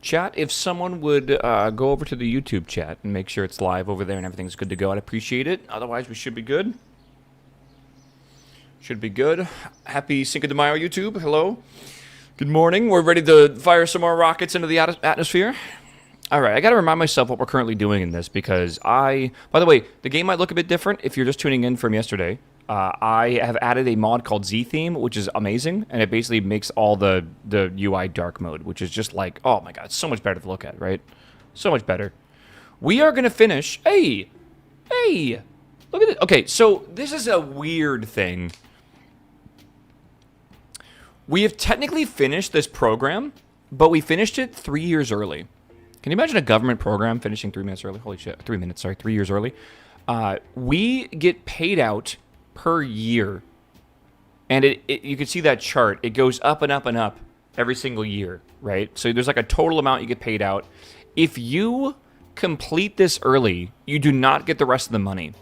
Chat, if someone would go over to the YouTube chat and make sure it's live over there and everything's good to go, I'd appreciate it. Otherwise, we should be good. Should be good. Happy Cinco de Mayo, YouTube. Hello. Good morning. We're ready to fire some more rockets into the atmosphere. All right, I got to remind myself what we're currently doing in this because by the way, the game might look a bit different if you're just tuning in from yesterday. I have added a mod called Z Theme, which is amazing, and it basically makes all the UI dark mode, which is just like, oh my god, it's so much better to look at, right? So much better. We are going to finish... Hey! Look at it. Okay, so this is a weird thing. We have technically finished this program, but we finished it 3 years early. Can you imagine a government program finishing 3 minutes early? Holy shit, 3 minutes, sorry, 3 years early. We get paid out per year. And you can see that chart. It goes up and up and up every single year, right? So there's like a total amount you get paid out. If you complete this early, you do not get the rest of the money.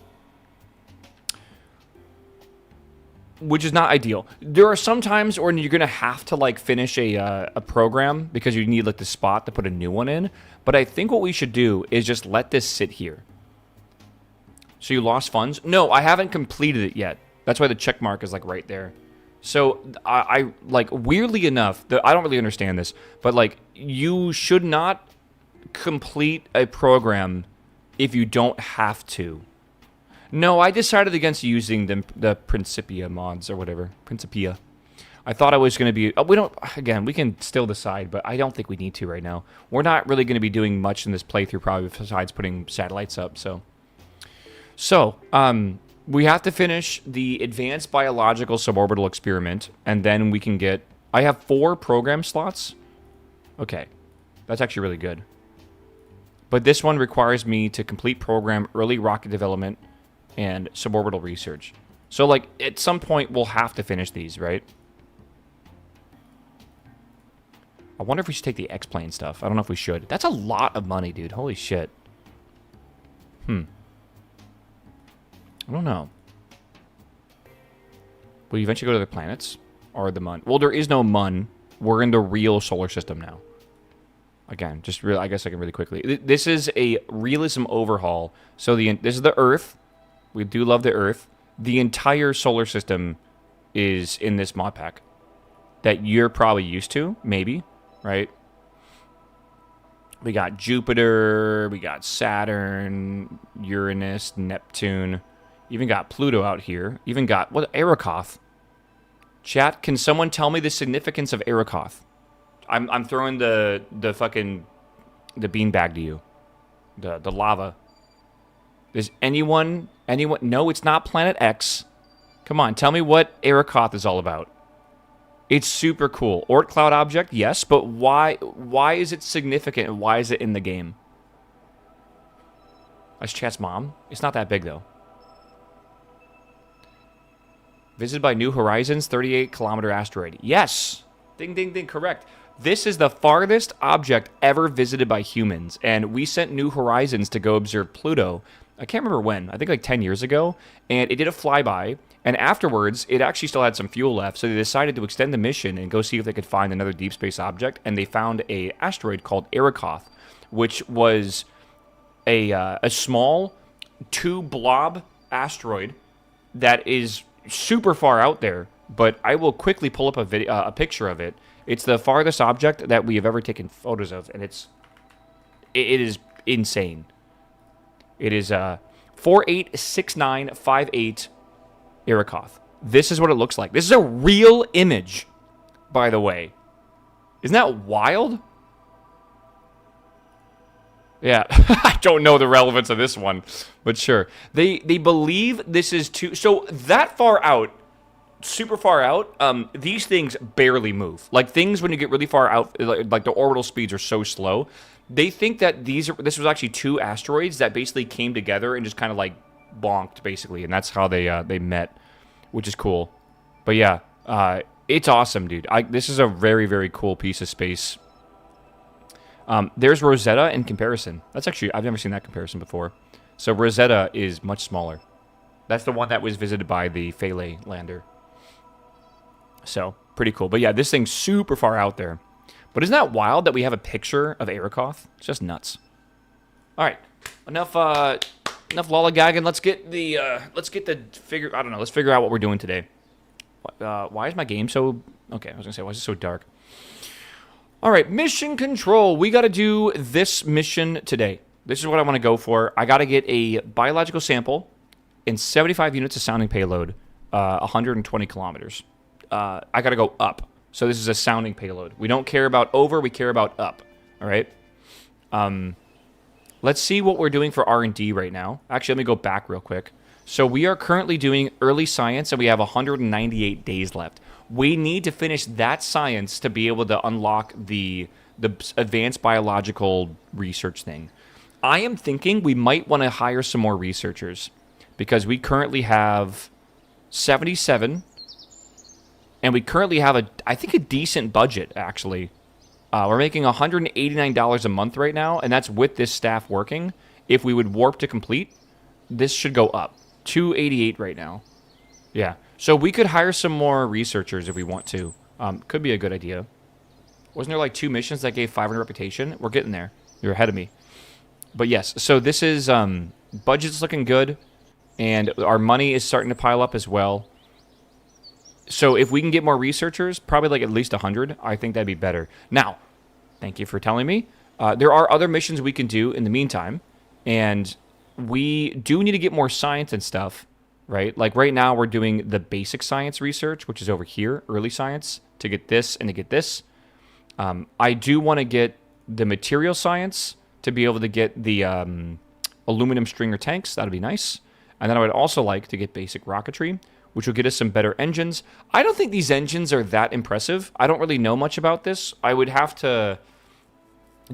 Which is not ideal. There are some times when you're going to have to like finish a program because you need like the spot to put a new one in. But I think what we should do is just let this sit here. So you lost funds? No, I haven't completed it yet. That's why the check mark is like right there. So I like weirdly enough, I don't really understand this, but like you should not complete a program if you don't have to. No, I decided against using the Principia mods or whatever. Principia. I thought I was going to be... we don't... Again, we can still decide, but I don't think we need to right now. We're not really going to be doing much in this playthrough probably besides putting satellites up, so... we have to finish the Advanced Biological Suborbital Experiment, and then we can get... I have 4 program slots. Okay. That's actually really good. But this one requires me to complete program early rocket development and suborbital research. So, like, at some point, we'll have to finish these, right? I wonder if we should take the X-Plane stuff. I don't know if we should. That's a lot of money, dude. Holy shit. I don't know. Will you eventually go to the planets? Or the Mun? Well, there is no Mun. We're in the real solar system now. Again, just I guess I can really quickly. This is a realism overhaul. So this is the Earth. We do love the Earth. The entire solar system is in this mod pack that you're probably used to, maybe, right? We got Jupiter, we got Saturn, Uranus, Neptune, even got Pluto out here, even got, what, Arakoth. Chat, can someone tell me the significance of Arakoth? I'm throwing the fucking, the beanbag to you. The lava. Does anyone, no, it's not Planet X. Come on, tell me what Arakoth is all about. It's super cool. Oort cloud object, yes, but why is it significant and why is it in the game? That's chat's mom. It's not that big, though. Visited by New Horizons, 38-kilometer asteroid. Yes! Ding, ding, ding, correct. This is the farthest object ever visited by humans, and we sent New Horizons to go observe Pluto. I can't remember when. I think like 10 years ago, and it did a flyby, and afterwards, it actually still had some fuel left, so they decided to extend the mission and go see if they could find another deep space object, and they found an asteroid called Arakoth, which was a small 2-blob asteroid that is super far out there, but I will quickly pull up a picture of it. It's the farthest object that we have ever taken photos of, and it is insane. It is 486958 Arakoth. This is what it looks like. This is a real image, by the way. Isn't that wild? Yeah, I don't know the relevance of this one, but sure. They believe this is too... So that far out, super far out, these things barely move. Like things when you get really far out, like the orbital speeds are so slow. They think that this was actually 2 asteroids that basically came together and just kind of like bonked, basically, and that's how they met, which is cool. But yeah, it's awesome, dude. This is a very, very cool piece of space. There's Rosetta in comparison. That's actually, I've never seen that comparison before. So Rosetta is much smaller. That's the one that was visited by the Philae lander. So, pretty cool. But yeah, this thing's super far out there. But isn't that wild that we have a picture of Arakoth? It's just nuts. All right, enough lollygagging. Let's figure out what we're doing today. Why is my game so? Okay, I was gonna say, why is it so dark? All right, mission control. We got to do this mission today. This is what I want to go for. I got to get a biological sample and 75 units of sounding payload, 120 kilometers. I got to go up. So this is a sounding payload. We don't care about over, we care about up. All right. Let's see what we're doing for R&D right now. Actually, let me go back real quick. So we are currently doing early science, and we have 198 days left. We need to finish that science to be able to unlock the advanced biological research thing. I am thinking we might want to hire some more researchers because we currently have 77, and we currently have I think a decent budget, actually. We're making $189 a month right now, and that's with this staff working. If we would warp to complete, this should go up. 288 right now. Yeah. So we could hire some more researchers if we want to. Could be a good idea. Wasn't there like 2 missions that gave 500 reputation? We're getting there. You're ahead of me. But yes, so this is, budget's looking good, and our money is starting to pile up as well. So if we can get more researchers, probably like at least 100, I think that'd be better. Now, thank you for telling me. There are other missions we can do in the meantime, and we do need to get more science and stuff, right? Like right now we're doing the basic science research, which is over here, early science, to get this and to get this. I do want to get the material science to be able to get the aluminum stringer tanks. That'd be nice. And then I would also like to get basic rocketry, which will get us some better engines. I don't think these engines are that impressive. I don't really know much about this. I would have to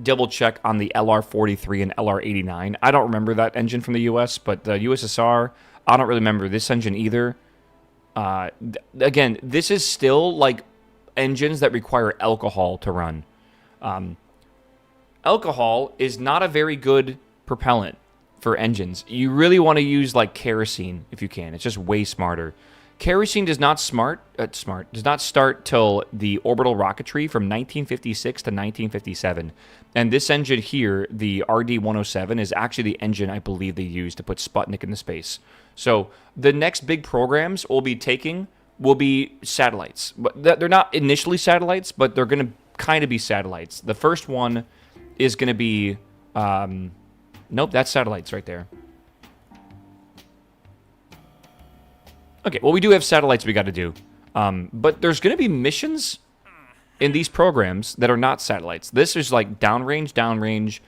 double check on the LR-43 and LR-89. I don't remember that engine from the US, but the USSR, I don't really remember this engine either. Again, this is still like engines that require alcohol to run. Alcohol is not a very good propellant for engines. You really want to use like kerosene if you can. It's just way smarter. Kerosene does not does not start till the orbital rocketry from 1956 to 1957. And this engine here, the RD-107, is actually the engine I believe they used to put Sputnik into space. So the next big programs we'll be taking will be satellites. But they're not initially satellites, but they're going to kind of be satellites. The first one is going to be... nope, that's satellites right there. Okay, well, we do have satellites we got to do. But there's going to be missions in these programs that are not satellites. This is like downrange,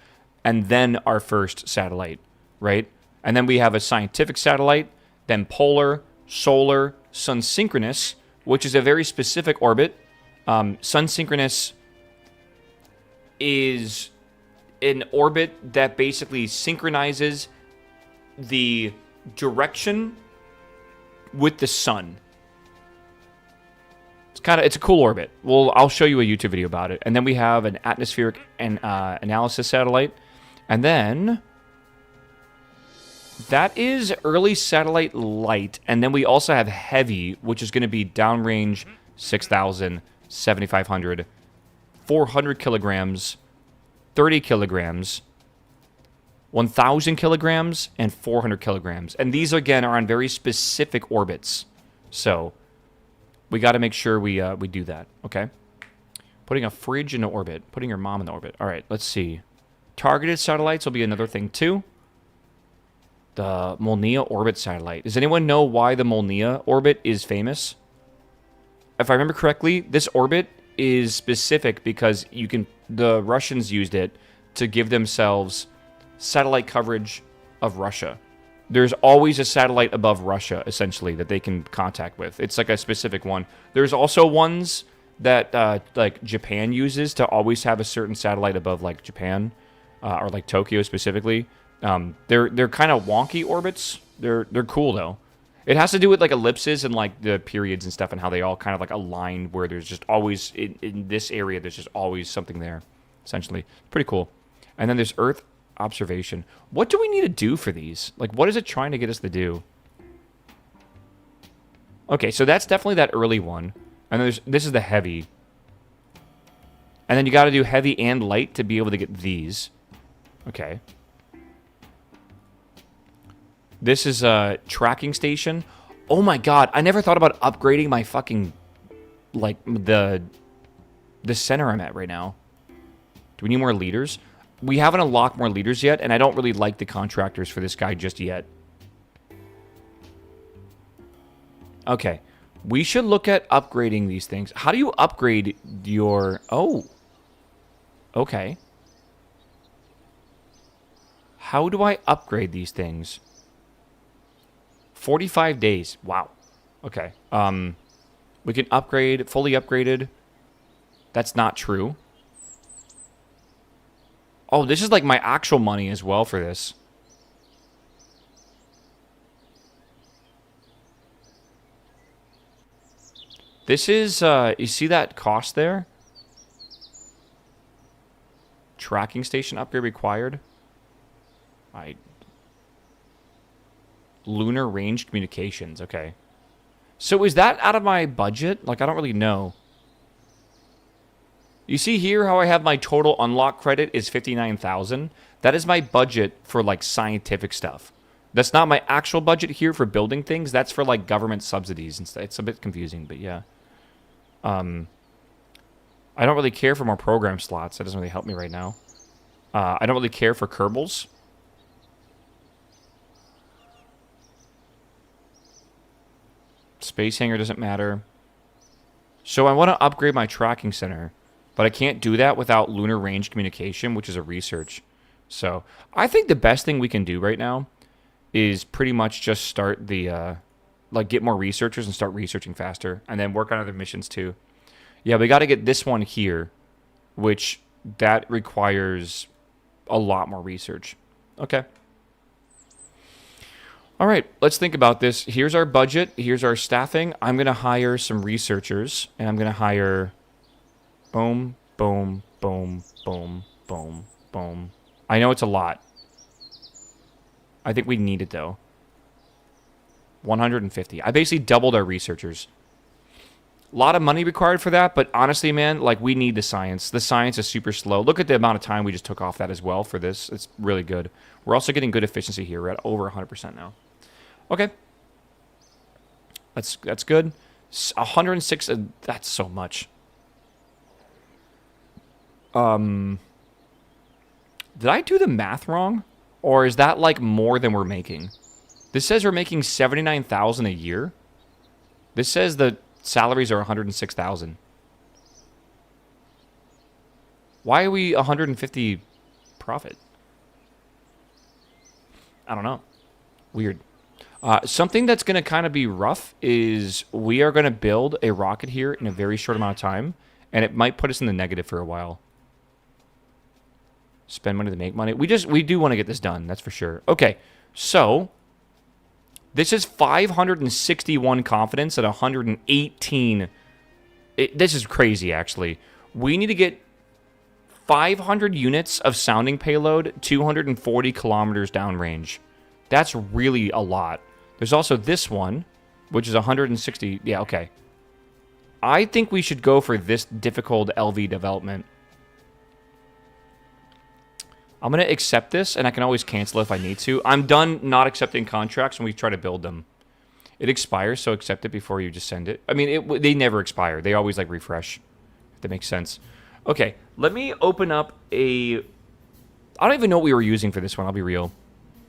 and then our first satellite, right? And then we have a scientific satellite, then polar, solar, sun-synchronous, which is a very specific orbit. Sun-synchronous is an orbit that basically synchronizes the direction with the sun. It's a cool orbit. Well, I'll show you a YouTube video about it. And then we have an atmospheric and analysis satellite. And then that is early satellite light. And then we also have heavy, which is going to be downrange 6,000, 7,500, 400 kilograms, 30 kilograms, 1,000 kilograms, and 400 kilograms. And these, again, are on very specific orbits. So we got to make sure we do that, okay? Putting a fridge in orbit. Putting your mom in orbit. All right, let's see. Targeted satellites will be another thing, too. The Molniya orbit satellite. Does anyone know why the Molniya orbit is famous? If I remember correctly, this orbit is specific because the Russians used it to give themselves satellite coverage of Russia. There's always a satellite above Russia, essentially, that they can contact with. It's like a specific one. There's also ones that like Japan uses to always have a certain satellite above like Japan or like Tokyo specifically. They're kind of wonky orbits. They're cool though. It has to do with like ellipses and like the periods and stuff and how they all kind of like align where there's just always in this area there's just always something there. Essentially, pretty cool. And then there's Earth observation. What do we need to do for these? Like, what is it trying to get us to do? Okay, so that's definitely that early one. And then this is the heavy. And then you got to do heavy and light to be able to get these. Okay. This is a tracking station. Oh my god, I never thought about upgrading my fucking, like, the center I'm at right now. Do we need more leaders? We haven't unlocked more leaders yet, and I don't really like the contractors for this guy just yet. Okay. We should look at upgrading these things. How do you upgrade your... Oh. Okay. How do I upgrade these things? 45 days. Wow. Okay. We can upgrade, fully upgraded. That's not true. Oh, this is like my actual money as well for this. This is, you see that cost there? Tracking station upgrade required. Lunar range communications, okay. So is that out of my budget? Like, I don't really know. You see here how I have my total unlock credit is 59,000? That is my budget for, like, scientific stuff. That's not my actual budget here for building things. That's for, like, government subsidies and stuff. It's a bit confusing, but yeah. I don't really care for more program slots. That doesn't really help me right now. I don't really care for Kerbals. Space hangar doesn't matter. So I want to upgrade my tracking center, but I can't do that without lunar range communication, which is a research. So I think the best thing we can do right now is pretty much just start the, like, get more researchers and start researching faster, and then work on other missions too. Yeah, we got to get this one here, which that requires a lot more research. Okay. All right, let's think about this. Here's our budget. Here's our staffing. I'm going to hire some researchers, and I'm going to hire... Boom, boom, boom, boom, boom, boom. I know it's a lot. I think we need it, though. 150. I basically doubled our researchers. A lot of money required for that, but honestly, man, like, we need the science. The science is super slow. Look at the amount of time we just took off that as well for this. It's really good. We're also getting good efficiency here. We're at over 100% now. Okay. That's good. 106, that's so much. Did I do the math wrong? Or is that, like, more than we're making? This says we're making 79,000 a year. This says the salaries are 106,000. Why are we 150 profit? I don't know. Weird. Something that's going to kind of be rough is we are going to build a rocket here in a very short amount of time, and it might put us in the negative for a while. Spend money to make money. We do want to get this done, that's for sure. Okay, so this is 561 confidence at 118. This is crazy, actually. We need to get 500 units of sounding payload, 240 kilometers downrange. That's really a lot. There's also this one, which is 160. Yeah, okay. I think we should go for this difficult LV development. I'm going to accept this, and I can always cancel if I need to. I'm done not accepting contracts when we try to build them. It expires, so accept it before you just send it. I mean, they never expire. They always, like, refresh, if that makes sense. Okay, let me open up a... I don't even know what we were using for this one, I'll be real.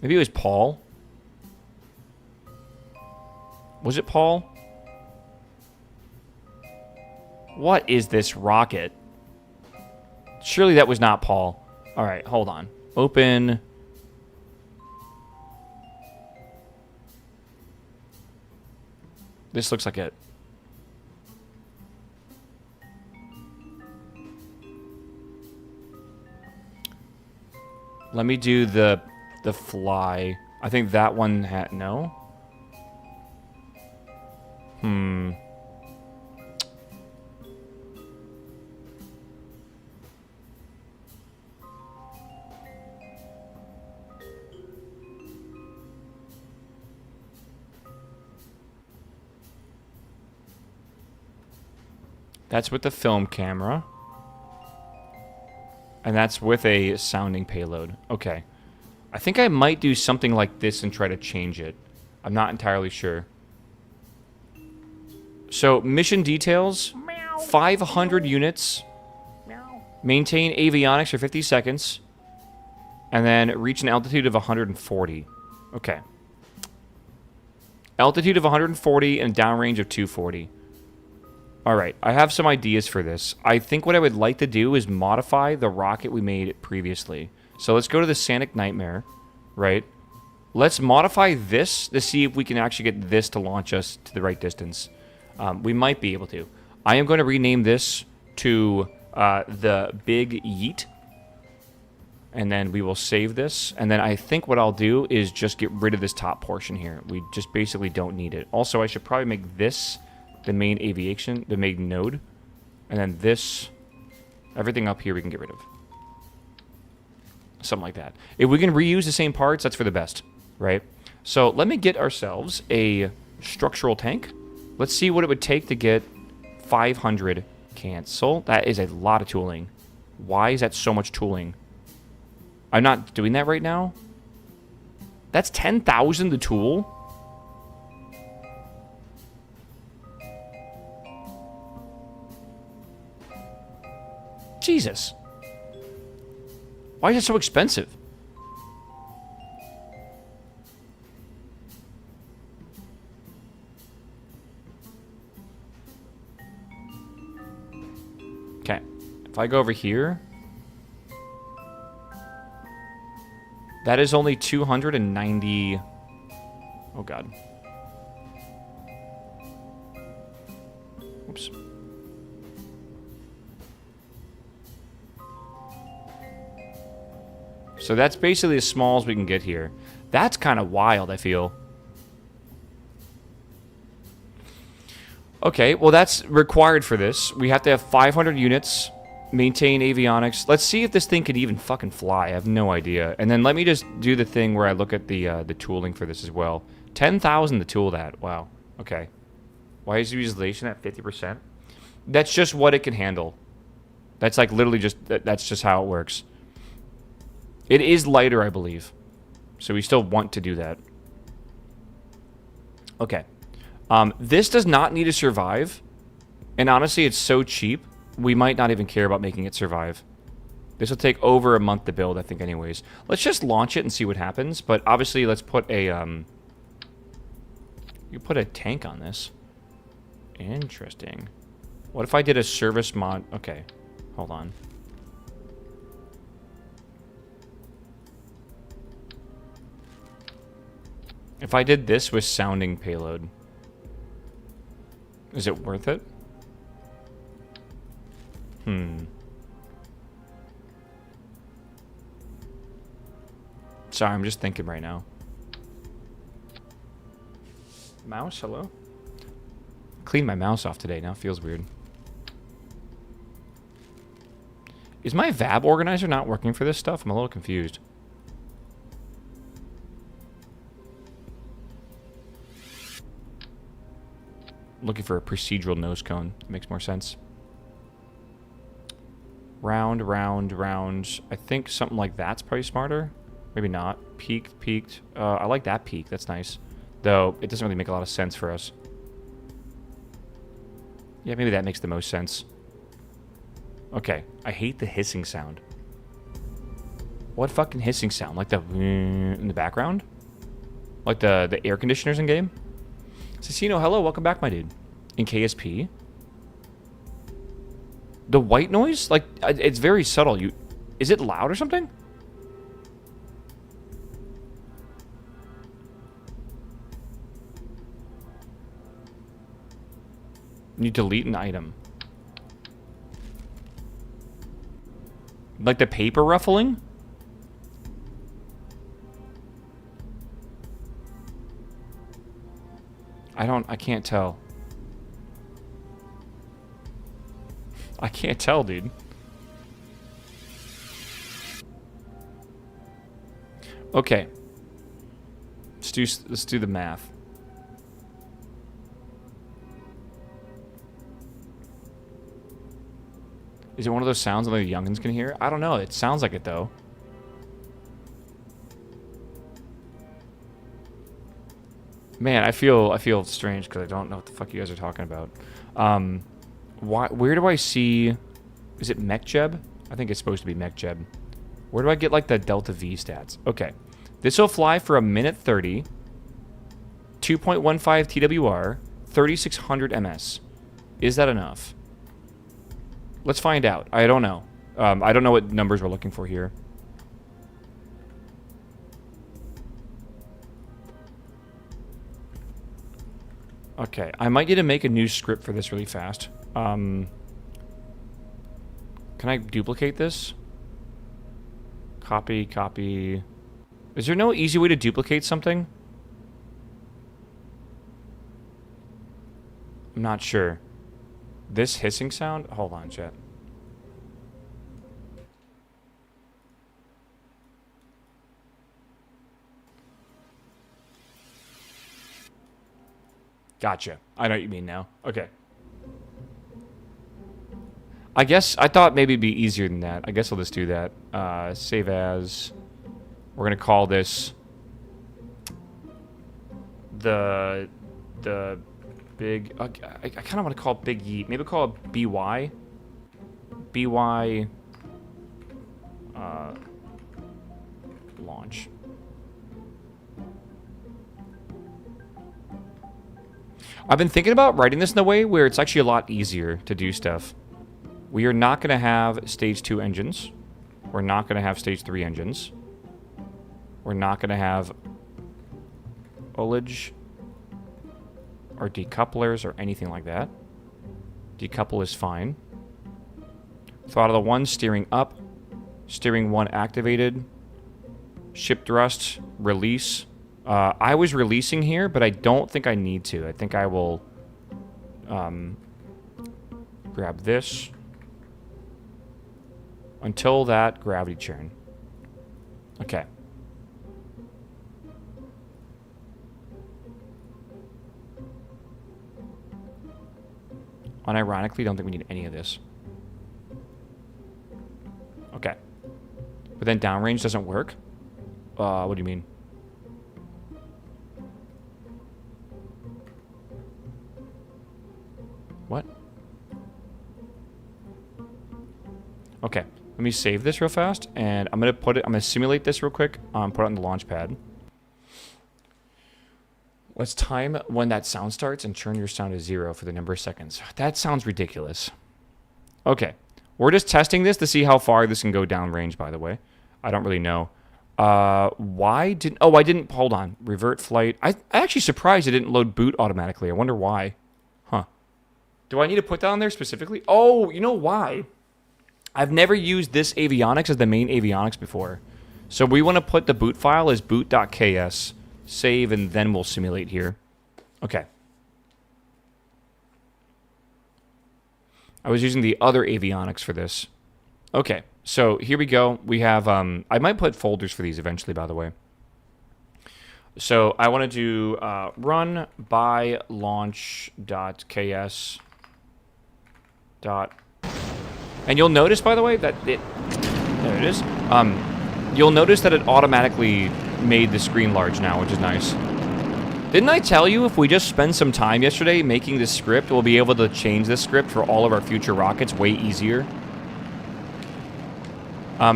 Maybe it was Paul. Was it Paul? What is this rocket? Surely that was not Paul. All right, hold on. Open. This looks like it. Let me do the fly. I think that one had no. That's with the film camera. And that's with a sounding payload. Okay. I think I might do something like this and try to change it. I'm not entirely sure. So, mission details. 500 units. Maintain avionics for 50 seconds. And then reach an altitude of 140. Okay. Altitude of 140 and downrange of 240. Alright, I have some ideas for this. I think what I would like to do is modify the rocket we made previously. So let's go to the Sanic Nightmare, right? Let's modify this to see if we can actually get this to launch us to the right distance. We might be able to. I am going to rename this to the Big Yeet. And then we will save this. And then I think what I'll do is just get rid of this top portion here. We just basically don't need it. Also, I should probably make this the main aviation, the main node. And then this, everything up here we can get rid of. Something like that. If we can reuse the same parts, that's for the best, right? So let me get ourselves a structural tank. Let's see what it would take to get 500 cancel. That is a lot of tooling. Why is that so much tooling? I'm not doing that right now. That's 10,000 to tool. Jesus. Why is it so expensive? Okay. If I go over here, that is only 290. Oh, God. Oops. So that's basically as small as we can get here. That's kind of wild, I feel. Okay, well that's required for this. We have to have 500 units, maintain avionics. Let's see if this thing could even fucking fly. I have no idea. And then let me just do the thing where I look at the tooling for this as well. 10,000 to tool that. Wow. Okay. Why is utilization at 50%? That's just what it can handle. That's like literally just, that's just how it works. It is lighter, I believe. So we still want to do that. Okay. This does not need to survive. And honestly, it's so cheap, we might not even care about making it survive. This will take over a month to build, I think, anyways. Let's just launch it and see what happens. But obviously, let's put a... you put a tank on this. Interesting. What if I did a service mod... Okay. Hold on. If I did this with sounding payload, is it worth it? Sorry, I'm just thinking right now. Mouse, hello? Cleaned my mouse off today, now it feels weird. Is my VAB organizer not working for this stuff? I'm a little confused. Looking for a procedural nose cone. That makes more sense. Round, round, round. I think something like that's probably smarter. Maybe not. Peaked, peaked. I like that peak. That's nice. Though, it doesn't really make a lot of sense for us. Yeah, maybe that makes the most sense. Okay. I hate the hissing sound. What fucking hissing sound? Like the in the background? Like the air conditioners in game? Cecino, hello, welcome back, my dude. In KSP? The white noise? Like, it's very subtle. Is it loud or something? You delete an item. Like the paper ruffling? I can't tell. I can't tell, dude. Okay. Let's do the math. Is it one of those sounds only the youngins can hear? I don't know. It sounds like it, though. Man, I feel strange because I don't know what the fuck you guys are talking about. Where do I see... Is it MechJeb? I think it's supposed to be MechJeb. Where do I get, like, the Delta V stats? Okay. This will fly for 1:30, 2.15 TWR, 3600 ms. Is that enough? Let's find out. I don't know. I don't know what numbers we're looking for here. Okay, I might need to make a new script for this really fast. Can I duplicate this? Copy, copy. Is there no easy way to duplicate something? I'm not sure. This hissing sound? Hold on, chat. Gotcha. I know what you mean now. Okay. I guess, I thought maybe it'd be easier than that. I guess I'll just do that. Save as. We're going to call this the big, I kind of want to call it Big Yeet. Maybe call it BY. BY launch. I've been thinking about writing this in a way where it's actually a lot easier to do stuff. We are not going to have stage 2 engines. We're not going to have stage 3 engines. We're not going to have ullage or decouplers or anything like that. Decouple is fine. Throttle 1 steering up. Steering 1 activated. Ship thrust, release. I was releasing here, but I don't think I need to. I think I will grab this. Until that, gravity churn. Okay. Unironically, don't think we need any of this. Okay. But then downrange doesn't work? What do you mean? What? Okay. Let me save this real fast, and I'm gonna simulate this real quick. Put it on the launch pad. Let's time when that sound starts and turn your sound to 0 for the number of seconds. That sounds ridiculous. Okay. We're just testing this to see how far this can go downrange, by the way. I don't really know. Why didn't... Oh, I didn't... Hold on. Revert flight. I'm actually surprised it didn't load boot automatically. I wonder why. Huh. Do I need to put that on there specifically? Oh, you know why? I've never used this avionics as the main avionics before. So we want to put the boot file as boot.ks. Save, and then we'll simulate here. Okay. I was using the other avionics for this. Okay, so here we go. We have, I might put folders for these eventually, by the way. So I want to do run by launch.ks. And you'll notice, by the way, that it... There it is. You'll notice that it automatically made the screen large now, which is nice. Didn't I tell you if we just spend some time yesterday making this script, we'll be able to change this script for all of our future rockets way easier?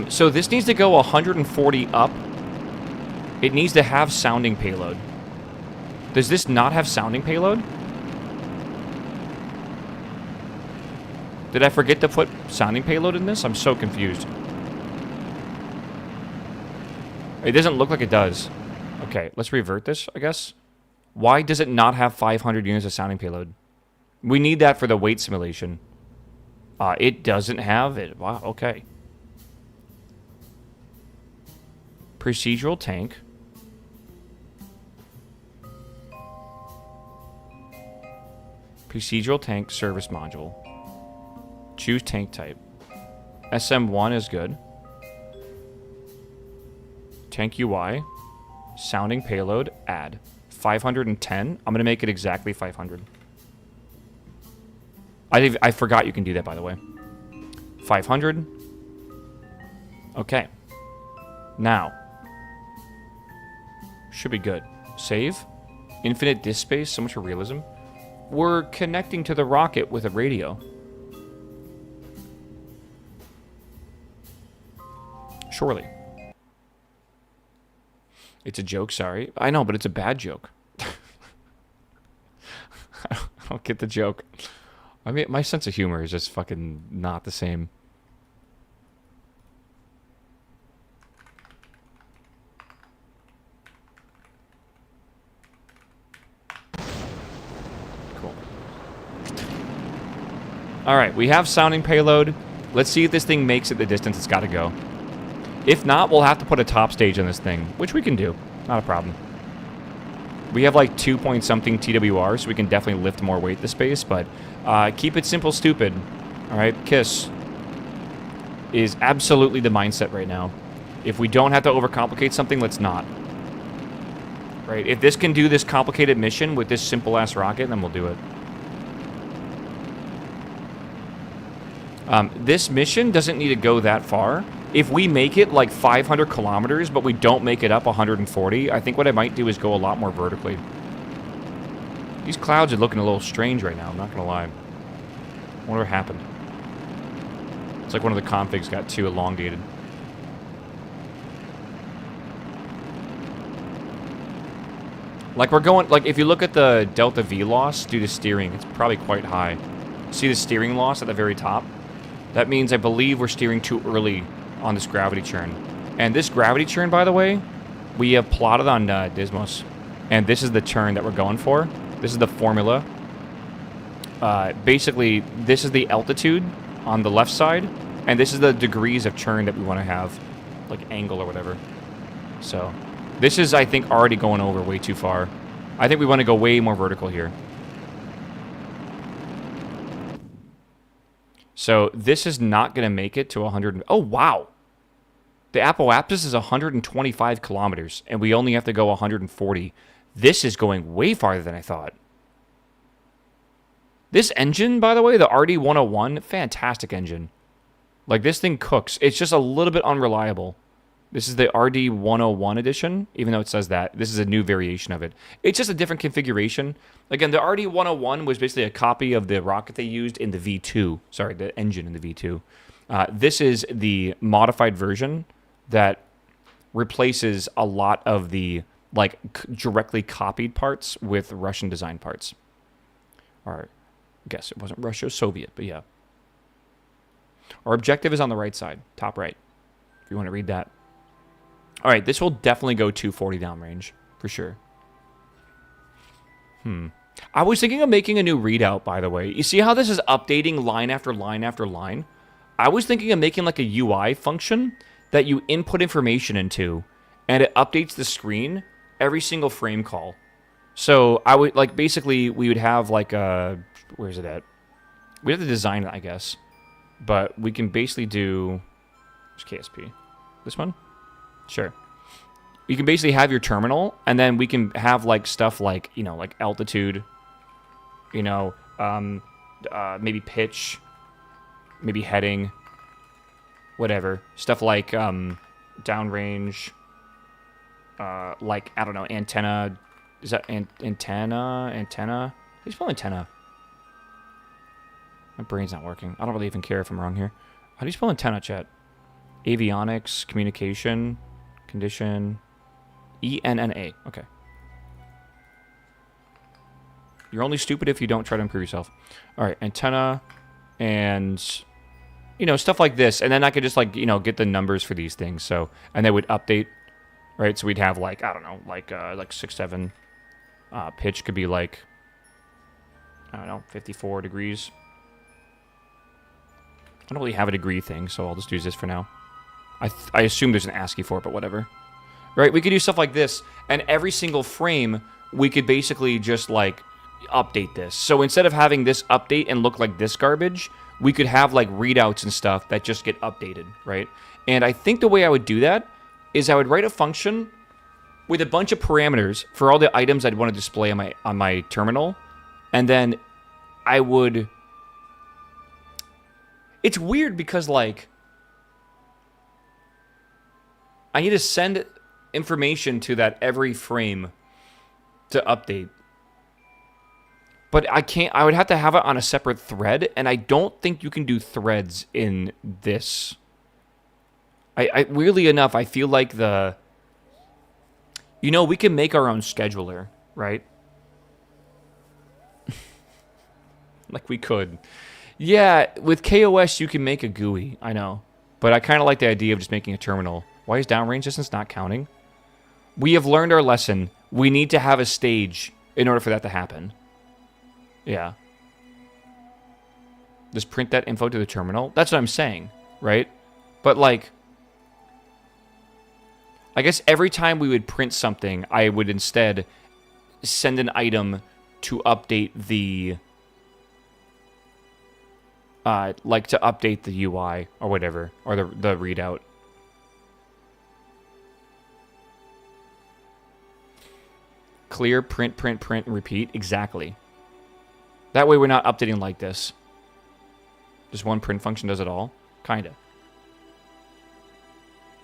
So this needs to go 140 up. It needs to have sounding payload. Does this not have sounding payload? Did I forget to put sounding payload in this? I'm so confused. It doesn't look like it does. Okay, let's revert this, I guess. Why does it not have 500 units of sounding payload? We need that for the weight simulation. It doesn't have it. Wow, okay. Procedural tank. Procedural tank service module. Choose tank type. SM1 is good. Tank UI. Sounding payload. Add. 510. I'm going to make it exactly 500. I forgot you can do that, by the way. 500. Okay. Now. Should be good. Save. Infinite disk space. So much for realism. We're connecting to the rocket with a radio. Surely. It's a joke, sorry. I know, but it's a bad joke. I don't get the joke. I mean, my sense of humor is just fucking not the same. Cool. Alright, we have sounding payload. Let's see if this thing makes it the distance it's got to go. If not, we'll have to put a top stage on this thing, which we can do. Not a problem. We have like 2-point-something TWR, so we can definitely lift more weight to space, but keep it simple, stupid. Alright, KISS is absolutely the mindset right now. If we don't have to overcomplicate something, let's not. Right? If this can do this complicated mission with this simple-ass rocket, then we'll do it. This mission doesn't need to go that far. If we make it like 500 kilometers, but we don't make it up 140, I think what I might do is go a lot more vertically. These clouds are looking a little strange right now, I'm not going to lie. I wonder what happened. It's like one of the configs got too elongated. Like we're going, like if you look at the delta V loss due to steering, it's probably quite high. See the steering loss at the very top? That means I believe we're steering too early on this gravity churn. And this gravity churn, by the way, we have plotted on Dismos. And this is the churn that we're going for. This is the formula. Basically, this is the altitude on the left side. And this is the degrees of churn that we want to have. Like angle or whatever. So, this is, I think, already going over way too far. I think we want to go way more vertical here. So, this is not going to make it to 100... Oh, wow! The Apoapsis is 125 kilometers, and we only have to go 140. This is going way farther than I thought. This engine, by the way, the RD-101, fantastic engine. Like, this thing cooks. It's just a little bit unreliable. This is the RD-101 edition, even though it says that. This is a new variation of it. It's just a different configuration. Again, the RD-101 was basically a copy of the rocket they used in the V2. Sorry, the engine in the V2. This is the modified version that replaces a lot of the like directly copied parts with Russian design parts. Or I guess it wasn't Russia, Soviet, but yeah. Our objective is on the right side, top right, if you want to read that. All right, this will definitely go 240 downrange, for sure. I was thinking of making a new readout, by the way. You see how this is updating line after line after line? I was thinking of making like a UI function that you input information into, and it updates the screen every single frame call. So I would, like, basically, we would have like a... Where's it at? We have to design it, I guess. But we can basically do... Where's KSP? This one? Sure. You can basically have your terminal, and then we can have like stuff like, you know, like altitude, you know, maybe pitch, maybe heading, whatever. Stuff like downrange, like, I don't know, antenna. Is that antenna? Antenna? How do you spell antenna? My brain's not working. I don't really even care if I'm wrong here. How do you spell antenna, chat? Avionics, communication, condition, ENNA. Okay. You're only stupid if you don't try to improve yourself. All right, antenna and, you know, stuff like this. And then I could just, like, you know, get the numbers for these things. So, and they would update, right? So we'd have, like, I don't know, like 6, 7. Pitch could be, like, I don't know, 54 degrees. I don't really have a degree thing, so I'll just use this for now. I assume there's an ASCII for it, but whatever. Right, we could do stuff like this, and every single frame, we could basically just, like, update this. So instead of having this update and look like this garbage, we could have, like, readouts and stuff that just get updated, right? And I think the way I would do that is I would write a function with a bunch of parameters for all the items I'd want to display on my terminal, and then I would... It's weird because, like, I need to send information to that every frame to update. But I can't, I would have to have it on a separate thread, and I don't think you can do threads in this. I weirdly enough, I feel like the, you know, we can make our own scheduler, right? Like we could. Yeah, with KOS you can make a GUI, I know. But I kind of like the idea of just making a terminal. Why is downrange distance not counting? We have learned our lesson. We need to have a stage in order for that to happen. Yeah. Just print that info to the terminal. That's what I'm saying, right? But like, I guess every time we would print something, I would instead send an item to update the, like to update the UI or whatever, or the readout. Clear, print, print, print, and repeat. Exactly. That way we're not updating like this. Just one print function does it all. Kinda.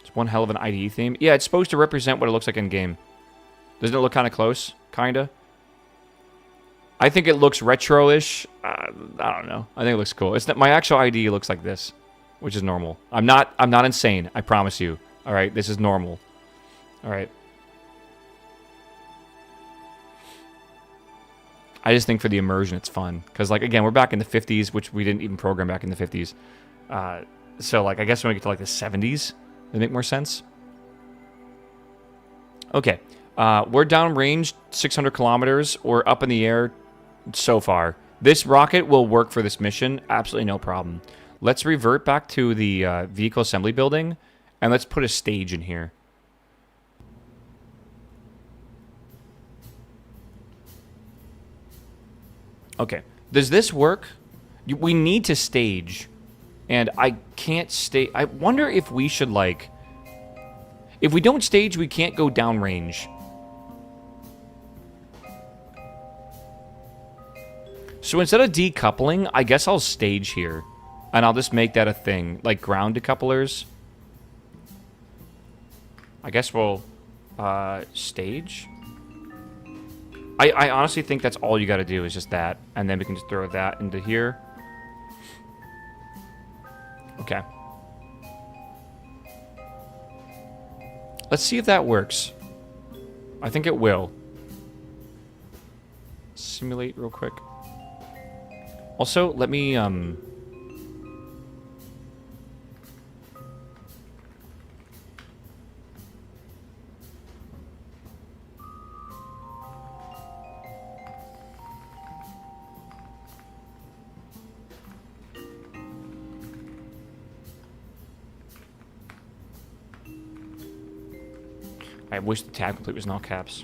It's one hell of an IDE theme. Yeah, it's supposed to represent what it looks like in game. Doesn't it look kind of close? Kinda. I think it looks retro-ish. I don't know. I think it looks cool. It's not, my actual IDE looks like this, which is normal. I'm not insane. I promise you. All right, this is normal. All right. I just think for the immersion, it's fun. Because, like, again, we're back in the 50s, which we didn't even program back in the 50s. So, like, I guess when we get to, like, the 70s, it'd make more sense. Okay. We're downrange 600 kilometers. We're up in the air so far. This rocket will work for this mission. Absolutely no problem. Let's revert back to the vehicle assembly building, and let's put a stage in here. Okay. Does this work? We need to stage. And I can't stage. I wonder if we should, like... If we don't stage, we can't go downrange. So instead of decoupling, I guess I'll stage here. And I'll just make that a thing. Like ground decouplers. I guess we'll... stage? I honestly think that's all you gotta do is just that. And then we can just throw that into here. Okay. Let's see if that works. I think it will. Simulate real quick. Also, let me, I wish the tab complete was in all caps.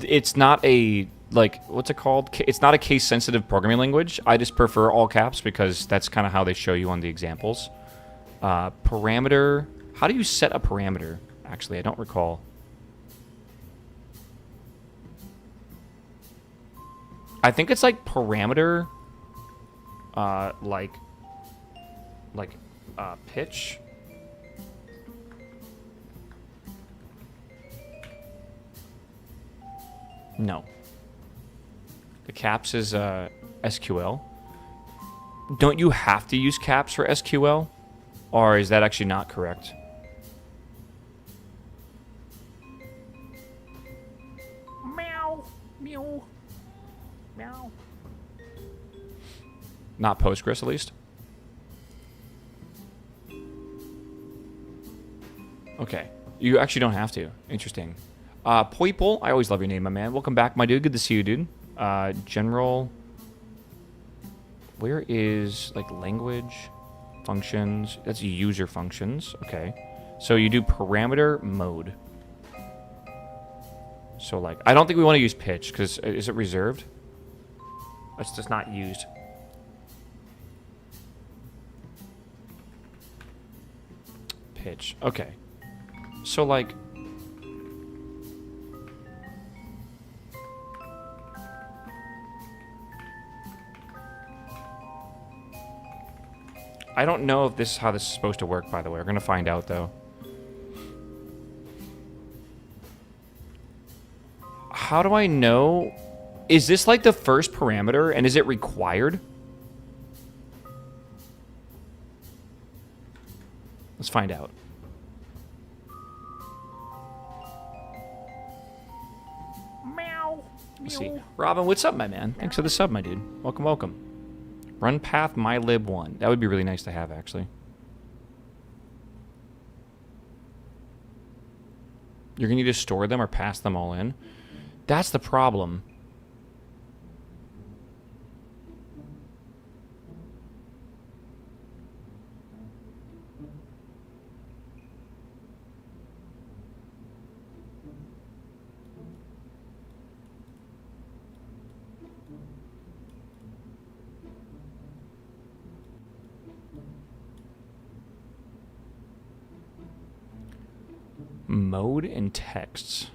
It's not a, like, what's it called? It's not a case-sensitive programming language. I just prefer all caps because that's kind of how they show you on the examples. Parameter. How do you set a parameter? Actually, I don't recall. I think it's like parameter, like pitch. No. The caps is SQL. Don't you have to use caps for SQL? Or is that actually not correct? Meow. Meow. Meow. Not Postgres, at least. Okay. You actually don't have to. Interesting. Poiple, I always love your name, my man. Welcome back, my dude. Good to see you, dude. General. Where is, like, language? Functions. That's user functions. Okay. So you do parameter mode. So, like, I don't think we want to use pitch, because is it reserved? It's just not used. Pitch. Okay. So, like... I don't know if this is how this is supposed to work, by the way. We're going to find out, though. How do I know? Is this like the first parameter, and is it required? Let's find out. Meow. Let's see. Robin, what's up, my man? Thanks for the sub, my dude. Welcome, welcome. Run path mylib1. That would be really nice to have, actually. You're going to need to store them or pass them all in. That's the problem. Mode and texts.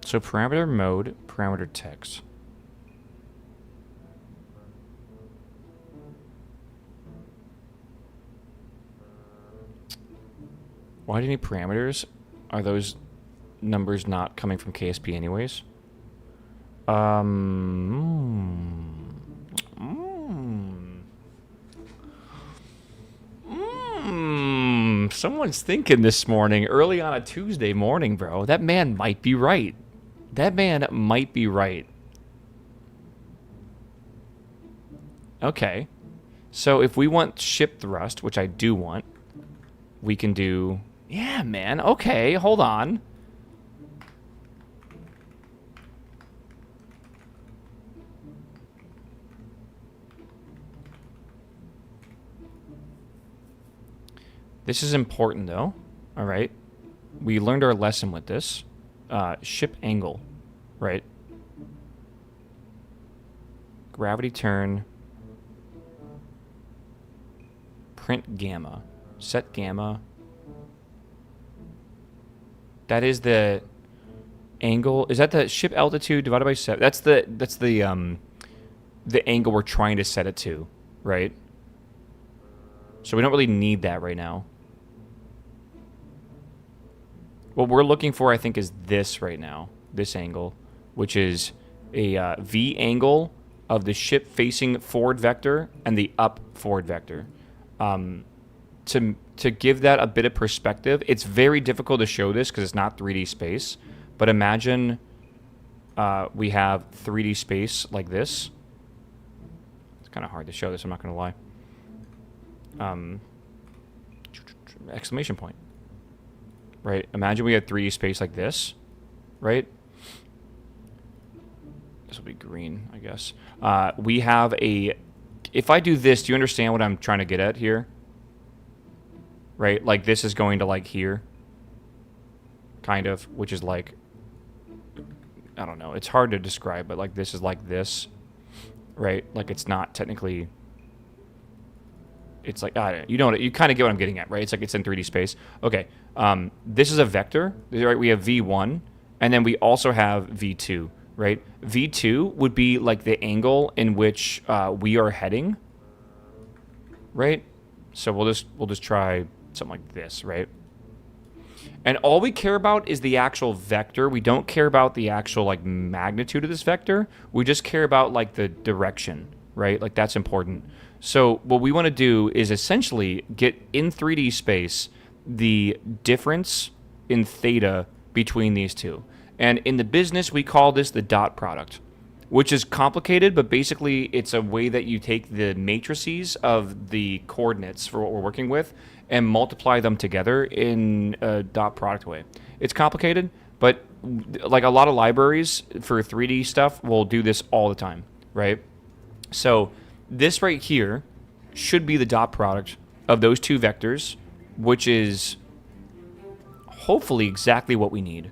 So parameter mode, parameter text. Why do you need parameters? Are those numbers not coming from KSP anyways? Someone's thinking this morning, early on a Tuesday morning, bro. That man might be right. That man might be right. Okay. So if we want ship thrust, which I do want, we can do... Yeah, man. Okay, hold on. This is important, though. All right. We learned our lesson with this. Ship angle, right? Gravity turn. Print gamma. Set gamma. That is the angle. Is that the ship altitude divided by 7? That's the angle we're trying to set it to, right? So we don't really need that right now. What we're looking for, I think, is this right now. This angle, which is a V angle of the ship facing forward vector and the up forward vector. To give that a bit of perspective, it's very difficult to show this because it's not 3D space. But imagine we have 3D space like this. It's kind of hard to show this, I'm not going to lie. Exclamation point. Right? Imagine we had 3D space like this, right? This will be green, I guess. We have a... If I do this, do you understand what I'm trying to get at here? Right? Like, this is going to, like, here. Kind of. Which is, like... I don't know. It's hard to describe, but, like, this is like this. Right? Like, it's not technically... It's like, you know what, you kind of get what I'm getting at, right? It's like it's in 3D space. Okay, this is a vector, right? We have V1, and then we also have V2, right? V2 would be like the angle in which we are heading, right? So we'll just try something like this, right? And all we care about is the actual vector. We don't care about the actual like magnitude of this vector. We just care about like the direction, right? Like that's important. So what we want to do is essentially get in 3D space the difference in theta between these two. And in the business, we call this the dot product, which is complicated, but basically it's a way that you take the matrices of the coordinates for what we're working with and multiply them together in a dot product way. It's complicated, but like a lot of libraries for 3D stuff will do this all the time, right? So this right here should be the dot product of those two vectors, which is hopefully exactly what we need.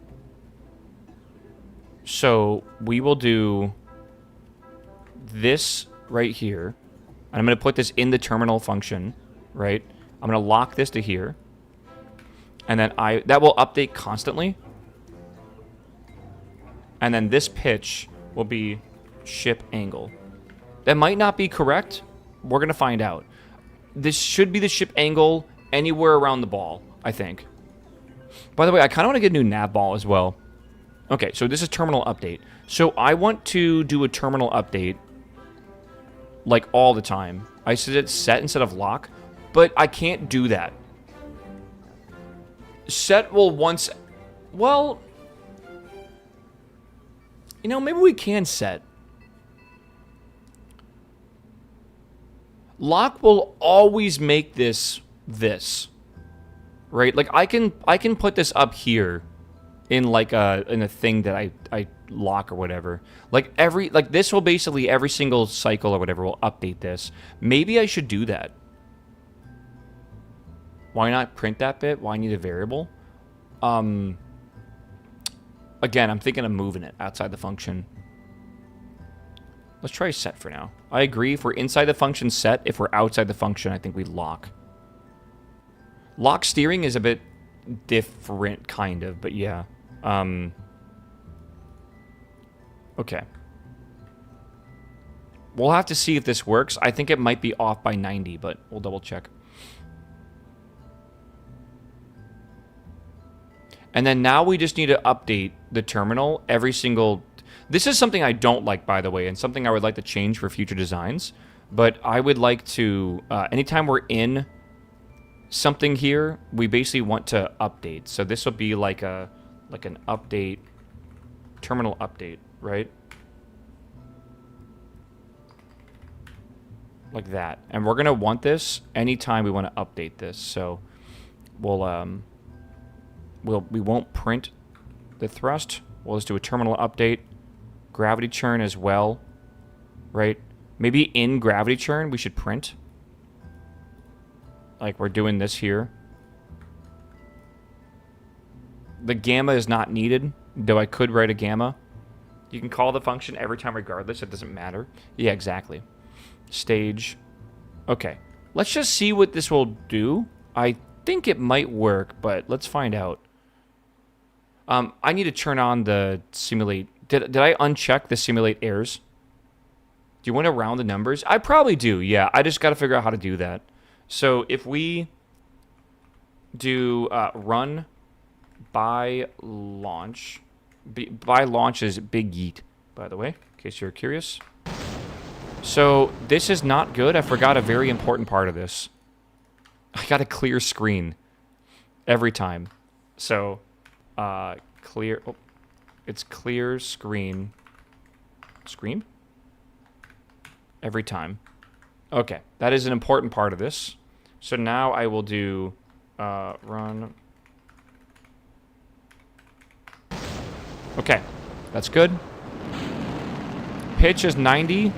So we will do this right here. And I'm going to put this in the terminal function, right? I'm going to lock this to here. And then that will update constantly. And then this pitch will be ship angle. That might not be correct. We're going to find out. This should be the ship angle anywhere around the ball, I think. By the way, I kind of want to get a new nav ball as well. Okay, so this is terminal update. So I want to do a terminal update like all the time. I said it's set instead of lock, but I can't do that. Set will once... Well... You know, maybe we can set. Lock will always make this, right? Like I can put this up here in like a thing that I lock or whatever. Like this will basically every single cycle or whatever will update this. Maybe I should do that. Why not print that bit? Why need a variable? Again, I'm thinking of moving it outside the function. Let's try set for now. I agree. If we're inside the function, set. If we're outside the function, I think we lock. Lock steering is a bit different, kind of, but yeah. Okay. We'll have to see if this works. I think it might be off by 90, but we'll double check. And then now we just need to update the terminal every single... This is something I don't like, by the way, and something I would like to change for future designs. But I would like to... anytime we're in something here, we basically want to update. So this will be like an update... Terminal update, right? Like that. And we're going to want this anytime we want to update this. So we'll... we won't print the thrust. We'll just do a terminal update. Gravity churn as well, right? Maybe in gravity churn we should print. Like we're doing this here. The gamma is not needed, though I could write a gamma. You can call the function every time regardless. It doesn't matter. Yeah, exactly. Stage. Okay. Let's just see what this will do. I think it might work, but let's find out. I need to turn on the simulate. Did I uncheck the simulate errors? Do you want to round the numbers? I probably do, yeah. I just got to figure out how to do that. So if we do run by launch. By launch is big yeet, by the way, in case you're curious. So this is not good. I forgot a very important part of this. I got a clear screen every time. So... clear. Oh, it's clear screen. Screen? Every time. Okay, that is an important part of this. So now I will do run. Okay, that's good. Pitch is 90.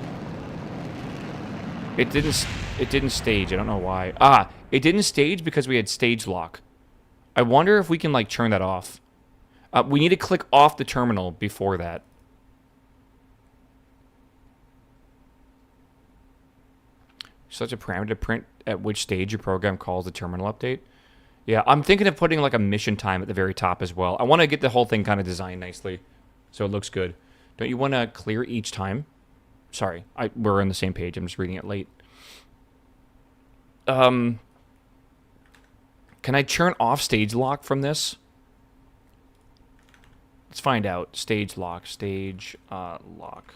It didn't stage. I don't know why. It didn't stage because we had stage lock. I wonder if we can like turn that off. We need to click off the terminal before that. Such a parameter to print at which stage your program calls the terminal update. Yeah, I'm thinking of putting like a mission time at the very top as well. I want to get the whole thing kind of designed nicely so it looks good. Don't you want to clear each time? Sorry, we're on the same page. I'm just reading it late. Can I turn off stage lock from this? Let's find out. Stage lock. Stage lock.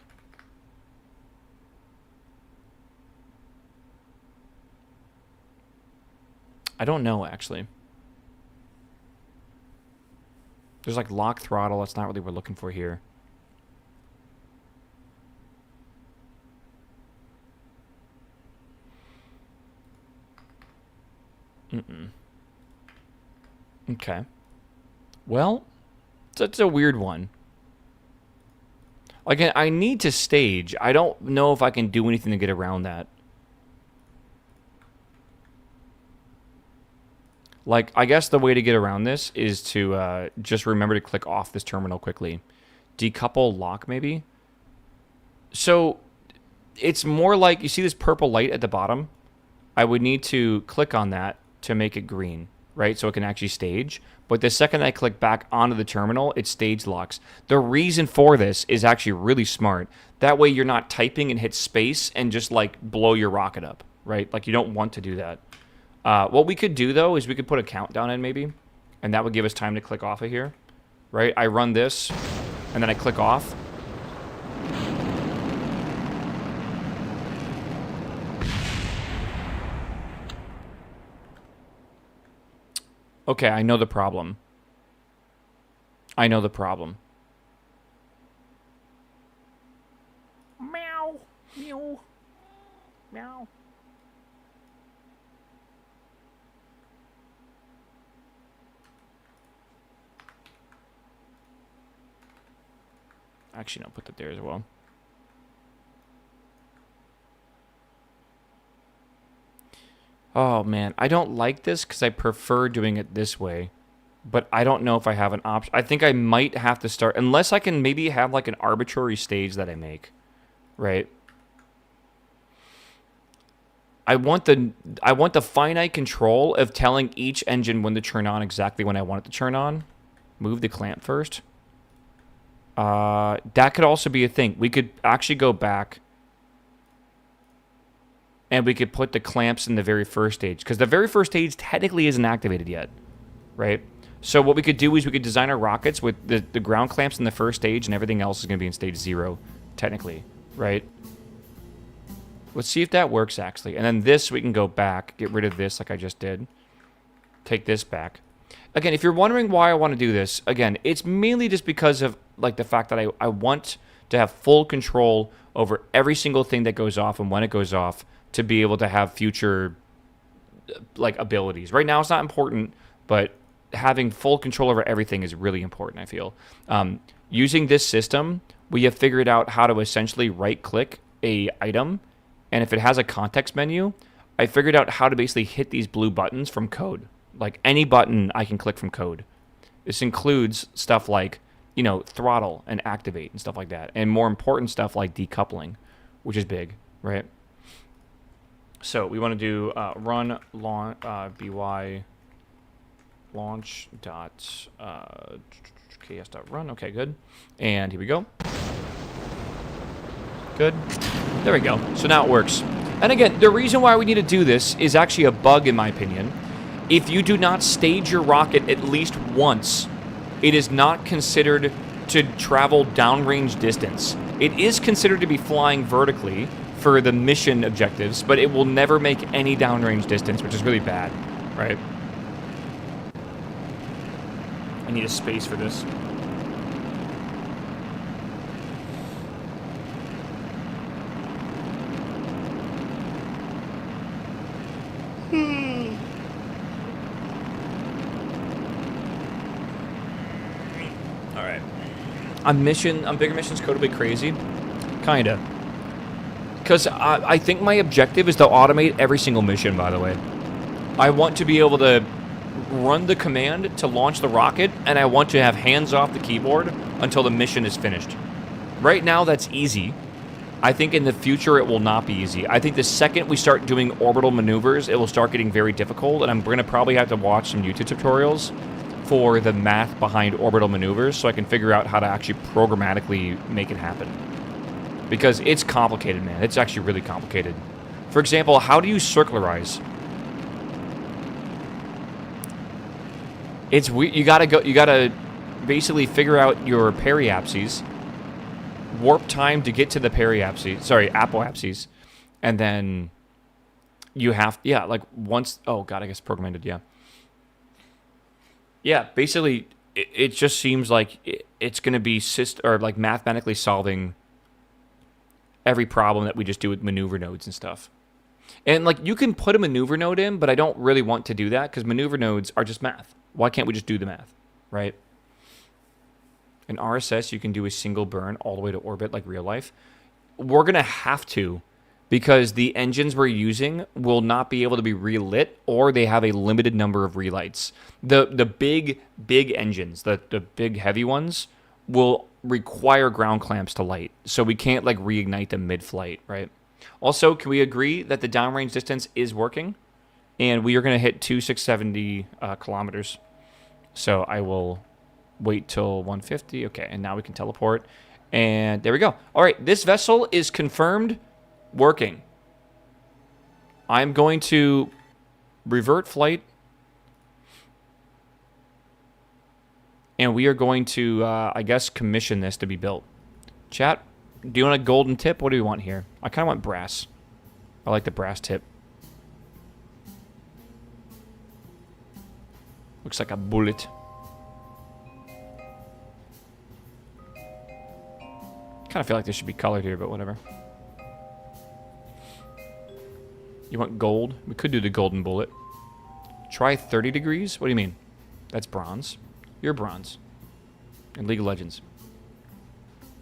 I don't know, actually. There's like lock throttle. That's not really what we're looking for here. Okay. Well, that's a weird one. Again, I need to stage. I don't know if I can do anything to get around that. Like, I guess the way to get around this is to just remember to click off this terminal quickly. Decouple lock, maybe? So, it's more like, you see this purple light at the bottom? I would need to click on that to make it green, right? So it can actually stage. But the second I click back onto the terminal, it stage locks. The reason for this is actually really smart. That way you're not typing and hit space and just like blow your rocket up, right? Like you don't want to do that. What we could do though is we could put a countdown in maybe, and that would give us time to click off of here, right? I run this, and then I click off. Okay, I know the problem. I know the problem. Meow. Meow. Meow. Actually, no, put that there as well. Oh, man. I don't like this because I prefer doing it this way. But I don't know if I have an option. I think I might have to start... Unless I can maybe have like an arbitrary stage that I make. Right? I want the finite control of telling each engine when to turn on exactly when I want it to turn on. Move the clamp first. That could also be a thing. We could actually go back... And we could put the clamps in the very first stage. Because the very first stage technically isn't activated yet. Right? So what we could do is we could design our rockets with the ground clamps in the first stage. And everything else is going to be in stage 0. Technically. Right? Let's see if that works actually. And then this we can go back. Get rid of this like I just did. Take this back. Again, if you're wondering why I want to do this. Again, it's mainly just because of like the fact that I want to have full control over every single thing that goes off and when it goes off. To be able to have future like abilities. Right now it's not important, but having full control over everything is really important, I feel. Using this system, we have figured out how to essentially right-click a item, and if it has a context menu, I figured out how to basically hit these blue buttons from code. Like any button I can click from code. This includes stuff like, you know, throttle and activate and stuff like that, and more important stuff like decoupling, which is big, right? So we want to do run by launch dot ks dot run. Okay, good. And here we go. Good. There we go. So now it works. And again, the reason why we need to do this is actually a bug in my opinion. If you do not stage your rocket at least once, it is not considered to travel downrange distance. It is considered to be flying vertically for the mission objectives, but it will never make any downrange distance, which is really bad, right? I need a space for this. All right. On bigger missions, code will be crazy. Kinda. Because I think my objective is to automate every single mission, by the way. I want to be able to run the command to launch the rocket, and I want to have hands off the keyboard until the mission is finished. Right now, that's easy. I think in the future, it will not be easy. I think the second we start doing orbital maneuvers, it will start getting very difficult, and I'm going to probably have to watch some YouTube tutorials for the math behind orbital maneuvers so I can figure out how to actually programmatically make it happen. Because it's complicated, man. It's actually really complicated. For example, how do you circularize? It's weird. You gotta basically figure out your periapses, warp time to get to the periapses. Sorry, apoapses, and then you have like once. Oh god, I guess programmed. Yeah. Yeah, basically, it just seems like it's gonna be like mathematically solving every problem that we just do with maneuver nodes and stuff. And like you can put a maneuver node in, but I don't really want to do that because maneuver nodes are just math. Why can't we just do the math, right? In RSS, you can do a single burn all the way to orbit like real life. We're going to have to because the engines we're using will not be able to be relit or they have a limited number of relights. The big engines, the big heavy ones, will require ground clamps to light, so we can't like reignite them mid-flight, right? Also, can we agree that the downrange distance is working? and we are going to hit 2670 kilometers. So I will wait till 150. Okay, and now we can teleport. And there we go. All right, this vessel is confirmed working. I'm going to revert flight. And we are going to, I guess, commission this to be built. Chat, do you want a golden tip? What do we want here? I kind of want brass. I like the brass tip. Looks like a bullet. Kind of feel like this should be colored here, but whatever. You want gold? We could do the golden bullet. Try 30 degrees? What do you mean? That's bronze. You're bronze. In League of Legends.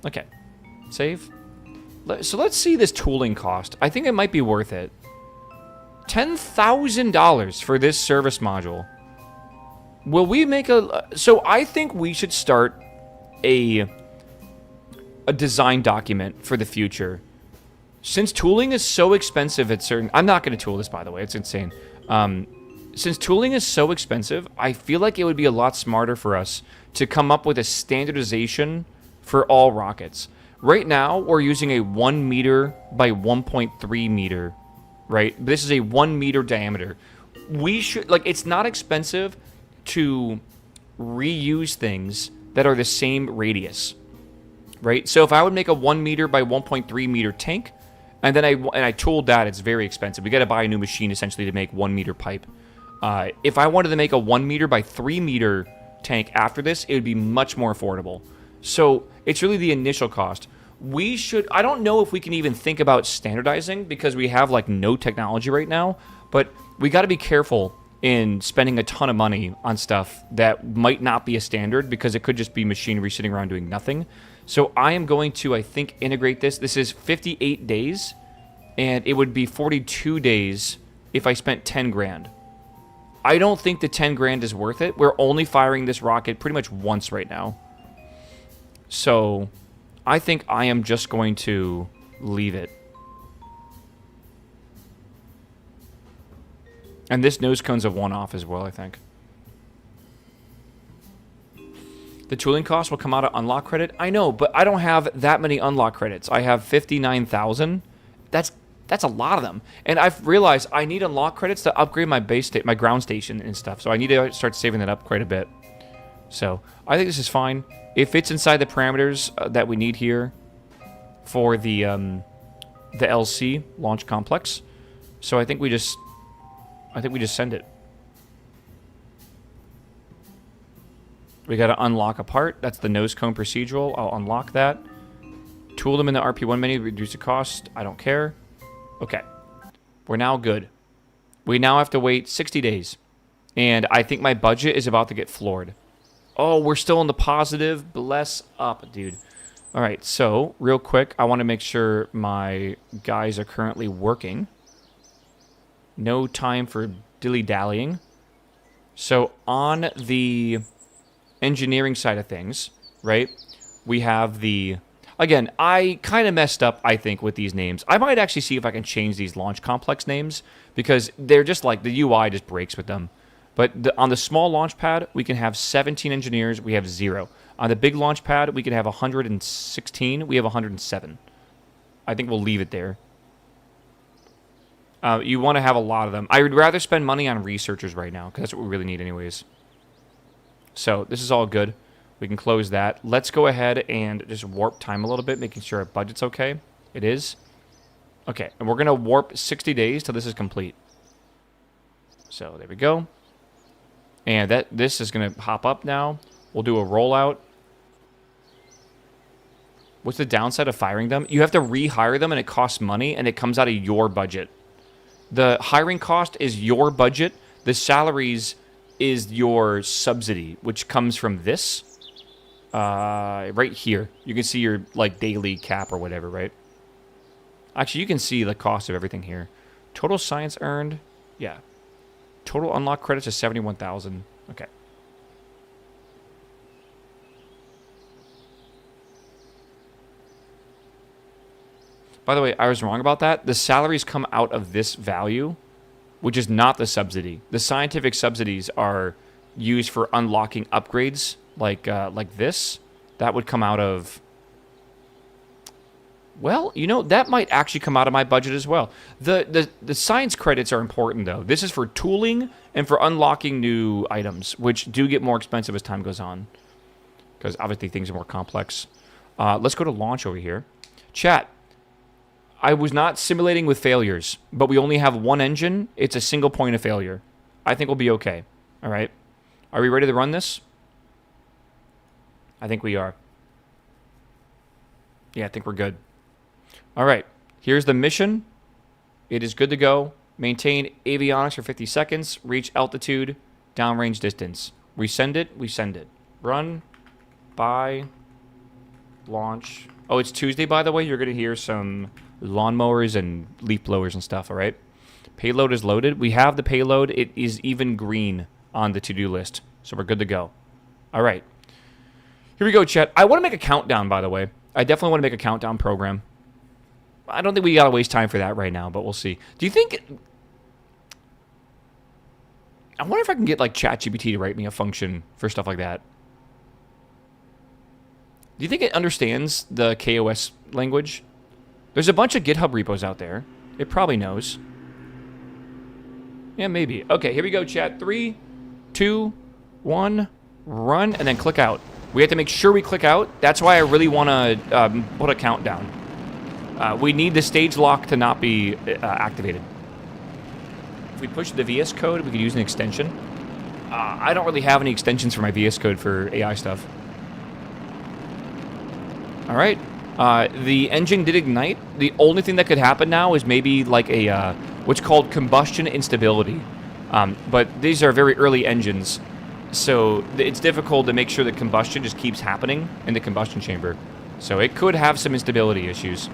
Okay. Save. So let's see this tooling cost. I think it might be worth it. $10,000 for this service module. Will we make a... So I think we should start a design document for the future. Since tooling is so expensive at certain... I'm not going to tool this, by the way. It's insane. Since tooling is so expensive, I feel like it would be a lot smarter for us to come up with a standardization for all rockets. Right now, we're using a 1 meter by 1.3 meter, right? This is a 1 meter diameter. We should... Like, it's not expensive to reuse things that are the same radius, right? So if I would make a 1 meter by 1.3 meter tank, and then I tooled that, it's very expensive. We got to buy a new machine essentially to make 1 meter pipe. If I wanted to make a 1 meter by 3 meter tank after this, it would be much more affordable. So it's really the initial cost. We should... I don't know if we can even think about standardizing because we have like no technology right now, but we got to be careful in spending a ton of money on stuff that might not be a standard because it could just be machinery sitting around doing nothing. So I am going to, I think, integrate this. This is 58 days, and it would be 42 days if I spent 10 grand. I don't think the 10 grand is worth it. We're only firing this rocket pretty much once right now. So I think I am just going to leave it. And this nose cone's a one-off as well, I think. The tooling cost will come out of unlock credit. I know, but I don't have that many unlock credits. I have 59,000. That's a lot of them. And I've realized I need unlock credits to upgrade my my ground station and stuff. So I need to start saving that up quite a bit. So I think this is fine. It fits inside the parameters that we need here for the LC launch complex. So I think we just send it. We got to unlock a part. That's the nose cone procedural. I'll unlock that. Tool them in the RP-1 menu to reduce the cost. I don't care. Okay. We're now good. We now have to wait 60 days. And I think my budget is about to get floored. Oh, we're still in the positive. Bless up, dude. All right, so real quick, I want to make sure my guys are currently working. No time for dilly-dallying. So on the engineering side of things, right, we have the... Again, I kind of messed up, I think, with these names. I might actually see if I can change these launch complex names because they're just like, the UI just breaks with them. But on the small launch pad, we can have 17 engineers. We have 0. On the big launch pad, we can have 116. We have 107. I think we'll leave it there. You want to have a lot of them. I would rather spend money on researchers right now because that's what we really need anyways. So this is all good. We can close that. Let's go ahead and just warp time a little bit, making sure our budget's okay. It is. Okay, and we're going to warp 60 days till this is complete. So there we go. And this is going to hop up now. We'll do a rollout. What's the downside of firing them? You have to rehire them, and it costs money, and it comes out of your budget. The hiring cost is your budget. The salaries is your subsidy, which comes from this. Right here. You can see your like daily cap or whatever, right? Actually, you can see the cost of everything here. Total science earned. Yeah. Total unlock credits is 71,000. Okay. By the way, I was wrong about that. The salaries come out of this value. which is not the subsidy. The scientific subsidies are used for unlocking upgrades like this. That would come out of... Well, you know, that might actually come out of my budget as well. The science credits are important, though. This is for tooling and for unlocking new items, which do get more expensive as time goes on. Because obviously things are more complex. Let's go to launch over here. Chat. I was not simulating with failures, but we only have one engine. It's a single point of failure. I think we'll be okay. All right. Are we ready to run this? I think we are. Yeah, I think we're good. All right, here's the mission. It is good to go. Maintain avionics for 50 seconds. Reach altitude, downrange distance. We send it. Run, buy, launch. Oh, it's Tuesday, by the way. You're going to hear some lawnmowers and leaf blowers and stuff, all right? Payload is loaded. We have the payload. It is even green on the to-do list, so we're good to go. All right. Here we go, chat. I want to make a countdown, by the way. I definitely want to make a countdown program. I don't think we gotta waste time for that right now, but we'll see. Do you think... I wonder if I can get, like, ChatGPT to write me a function for stuff like that. Do you think it understands the KOS language? There's a bunch of GitHub repos out there. It probably knows. Yeah, maybe. Okay, here we go, chat. 3, 2, 1, run, and then click out. We have to make sure we click out. That's why I really want to put a countdown. We need the stage lock to not be activated. If we push the VS Code, we could use an extension. I don't really have any extensions for my VS Code for AI stuff. All right. The engine did ignite. The only thing that could happen now is maybe like a what's called combustion instability. But these are very early engines, so it's difficult to make sure that combustion just keeps happening in the combustion chamber. So it could have some instability issues.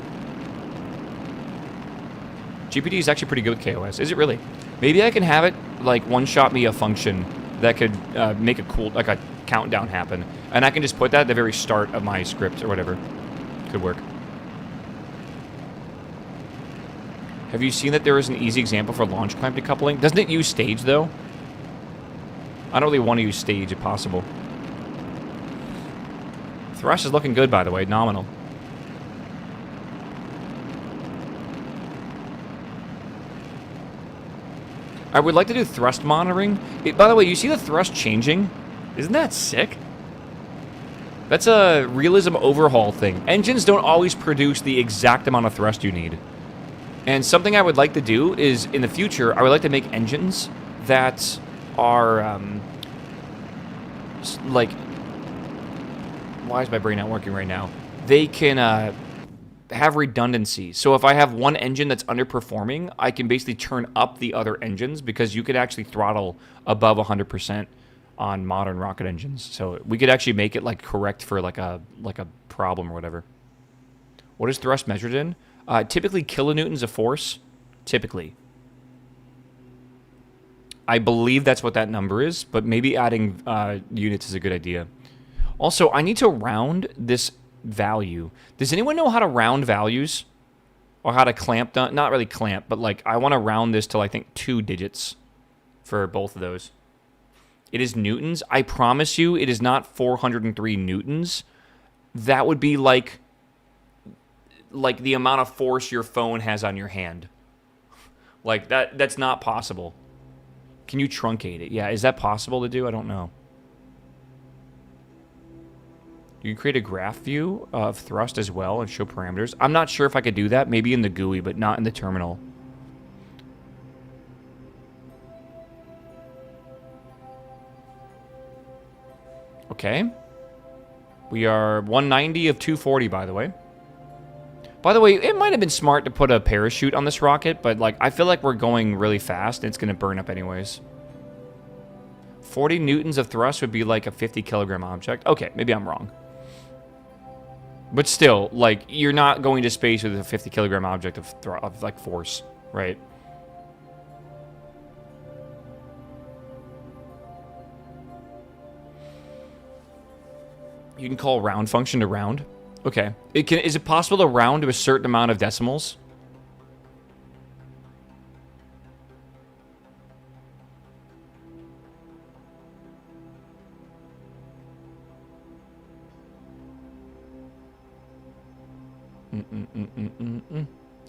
GPT is actually pretty good with KOS. Is it really? Maybe I can have it, like, one-shot me a function that could make a cool, like, a countdown happen. And I can just put that at the very start of my script or whatever. Could work. Have you seen that there is an easy example for launch clamp decoupling? Doesn't it use stage, though? I don't really want to use stage if possible. Thrust is looking good, by the way. Nominal. I would like to do thrust monitoring. By the way, you see the thrust changing? Isn't that sick? That's a realism overhaul thing. Engines don't always produce the exact amount of thrust you need. And something I would like to do is, in the future, I would like to make engines that are, like... Why is my brain not working right now? They can, have redundancy. So if I have one engine that's underperforming, I can basically turn up the other engines because you could actually throttle above 100% on modern rocket engines. So we could actually make it like correct for like a problem or whatever. What is thrust measured in? Typically kilonewtons of force. Typically. I believe that's what that number is, but maybe adding units is a good idea. Also, I need to round this value. Does anyone know how to round values? Or how to clamp? Not really clamp, but like I want to round this till I think 2 digits for both of those. It is newtons. I promise you it is not 403 newtons. That would be like the amount of force your phone has on your hand. Like that's not possible. Can you truncate it? Yeah, is that possible to do? I don't know. You can create a graph view of thrust as well and show parameters. I'm not sure if I could do that. Maybe in the GUI, but not in the terminal. Okay. We are 190 of 240, by the way. By the way, it might have been smart to put a parachute on this rocket, but like I feel like we're going really fast and it's going to burn up anyways. 40 newtons of thrust would be like a 50 kilogram object. Okay, maybe I'm wrong. But still, like, you're not going to space with a 50 kilogram object of like, force, right? You can call round function to round. Okay. Is it possible to round to a certain amount of decimals?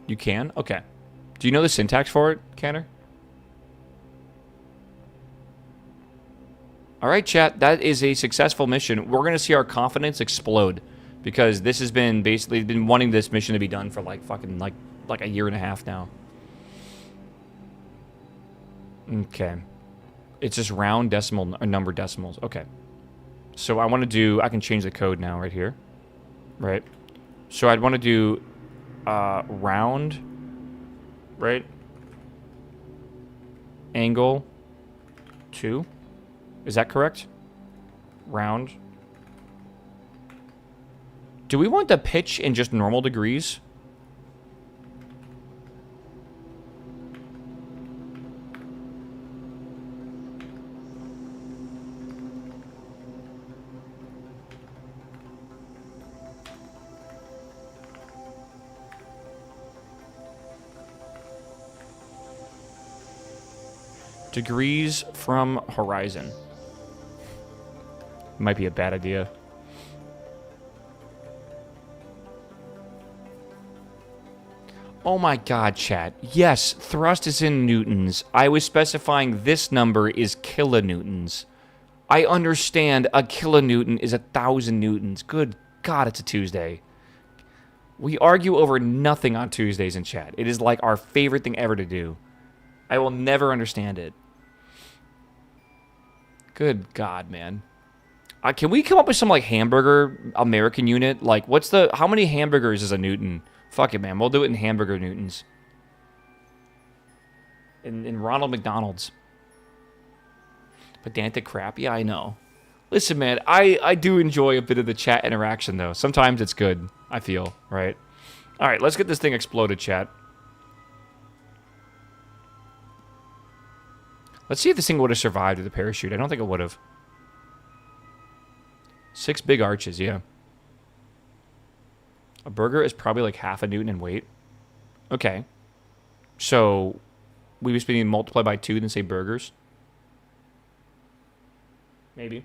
You can? Okay. Do you know the syntax for it, Canner? All right, chat. That is a successful mission. We're going to see our confidence explode because this has been basically been wanting this mission to be done for like fucking like a year and a half now. Okay. It's just round decimal or number decimals. Okay. So I want to do, I can change the code now right here. Right. So I'd want to do round, right? Angle 2. Is that correct? Round. Do we want the pitch in just normal degrees? Degrees from horizon. Might be a bad idea. Oh my god, chat. Yes, thrust is in newtons. I was specifying this number is kilonewtons. I understand a kilonewton is 1,000 newtons. Good god, it's a Tuesday. We argue over nothing on Tuesdays in chat. It is like our favorite thing ever to do. I will never understand it. Good god, man. Can we come up with some, like, hamburger American unit? Like, how many hamburgers is a newton? Fuck it, man. We'll do it in hamburger newtons. In Ronald McDonald's. Pedantic crap? Yeah, I know. Listen, man, I do enjoy a bit of the chat interaction, though. Sometimes it's good, I feel, right? All right, let's get this thing exploded, chat. Let's see if this thing would have survived with a parachute. I don't think it would have. 6 big arches, yeah. A burger is probably like half a newton in weight. Okay. So, we just need to multiply by 2 and say burgers. Maybe.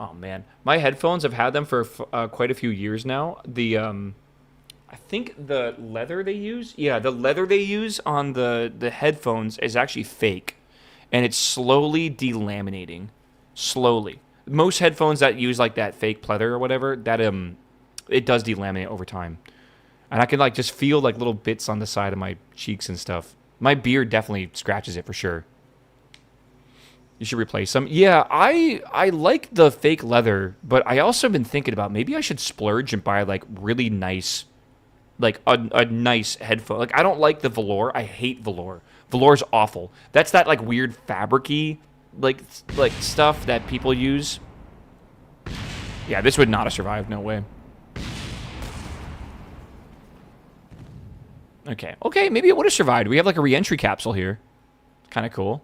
Oh, man. My headphones, I've had them for quite a few years now. I think the leather they use... Yeah, the leather they use on the headphones is actually fake. And it's slowly delaminating. Slowly. Most headphones that use like that fake pleather or whatever, that it does delaminate over time. And I can like just feel like little bits on the side of my cheeks and stuff. My beard definitely scratches it for sure. You should replace them. Yeah, I like the fake leather, but I also been thinking about maybe I should splurge and buy like really nice, like a nice headphone. Like I don't like the velour. I hate velour. Velour's awful. That's that like weird fabric-y like stuff that people use. Yeah, this would not have survived. No way. Okay. Okay, maybe it would have survived. We have like a re-entry capsule here. Kind of cool.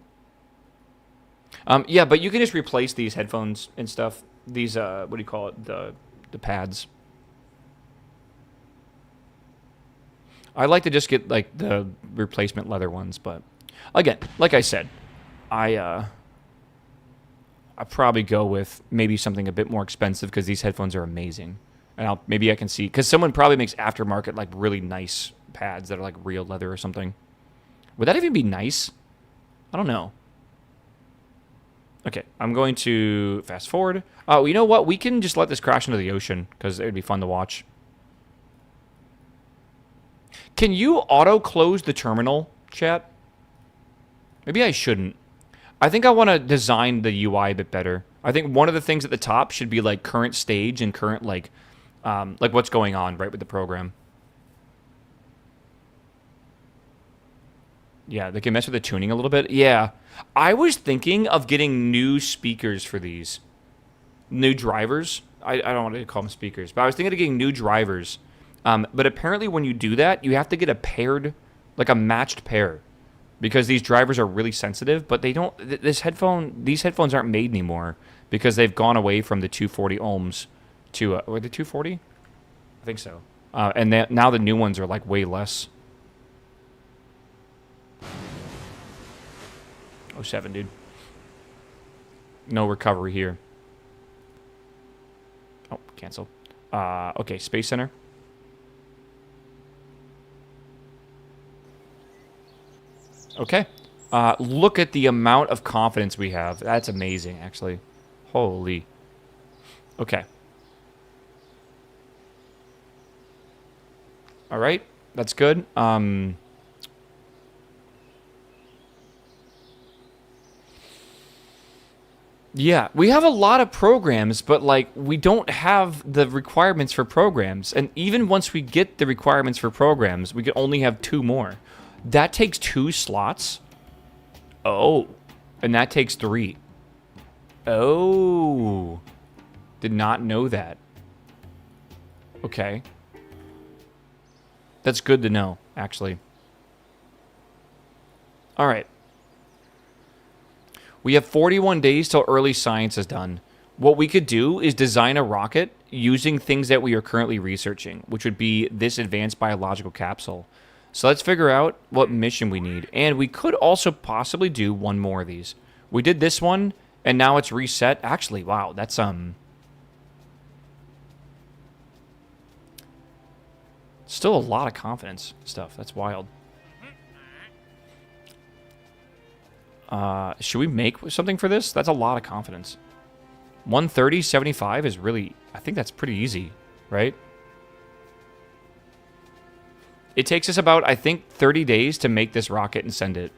Yeah, but you can just replace these headphones and stuff. These what do you call it? The pads. I like to just get like the replacement leather ones, but again, like I said, I probably go with maybe something a bit more expensive because these headphones are amazing. And maybe I can see because someone probably makes aftermarket like really nice pads that are like real leather or something. Would that even be nice? I don't know. Okay, I'm going to fast forward. Oh, you know what? We can just let this crash into the ocean because it would be fun to watch. Can you auto-close the terminal, chat? Maybe I shouldn't. I think I want to design the UI a bit better. I think one of the things at the top should be like current stage and current like what's going on right with the program. Yeah, they can mess with the tuning a little bit. Yeah, I was thinking of getting new speakers for these. New drivers. I don't want to call them speakers, but I was thinking of getting new drivers. But apparently when you do that, you have to get a paired, like a matched pair. Because these drivers are really sensitive, but they don't. These headphones aren't made anymore because they've gone away from the 240 ohms to were they 240? I think so. And now the new ones are like way less. 07, dude. No recovery here. Oh, cancel. Okay, Space Center. Okay. Look at the amount of confidence we have. That's amazing, actually. Holy. Okay. All right. That's good. Yeah, we have a lot of programs, but like we don't have the requirements for programs. And even once we get the requirements for programs, we can only have 2 more. That takes 2 slots. Oh. And that takes 3. Oh. Did not know that. Okay. That's good to know, actually. All right. We have 41 days till early science is done. What we could do is design a rocket using things that we are currently researching, which would be this advanced biological capsule. So let's figure out what mission we need. And we could also possibly do 1 more of these. We did this one, and now it's reset. Actually, wow, that's still a lot of confidence stuff. That's wild. Should we make something for this? That's a lot of confidence. 130, 75 is really... I think that's pretty easy, right? It takes us about, I think, 30 days to make this rocket and send it.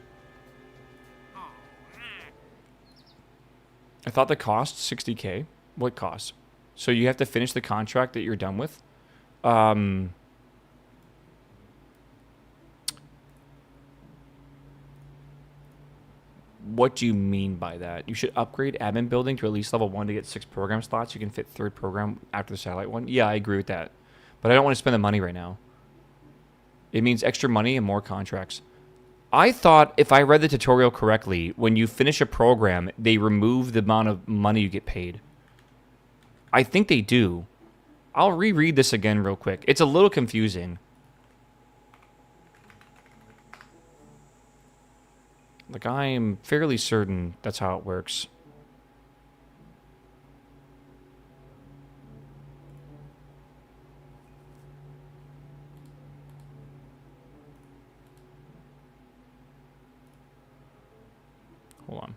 I thought the cost 60K. What cost? So you have to finish the contract that you're done with? What do you mean by that? You should upgrade admin building to at least level 1 to get 6 program slots. You can fit 3rd program after the satellite one. Yeah, I agree with that. But I don't want to spend the money right now. It means extra money and more contracts. I thought, if I read the tutorial correctly, when you finish a program, they remove the amount of money you get paid. I think they do. I'll reread this again real quick. It's a little confusing. Like, I am fairly certain that's how it works. Hold on.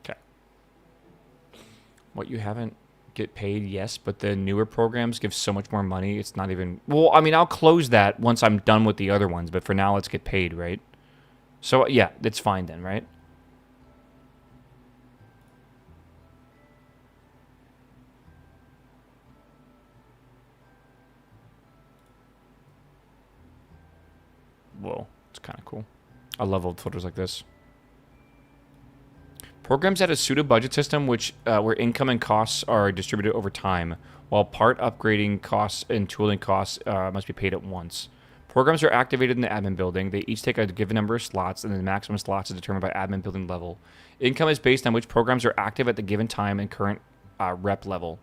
Okay. What you haven't get paid, yes, but the newer programs give so much more money, it's not even... Well, I mean, I'll close that once I'm done with the other ones, but for now, let's get paid, right? So, yeah, it's fine then, right? Whoa, it's kind of cool. I love old filters like this. Programs that a pseudo-budget system where income and costs are distributed over time, while part upgrading costs and tooling costs must be paid at once. Programs are activated in the admin building. They each take a given number of slots, and the maximum slots is determined by admin building level. Income is based on which programs are active at the given time and current rep level.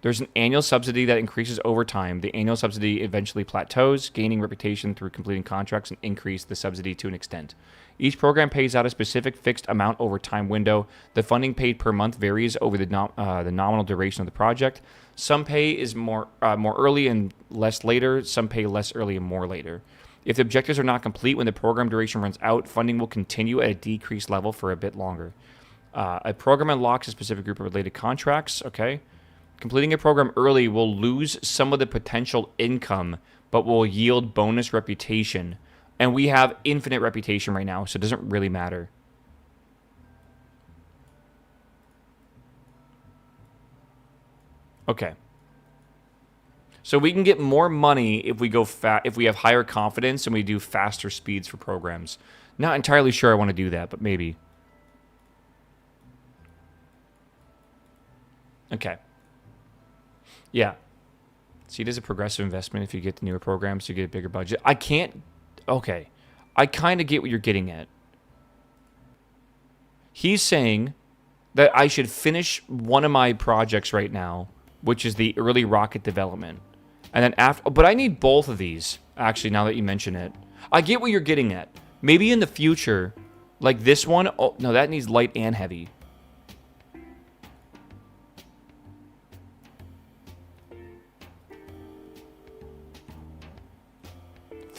There's an annual subsidy that increases over time. The annual subsidy eventually plateaus, gaining reputation through completing contracts and increase the subsidy to an extent. Each program pays out a specific fixed amount over time window. The funding paid per month varies over the nominal duration of the project. Some pay is more early and less later. Some pay less early and more later. If the objectives are not complete when the program duration runs out, funding will continue at a decreased level for a bit longer. A program unlocks a specific group of related contracts. Okay. Completing a program early will lose some of the potential income, but will yield bonus reputation. And we have infinite reputation right now, so it doesn't really matter. Okay. So we can get more money if we go if we have higher confidence and we do faster speeds for programs. Not entirely sure I want to do that, but maybe. Okay. Yeah. See, it is a progressive investment. If you get the newer programs, you get a bigger budget. I can't... Okay. I kind of get what you're getting at. He's saying that I should finish one of my projects right now, which is the early rocket development. And then after... But I need both of these, actually, now that you mention it. I get what you're getting at. Maybe in the future, like this one... Oh, no, that needs light and heavy.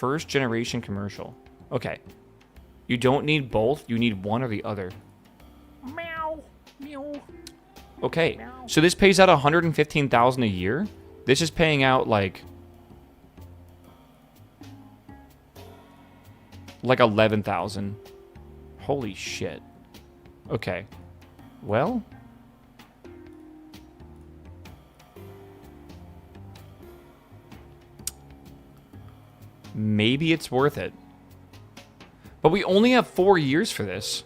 first generation commercial. Okay. You don't need both. You need one or the other. Meow. Meow. Okay. So this pays out $115,000 a year. This is paying out like 11,000. Holy shit. Okay. Well, maybe it's worth it. But we only have 4 years for this.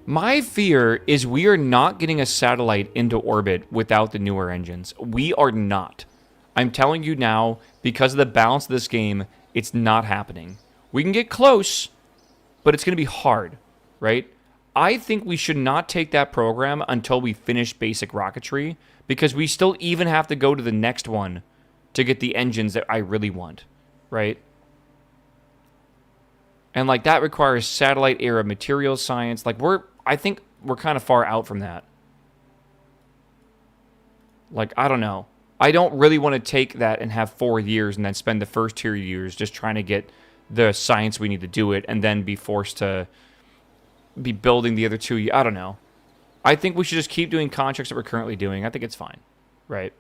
My fear is we are not getting a satellite into orbit without the newer engines. We are not. I'm telling you now, because of the balance of this game, it's not happening. We can get close, but it's going to be hard, right? I think we should not take that program until we finish basic rocketry, because we still even have to go to the next one to get the engines that I really want, right? And like that requires satellite era materials science. Like I think we're kind of far out from that. Like, I don't know. I don't really want to take that and have 4 years and then spend the first 2 years just trying to get the science we need to do it and then be forced to be building the other 2 years. I don't know. I think we should just keep doing contracts that we're currently doing. I think it's fine. Right?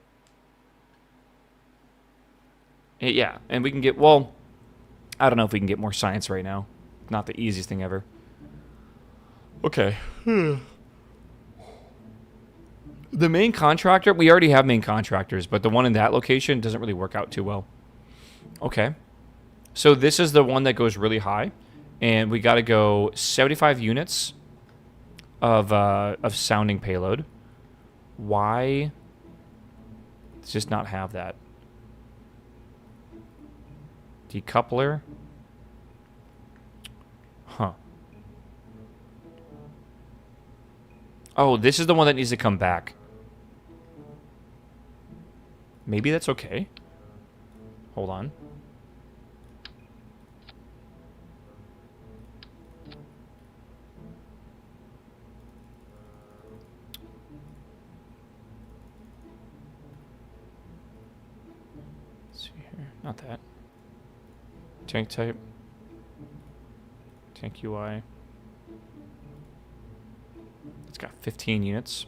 Yeah. And we can get, well, I don't know if we can get more science right now. Not the easiest thing ever. Okay. The main contractor, we already have main contractors, but the one in that location doesn't really work out too well. Okay. So this is the one that goes really high, and we got to go 75 units of sounding payload. Why does this not have that? Decoupler. Huh. Oh, this is the one that needs to come back. Maybe that's okay. Hold on. Let's see here. Not that. Tank type. Tank UI. It's got 15 units.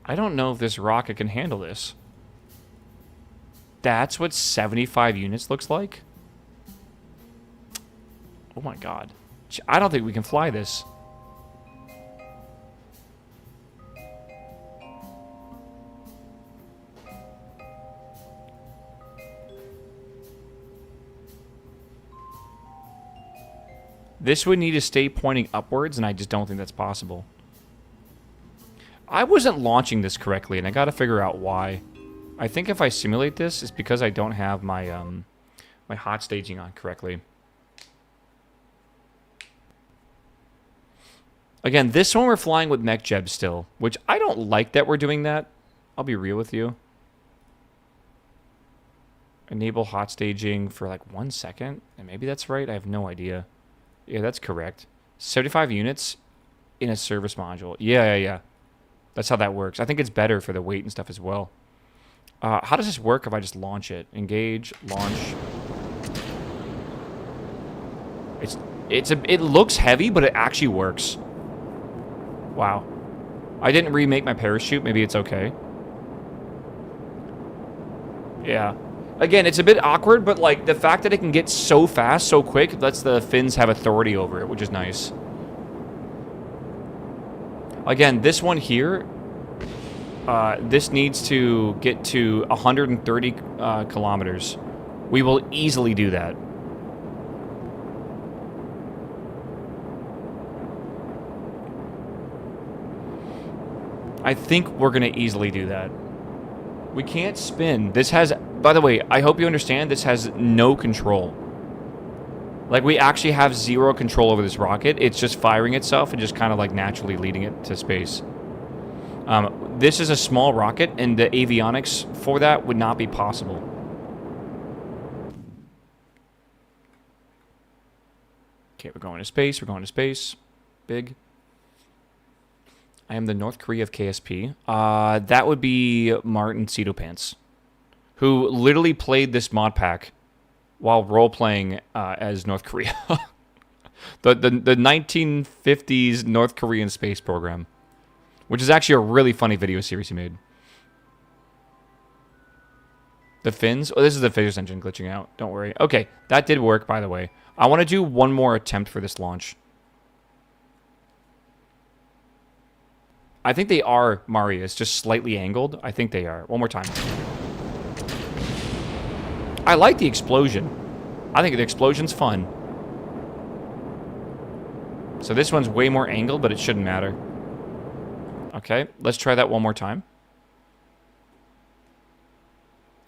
I don't know if this rocket can handle this. That's what 75 units looks like? Oh my god. I don't think we can fly this. This would need to stay pointing upwards, and I just don't think that's possible. I wasn't launching this correctly, and I got to figure out why. I think if I simulate this, it's because I don't have my my hot staging on correctly. Again, this one we're flying with MechJeb still, which I don't like that we're doing that. I'll be real with you. Enable hot staging for like 1 second, and maybe that's right. I have no idea. Yeah, that's correct. 75 units in a service module. Yeah. That's how that works. I think it's better for the weight and stuff as well. How does this work if I just launch it? Engage, launch. It looks heavy, but it actually works. Wow. I didn't remake my parachute. Maybe it's okay. Yeah. Again, it's a bit awkward, but like the fact that it can get so fast, so quick, lets the fins have authority over it, which is nice. Again, this one here, this needs to get to 130 kilometers. We will easily do that. I think we're going to easily do that. We can't spin. This has... By the way, I hope you understand this has no control. Like, we actually have zero control over this rocket. It's just firing itself and just kind of like naturally leading it to space. This is a small rocket, and the avionics for that would not be possible. Okay, we're going to space. We're going to space. Big. I am the North Korea of KSP. That would be Martin Cedo Pants, who literally played this mod pack while role-playing as North Korea. the 1950s North Korean space program, which is actually a really funny video series he made. The fins? Oh, this is the physics engine glitching out. Don't worry. Okay, that did work, by the way. I want to do one more attempt for this launch. I think they are Marius, just slightly angled. I think they are. One more time. I like the explosion. I think the explosion's fun. So this one's way more angled, but it shouldn't matter. Okay, let's try that one more time.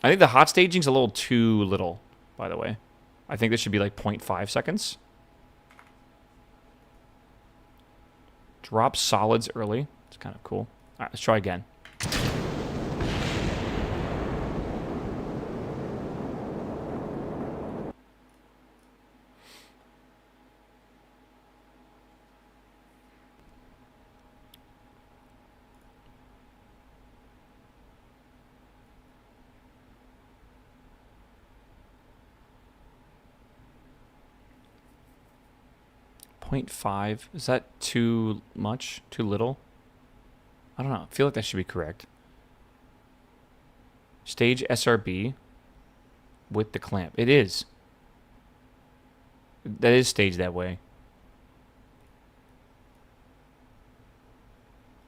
I think the hot staging's a little too little, by the way. I think this should be like 0.5 seconds. Drop solids early. It's kind of cool. All right, let's try again. .5. Is that too much? Too little? I don't know. I feel like that should be correct. Stage SRB with the clamp. It is. That is staged that way.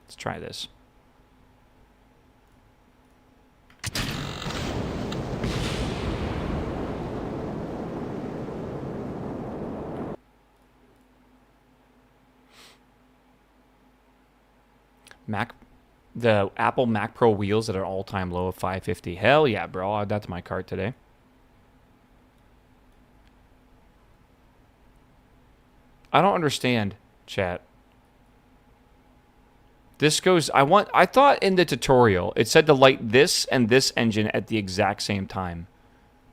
Let's try this. The Apple Mac Pro wheels at an all-time low of 550. Hell yeah, bro. I'll add that to my cart today. I don't understand, chat. This goes... I thought in the tutorial it said to light this and this engine at the exact same time.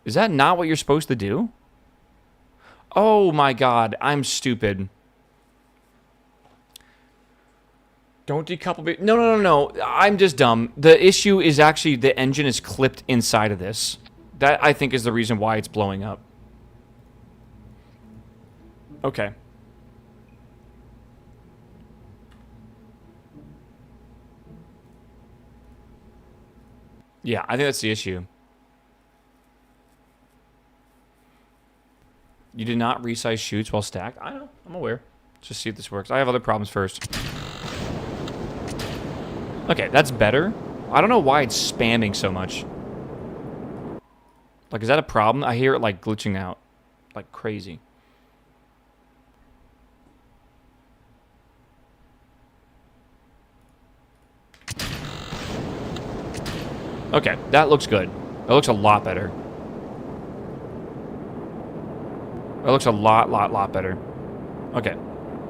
Is that not what you're supposed to do? Oh my god, I'm stupid. Don't decouple... No. I'm just dumb. The issue is actually the engine is clipped inside of this. That, I think, is the reason why it's blowing up. Okay. Yeah, I think that's the issue. You did not resize chutes while stacked? I know. I'm aware. Let's just see if this works. I have other problems first. Okay, that's better. I don't know why it's spamming so much. Like, is that a problem? I hear it, like, glitching out. Like, crazy. Okay, that looks good. That looks a lot better. That looks a lot better. Okay.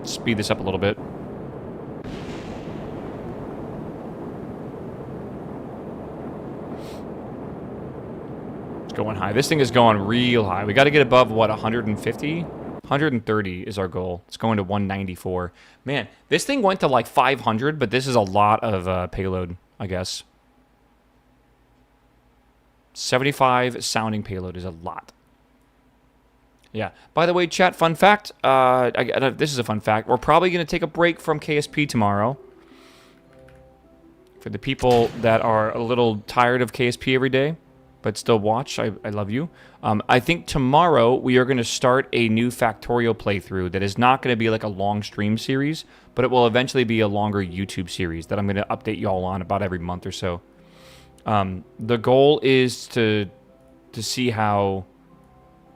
Speed this up a little bit. Going high. This thing is going real high. We got to get above, what, 150? 130 is our goal. It's going to 194. Man, this thing went to like 500, but this is a lot of payload, I guess. 75 sounding payload is a lot. Yeah. By the way, chat, fun fact. This is a fun fact. We're probably going to take a break from KSP tomorrow. For the people that are a little tired of KSP every day, but still watch, I love you. I think tomorrow we are going to start a new Factorio playthrough that is not going to be like a long stream series, but it will eventually be a longer YouTube series that I'm going to update you all on about every month or so. The goal is to see how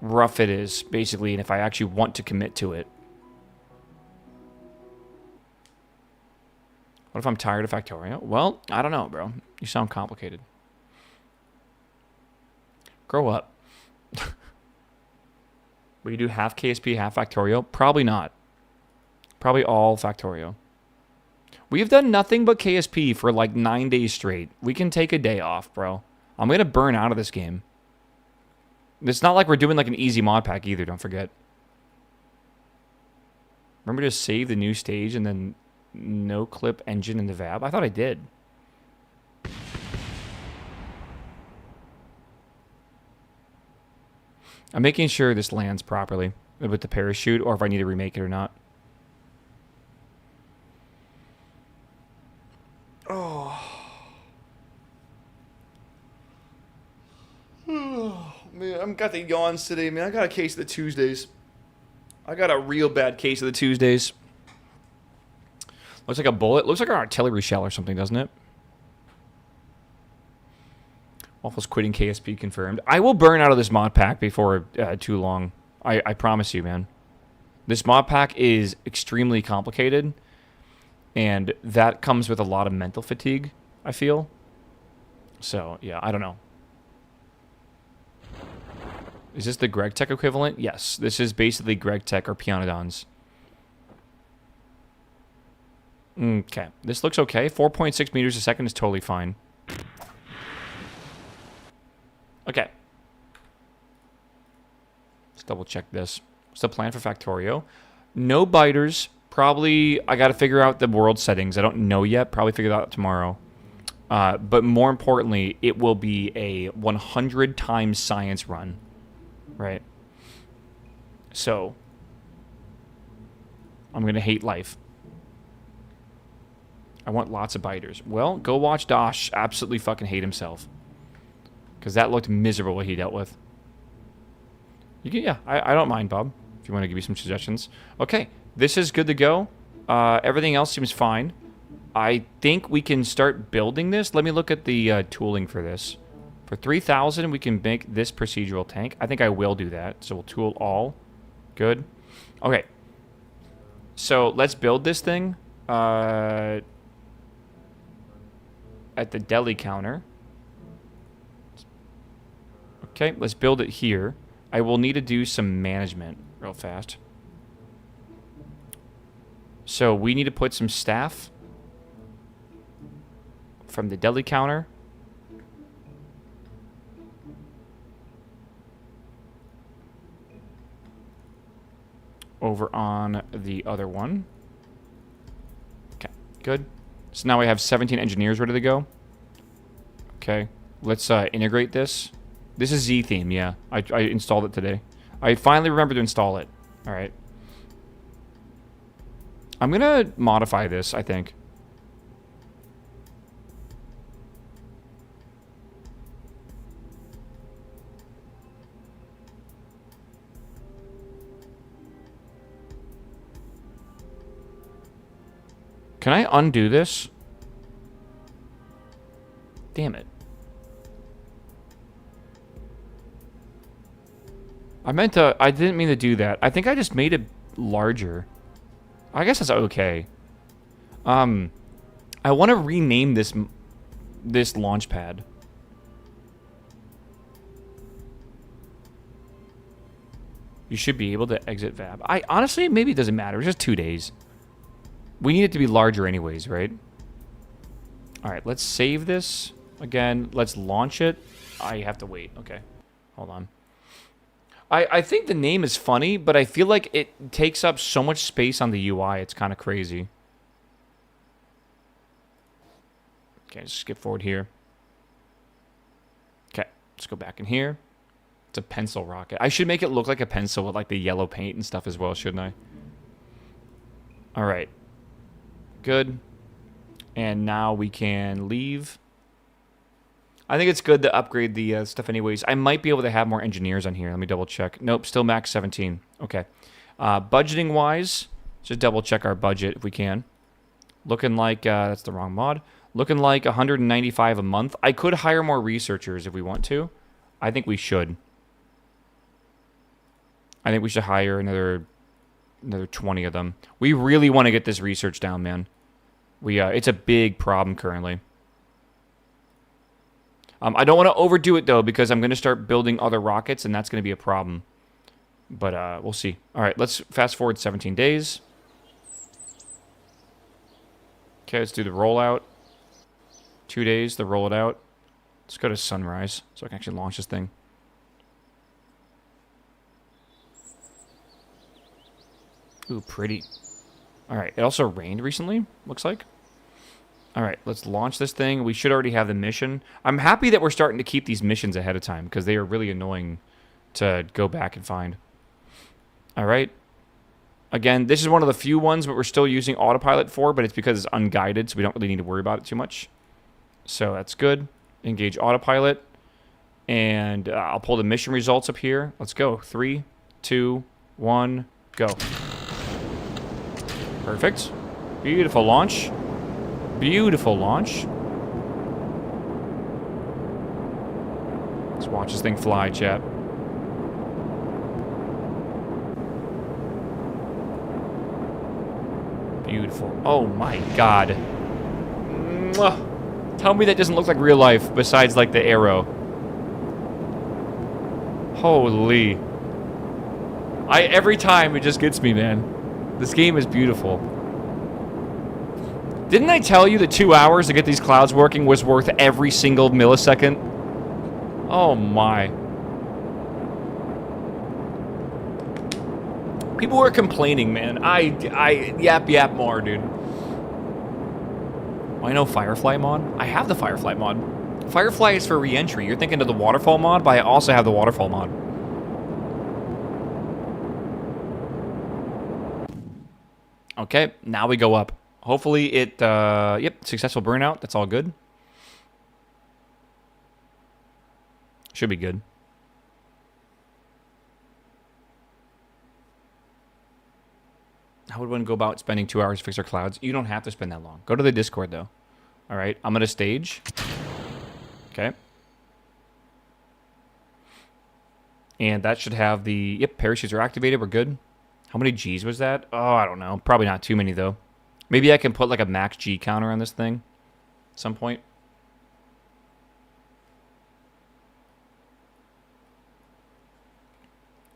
rough it is, basically, and if I actually want to commit to it. What if I'm tired of Factorio? Well, I don't know, bro. You sound complicated. Grow up. Will you do half KSP, half Factorio? Probably not. Probably all Factorio. We've done nothing but KSP for like 9 days straight. We can take a day off, bro. I'm going to burn out of this game. It's not like we're doing like an easy mod pack either, don't forget. Remember to save the new stage and then no clip engine in the VAB? I thought I did. I'm making sure this lands properly with the parachute, or if I need to remake it or not. Oh, man, I've got the yawns today, man. I got a case of the Tuesdays. I got a real bad case of the Tuesdays. Looks like a bullet. Looks like an artillery shell or something, doesn't it? Waffle's quitting KSP confirmed. I will burn out of this mod pack before too long. I promise you, man. This mod pack is extremely complicated, and that comes with a lot of mental fatigue, I feel. So, yeah, I don't know. Is this the Greg Tech equivalent? Yes, this is basically Greg Tech or Pianodons. Okay, this looks okay. 4.6 meters a second is totally fine. Okay. Let's double check this. What's the plan for Factorio? No biters. Probably, I got to figure out the world settings. I don't know yet. Probably figure that out tomorrow. But more importantly, it will be a 100 times science run. Right? So, I'm going to hate life. I want lots of biters. Well, go watch Dosh absolutely fucking hate himself. Because that looked miserable what he dealt with. You can, yeah, I don't mind, Bob, if you want to give me some suggestions. Okay, this is good to go. Everything else seems fine. I think we can start building this. Let me look at the tooling for this. For 3,000, we can make this procedural tank. I think I will do that. So we'll tool all. Good. Okay. So let's build this thing at the deli counter. Okay, let's build it here. I will need to do some management real fast. So we need to put some staff from the deli counter over on the other one. Okay, good. So now we have 17 engineers ready to go. Okay, let's integrate this. This is Z theme, yeah. I installed it today. I finally remembered to install it. All right. I'm going to modify this, I think. Can I undo this? Damn it. I didn't mean to do that. I think I just made it larger. I guess that's okay. I want to rename this launch pad. You should be able to exit VAB. Honestly, maybe it doesn't matter. It's just 2 days. We need it to be larger anyways, right? All right, let's save this. Again, let's launch it. I have to wait. Okay, hold on. I think the name is funny, but I feel like it takes up so much space on the UI. It's kind of crazy. Okay, let's skip forward here. Okay, let's go back in here. It's a pencil rocket. I should make it look like a pencil with like the yellow paint and stuff as well, shouldn't I? All right. Good. And now we can leave. I think it's good to upgrade the stuff anyways. I might be able to have more engineers on here. Let me double check. Nope, still max 17. Okay. Budgeting wise, just double check our budget if we can. Looking like, that's the wrong mod. Looking like 195 a month. I could hire more researchers if we want to. I think we should. I think we should hire another 20 of them. We really want to get this research down, man. It's a big problem currently. I don't want to overdo it, though, because I'm going to start building other rockets, and that's going to be a problem. But we'll see. All right, let's fast forward 17 days. Okay, let's do the rollout. 2 days to roll it out. Let's go to sunrise so I can actually launch this thing. Ooh, pretty. All right. It also rained recently, looks like. All right, let's launch this thing. We should already have the mission. I'm happy that we're starting to keep these missions ahead of time because they are really annoying to go back and find. All right. Again, this is one of the few ones that we're still using autopilot for, but it's because it's unguided, so we don't really need to worry about it too much. So that's good. Engage autopilot. And I'll pull the mission results up here. Let's go. 3, 2, 1, go. Perfect. Beautiful launch. Beautiful launch. Let's watch this thing fly, chat. Beautiful. Oh my god. Mwah. Tell me that doesn't look like real life besides like the arrow. Holy. Every time it just gets me, man. This game is beautiful. Didn't I tell you the 2 hours to get these clouds working was worth every single millisecond? Oh my. People were complaining, man. Yap more, dude. I know Firefly mod. I have the Firefly mod. Firefly is for re-entry. You're thinking of the waterfall mod, but I also have the waterfall mod. Okay, now we go up. Hopefully it, yep, successful burnout. That's all good. Should be good. How would one go about spending 2 hours to fix our clouds? You don't have to spend that long. Go to the Discord, though. All right, I'm going to stage. Okay. And that should have the, yep, parachutes are activated. We're good. How many Gs was that? Oh, I don't know. Probably not too many, though. Maybe I can put like a max G counter on this thing at some point.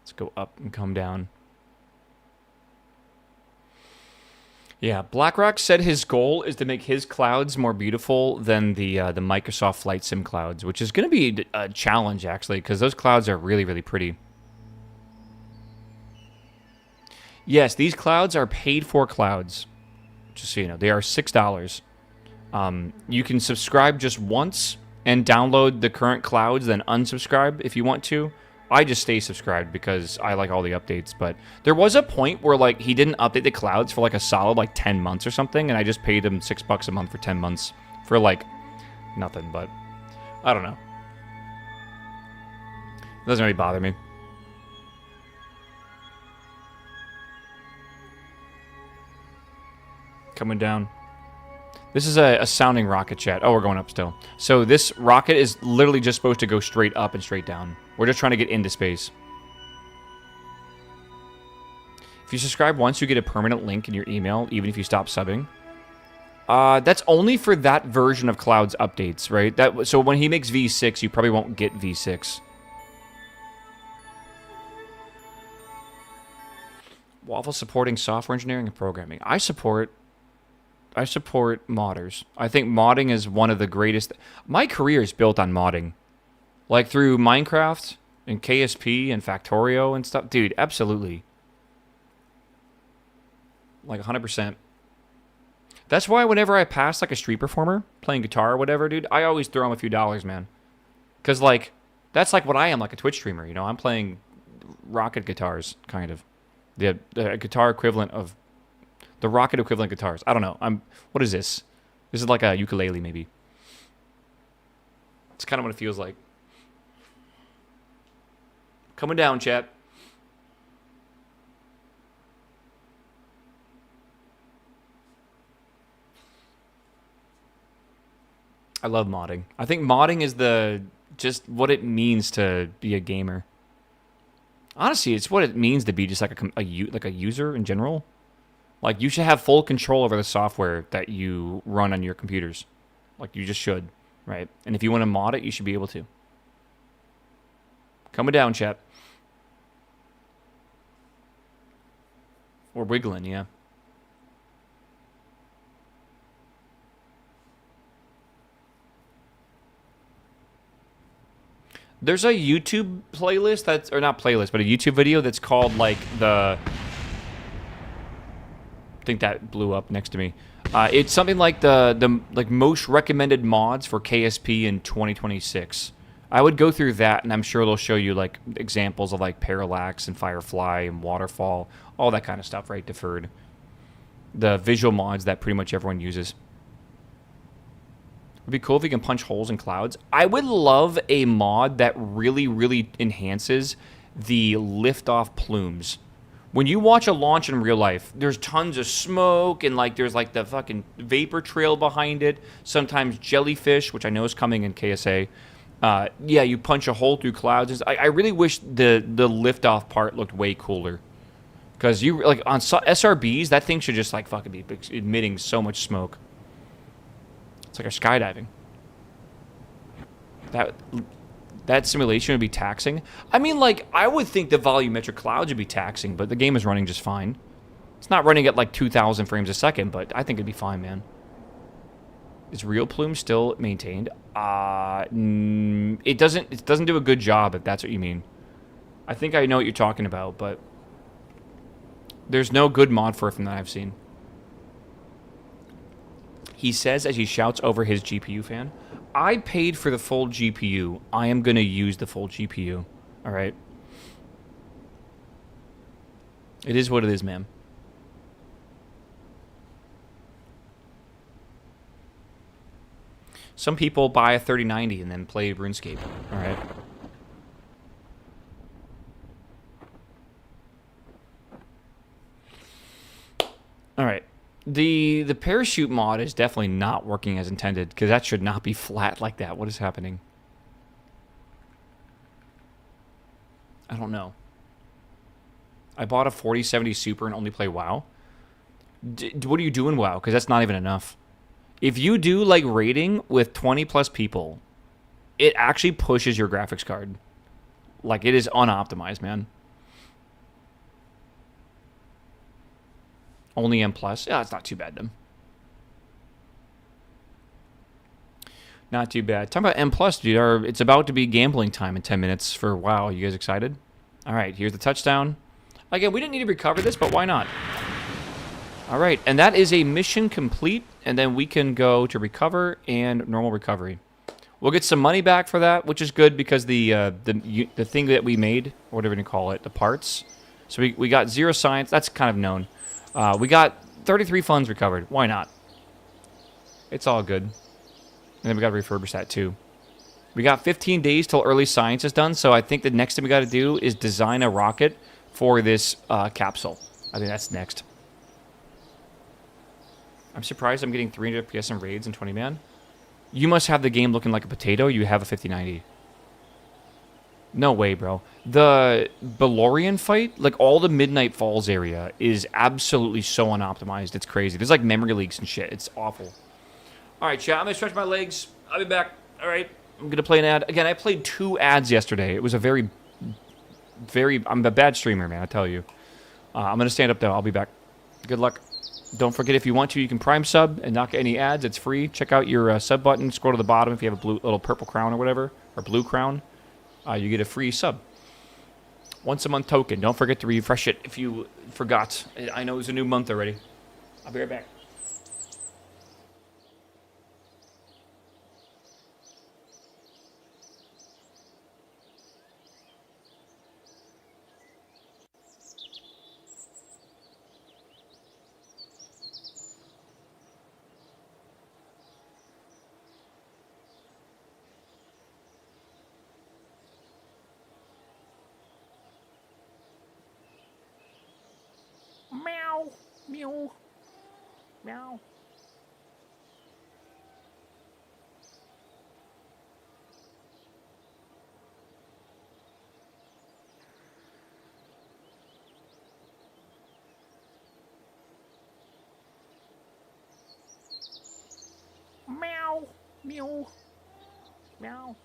Let's go up and come down. Yeah, BlackRock said his goal is to make his clouds more beautiful than the Microsoft Flight Sim clouds, which is going to be a challenge, actually, because those clouds are really, really pretty. Yes, these clouds are paid-for clouds. Just so you know, they are $6. You can subscribe just once and download the current clouds, then unsubscribe if you want to. I just stay subscribed because I like all the updates. But there was a point where like he didn't update the clouds for like a solid like 10 months or something, and I just paid him $6 a month for 10 months for like nothing. But I don't know. It doesn't really bother me. Coming down. This is a sounding rocket, chat. Oh, we're going up still. So this rocket is literally just supposed to go straight up and straight down. We're just trying to get into space. If you subscribe once, you get a permanent link in your email, even if you stop subbing. That's only for that version of Cloud's updates, right? So when he makes V6, you probably won't get V6. Waffle supporting software engineering and programming. I support modders. I think modding is one of the greatest. My career is built on modding. Like through Minecraft and KSP and Factorio and stuff. Dude, absolutely. Like 100%. That's why whenever I pass like a street performer playing guitar or whatever, dude, I always throw them a few dollars, man. Because like, that's like what I am, like a Twitch streamer, you know? I'm playing rocket guitars, kind of. The guitar equivalent of the rocket equivalent guitars. I don't know. What is this? This is like a ukulele, maybe. It's kind of what it feels like. Coming down, chat. I love modding. I think modding is just what it means to be a gamer. Honestly, it's what it means to be just like a user in general. Like, you should have full control over the software that you run on your computers. Like, you just should, right? And if you want to mod it, you should be able to. Coming down, chat. Or wiggling, yeah. There's a YouTube playlist or not playlist, but a YouTube video that's called, like, think that blew up next to me. It's something like the most recommended mods for KSP in 2026. I would go through that, and I'm sure they'll show you like examples of like Parallax and Firefly and Waterfall, all that kind of stuff, right? Deferred. The visual mods that pretty much everyone uses. It'd be cool if you can punch holes in clouds. I would love a mod that really, really enhances the liftoff plumes. When you watch a launch in real life, there's tons of smoke and like there's like the fucking vapor trail behind it. Sometimes jellyfish, which I know is coming in KSA. Yeah, you punch a hole through clouds. I really wish the liftoff part looked way cooler. Because you like on SRBs, that thing should just like fucking be emitting so much smoke. It's like a skydiving. That simulation would be taxing. I mean, like, I would think the volumetric clouds would be taxing, but the game is running just fine. It's not running at like 2,000 frames a second, but I think it'd be fine, man. Is Real Plume still maintained? It doesn't do a good job, if that's what you mean. I think I know what you're talking about, but there's no good mod for it from that I've seen. He says as he shouts over his GPU fan, I paid for the full GPU. I am going to use the full GPU. All right. It is what it is, man. Some people buy a 3090 and then play RuneScape. All right. All right. The parachute mod is definitely not working as intended, because that should not be flat like that. What is happening? I don't know. I bought a 4070 Super and only play WoW. What do you do in WoW? Because that's not even enough. If you do like raiding with 20 plus people, it actually pushes your graphics card. Like, it is unoptimized, man. Only M+. Yeah, it's not too bad, then. Not too bad. Talking about M+, dude, it's about to be gambling time in 10 minutes for WoW. You guys excited? All right, here's the touchdown. Again, we didn't need to recover this, but why not? All right, and that is a mission complete, and then we can go to recover and normal recovery. We'll get some money back for that, which is good because the thing that we made, or whatever you call it, the parts. So we got 0 science. That's kind of known. We got 33 funds recovered. Why not? It's all good. And then we got to refurbish that too. We got 15 days till early science is done, so I think the next thing we got to do is design a rocket for this capsule. I think that's next. I'm surprised I'm getting 300 FPS in raids in 20-man. You must have the game looking like a potato. You have a 5090. No way, bro. The Balorian fight, like all the Midnight Falls area, is absolutely so unoptimized. It's crazy. There's like memory leaks and shit. It's awful. All right, chat. I'm going to stretch my legs. I'll be back. All right. I'm going to play an ad. Again, I played 2 ads yesterday. It was a very... I'm a bad streamer, man, I tell you. I'm going to stand up, though. I'll be back. Good luck. Don't forget, if you want to, you can Prime sub and not get any ads. It's free. Check out your sub button. Scroll to the bottom if you have a little purple crown or whatever, or blue crown. You get a free sub. Once a month token. Don't forget to refresh it if you forgot. I know it's a new month already. I'll be right back. Meow. Meow. Meow. Meow. Meow. Meow.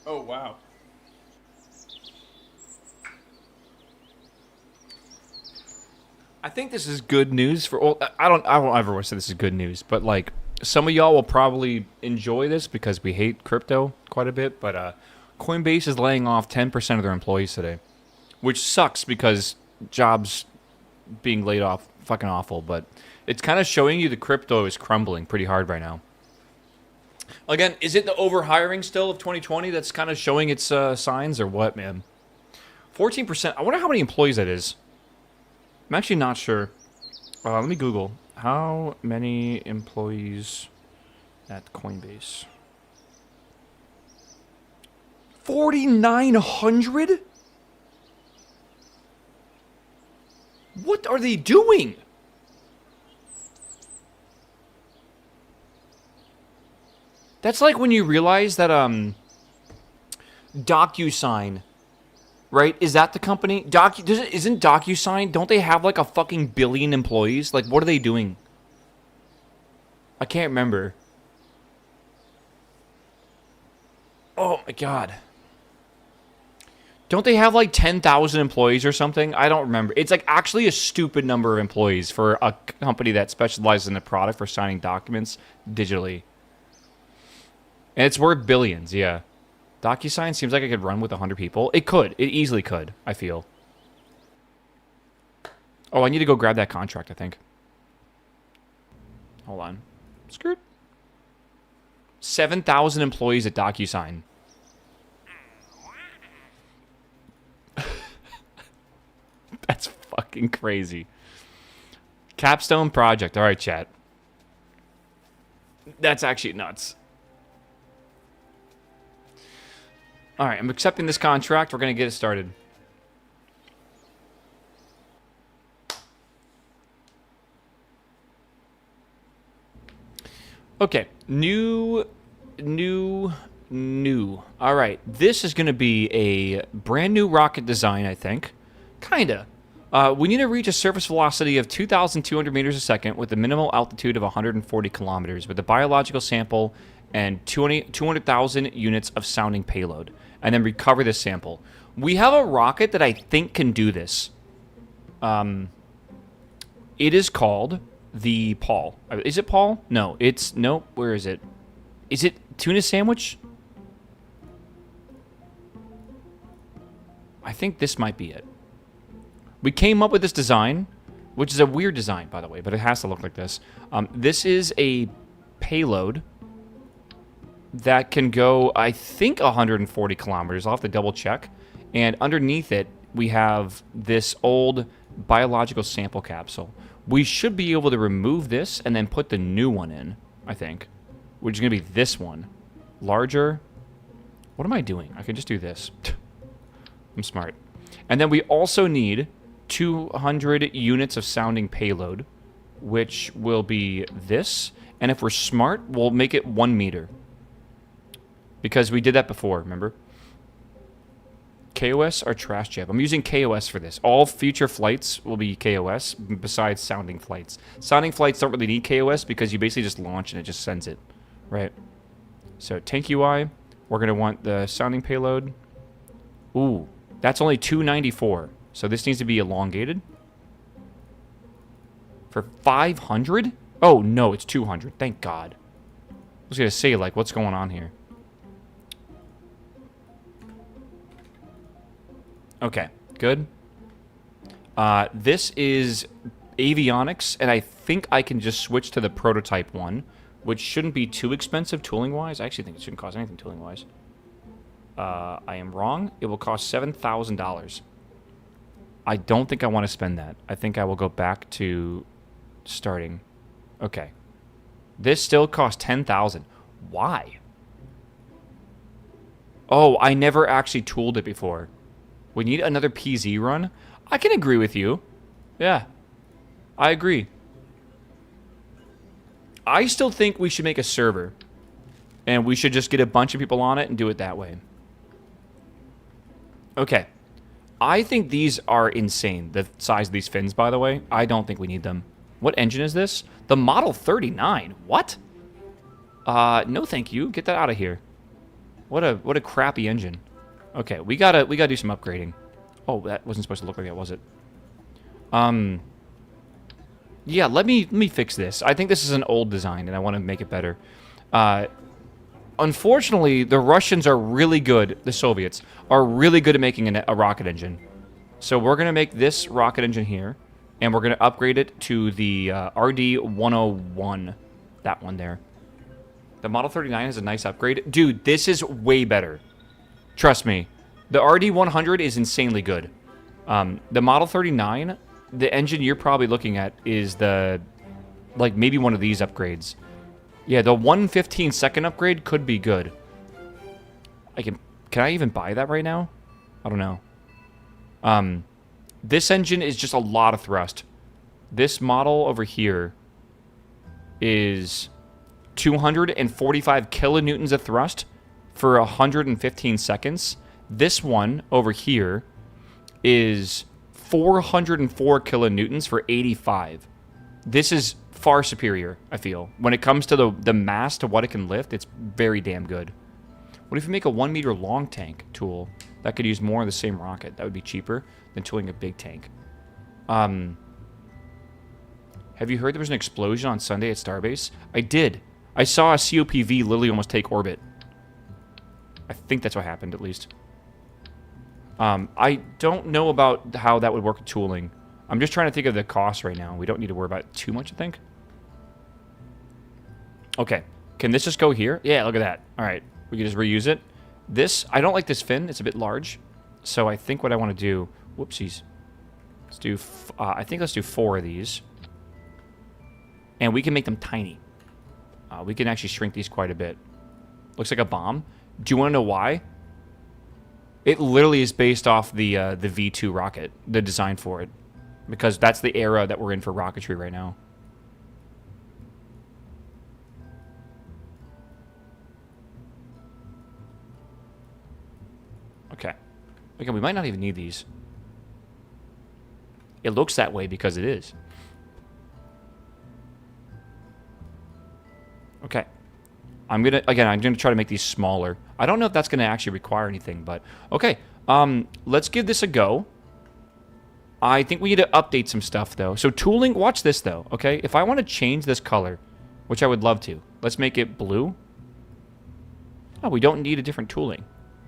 Oh, wow. I think this is good news for. Well, I don't ever want to say this is good news, but like some of y'all will probably enjoy this because we hate crypto quite a bit. But Coinbase is laying off 10% of their employees today, which sucks because jobs being laid off fucking awful. But it's kind of showing you the crypto is crumbling pretty hard right now. Again, is it the overhiring still of 2020 that's kind of showing its signs or what, man? 14%. I wonder how many employees that is. I'm actually not sure. Let me Google. How many employees at Coinbase? 4,900? What are they doing? That's like when you realize that DocuSign, right? Is that the company? Isn't DocuSign? Don't they have like a fucking billion employees? Like, what are they doing? I can't remember. Oh my god. Don't they have like 10,000 employees or something? I don't remember. It's like actually a stupid number of employees for a company that specializes in a product for signing documents digitally. And it's worth billions, yeah. DocuSign seems like it could run with 100 people. It could. It easily could, I feel. Oh, I need to go grab that contract, I think. Hold on. Skirt. 7,000 employees at DocuSign. That's fucking crazy. Capstone project. All right, chat. That's actually nuts. All right, I'm accepting this contract. We're going to get it started. Okay, new. All right, this is going to be a brand new rocket design, I think. Kinda. We need to reach a surface velocity of 2,200 meters a second with a minimal altitude of 140 kilometers with a biological sample and 200,000 units of sounding payload, and then recover this sample. We have a rocket that I think can do this. It is called the Paul. Is it Paul? No, it's... Nope, where is it? Is it tuna sandwich? I think this might be it. We came up with this design, which is a weird design, by the way, but it has to look like this. This is a payload that can go, I think, 140 kilometers. I'll have to double check. And underneath it, we have this old biological sample capsule. We should be able to remove this and then put the new one in, I think, which is going to be this one. Larger. What am I doing? I can just do this. I'm smart. And then we also need 200 units of sounding payload, which will be this. And if we're smart, we'll make it 1 meter. Because we did that before, remember? KOS or trash jab? I'm using KOS for this. All future flights will be KOS, besides sounding flights. Sounding flights don't really need KOS because you basically just launch and it just sends it. Right? So, tank UI. We're going to want the sounding payload. Ooh, that's only 294. So this needs to be elongated. For 500? Oh, no, it's 200. Thank God. I was going to say, like, what's going on here? Okay, good. This is avionics, and I think I can just switch to the prototype one, which shouldn't be too expensive tooling-wise. I actually think it shouldn't cost anything tooling-wise. I am wrong. It will cost $7,000. I don't think I want to spend that. I think I will go back to starting. Okay. This still costs $10,000. Why? Oh, I never actually tooled it before. We need another PZ run? I can agree with you. Yeah. I agree. I still think we should make a server. And we should just get a bunch of people on it and do it that way. Okay. I think these are insane. The size of these fins, by the way. I don't think we need them. What engine is this? The Model 39. What? No thank you. Get that out of here. What a crappy engine. Okay, we gotta do some upgrading. Oh, that wasn't supposed to look like that, was it? Yeah, let me fix this. I think this is an old design, and I want to make it better. Unfortunately, the Russians are really good, the Soviets, are really good at making a rocket engine. So we're going to make this rocket engine here, and we're going to upgrade it to the RD-101. That one there. The Model 39 is a nice upgrade. Dude, this is way better. Trust me. The RD-100 is insanely good. The Model 39, the engine you're probably looking at is the, like, maybe one of these upgrades. Yeah, the 1/15-second upgrade could be good. Can I even buy that right now? I don't know. This engine is just a lot of thrust. This model over here is 245 kilonewtons of thrust for 115 seconds. This one over here is 404 kilonewtons for 85. This is far superior, I feel. When it comes to the mass to what it can lift, it's very damn good. What if you make a 1 meter long tank tool that could use more of the same rocket? That would be cheaper than tooling a big tank. Have you heard there was an explosion on Sunday at Starbase? I did. I saw a COPV literally almost take orbit. I think that's what happened, at least. I don't know about how that would work with tooling. I'm just trying to think of the cost right now. We don't need to worry about it too much, I think. Okay. Can this just go here? Yeah, look at that. All right. We can just reuse it. This, I don't like this fin. It's a bit large. So I think what I want to do... Whoopsies. Let's do... I think let's do 4 of these. And we can make them tiny. We can actually shrink these quite a bit. Looks like a bomb. Do you want to know why? It literally is based off the V2 rocket. The design for it. Because that's the era that we're in for rocketry right now. Okay. Again, we might not even need these. It looks that way because it is. Okay. I'm gonna try to make these smaller. I don't know if that's gonna actually require anything, but okay. Let's give this a go. I think we need to update some stuff, though. So tooling, watch this, though, okay? If I want to change this color, which I would love to, let's make it blue. Oh, we don't need a different tooling.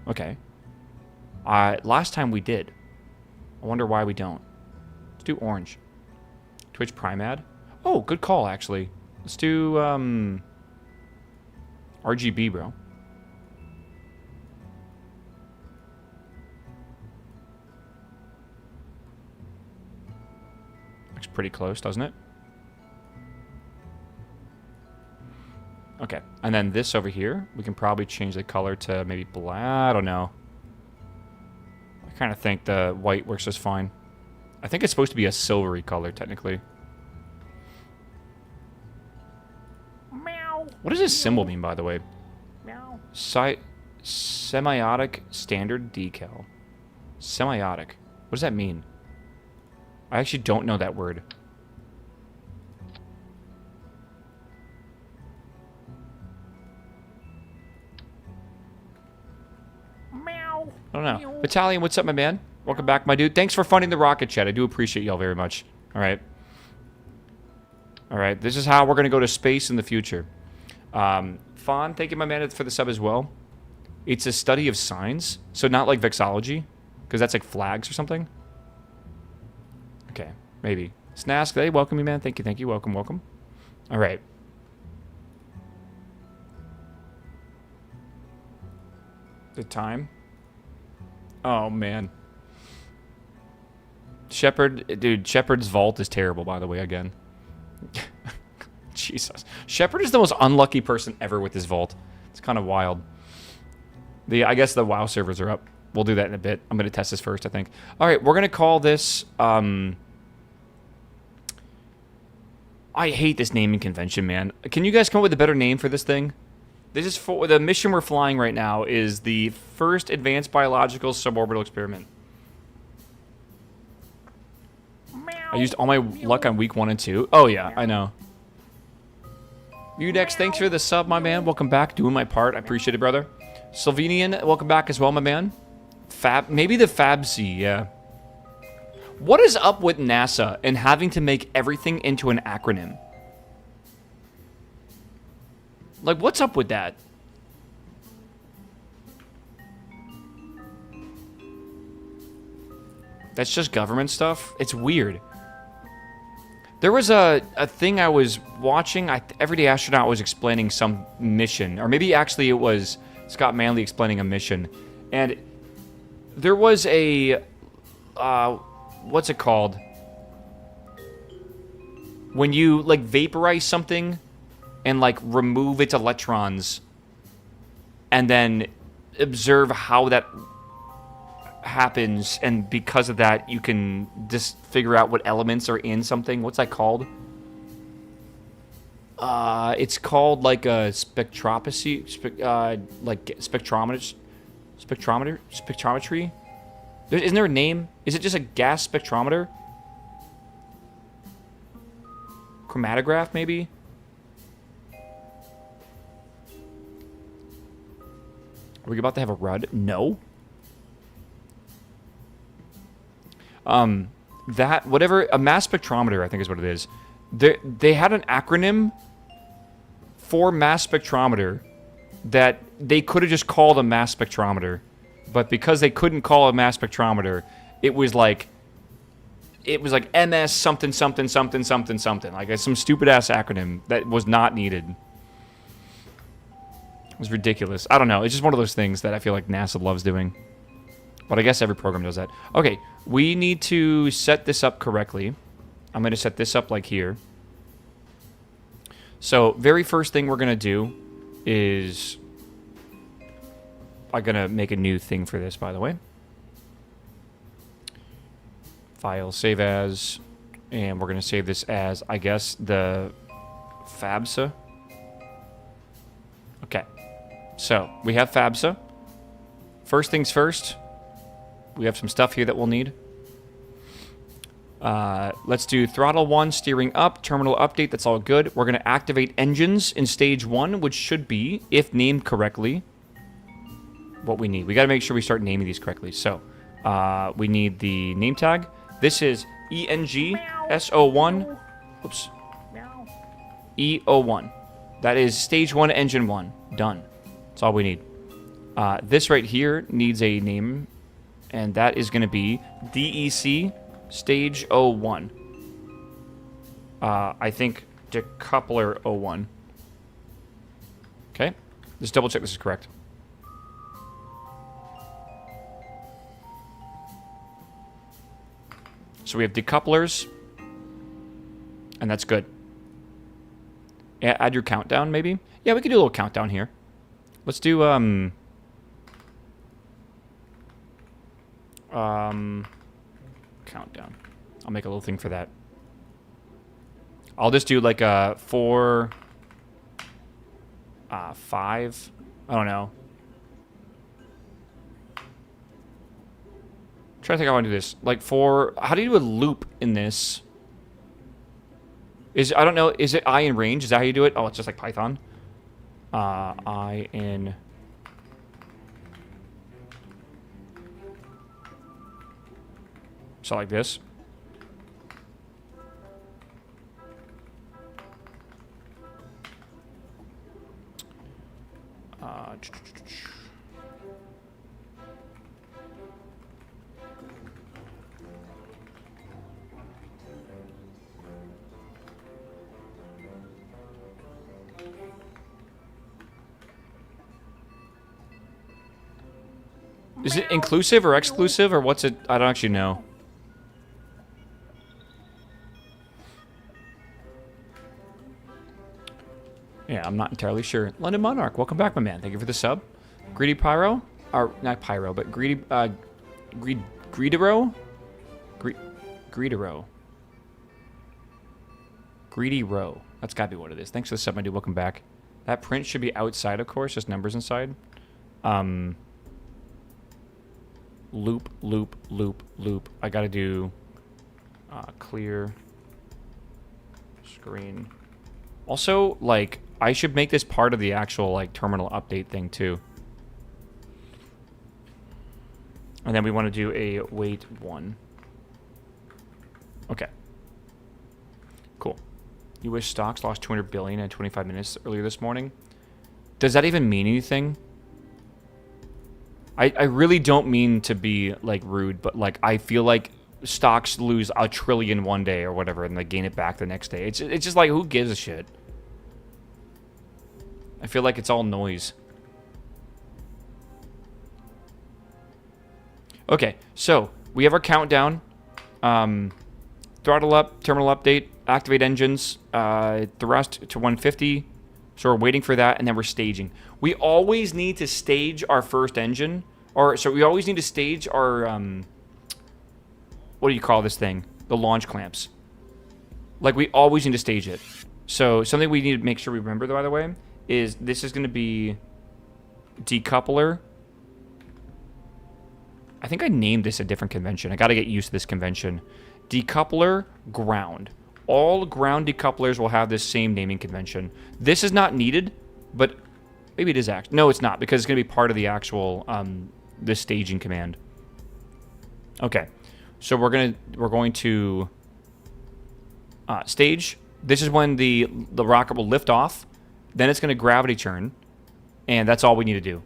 Okay. Last time we did. I wonder why we don't. Let's do orange. Twitch Prime ad. Oh, good call, actually. Let's do, RGB, bro. Looks pretty close, doesn't it? Okay, and then this over here, we can probably change the color to maybe black. I don't know. I kind of think the white works just fine. I think it's supposed to be a silvery color, technically. Meow. What does this symbol mean, by the way? Meow. Semiotic standard decal. Semiotic. What does that mean? I actually don't know that word. Meow. I don't know. Battalion, what's up, my man? Welcome back, my dude. Thanks for funding the rocket chat. I do appreciate y'all very much. All right. All right. This is how we're going to go to space in the future. Fawn, thank you, my man, for the sub as well. It's a study of signs. So not like vexology, because that's like flags or something. Okay, maybe. Snask, hey, welcome you, man. Thank you, thank you. Welcome, welcome. All right. The time. Oh, man. Shepard, dude, Shepard's vault is terrible, by the way, again. Jesus. Shepard is the most unlucky person ever with his vault. It's kind of wild. I guess the WoW servers are up. We'll do that in a bit. I'm going to test this first, I think. All right, we're going to call this... I hate this naming convention, man. Can you guys come up with a better name for this thing? This is for... The mission we're flying right now is the first advanced biological suborbital experiment. I used all my luck on week 1 and 2. Oh, yeah, I know. Udex, thanks for the sub, my man. Welcome back. Doing my part. I appreciate it, brother. Slovenian, welcome back as well, my man. Maybe the FABC, yeah. What is up with NASA and having to make everything into an acronym? Like, what's up with that? That's just government stuff? It's weird. There was a thing I was watching. Everyday Astronaut was explaining some mission. Or maybe actually it was Scott Manley explaining a mission. And there was a... what's it called? When you, like, vaporize something and, like, remove its electrons and then observe how that happens, and because of that you can just figure out what elements are in something. What's that called? It's called like a spectropatry, like spectrometry. Isn't there a name? Is it just a gas spectrometer? Chromatograph, maybe? Are we about to have a RUD? No. That, whatever, a mass spectrometer, I think is what it is. They had an acronym for mass spectrometer that they could have just called a mass spectrometer. But because they couldn't call a mass spectrometer, it was like MS something something something something something. Like some stupid ass acronym that was not needed. It was ridiculous. I don't know. It's just one of those things that I feel like NASA loves doing. But I guess every program does that. Okay, we need to set this up correctly. I'm going to set this up like here. So, very first thing we're going to do is... I'm going to make a new thing for this, by the way. File, save as, and we're going to save this as, I guess, the FABSA. Okay, so we have FABSA. First things first, we have some stuff here that we'll need. Let's do throttle 1, steering up, terminal update, that's all good. We're going to activate engines in stage 1, which should be, if named correctly, what we need. We got to make sure we start naming these correctly. So, we need the name tag. This is ENGSO1. Oops. EO1. That is stage 1, engine 1. Done. That's all we need. This right here needs a name, and that is going to be DEC stage 01. I think decoupler 01. Okay. Let's double check this is correct. So we have decouplers, and that's good. Add your countdown, maybe? Yeah, we could do a little countdown here. Let's do, countdown. I'll make a little thing for that. I'll just do like a 4, 5, I don't know. Trying to think how I do this. Like how do you do a loop in this? I don't know, is it I in range? Is that how you do it? Oh, it's just like Python. I in... So like this. Is it inclusive or exclusive, or what's it? I don't actually know. Yeah, I'm not entirely sure. London Monarch, welcome back, my man. Thank you for the sub. Greedy Pyro? Or, not Pyro, but Greedy, Greedero? Greedero. Greedy Row. That's gotta be what it is. Thanks for the sub, my dude. Welcome back. That print should be outside, of course, just numbers inside. Loop, loop, loop, loop. I gotta do clear screen. Also, like, I should make this part of the actual, like, terminal update thing, too. And then we want to do a wait 1. Okay. Cool. U.S. stocks lost 200 billion in 25 minutes earlier this morning. Does that even mean anything? I really don't mean to be, like, rude, but, like, I feel like stocks lose $1 trillion one day or whatever, and they gain it back the next day. It's just like, who gives a shit? I feel like it's all noise. Okay, so we have our countdown. Throttle up, terminal update, activate engines, thrust to 150. So we're waiting for that, and then we're staging. We always need to stage our first engine, so we always need to stage our, what do you call this thing? The launch clamps. Like, we always need to stage it. So something we need to make sure we remember, by the way, is this is going to be decoupler. I think I named this a different convention. I got to get used to this convention. Decoupler, ground. All ground decouplers will have this same naming convention. This is not needed, but maybe it is actually. No, it's not, because it's going to be part of the actual the staging command. Okay, so we're going to stage. This is when the rocket will lift off. Then it's going to gravity turn, and that's all we need to do.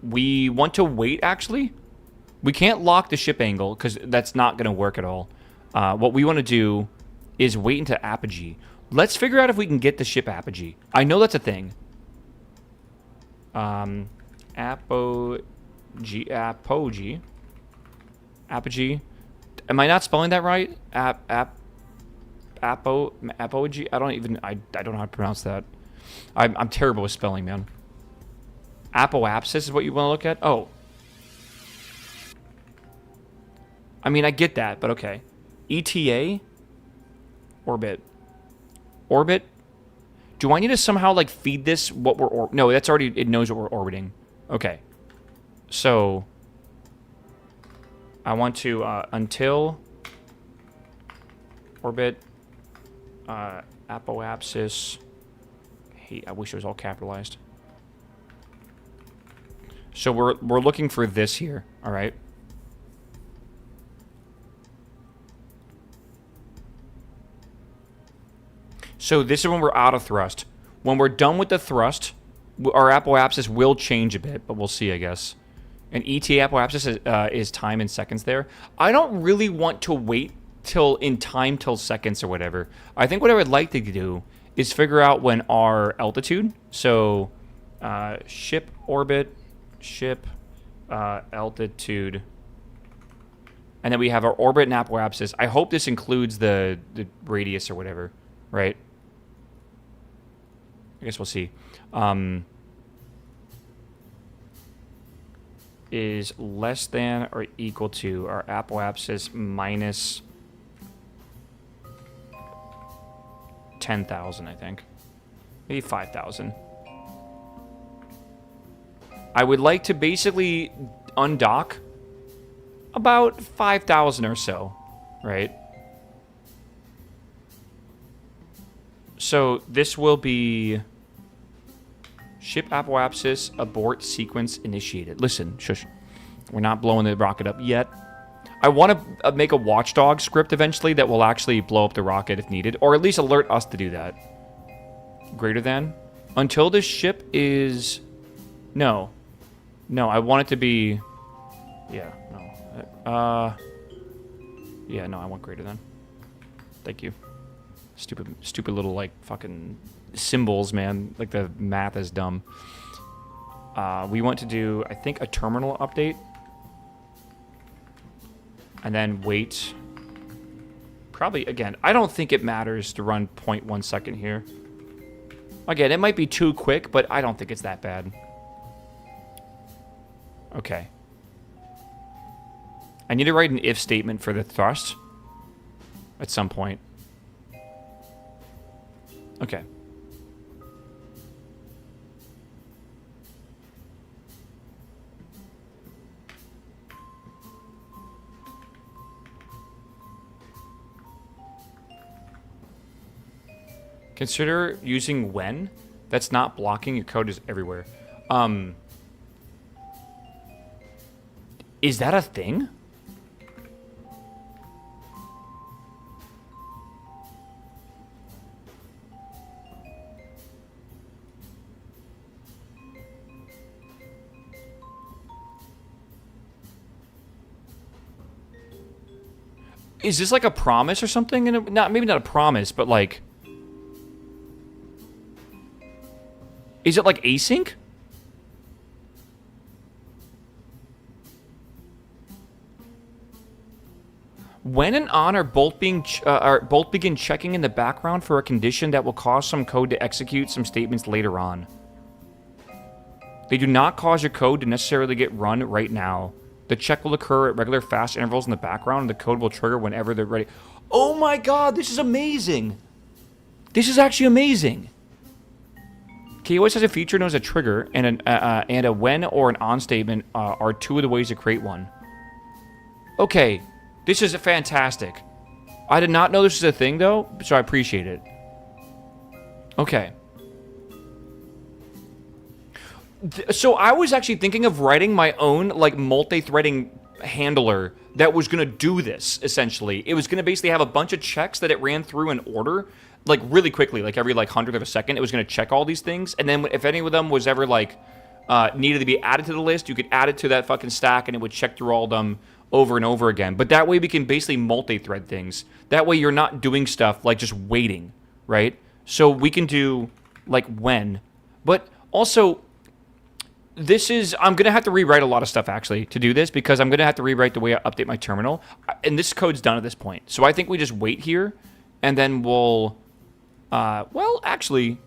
We want to wait, actually. We can't lock the ship angle, because that's not going to work at all. What we want to do is wait into apogee. Let's figure out if we can get the ship apogee. I know that's a thing. Apogee. Apogee. Am I not spelling that right? Apogee? I don't know how to pronounce that. I'm terrible with spelling, man. Apoapsis is what you want to look at? Oh. I mean, I get that, but okay. ETA? Orbit. Orbit? Do I need to somehow, like, feed this what we're... No, that's already... It knows what we're orbiting. Okay. So... I want to, until... Orbit... apoapsis... Hey, I wish it was all capitalized. So we're looking for this here, all right? So this is when we're out of thrust. When we're done with the thrust, our apoapsis will change a bit, but we'll see, I guess. And ETA apoapsis is time in seconds there. I don't really want to wait till seconds or whatever. I think what I would like to do is figure out when our altitude. So ship orbit, ship altitude. And then we have our orbit and apoapsis. I hope this includes the radius or whatever, right? I guess we'll see. Is less than or equal to our apoapsis minus 10,000, I think. Maybe 5,000. I would like to basically undock about 5,000 or so, right? So this will be ship apoapsis abort sequence initiated. Listen, shush. We're not blowing the rocket up yet. I want to make a watchdog script eventually that will actually blow up the rocket if needed, or at least alert us to do that. Greater than? Until this ship is... No. No, I want it to be... Yeah, no. Yeah, no, I want greater than. Thank you. Stupid little, like, fucking symbols, man. Like, the math is dumb. We want to do, I think, a terminal update. And then wait. Probably, again, I don't think it matters to run 0.1 second here. Again, it might be too quick, but I don't think it's that bad. Okay. I need to write an if statement for the thrust at some point. Okay. Consider using when. That's not blocking. Your code is everywhere. Is that a thing? Is this like a promise or something? And not maybe not a promise, but like, is it like async? When and on are both begin checking in the background for a condition that will cause some code to execute some statements later on. They do not cause your code to necessarily get run right now. The check will occur at regular fast intervals in the background, and the code will trigger whenever they're ready. Oh my god, this is amazing! This is actually amazing! KOS has a feature known as a trigger, and a when or an on statement are two of the ways to create one. Okay, this is fantastic. I did not know this was a thing, though, so I appreciate it. Okay. So I was actually thinking of writing my own, like, multi-threading handler that was going to do this, essentially. It was going to basically have a bunch of checks that it ran through in order, like, really quickly, like, every, like, 100th of a second. It was going to check all these things, and then if any of them was ever, like, needed to be added to the list, you could add it to that fucking stack, and it would check through all of them over and over again. But that way we can basically multi-thread things. That way you're not doing stuff, like, just waiting, right? So we can do, like, when. But also, this is, I'm going to have to rewrite a lot of stuff, actually, to do this, because I'm going to have to rewrite the way I update my terminal. And this code's done at this point. So I think we just wait here, and then we'll, well, actually,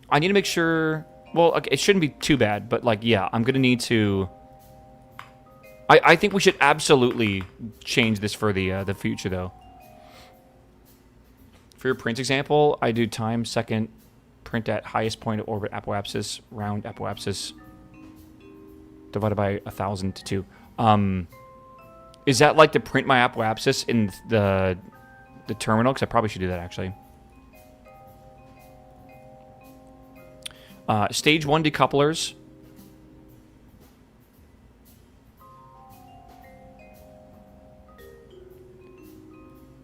I need to make sure, well, okay, it shouldn't be too bad, but, like, yeah, I'm going to need to, I think we should absolutely change this for the future, though. For your print example, I do time, second, print at highest point of orbit apoapsis, round apoapsis, divided by 1,000 to 2. Is that like to print my apoapsis in the terminal? Because I probably should do that, actually. Stage 1 decouplers.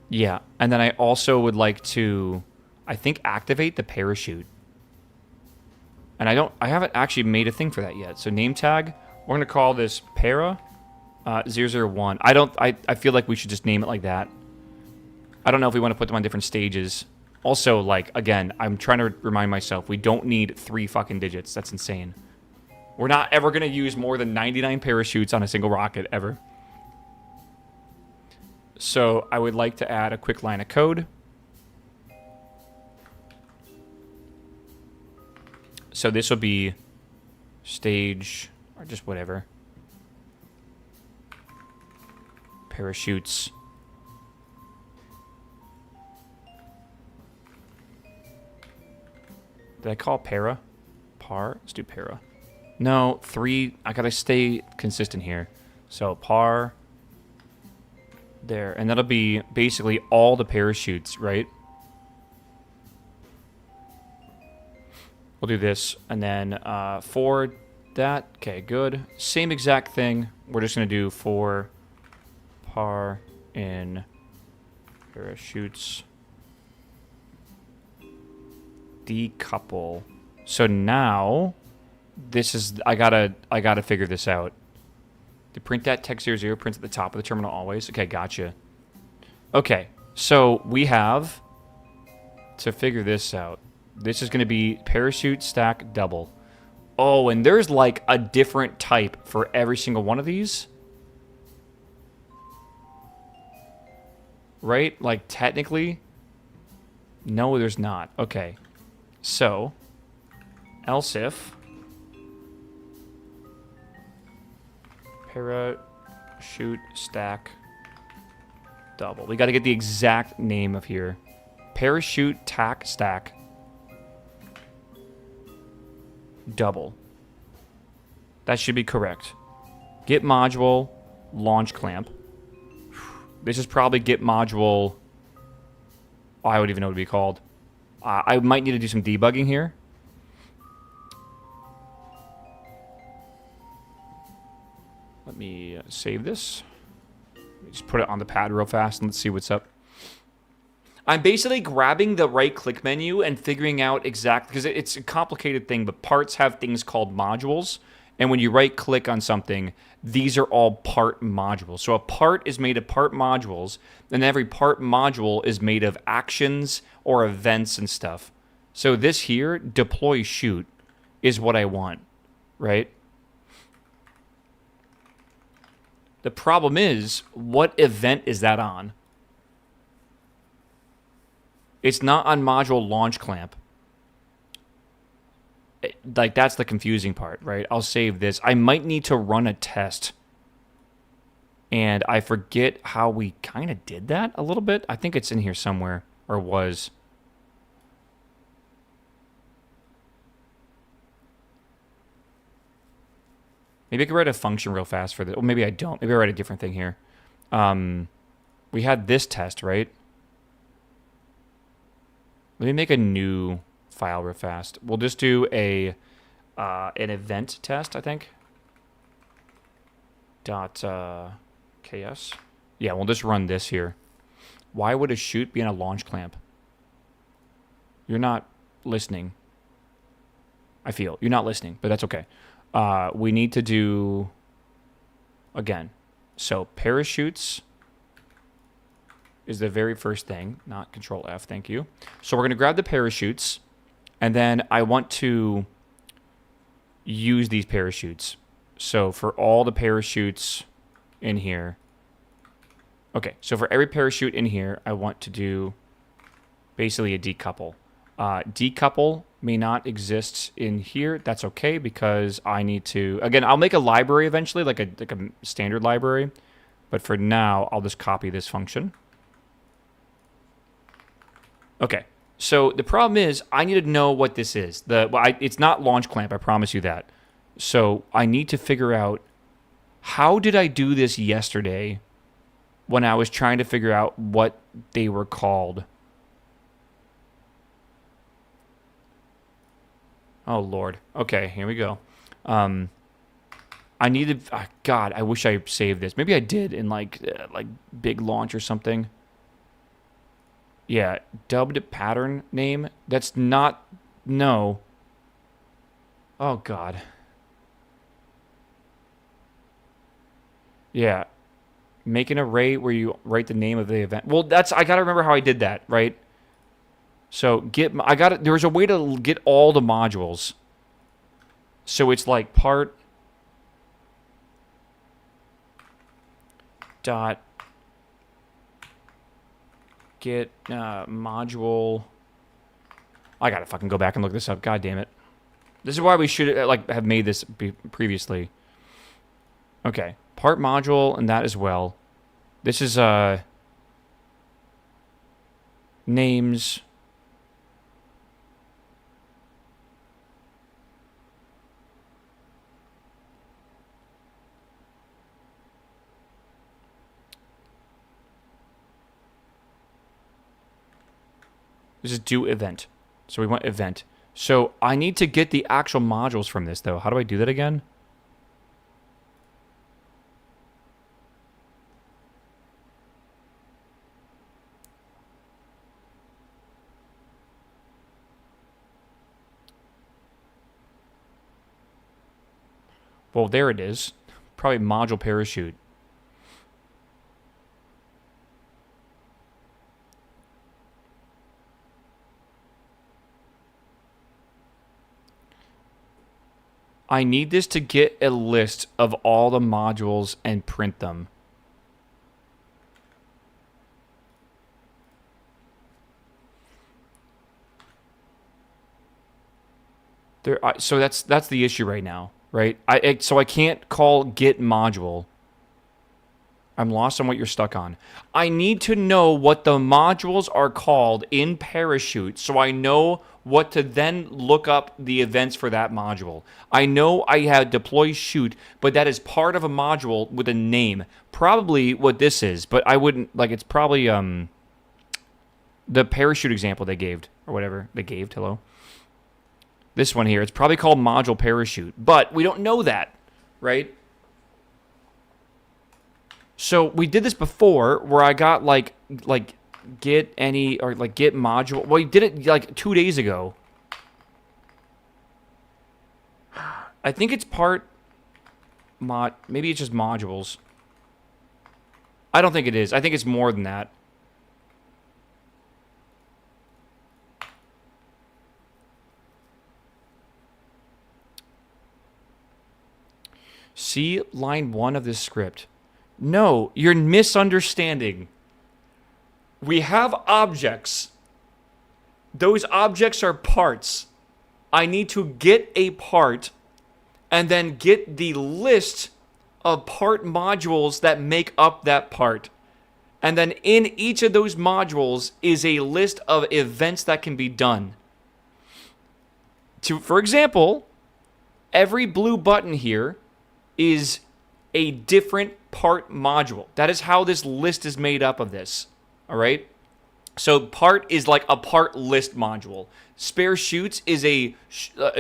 Yeah, and then I also would like to, I think, activate the parachute. And I haven't actually made a thing for that yet. So name tag, we're gonna call this para 001. I feel like we should just name it like that. I don't know if we want to put them on different stages. Also, like, again, I'm trying to remind myself, we don't need 3 fucking digits. That's insane. We're not ever gonna use more than 99 parachutes on a single rocket, ever. So I would like to add a quick line of code. So this will be stage, or just whatever. Parachutes. Did I call para? Par? Let's do para. No, 3. I gotta stay consistent here. So par. There. And that'll be basically all the parachutes, right? We'll do this, and then for that, okay, good. Same exact thing. We're just gonna do for par in parachutes decouple. So now this is I gotta figure this out. The print that text 00 prints at the top of the terminal always. Okay, gotcha. Okay, so we have to figure this out. This is going to be parachute stack double. Oh, and there's like a different type for every single one of these. Right? Like technically. No, there's not. Okay. So, else if parachute stack double. We got to get the exact name of here. Parachute tack stack double. That should be correct. Git module launch clamp. This is probably git module. Oh, I would even know what it would be called. I might need to do some debugging here. Let me save this. Let me just put it on the pad real fast and let's see what's up. I'm basically grabbing the right-click menu and figuring out exactly, because it's a complicated thing, but parts have things called modules. And when you right-click on something, these are all part modules. So a part is made of part modules, and every part module is made of actions or events and stuff. So this here, deploy shoot, is what I want, right? The problem is, what event is that on? It's not on module launch clamp. Like, that's the confusing part, right? I'll save this. I might need to run a test. And I forget how we kind of did that a little bit. I think it's in here somewhere, or was. Maybe I could write a function real fast for this. Or maybe I don't. Maybe I write a different thing here. We had this test, right? Let me make a new file real fast. We'll just do an event test, I think. .ks. Yeah, we'll just run this here. Why would a shoot be in a launch clamp? You're not listening. I feel. You're not listening, but that's okay. We need to do, again, so parachutes is the very first thing, not Control F, thank you. So we're going to grab the parachutes, and then I want to use these parachutes. So for all the parachutes in here, okay, so for every parachute in here, I want to do basically a decouple. Decouple may not exist in here. That's okay, because I need to, again, I'll make a library eventually, like a standard library, but for now, I'll just copy this function. Okay, so the problem is I need to know what this is. It's not launch clamp, I promise you that. So I need to figure out, how did I do this yesterday when I was trying to figure out what they were called? Oh, Lord. Okay, here we go. I needed, God, I wish I saved this. Maybe I did in like big launch or something. Yeah, dubbed pattern name. That's not, no. Oh, God. Yeah. Make an array where you write the name of the event. Well, I got to remember how I did that, right? So there was a way to get all the modules. So it's like part dot get module. I gotta fucking go back and look this up. God damn it. This is why we should have made this previously. Okay, part module and that as well. This is names. This is do event. So we want event. So I need to get the actual modules from this, though. How do I do that again? Well, there it is. Probably module parachute. I need this to get a list of all the modules and print them. So that's the issue right now, right? So I can't call get module. I'm lost on what you're stuck on. I need to know what the modules are called in Parachute so I know what to then look up the events for that module. I know I have deploy shoot, but that is part of a module with a name. Probably what this is, but I wouldn't, it's probably the parachute example they gave, or whatever they gave, hello. This one here, it's probably called module parachute, but we don't know that, right? So we did this before where I got like get any or like get module. Well, we did it like 2 days ago. I think it's part mod. Maybe it's just modules. I don't think it is. I think it's more than that. See line 1 of this script. No, you're misunderstanding. We have objects. Those objects are parts. I need to get a part and then get the list of part modules that make up that part. And then in each of those modules is a list of events that can be done. For example, every blue button here is a different part module. That is how this list is made up of this. All right? So part is like a part list module. Spare shoots is a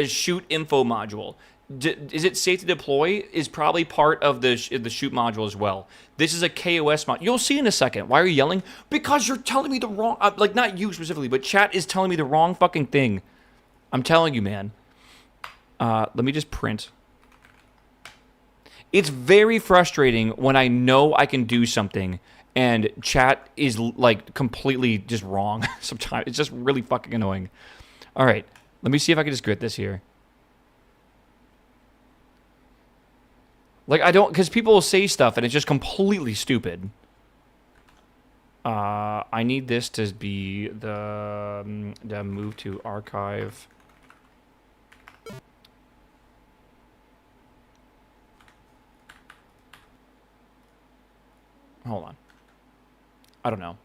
shoot info module. Is it safe to deploy? Is probably part of the shoot module as well. This is a KOS module. You'll see in a second. Why are you yelling? Because you're telling me the wrong... like, not you specifically, but chat is telling me the wrong fucking thing. I'm telling you, man. Let me just print. It's very frustrating when I know I can do something and chat is like completely just wrong sometimes. It's just really fucking annoying. All right, let me see if I can just grit this here. Like, I don't, because people will say stuff and it's just completely stupid. I need this to be the move to archive. Hold on. I don't know.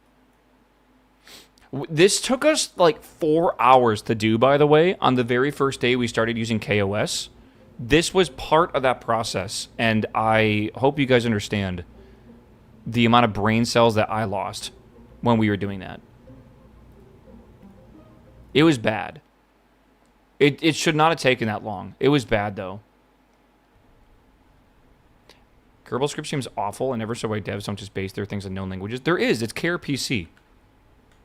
This took us like 4 hours to do, by the way, on the very first day we started using KOS. This was part of that process, and I hope you guys understand the amount of brain cells that I lost when we were doing that. It was bad. It should not have taken that long. It was bad, though. Kerbal script seems awful, and never so why devs don't just base their things on known languages. There is. It's KRPC.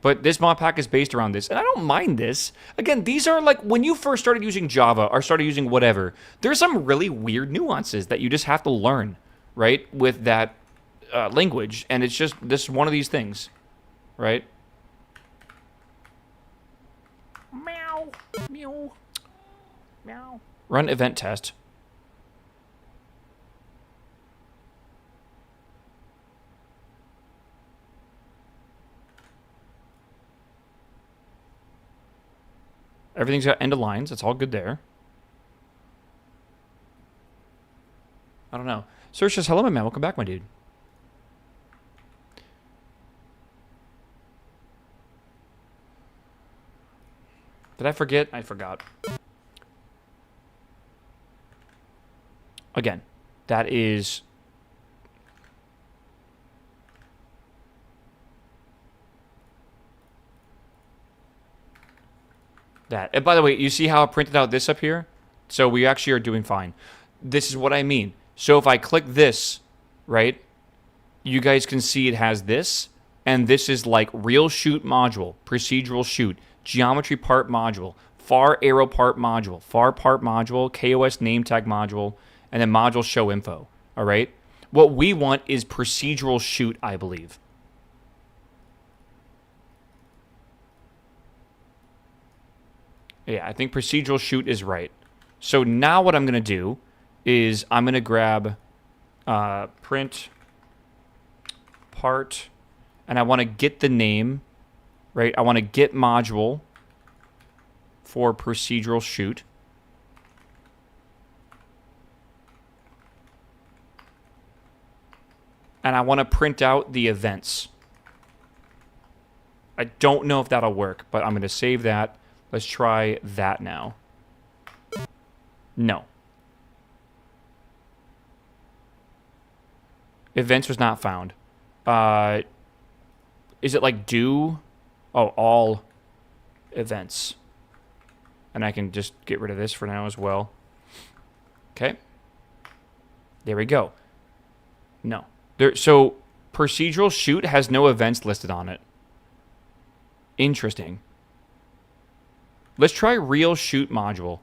But this mod pack is based around this, and I don't mind this. Again, these are like, when you first started using Java or started using whatever, there's some really weird nuances that you just have to learn, right, with that language, and it's just this one of these things, right? Meow. Meow. Meow. Run event test. Everything's got end of lines. It's all good there. I don't know. Search says, hello, my man. Welcome back, my dude. Did I forget? I forgot. Again, that is... that. And by the way, you see how I printed out this up here? So we actually are doing fine. This is what I mean. So if I click this, right, you guys can see it has this, and this is like real shoot module, procedural shoot, geometry part module, far arrow part module, far part module, KOS name tag module, and then module show info, all right? What we want is procedural shoot, I believe. Yeah, I think procedural shoot is right. So now what I'm going to do is I'm going to grab print part, and I want to get the name, right? I want to get module for procedural shoot. And I want to print out the events. I don't know if that'll work, but I'm going to save that. Let's try that now. No. Events was not found. Is it like do? Oh, all events. And I can just get rid of this for now as well. Okay. There we go. No. So procedural shoot has no events listed on it. Interesting. Let's try real shoot module.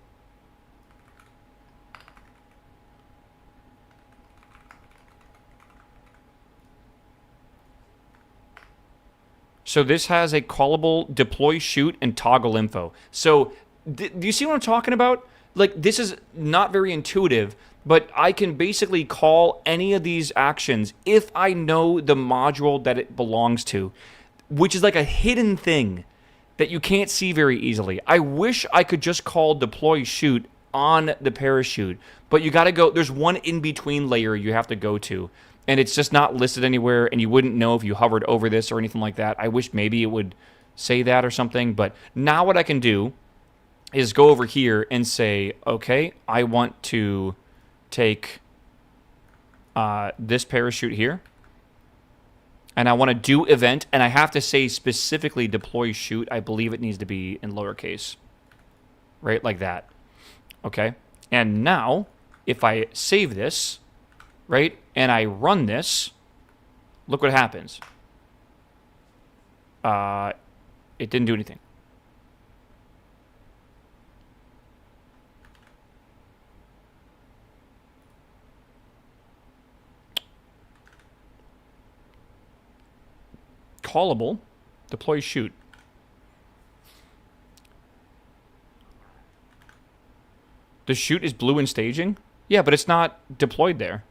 So this has a callable deploy shoot and toggle info. So do you see what I'm talking about? Like, this is not very intuitive, but I can basically call any of these actions if I know the module that it belongs to, which is like a hidden thing that you can't see very easily. I wish I could just call deploy shoot on the parachute, but you got to go, there's one in-between layer you have to go to, and it's just not listed anywhere, and you wouldn't know if you hovered over this or anything like that. I wish maybe it would say that or something, but now what I can do is go over here and say, okay, I want to take this parachute here, and I want to do event, and I have to say specifically deploy shoot. I believe it needs to be in lowercase, right, like that. Okay, and now if I save this, right, and I run this, look what happens. It didn't do anything. Callable, deploy shoot. The shoot is blue in staging? Yeah, but it's not deployed there.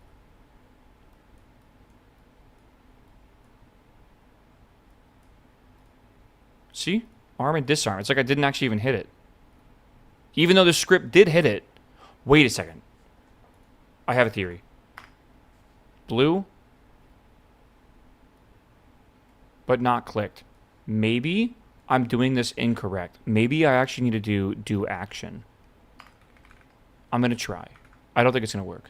See? Arm and disarm. It's like I didn't actually even hit it. Even though the script did hit it. Wait a second. I have a theory. Blue. But not clicked. Maybe I'm doing this incorrect. Maybe I actually need to do action. I'm going to try. I don't think it's going to work.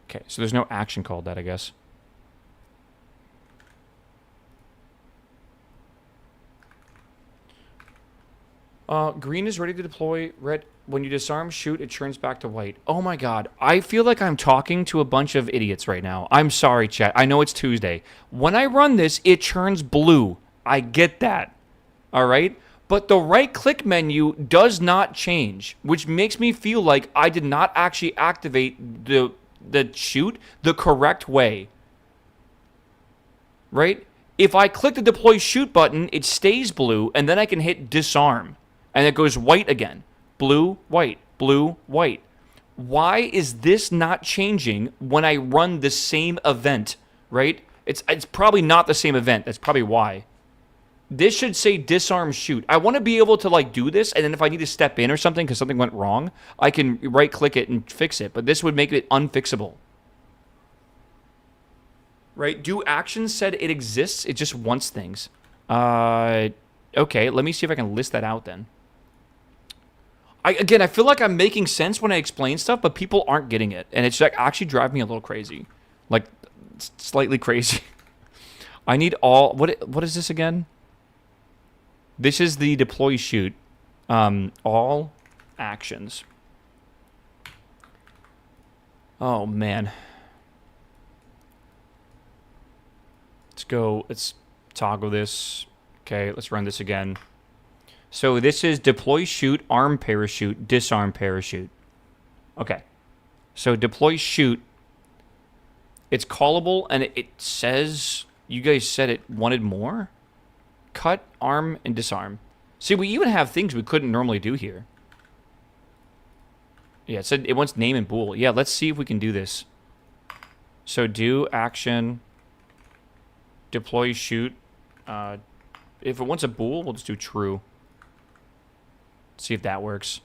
Okay, so there's no action called that, I guess. Green is ready to deploy. Red, when you disarm shoot, it turns back to white. Oh my god. I feel like I'm talking to a bunch of idiots right now. I'm sorry, chat. I know it's Tuesday. When I run this, it turns blue. I get that. Alright? But the right-click menu does not change, which makes me feel like I did not actually activate the shoot the correct way. Right? If I click the deploy shoot button, it stays blue, and then I can hit disarm. And it goes white again. Blue, white, blue, white. Why is this not changing when I run the same event, right? It's probably not the same event. That's probably why. This should say disarm shoot. I want to be able to like do this, and then if I need to step in or something because something went wrong, I can right-click it and fix it. But this would make it unfixable. Right? Do actions said it exists? It just wants things. Okay, let me see if I can list that out then. Again, I feel like I'm making sense when I explain stuff, but people aren't getting it. And it's like actually driving me a little crazy. Like, slightly crazy. I need all... What is this again? This is the deploy shoot. All actions. Oh, man. Let's go. Let's toggle this. Okay, let's run this again. So this is deploy shoot, arm parachute, disarm parachute. Okay. So deploy shoot. It's callable, and it says... You guys said it wanted more? Cut, arm, and disarm. See, we even have things we couldn't normally do here. Yeah, it said it wants name and bool. Yeah, let's see if we can do this. So do action, deploy shoot. If it wants a bool, we'll just do true. See if that works.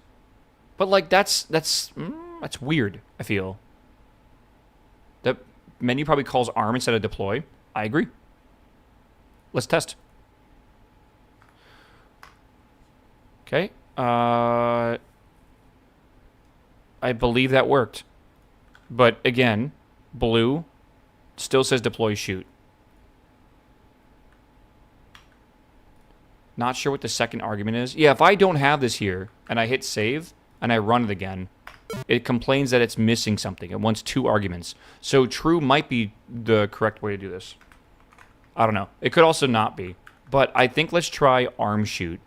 But like that's weird, I feel. The menu probably calls arm instead of deploy. I agree. Let's test. Okay. I believe that worked. But again, blue still says deploy shoot. Not sure what the second argument is. Yeah, if I don't have this here, and I hit save, and I run it again, it complains that it's missing something. It wants 2 arguments. So true might be the correct way to do this. I don't know. It could also not be. But I think let's try arm shoot.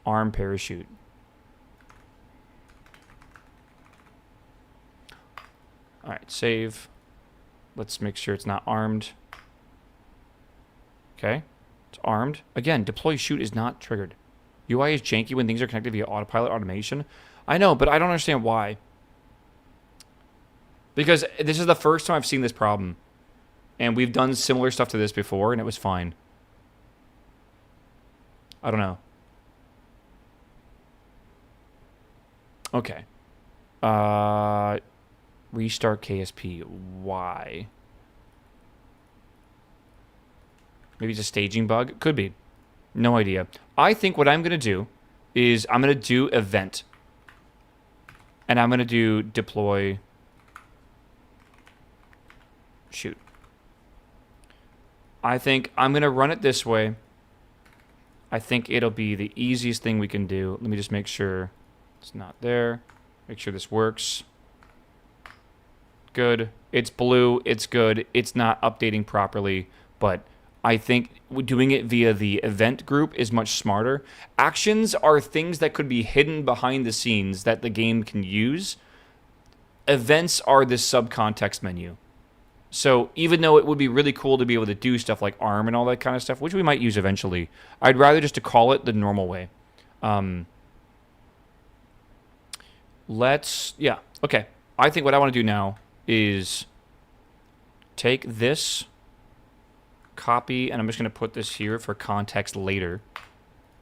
Arm parachute. Alright, save. Let's make sure it's not armed. Okay. It's armed. Again, deploy shoot is not triggered. UI is janky when things are connected via autopilot automation. I know, but I don't understand why. Because this is the first time I've seen this problem. And we've done similar stuff to this before, and it was fine. I don't know. Okay. Restart KSP. Why? Maybe it's a staging bug? Could be. No idea. I think what I'm going to do is I'm going to do event. And I'm going to do deploy shoot. I think I'm going to run it this way. I think it'll be the easiest thing we can do. Let me just make sure it's not there. Make sure this works. Good. It's blue. It's good. It's not updating properly, but I think doing it via the event group is much smarter. Actions are things that could be hidden behind the scenes that the game can use. Events are this subcontext menu. So even though it would be really cool to be able to do stuff like ARM and all that kind of stuff, which we might use eventually, I'd rather just to call it the normal way. Okay. I think what I want to do now is take this, copy, and I'm just going to put this here for context later.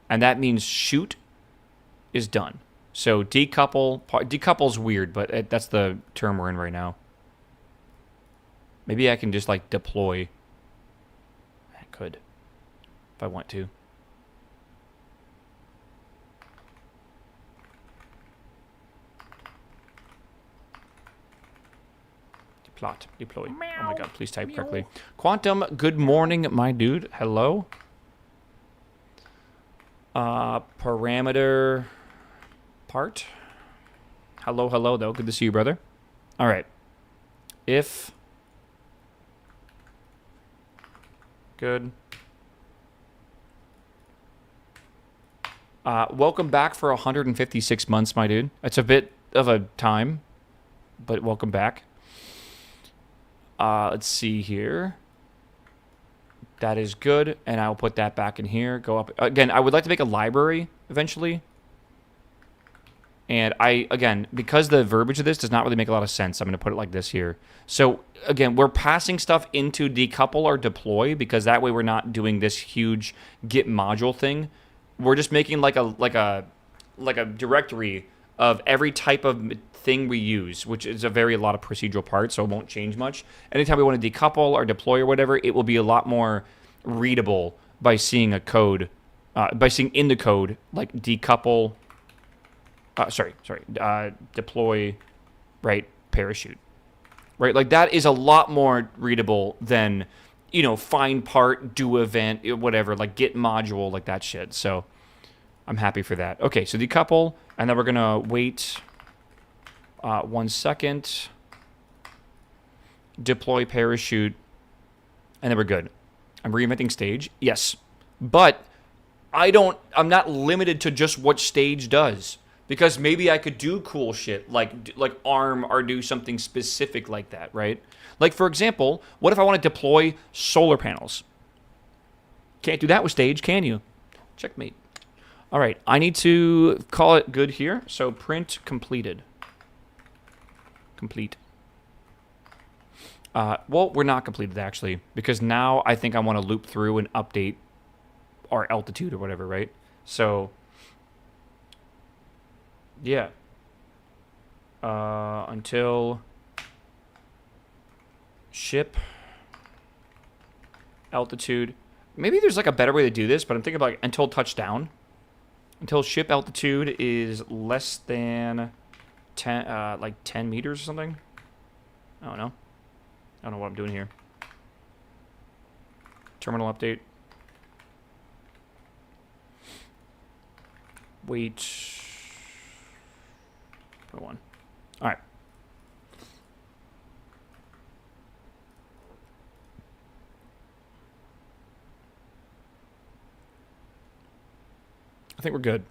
And that means shoot is done. So decouple's weird, but that's the term we're in right now. Maybe I can just, like, deploy. I could, if I want to. Deploy. Oh my god, please type correctly. Quantum, good morning, my dude. Hello. Parameter part. Hello, though. Good to see you, brother. All right. If... Good. Welcome back for 156 months, my dude. It's a bit of a time, but welcome back. Let's see here. That is good, and I'll put that back in here. Go up. Again, I would like to make a library eventually. And again, because the verbiage of this does not really make a lot of sense, I'm going to put it like this here. So, again, we're passing stuff into decouple or deploy because that way we're not doing this huge git module thing. We're just making like a directory of every type of thing we use, which is a lot of procedural parts, so it won't change much. Anytime we want to decouple or deploy or whatever, it will be a lot more readable by seeing a code, by seeing in the code, like decouple... deploy, right, parachute. Right, like that is a lot more readable than, you know, find part, do event, whatever, like git module, like that shit. So I'm happy for that. Okay, so decouple, and then we're going to wait 1 second. Deploy parachute, and then we're good. I'm reinventing stage, yes. But I'm not limited to just what stage does. Because maybe I could do cool shit like ARM or do something specific like that, right? Like, for example, what if I want to deploy solar panels? Can't do that with stage, can you? Checkmate. All right, I need to call it good here. So print completed. Complete. Well, we're not completed, actually, because now I think I want to loop through and update our altitude or whatever, right? So... yeah. Until ship altitude. Maybe there's like a better way to do this, but I'm thinking about like until touchdown. Until ship altitude is less than 10 meters or something. I don't know. I don't know what I'm doing here. Terminal update. Wait. One. All right. I think we're good.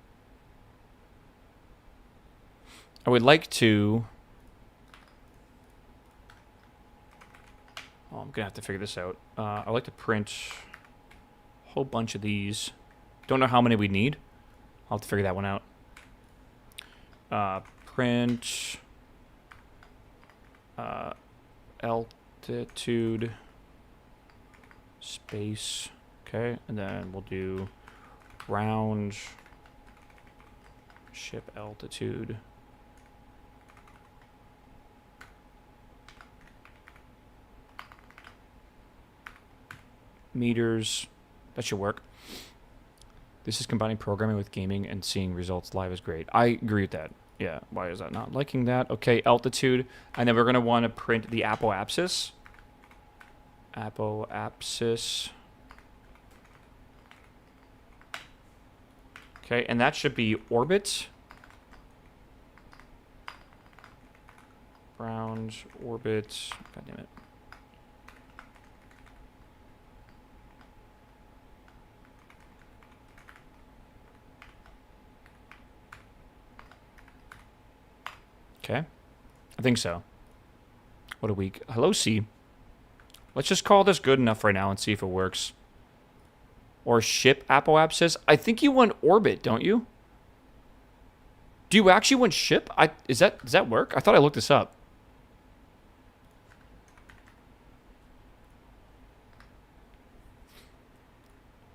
I would like to... Oh, I'm going to have to figure this out. I'd like to print a whole bunch of these. Don't know how many we need. I'll have to figure that one out. Print... altitude... space. Okay, and then we'll do... round... ship altitude... meters. That should work. This is combining programming with gaming and seeing results live is great. I agree with that. Yeah, why is that not liking that? Okay, altitude. And then we're going to want to print the apoapsis. Apoapsis. Okay, and that should be orbit. Round, orbit. God damn it. Okay. I think so. What a week. Hello, C. Let's just call this good enough right now and see if it works. Or ship apoapsis. I think you want orbit, don't you? Do you actually want ship? Does that work? I thought I looked this up.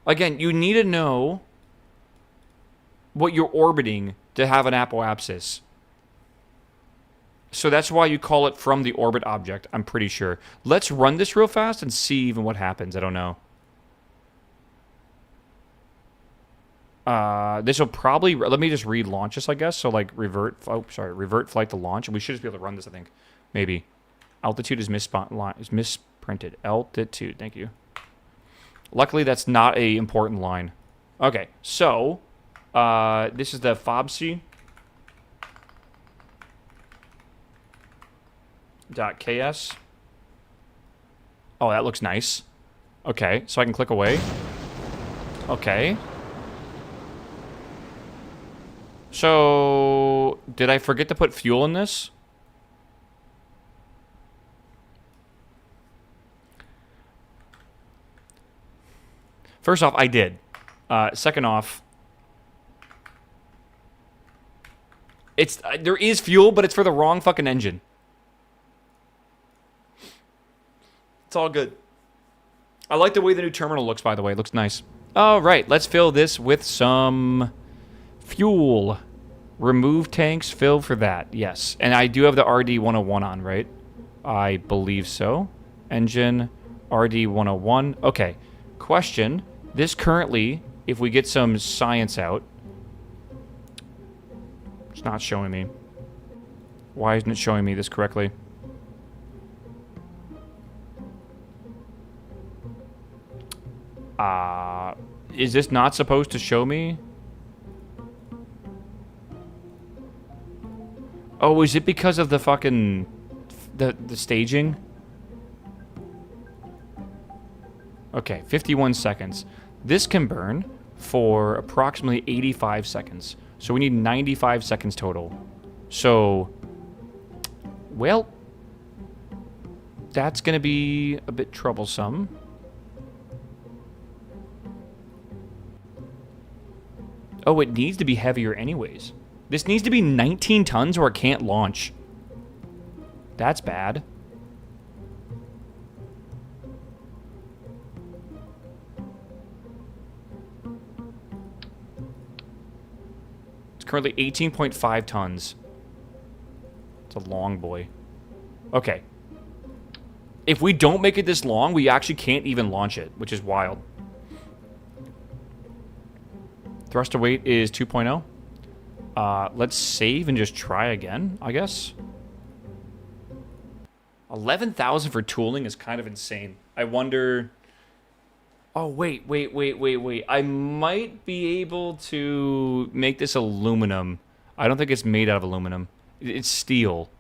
Again, you need to know what you're orbiting to have an apoapsis. So that's why you call it from the orbit object, I'm pretty sure. Let's run this real fast and see even what happens. I don't know. This will probably... Let me just relaunch this, I guess. So, like, revert... Oh, sorry. Revert flight to launch. And we should just be able to run this, I think. Maybe. Altitude is misprinted. Altitude. Thank you. Luckily, that's not a important line. Okay. So, this is the FOBC. .ks. Oh, that looks nice. Okay, so I can click away. Okay. So, did I forget to put fuel in this? First off, I did. Second off, there is fuel, but it's for the wrong fucking engine. It's all good. I like the way the new terminal looks, by the way. It looks nice. All right, let's fill this with some fuel. Remove tanks, fill for that. Yes. And I do have the RD-101 on, right? I believe so. Engine, RD-101. Okay. Question. This currently, if we get some science out, it's not showing me. Why isn't it showing me this correctly? Is this not supposed to show me? Oh, is it because of the fucking... The staging? Okay, 51 seconds. This can burn for approximately 85 seconds. So we need 95 seconds total. So... Well... That's gonna be a bit troublesome. Oh, it needs to be heavier anyways. This needs to be 19 tons or it can't launch. That's bad. It's currently 18.5 tons. It's a long boy. Okay. If we don't make it this long, we actually can't even launch it, which is wild. Thrust to weight is 2.0. Let's save and just try again, I guess. 11,000 for tooling is kind of insane. I wonder... Oh, wait. I might be able to make this aluminum. I don't think it's made out of aluminum. It's steel.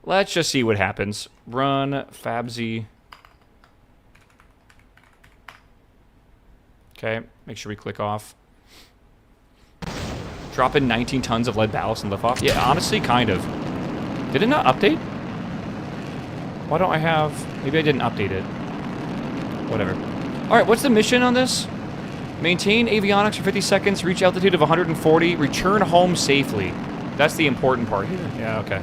Let's just see what happens. Run Fabzy. Okay, make sure we click off. Drop in 19 tons of lead ballast and lift off. Yeah, honestly, kind of. Did it not update? Why don't I have... Maybe I didn't update it. Whatever. Alright, what's the mission on this? Maintain avionics for 50 seconds, reach altitude of 140, return home safely. That's the important part here. Yeah, okay.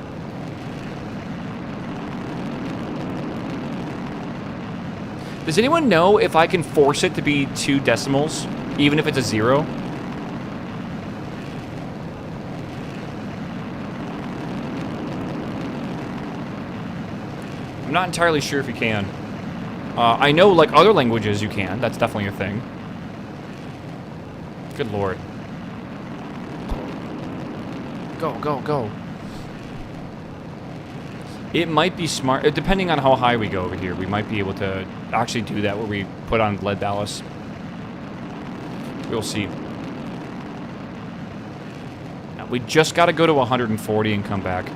Does anyone know if I can force it to be 2 decimals, even if it's a 0? I'm not entirely sure if you can. I know, like, other languages you can. That's definitely a thing. Good lord. Go. It might be smart, depending on how high we go over here, we might be able to actually do that where we put on lead ballast. We'll see. Now, we just got to go to 140 and come back.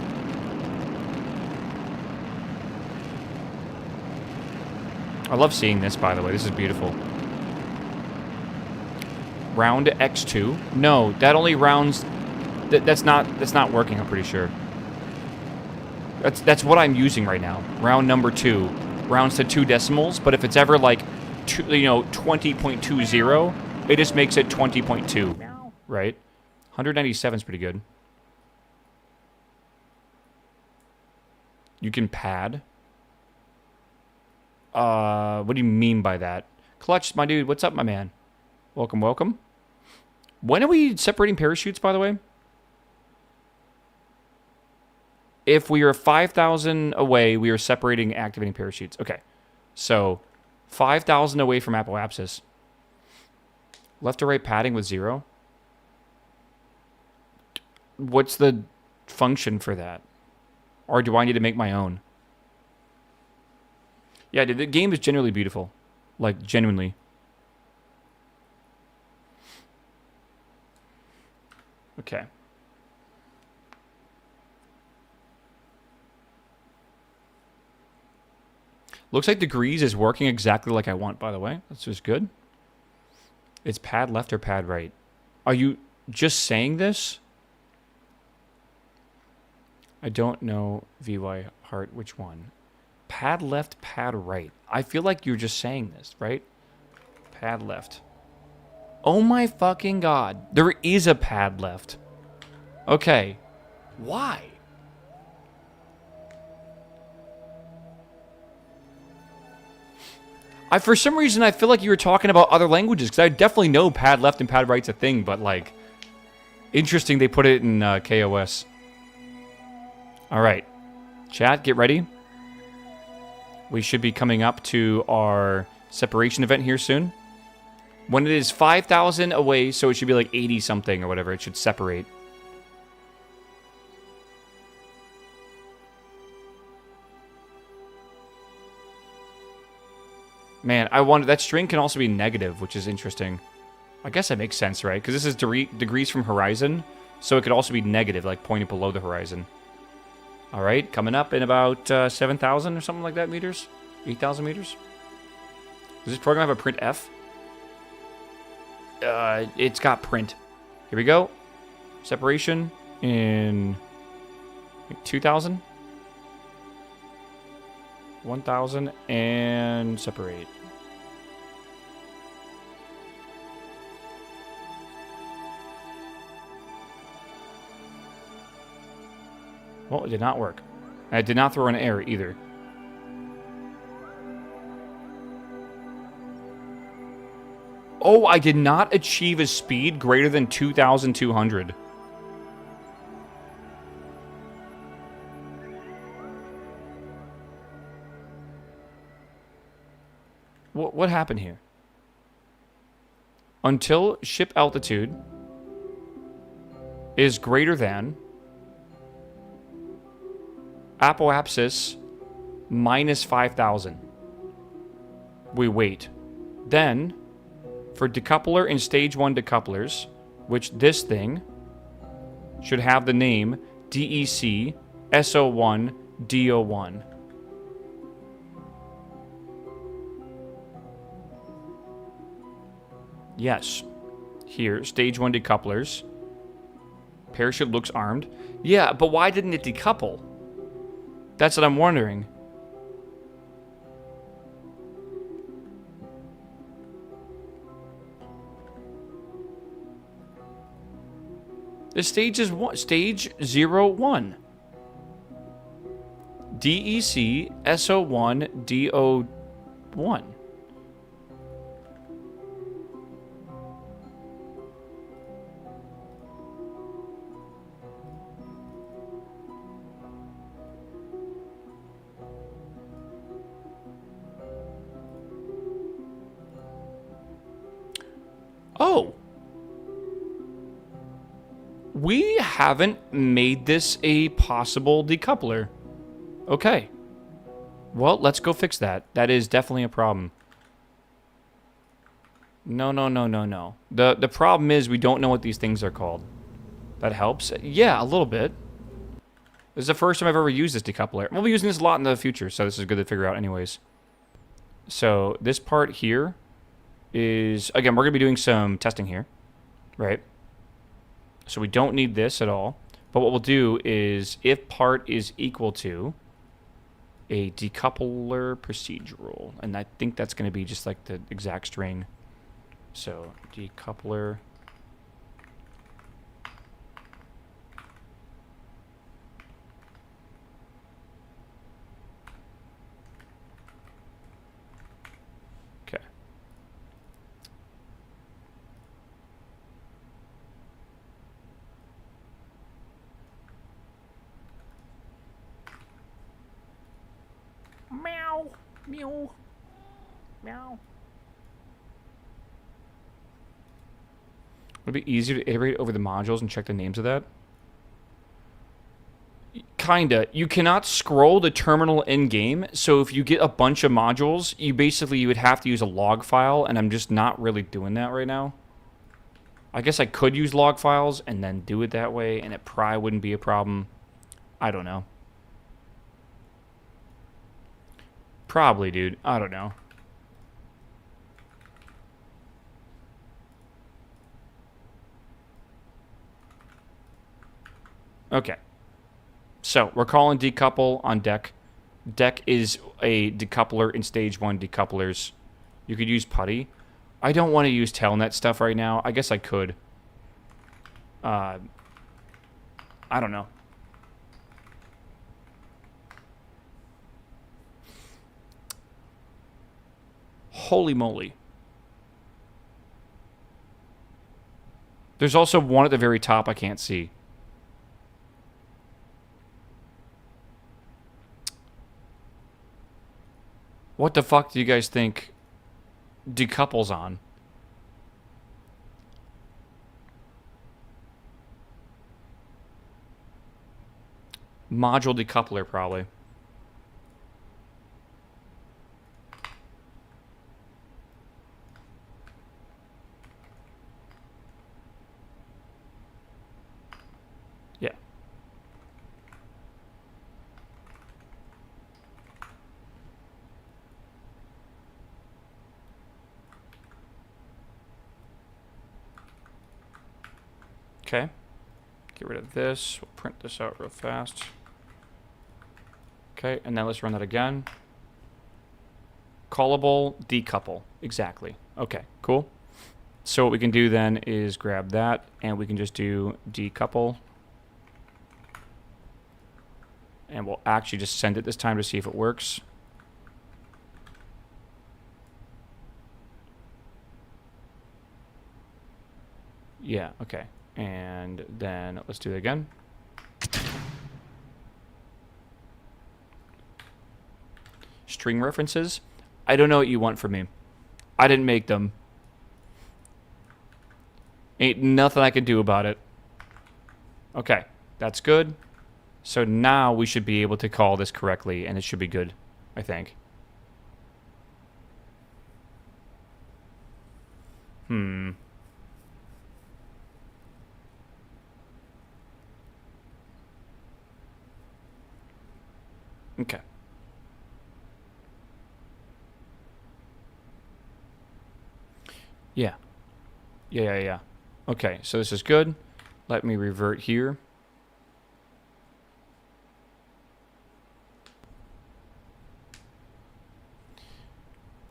I love seeing this, by the way. This is beautiful. Round X2? No, that only rounds... That's not working, I'm pretty sure. That's what I'm using right now. Round number 2 rounds to 2 decimals, but if it's ever like 20.20, it just makes it 20.2, right? 197 is pretty good. You can pad. What do you mean by that? Clutch, my dude, what's up, my man? Welcome. When are we separating parachutes, by the way? If we are 5,000 away, we are separating activating parachutes. Okay. So, 5,000 away from apoapsis. Left to right padding with 0. What's the function for that? Or do I need to make my own? Yeah, dude, the game is generally beautiful. Like, genuinely. Okay. Looks like degrees is working exactly like I want, by the way. That's just good. It's pad left or pad right? Are you just saying this? I don't know, VY Heart, which one? Pad left, pad right. I feel like you're just saying this, right? Pad left. Oh my fucking god. There is a pad left. Okay. Why? For some reason, I feel like you were talking about other languages, because I definitely know pad left and pad right's a thing, but, like, interesting they put it in KOS. Alright. Chat, get ready. We should be coming up to our separation event here soon. When it is 5,000 away, so it should be like 80-something or whatever, it should separate. Man, I wonder, that string can also be negative, which is interesting. I guess that makes sense, right? Because this is degrees from horizon, so it could also be negative, like pointing below the horizon. All right, coming up in about 7,000 or something like that meters? 8,000 meters? Does this program have a print F? It's got print. Here we go. Separation in 2,000. 1,000 and separate. Well, it did not work. And it did not throw an error either. Oh, I did not achieve a speed greater than 2,200. What happened here? Until ship altitude is greater than apoapsis minus 5,000. we wait. Then, for decoupler and stage 1 decouplers, which this thing should have the name DEC SO1 DO1. Yes. Here, stage 1 decouplers. Parachute looks armed. Yeah, but why didn't it decouple? That's what I'm wondering. The stage is what? Stage 01. DEC SO1 DO1. Oh. We haven't made this a possible decoupler. Okay. Well, let's go fix that. That is definitely a problem. No. The problem is we don't know what these things are called. That helps? Yeah, a little bit. This is the first time I've ever used this decoupler. We'll be using this a lot in the future, so this is good to figure out anyways. So this part here is, again, we're going to be doing some testing here, right? So we don't need this at all. But what we'll do is if part is equal to a decoupler procedural, and I think that's going to be just like the exact string. So decoupler. Okay. Meow. Meow. Meow. Would it be easier to iterate over the modules and check the names of that? Kinda. You cannot scroll the terminal in-game, so if you get a bunch of modules, you would have to use a log file, and I'm just not really doing that right now. I guess I could use log files and then do it that way, and it probably wouldn't be a problem. I don't know. Probably, dude. I don't know. Okay. So, we're calling decouple on deck. Deck is a decoupler in stage 1 decouplers. You could use putty. I don't want to use telnet stuff right now. I guess I could. I don't know. Holy moly. There's also one at the very top I can't see. What the fuck do you guys think decouples on? Module decoupler, probably. Yeah. Okay. Get rid of this. We'll print this out real fast. Okay, and then let's run that again. Callable, decouple. Exactly. Okay, cool. So what we can do then is grab that, and we can just do decouple. And we'll actually just send it this time to see if it works. Yeah, okay. And then let's do it again. String references. I don't know what you want from me. I didn't make them. Ain't nothing I can do about it. Okay, that's good. So now we should be able to call this correctly, and it should be good, I think. Okay. Yeah. Yeah. Okay, so this is good. Let me revert here.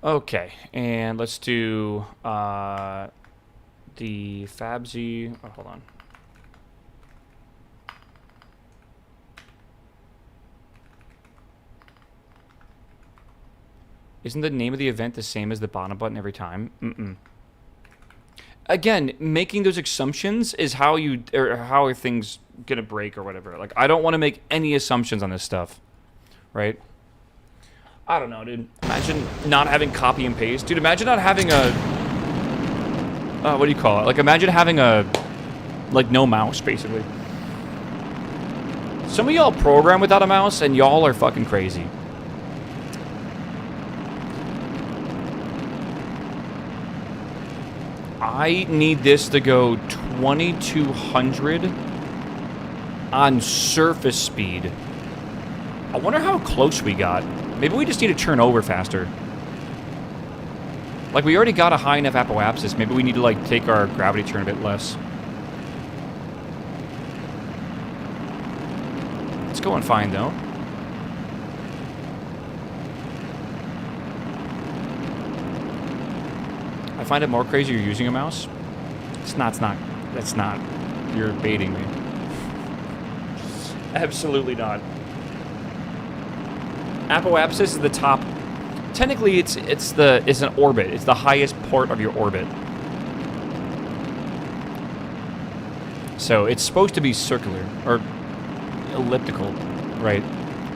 Okay, and let's do the Fabzy. Oh, hold on. Isn't the name of the event the same as the bottom button every time? Again, making those assumptions is how are things gonna break or whatever. Like, I don't want to make any assumptions on this stuff, right? I don't know, dude. Imagine not having copy and paste, dude. Imagine not having a what do you call it? Like, imagine having a no mouse, basically. Some of y'all program without a mouse, and y'all are fucking crazy. I need this to go 2200 on surface speed. I wonder how close we got. Maybe we just need to turn over faster. Like, we already got a high enough apoapsis. Maybe we need to, like, take our gravity turn a bit less. It's going fine, though. I find it more crazy you're using a mouse. It's not. That's not. You're baiting me. Absolutely not. Apoapsis is the top. Technically, it's an orbit. It's the highest part of your orbit. So it's supposed to be circular or elliptical, right?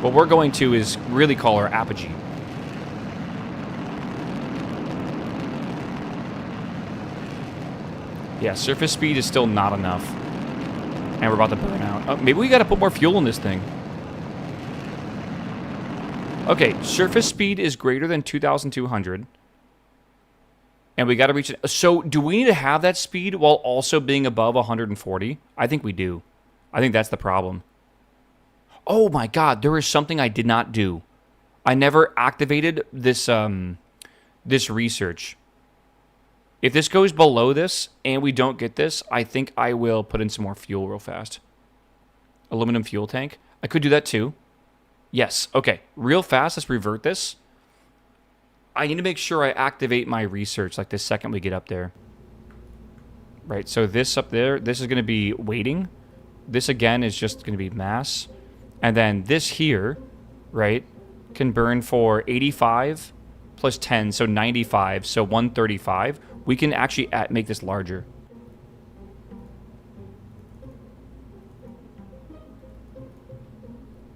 What we're going to is really call our apogee. Yeah, surface speed is still not enough. And we're about to burn out. Oh, maybe we gotta put more fuel in this thing. Okay, surface speed is greater than 2,200. And we gotta reach it. So, do we need to have that speed while also being above 140? I think we do. I think that's the problem. Oh my god, there is something I did not do. I never activated this, this research. If this goes below this and we don't get this, I think I will put in some more fuel real fast. Aluminum fuel tank. I could do that too. Yes. Okay. Real fast. Let's revert this. I need to make sure I activate my research like the second we get up there. Right. So this up there, this is going to be weighting. This again is just going to be mass. And then this here, right, can burn for 85 plus 10, so 95, so 135. We can actually make this larger.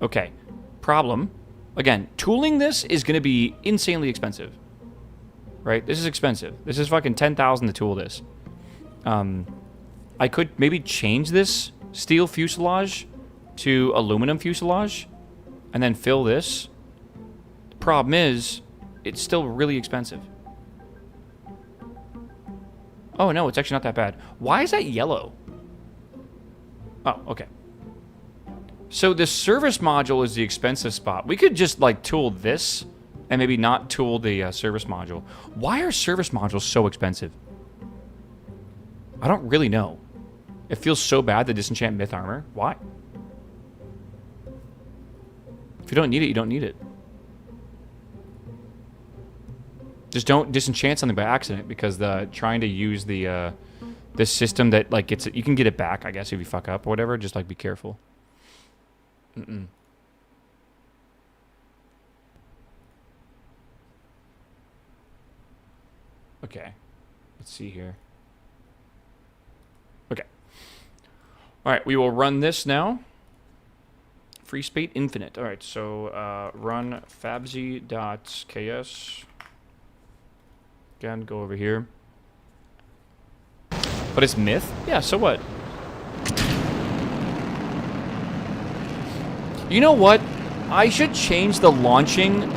Okay. Problem. Again, tooling this is going to be insanely expensive. Right? This is expensive. This is fucking 10,000 to tool this. I could maybe change this steel fuselage to aluminum fuselage and then fill this. The problem is, it's still really expensive. Oh, no, it's actually not that bad. Why is that yellow? Oh, okay. So the service module is the expensive spot. We could just, like, tool this and maybe not tool the service module. Why are service modules so expensive? I don't really know. It feels so bad to disenchant myth armor. Why? If you don't need it, you don't need it. Just don't disenchant something by accident, because trying to use the this system that like gets it, you can get it back, I guess, if you fuck up or whatever. Just like be careful. Okay, let's see here. Okay, all right, we will run this now. Free spate infinite. All right, so run fabzy.ks. Again, go over here. But it's myth? Yeah, so what? You know what? I should change the launching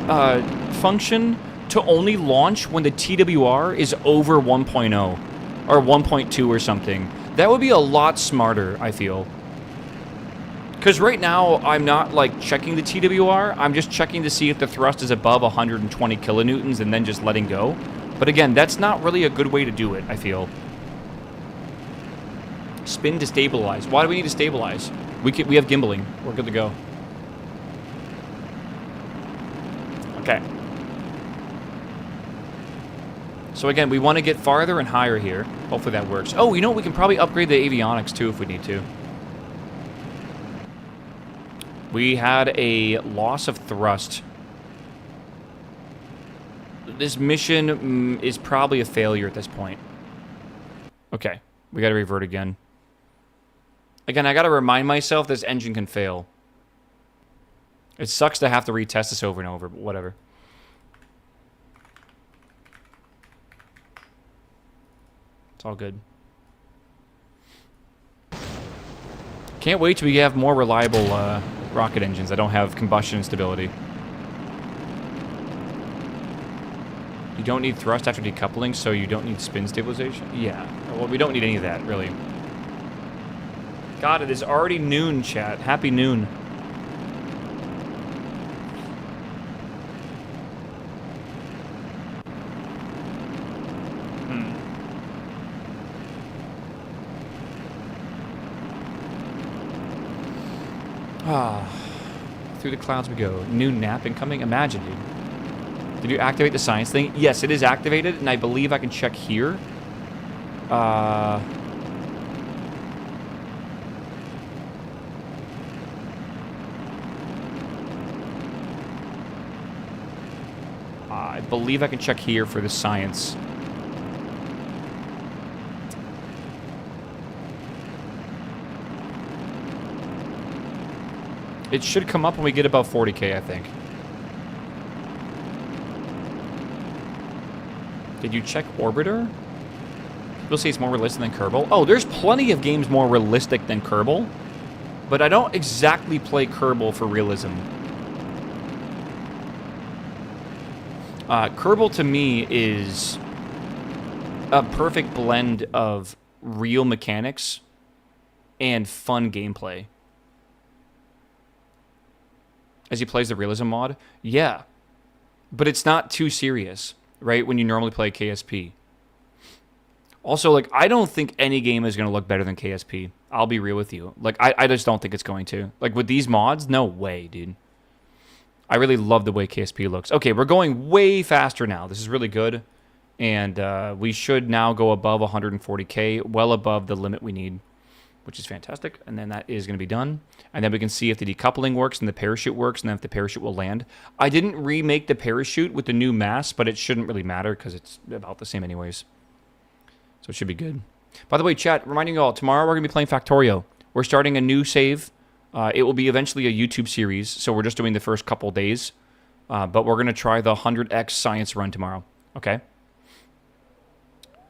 function to only launch when the TWR is over 1.0. or 1.2 or something. That would be a lot smarter, I feel. Because right now, I'm not, like, checking the TWR. I'm just checking to see if the thrust is above 120 kilonewtons and then just letting go. But again, that's not really a good way to do it, I feel. Spin to stabilize. Why do we need to stabilize? We have gimbaling. We're good to go. Okay. So again, we want to get farther and higher here. Hopefully that works. Oh, you know what? We can probably upgrade the avionics too if we need to. We had a loss of thrust. This mission is probably a failure at this point. Okay, we gotta revert again. Again, I gotta remind myself this engine can fail. It sucks to have to retest this over and over, but whatever. It's all good. Can't wait till we have more reliable rocket engines that don't have combustion instability. You don't need thrust after decoupling, so you don't need spin stabilization? Yeah. Well, we don't need any of that, really. God, it is already noon, chat. Happy noon. Through the clouds we go. New nap incoming? Imagine, dude. Did you activate the science thing? Yes, it is activated, and I believe I can check here. I believe I can check here for the science. It should come up when we get above 40k, I think. Did you check Orbiter? People say it's more realistic than Kerbal. Oh, there's plenty of games more realistic than Kerbal. But I don't exactly play Kerbal for realism. Kerbal to me is a perfect blend of real mechanics and fun gameplay. As he plays the realism mod? Yeah. But it's not too serious, right? When you normally play KSP. Also, like, I don't think any game is going to look better than KSP. I'll be real with you. Like, I just don't think it's going to. Like, with these mods, no way, dude. I really love the way KSP looks. Okay, we're going way faster now. This is really good. And we should now go above 140k, well above the limit we need, which is fantastic. And then that is going to be done. And then we can see if the decoupling works and the parachute works, and then if the parachute will land. I didn't remake the parachute with the new mass, but it shouldn't really matter because it's about the same anyways. So it should be good. By the way, chat, reminding you all, tomorrow we're going to be playing Factorio. We're starting a new save. It will be eventually a YouTube series, so we're just doing the first couple days. But we're going to try the 100x science run tomorrow. Okay?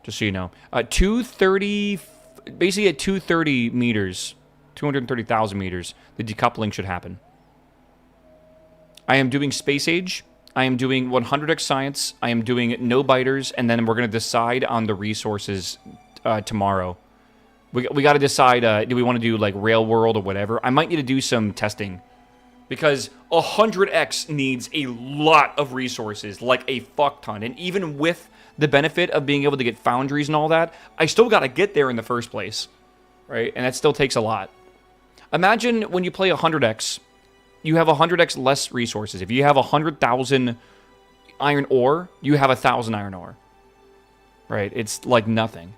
Just so you know. 230... Basically at 230 meters, 230,000 meters, the decoupling should happen. I am doing space age. I am doing 100x science. I am doing no biters, and then we're going to decide on the resources tomorrow. We got to decide, do we want to do like Rail World or whatever? I might need to do some testing because 100x needs a lot of resources, like a fuck ton. And even with the benefit of being able to get foundries and all that, I still got to get there in the first place, right? And that still takes a lot. Imagine when you play 100x, you have 100x less resources. If you have 100,000 iron ore, you have 1,000 iron ore, right? It's like nothing.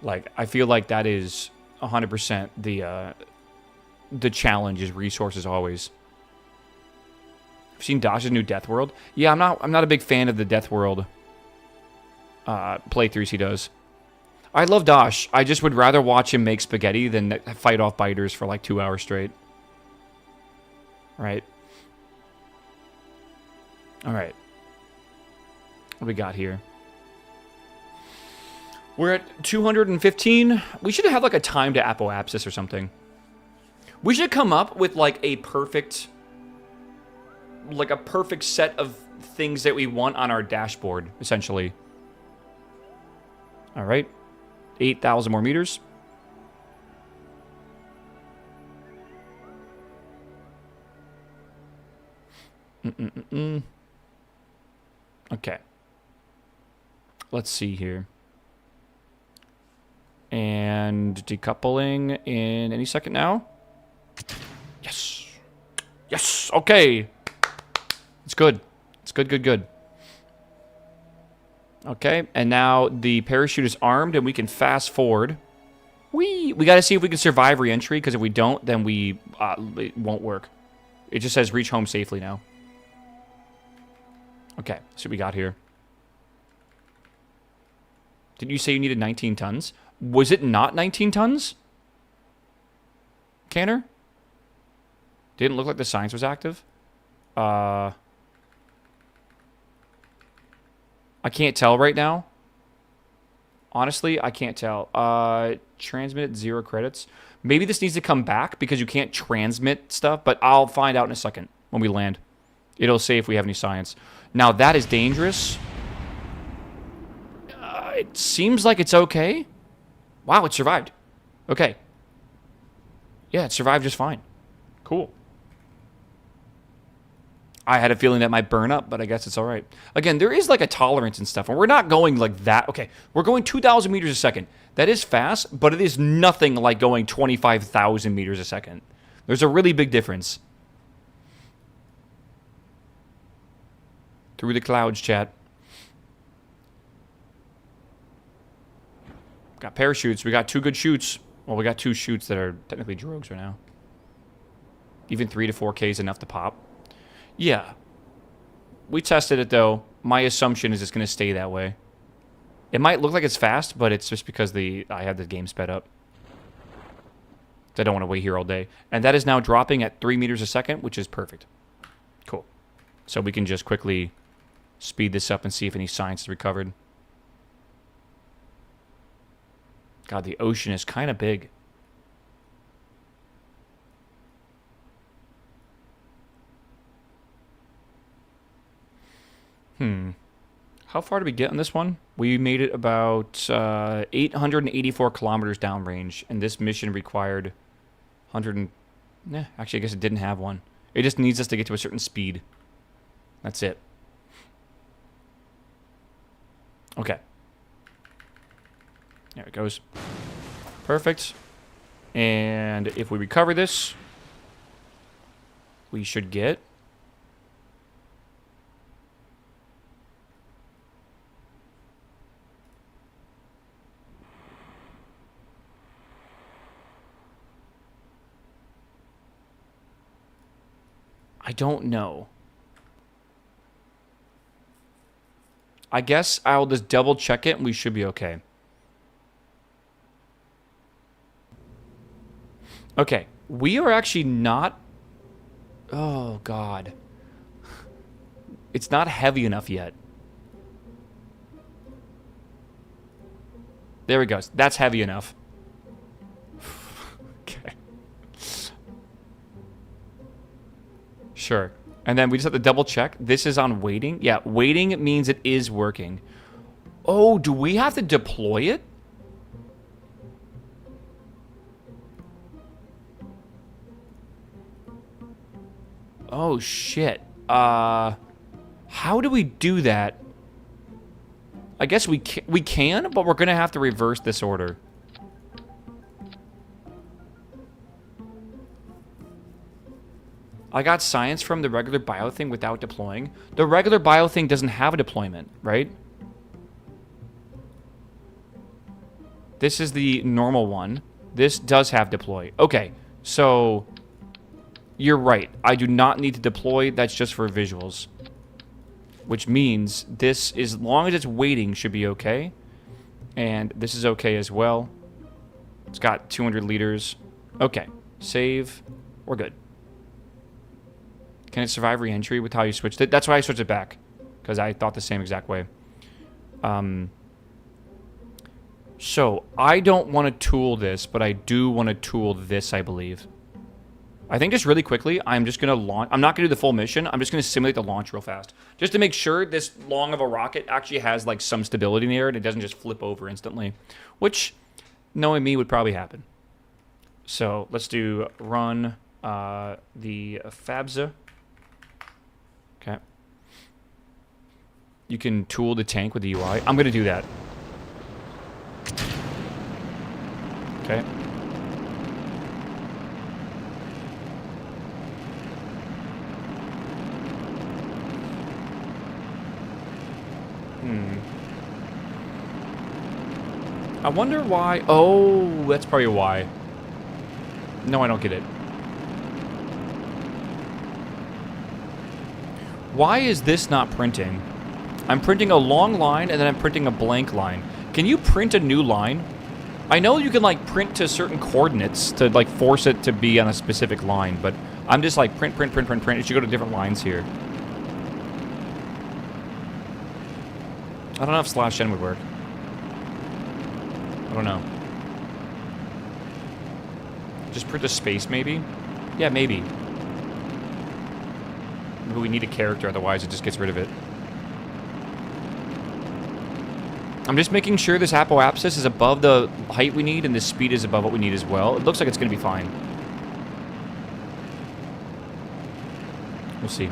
Like, I feel like that is 100% the challenge is resources always. Seen Dash's new Death World? Yeah, I'm not a big fan of the Death World playthroughs he does. I love Dash. I just would rather watch him make spaghetti than fight off biters for like 2 hours straight. Right. All right. What we got here? We're at 215. We should have like a time to apoapsis or something. We should come up with like a perfect set of things that we want on our dashboard, essentially. All right. 8,000 more meters. Okay. Let's see here. And decoupling in any second now. Yes. Yes. Okay. It's good. It's good, good, good. Okay. And now the parachute is armed and we can fast forward. We got to see if we can survive re-entry, because if we don't, then it won't work. It just says reach home safely now. Okay. So we got here. Did you say you needed 19 tons? Was it not 19 tons? Canner? Didn't look like the science was active. I can't tell right now. Honestly, I can't tell. Transmit 0 credits. Maybe this needs to come back because you can't transmit stuff, but I'll find out in a second when we land. It'll say if we have any science. Now, that is dangerous. It seems like it's okay. Wow, it survived. Okay. Yeah, it survived just fine. Cool. I had a feeling that might burn up, but I guess it's all right. Again, there is like a tolerance and stuff, and we're not going like that. Okay, we're going 2,000 meters a second. That is fast, but it is nothing like going 25,000 meters a second. There's a really big difference. Through the clouds, chat. Got parachutes. We got 2 good chutes. Well, we got 2 chutes that are technically drogues right now. Even 3 to 4K is enough to pop. Yeah. We tested it, though. My assumption is it's going to stay that way. It might look like it's fast, but it's just because I had the game sped up. I don't want to wait here all day. And that is now dropping at 3 meters a second, which is perfect. Cool. So we can just quickly speed this up and see if any science is recovered. God, the ocean is kind of big. How far did we get on this one? We made it about 884 kilometers downrange, and this mission required 100 and... actually, I guess it didn't have one. It just needs us to get to a certain speed. That's it. Okay. There it goes. Perfect. And if we recover this, we should get... I don't know. I guess I'll just double check it and we should be okay. Okay, we are actually not... Oh, God. It's not heavy enough yet. There it goes. That's heavy enough. Okay. Sure. And then we just have to double check. This is on waiting. Yeah, waiting means it is working. Oh, do we have to deploy it? Oh, shit. How do we do that? I guess we can, but we're going to have to reverse this order. I got science from the regular bio thing without deploying. The regular bio thing doesn't have a deployment, right? This is the normal one. This does have deploy. Okay, so you're right. I do not need to deploy. That's just for visuals. Which means this, as long as it's waiting, should be okay. And this is okay as well. It's got 200 liters. Okay, save. We're good. Can it survive re-entry with how you switched it? That's why I switched it back. Because I thought the same exact way. So, I don't want to tool this, but I do want to tool this, I believe. I think just really quickly, I'm just going to launch. I'm not going to do the full mission. I'm just going to simulate the launch real fast. Just to make sure this long of a rocket actually has like some stability in the air and it doesn't just flip over instantly. Which, knowing me, would probably happen. So let's do run the FABSA. Okay. You can tool the tank with the UI. I'm going to do that. Okay. I wonder why... Oh, that's probably why. No, I don't get it. Why is this not printing? I'm printing a long line, and then I'm printing a blank line. Can you print a new line? I know you can, like, print to certain coordinates to, like, force it to be on a specific line, but I'm just like, print. It should go to different lines here. I don't know if /n would work. I don't know. Just print a space, maybe? Yeah, maybe. Maybe we need a character, otherwise it just gets rid of it. I'm just making sure this apoapsis is above the height we need and the speed is above what we need as well. It looks like it's going to be fine. We'll see.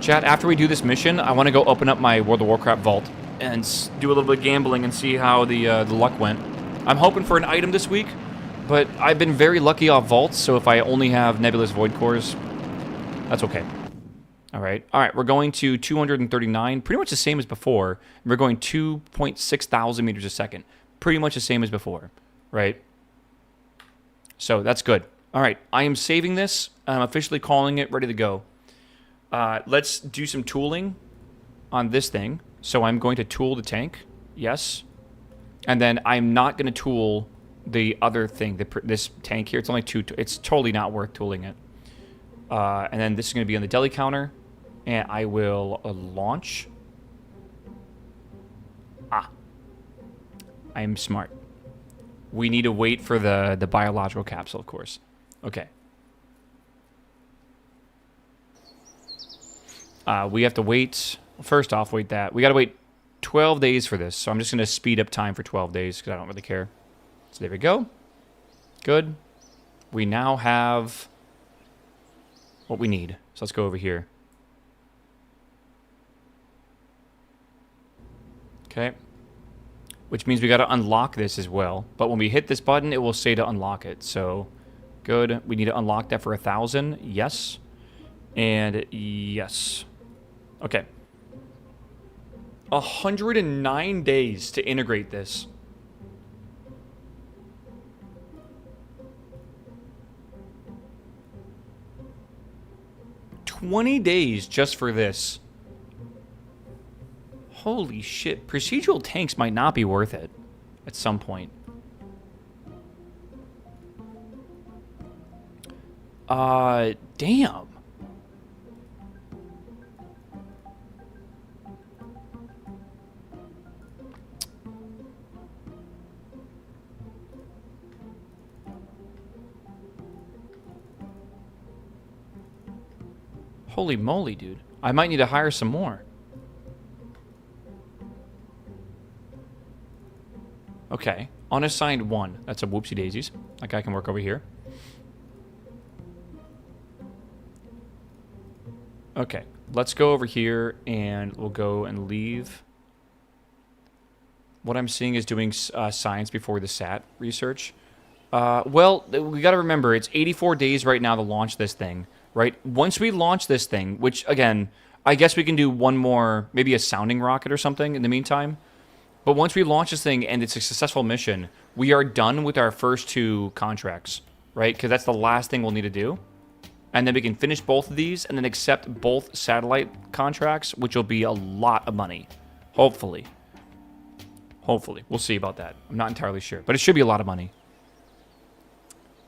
Chat, after we do this mission, I want to go open up my World of Warcraft vault and do a little bit of gambling and see how the luck went. I'm hoping for an item this week, but I've been very lucky off vaults, so if I only have Nebulous Void Cores, that's okay. All right, we're going to 239, pretty much the same as before. We're going 2.6 thousand meters a second, pretty much the same as before, right? So that's good. All right, I am saving this. I'm officially calling it ready to go. Let's do some tooling on this thing. So I'm going to tool the tank. Yes. And then I'm not going to tool the other thing, this tank here. It's only two. It's totally not worth tooling it. And then this is going to be on the deli counter. And I will launch. I'm smart. We need to wait for the biological capsule, of course. Okay. We have to wait. First off, wait that. We got to wait 12 days for this. So I'm just going to speed up time for 12 days because I don't really care. So there we go. Good. We now have what we need. So let's go over here. Okay. Which means we got to unlock this as well. But when we hit this button, it will say to unlock it. So good. We need to unlock that for 1,000. Yes. And yes. Okay. 109 days to integrate this. $20 days just for this. Holy shit. Procedural tanks might not be worth it at some point. Damn. Holy moly, dude. I might need to hire some more. Okay. Unassigned 1. That's a whoopsie daisies. That guy can work over here. Okay. Let's go over here and we'll go and leave. What I'm seeing is doing science before the SAT research. Well, we got to remember, it's 84 days right now to launch this thing. Right? Once we launch this thing, which, again, I guess we can do one more, maybe a sounding rocket or something in the meantime. But once we launch this thing and it's a successful mission, we are done with our first 2 contracts, right? Because that's the last thing we'll need to do. And then we can finish both of these and then accept both satellite contracts, which will be a lot of money. Hopefully. Hopefully. We'll see about that. I'm not entirely sure. But it should be a lot of money.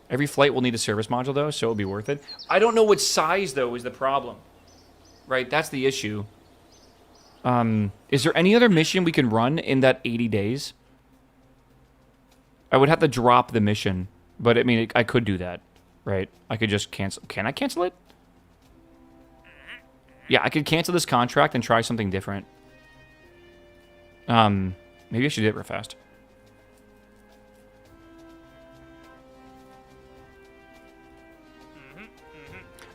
Every flight will need a service module, though, so it'll be worth it. I don't know what size, though, is the problem. Right? That's the issue. Is there any other mission we can run in that 80 days? I would have to drop the mission. But, I mean, I could do that, right? I could just cancel. Can I cancel it? Yeah, I could cancel this contract and try something different. Maybe I should do it real fast.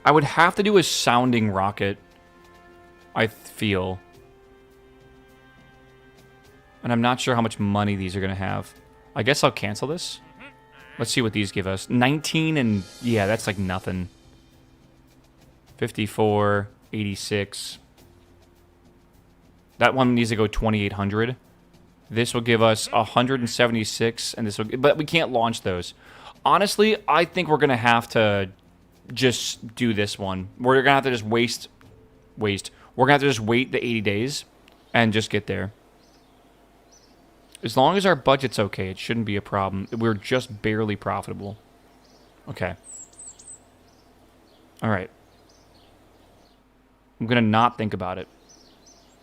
I would have to do a sounding rocket, I feel. And I'm not sure how much money these are going to have. I guess I'll cancel this. Let's see what these give us. 19 and... Yeah, that's like nothing. 54, 86. That one needs to go 2,800. This will give us 176, and this will... But we can't launch those. Honestly, I think we're going to have to just do this one. We're going to have to just waste. We're going to have to just wait the 80 days and just get there. As long as our budget's okay, it shouldn't be a problem. We're just barely profitable. Okay. All right. I'm going to not think about it.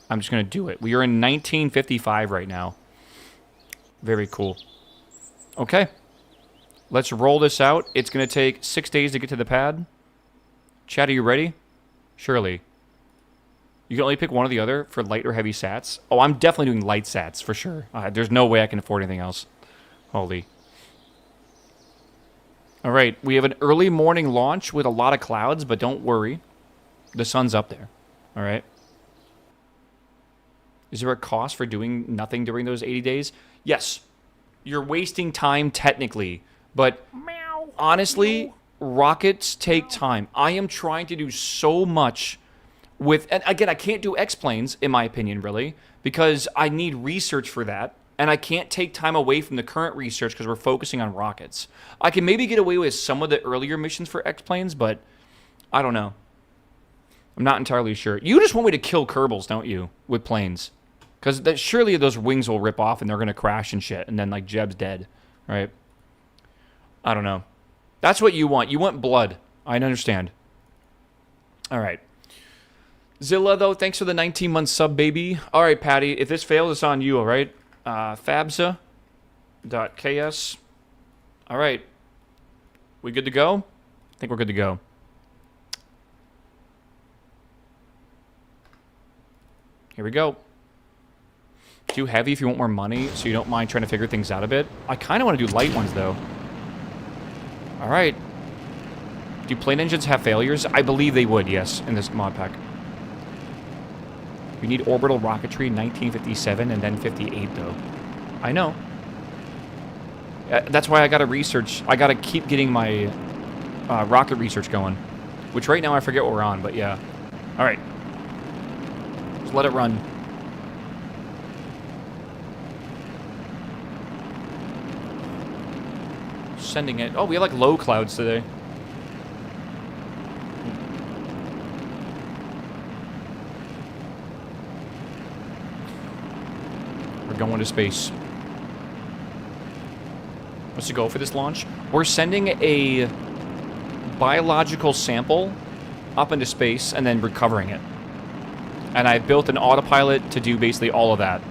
I'm just going to do it. We are in 1955 right now. Very cool. Okay. Let's roll this out. It's going to take 6 days to get to the pad. Chad, are you ready? Surely. You can only pick one or the other for light or heavy sats. Oh, I'm definitely doing light sats, for sure. There's no way I can afford anything else. Holy. All right, we have an early morning launch with a lot of clouds, but don't worry. The sun's up there. All right. Is there a cost for doing nothing during those 80 days? Yes. You're wasting time technically, but honestly, rockets take time. I am trying to do so much with, and again, I can't do X-planes, in my opinion, really, because I need research for that, and I can't take time away from the current research because we're focusing on rockets. I can maybe get away with some of the earlier missions for X-planes, but I don't know. I'm not entirely sure. You just want me to kill Kerbals, don't you, with planes? Because surely those wings will rip off and they're going to crash and shit, and then, like, Jeb's dead, right? I don't know. That's what you want. You want blood. I understand. All right. Zilla, though, thanks for the 19-month sub, baby. All right, Patty, if this fails, it's on you, all right? Fabza.ks. All right. We good to go? I think we're good to go. Here we go. Do heavy if you want more money, so you don't mind trying to figure things out a bit. I kind of want to do light ones, though. All right. Do plane engines have failures? I believe they would, yes, in this mod pack. We need orbital rocketry, 1957 and then 58, though. I know. That's why I got to research. I got to keep getting my rocket research going. Which right now I forget what we're on, but yeah. All right. Just let it run. Sending it. Oh, we have like low clouds today. We're going to space. What's the goal for this launch? We're sending a biological sample up into space and then recovering it. And I built an autopilot to do basically all of that.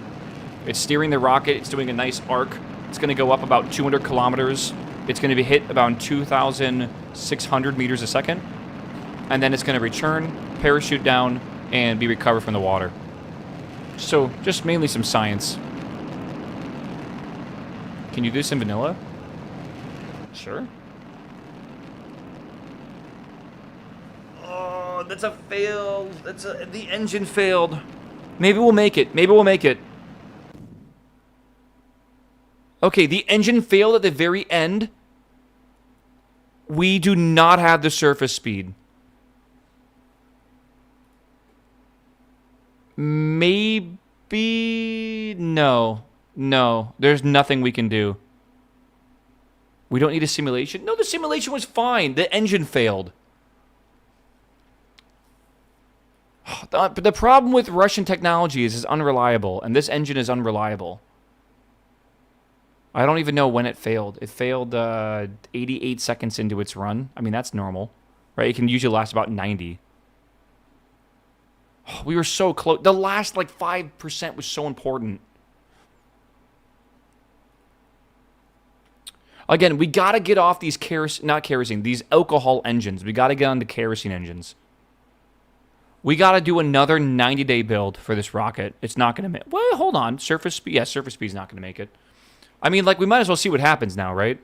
It's steering the rocket. It's doing a nice arc. It's going to go up about 200 kilometers. It's going to be hit about 2,600 meters a second. And then it's going to return, parachute down, and be recovered from the water. So, just mainly some science. Can you do this in vanilla? Sure. Oh, that's a failed. The engine failed. Maybe we'll make it. Maybe we'll make it. Okay, the engine failed at the very end. We do not have the surface speed. Maybe... No. No. There's nothing we can do. We don't need a simulation? No, the simulation was fine. The engine failed. The problem with Russian technology is it's unreliable, and this engine is unreliable. I don't even know when it failed. It failed 88 seconds into its run. I mean, that's normal, right? It can usually last about 90. We were so close. The last, like, 5% was so important. Again, we got to get off these these alcohol engines. We got to get onto kerosene engines. We got to do another 90-day build for this rocket. It's not going to make... Well, hold on. Surface speed... Yeah, surface speed's not going to make it. I mean, like, we might as well see what happens now, right?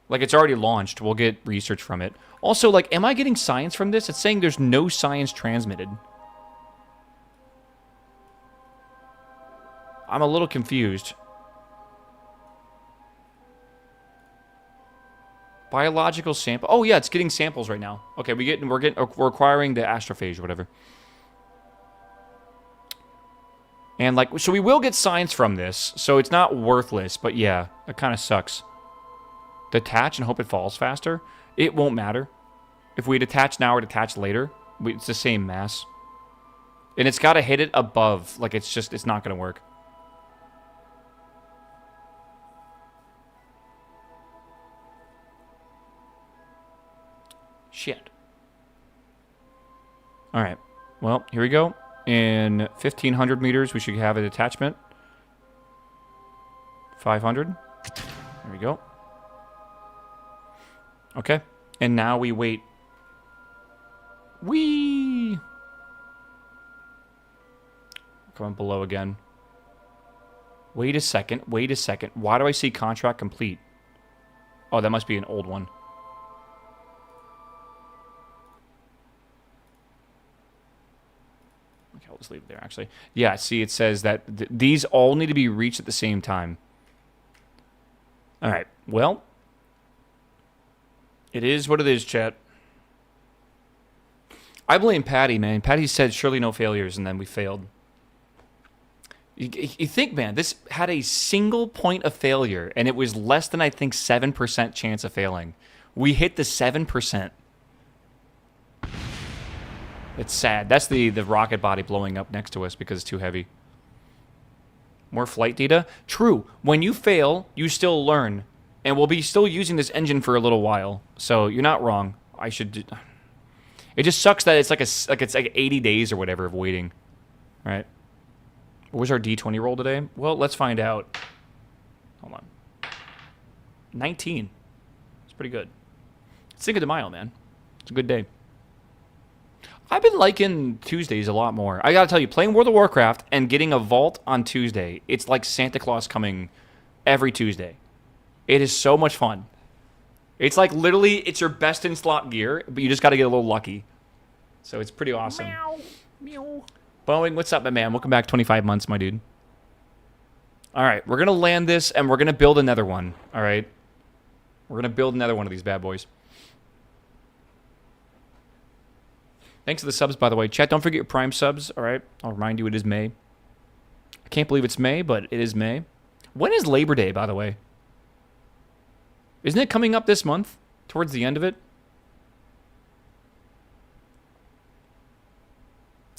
Like, it's already launched. We'll get research from it. Also, like, am I getting science from this? It's saying there's no science transmitted. I'm a little confused. Biological sample. Oh yeah, it's getting samples right now. Okay, we're acquiring the astrophage or whatever. And like, so we will get science from this, so it's not worthless. But yeah, it kind of sucks. Detach and hope it falls faster. It won't matter if we detach now or detach later. It's the same mass, and it's got to hit it above. Like it's not gonna work. Shit. All right. Well, here we go. In 1,500 meters, we should have a detachment. 500. There we go. Okay. And now we wait. Whee! Coming below again. Wait a second. Wait a second. Why do I see contract complete? Oh, that must be an old one. I'll just leave it there, actually. Yeah, see, it says that these all need to be reached at the same time. All right, well, it is what it is, chat. I blame Patty, man. Patty said, surely no failures, and then we failed. You think, man, this had a single point of failure, and it was less than, I think, 7% chance of failing. We hit the 7%. It's sad. That's the rocket body blowing up next to us because it's too heavy. More flight data? True. When you fail, you still learn. And we'll be still using this engine for a little while. So you're not wrong. I should... It just sucks that it's like 80 days or whatever of waiting. All right. What was our D20 roll today? Well, let's find out. Hold on. 19. It's pretty good. It's Cinco de Mayo, man. It's a good day. I've been liking Tuesdays a lot more. I gotta tell you, playing World of Warcraft and getting a vault on Tuesday, it's like Santa Claus coming every Tuesday. It is so much fun. It's like literally, it's your best in slot gear, but you just gotta get a little lucky. So it's pretty awesome. Meow. Meow. Boeing, what's up, my man? Welcome back 25 months, my dude. All right, we're gonna land this and we're gonna build another one. All right, we're gonna build another one of these bad boys. Thanks for the subs, by the way. Chat, don't forget your Prime subs, all right? I'll remind you it is May. I can't believe it's May, but it is May. When is Labor Day, by the way? Isn't it coming up this month? Towards the end of it?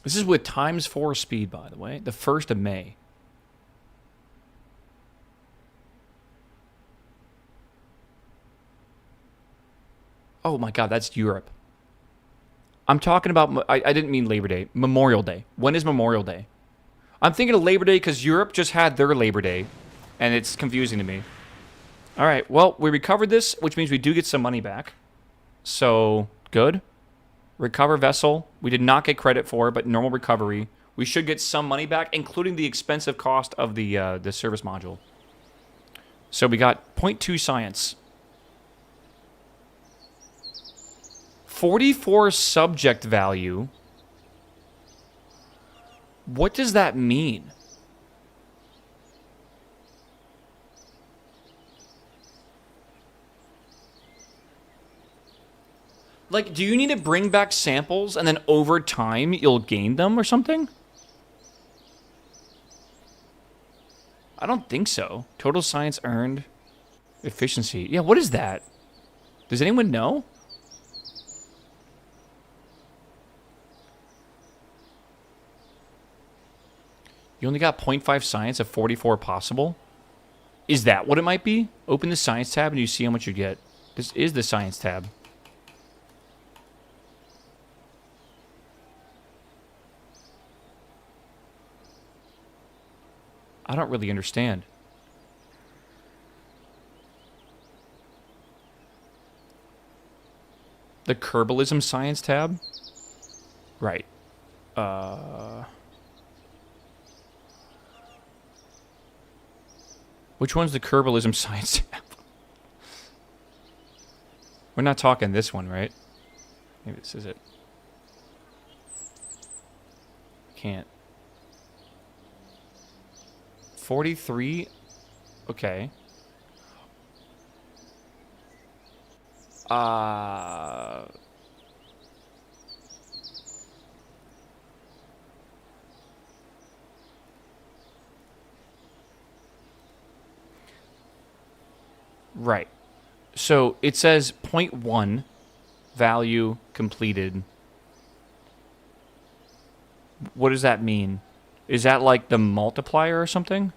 This is with ×4 speed, by the way. The 1st of May. Oh my god, that's Europe. I'm talking about... I didn't mean Labor Day. Memorial Day. When is Memorial Day? I'm thinking of Labor Day because Europe just had their Labor Day. And it's confusing to me. Alright, well, we recovered this, which means we do get some money back. So, good. Recover vessel. We did not get credit for, but normal recovery. We should get some money back, including the expensive cost of the service module. So we got 0.2 science. 44 subject value. What does that mean? Like, do you need to bring back samples and then over time you'll gain them or something? I don't think so. Total science earned. Efficiency. Yeah, what is that? Does anyone know? You only got 0.5 science of 44 possible? Is that what it might be? Open the science tab and you see how much you get. This is the science tab. I don't really understand. The Kerbalism Science tab? Right. Which one's the Kerbalism Science tab? We're not talking this one, right? Maybe this is it. Can't. 43? Okay. Right. So it says 0.1 value completed. What does that mean? Is that like the multiplier or something?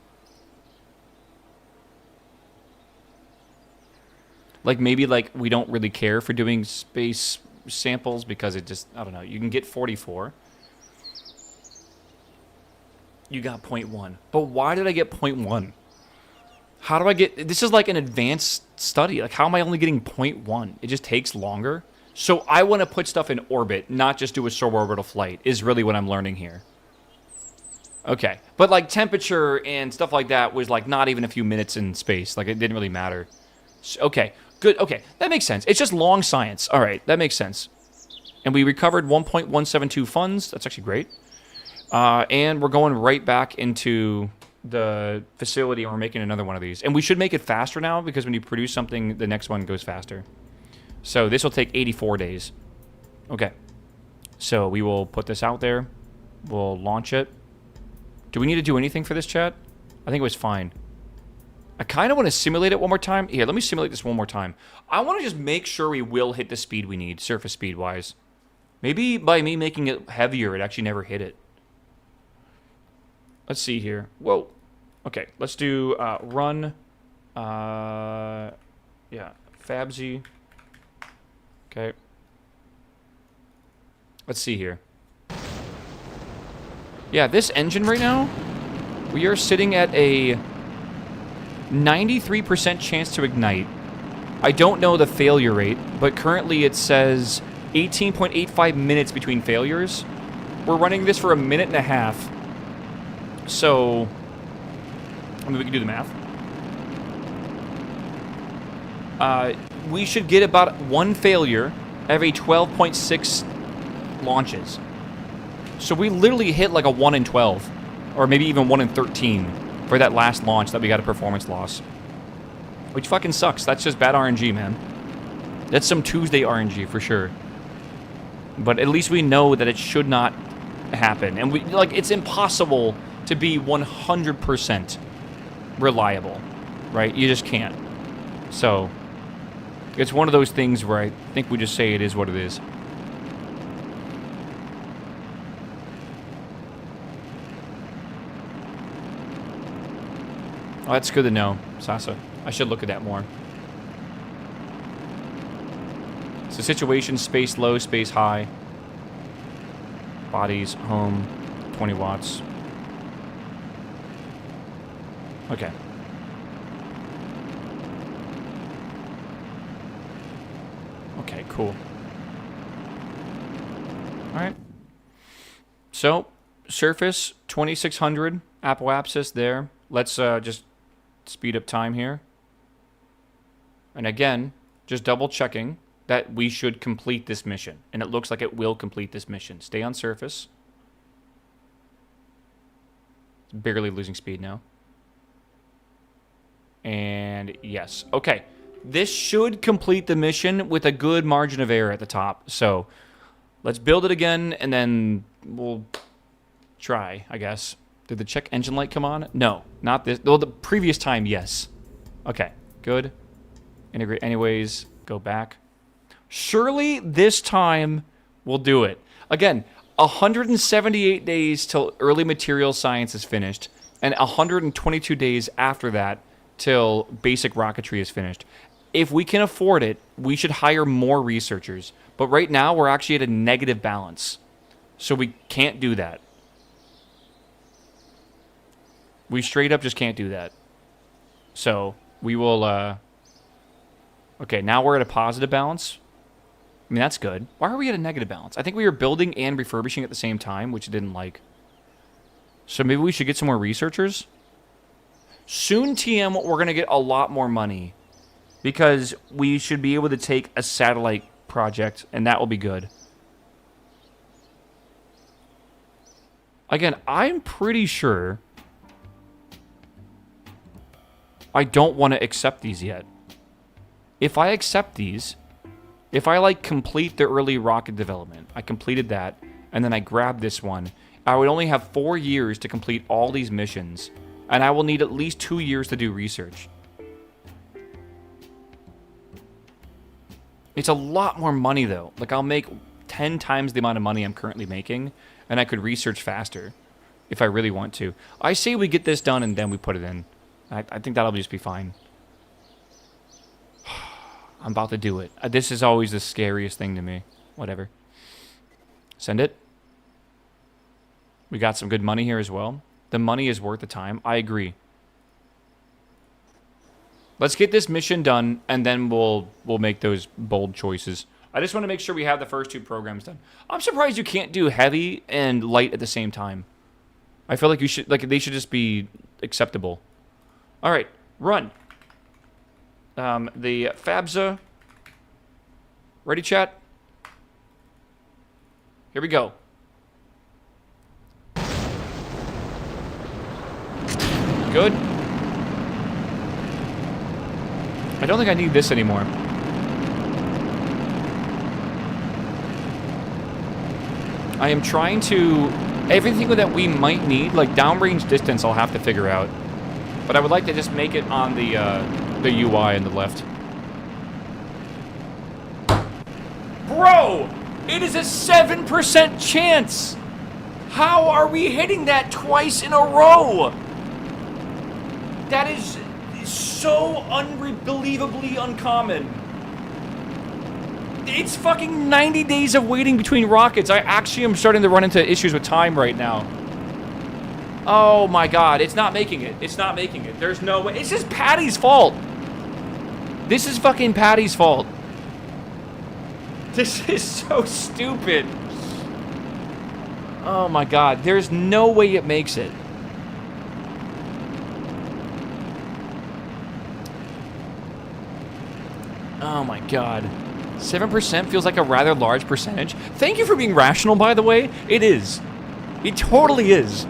Like maybe like we don't really care for doing space samples because it just, I don't know, you can get 44. You got 0.1. But why did I get 0.1? How do I get... This is like an advanced study. Like, how am I only getting 0.1? It just takes longer. So I want to put stuff in orbit, not just do a suborbital flight, is really what I'm learning here. Okay. But, like, temperature and stuff like that was, like, not even a few minutes in space. Like, it didn't really matter. So, okay. Good. Okay. That makes sense. It's just long science. All right. That makes sense. And we recovered 1.172 funds. That's actually great. And we're going right back into the facility, and we're making another one of these. And we should make it faster now, because when you produce something, the next one goes faster. So this will take 84 days. Okay. So we will put this out there. We'll launch it. Do we need to do anything for this, chat? I think it was fine. I kind of want to simulate it one more time. Here, let me simulate this one more time. I want to just make sure we will hit the speed we need, surface speed-wise. Maybe by me making it heavier, it actually never hit it. Let's see here. Whoa. Okay, let's do run. Yeah, Fabzy. Okay. Let's see here. Yeah, this engine right now, we are sitting at a 93% chance to ignite. I don't know the failure rate, but currently it says 18.85 minutes between failures. We're running this for a minute and a half. So, I mean, we can do the math. We should get about one failure every 12.6 launches. So we literally hit like a 1 in 12, or maybe even 1 in 13 for that last launch that we got a performance loss. Which fucking sucks. That's just bad RNG, man. That's some Tuesday RNG for sure. But at least we know that it should not happen. And we, like, it's impossible to be 100% reliable, right? You just can't. So, it's one of those things where I think we just say it is what it is. Oh, that's good to know, Sasa. I should look at that more. So situation, space low, space high. Bodies, home, 20 watts. Okay. Okay, cool. Alright. So, surface, 2600, apoapsis there. Let's just speed up time here. And again, just double checking that we should complete this mission. And it looks like it will complete this mission. Stay on surface. It's barely losing speed now. And yes. Okay. This should complete the mission with a good margin of error at the top. So let's build it again, and then we'll try, I guess. Did the check engine light come on? No, not this. Well, the previous time, yes. Okay, good. Integrate anyways. Go back. Surely this time we'll do it. Again, 178 days till early material science is finished, and 122 days after that till basic rocketry is finished. If we can afford it, we should hire more researchers. But right now, we're actually at a negative balance. So we can't do that. We straight up just can't do that. So we will... Okay, now we're at a positive balance. mean, that's good. Why are we at a negative balance? I think we were building and refurbishing at the same time, which I didn't like. So maybe we should get some more researchers? Soon, TM, we're going to get a lot more money. Because we should be able to take a satellite project, and that will be good. Again, I'm pretty sure I don't want to accept these yet. If I accept these, if I, like, complete the early rocket development, I completed that, and then I grab this one, I would only have 4 years to complete all these missions, and I will need at least 2 years to do research. It's a lot more money, though. Like, I'll make 10 times the amount of money I'm currently making, and I could research faster if I really want to. I say we get this done, and then we put it in. I think that'll just be fine. I'm about to do it. This is always the scariest thing to me. Whatever. Send it. We got some good money here as well. The money is worth the time. I agree. Let's get this mission done, and then we'll make those bold choices. I just want to make sure we have the first 2 programs done. I'm surprised you can't do heavy and light at the same time. I feel like you should, like, they should just be acceptable. All right, run. The FABSA. Ready, chat? Here we go. Good. I don't think I need this anymore. I am trying to... Everything that we might need, like downrange distance, I'll have to figure out. But I would like to just make it on the UI on the left. Bro! It is a 7% chance! How are we hitting that twice in a row? That is so unbelievably uncommon. It's fucking 90 days of waiting between rockets. I actually am starting to run into issues with time right now. Oh my god, it's not making it. It's not making it. There's no way. It's just Patty's fault. This is fucking Patty's fault. This is so stupid. Oh my god, there's no way it makes it. Oh my god. 7% feels like a rather large percentage. Thank you for being rational, by the way. It is. It totally is.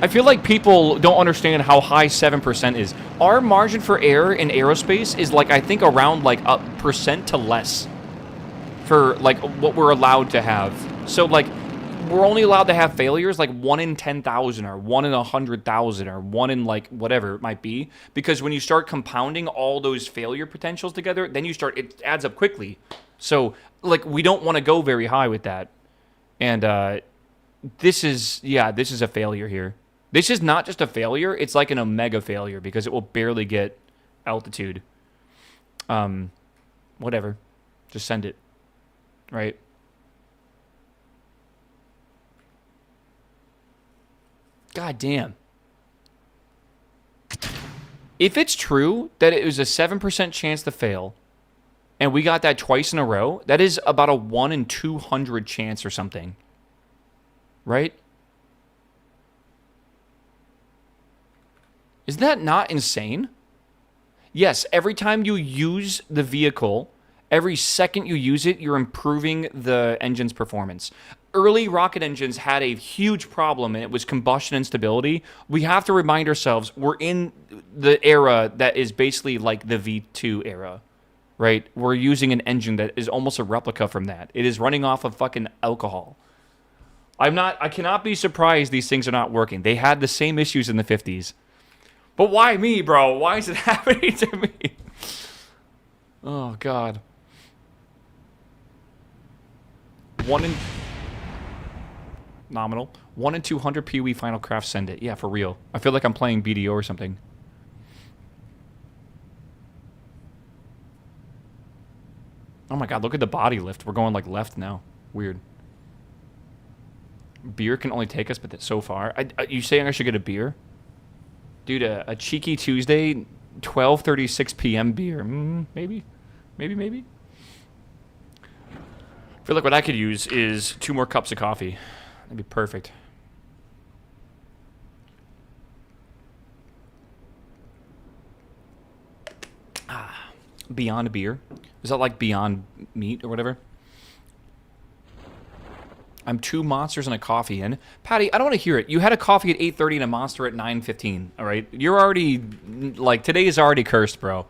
I feel like people don't understand how high 7% is. Our margin for error in aerospace is like, I think, around like a percent to less for like what we're allowed to have. So like, we're only allowed to have failures like 1 in 10,000 or 1 in 100,000 or 1 in like whatever it might be. Because when you start compounding all those failure potentials together, then you start, it adds up quickly. So like, we don't want to go very high with that. And this is, yeah, this is a failure here. This is not just a failure, it's like an omega failure because it will barely get altitude. Whatever. Just send it. Right? God damn. If it's true that it was a 7% chance to fail, and we got that twice in a row, that is about a 1 in 200 chance or something. Right? Isn't that not insane? Yes, every time you use the vehicle, every second you use it, you're improving the engine's performance. Early rocket engines had a huge problem, and it was combustion instability. We have to remind ourselves we're in the era that is basically like the V2 era, right? We're using an engine that is almost a replica from that. It is running off of fucking alcohol. I cannot be surprised these things are not working. They had the same issues in the 50s. But why me, bro? Why is it happening to me? Oh, God. 1 in... Nominal. 1 in 200 PoE Final Craft, send it. Yeah, for real. I feel like I'm playing BDO or something. Oh my god, look at the body lift. We're going like left now. Weird. Beer can only take us but so far. You saying I should get a beer? Dude, a cheeky Tuesday, 12:36 p.m. beer. Maybe. Maybe. I feel like what I could use is 2 more cups of coffee. That'd be perfect. Beyond Beer. Is that like Beyond Meat or whatever? I'm 2 monsters and a coffee in. Patty, I don't want to hear it. You had a coffee at 8:30 and a monster at 9:15, all right? You're already, like, today is already cursed, bro.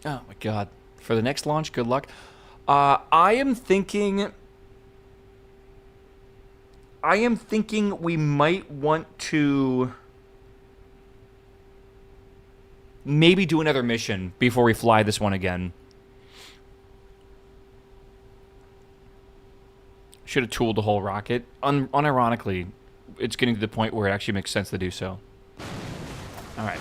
Oh, my God. For the next launch, good luck. I am thinking we might want to maybe do another mission before we fly this one again. Should have tooled the whole rocket. Unironically, it's getting to the point where it actually makes sense to do so. All right.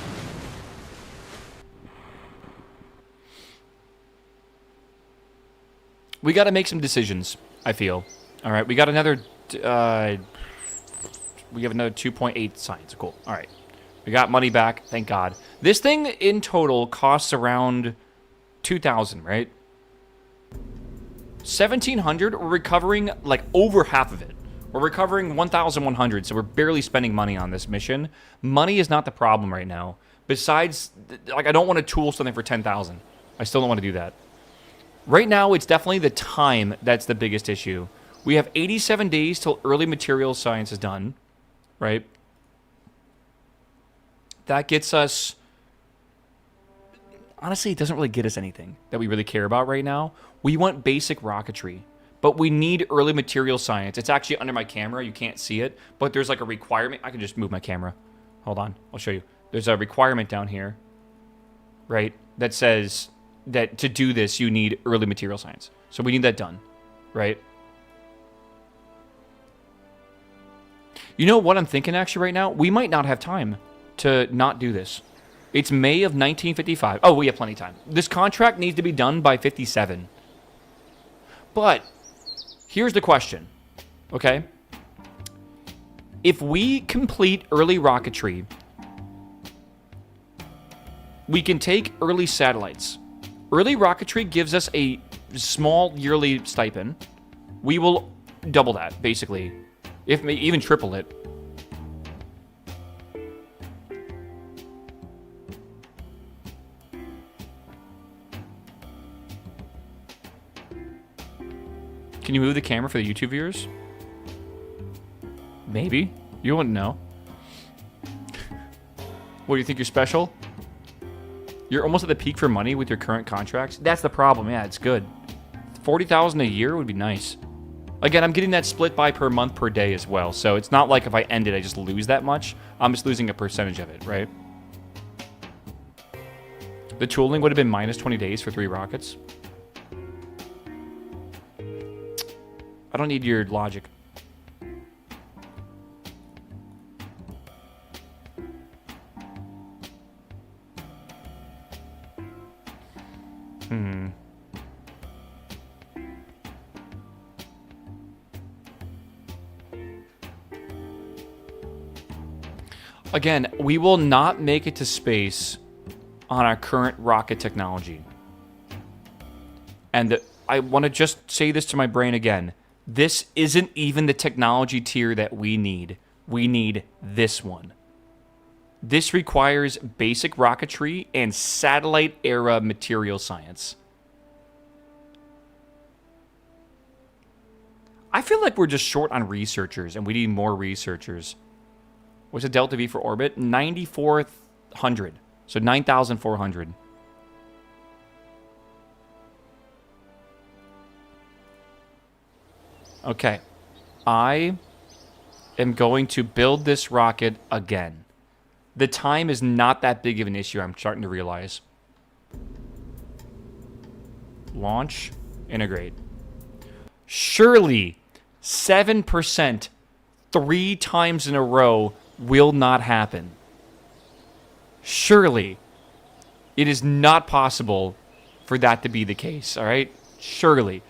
We got to make some decisions, I feel. All right, we got another... we have another 2.8 science. Cool. All right. We got money back. Thank God. This thing in total costs around 2,000, right? 1,700. We're recovering like over half of it. We're recovering 1,100, so we're barely spending money on this mission. Money is not the problem right now. Besides, like, I don't want to tool something for 10,000. I still don't want to do that. Right now, it's definitely the time that's the biggest issue. We have 87 days till early materials science is done, right? That gets us... Honestly, it doesn't really get us anything that we really care about right now. We want basic rocketry, but we need early material science. It's actually under my camera. You can't see it, but there's like a requirement. I can just move my camera. Hold on. I'll show you. There's a requirement down here, right, that says that to do this, you need early material science. So we need that done, right? You know what I'm thinking actually right now? We might not have time to not do this. It's May of 1955. Oh, we have plenty of time. This contract needs to be done by 57. But here's the question, okay? If we complete early rocketry, we can take early satellites. Early rocketry gives us a small yearly stipend. We will double that, basically. If even triple it. Can you move the camera for the YouTube viewers? Maybe. You wouldn't know. What, do you think you're special? You're almost at the peak for money with your current contracts? That's the problem. Yeah, it's good. 40,000 a year would be nice. Again, I'm getting that split by per month per day as well. So it's not like if I end it, I just lose that much. I'm just losing a percentage of it, right? The tooling would have been minus 20 days for 3 rockets. I don't need your logic. Again, we will not make it to space on our current rocket technology. And I want to just say this to my brain again. This isn't even the technology tier that we need. We need this one. This requires basic rocketry and satellite-era material science. I feel like we're just short on researchers, and we need more researchers. What's the delta V for orbit? 9,400. So 9,400. Okay. I am going to build this rocket again. The time is not that big of an issue, I'm starting to realize. Launch. Integrate. Surely 7% 3 times in a row will not happen. Surely it is not possible for that to be the case, all right? Surely.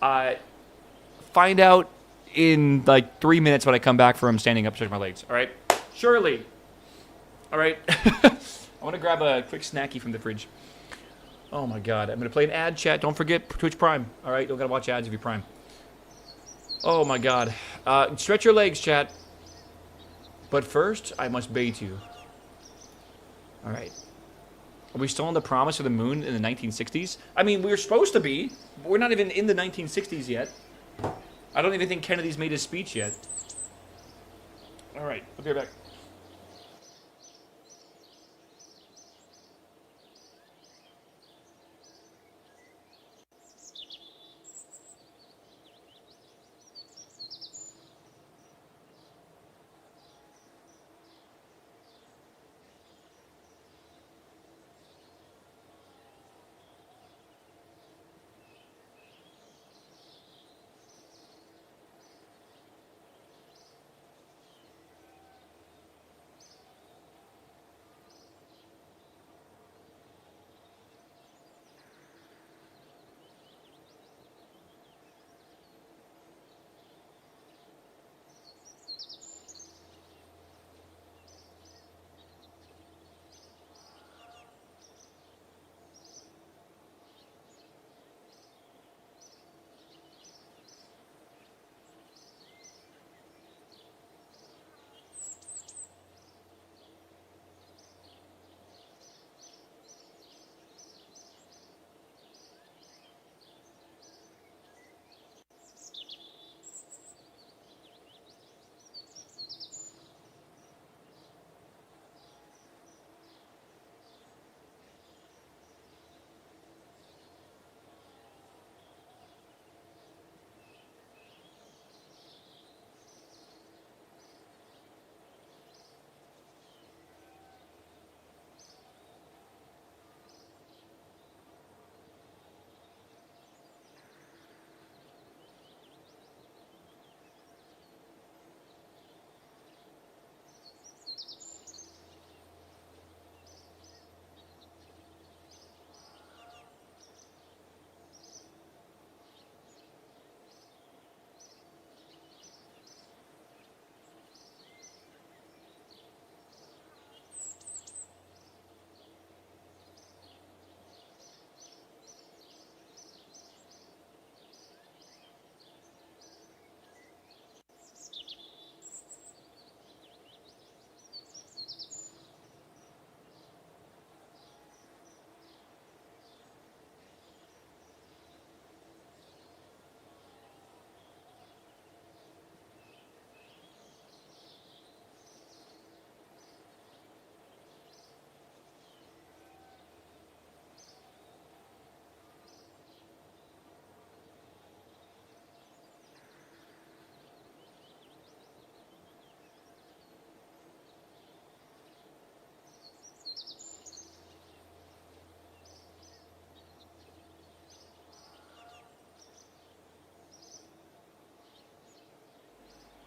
Find out in like 3 minutes when I come back from standing up, stretching my legs, all right? Surely. All right? I want to grab a quick snacky from the fridge. Oh my god, I'm going to play an ad, chat. Don't forget Twitch Prime. All right, don't got to watch ads if you Prime. Oh my god. Stretch your legs, chat. But first, I must bathe you. All right. Are we still on the promise of the moon in the 1960s? I mean, we were supposed to be. But we're not even in the 1960s yet. I don't even think Kennedy's made his speech yet. All right, I'll be right back.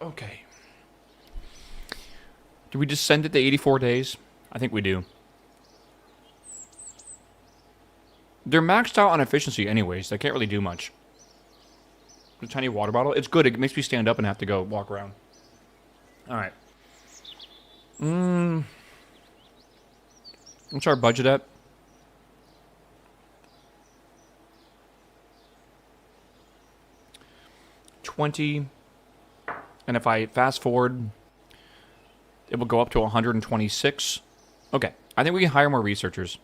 Okay. Do we just send it to 84 days? I think we do. They're maxed out on efficiency anyways. They can't really do much. The tiny water bottle. It's good. It makes me stand up and have to go walk around. Alright. What's our budget at? $20. And if I fast forward, it will go up to 126. Okay. I think we can hire more researchers.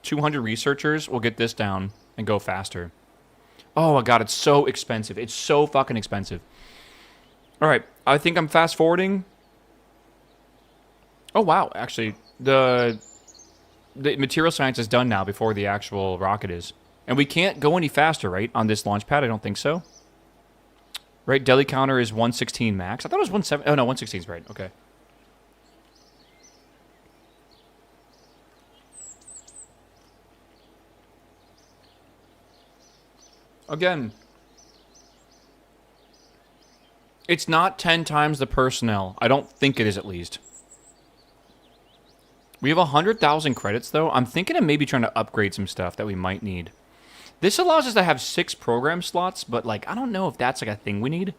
200 researchers will get this down and go faster. Oh my god, it's so expensive. It's so fucking expensive. Alright, I think I'm fast forwarding. Oh wow, actually, the material science is done now before the actual rocket is. And we can't go any faster, right, on this launch pad? I don't think so. Right, deli counter is 116 max. I thought it was 170. Oh no, 116 is right. Okay. Again, it's not 10 times the personnel. I don't think it is, at least. We have 100,000 credits, though. I'm thinking of maybe trying to upgrade some stuff that we might need. This allows us to have 6 program slots, but, like, I don't know if that's, like, a thing we need.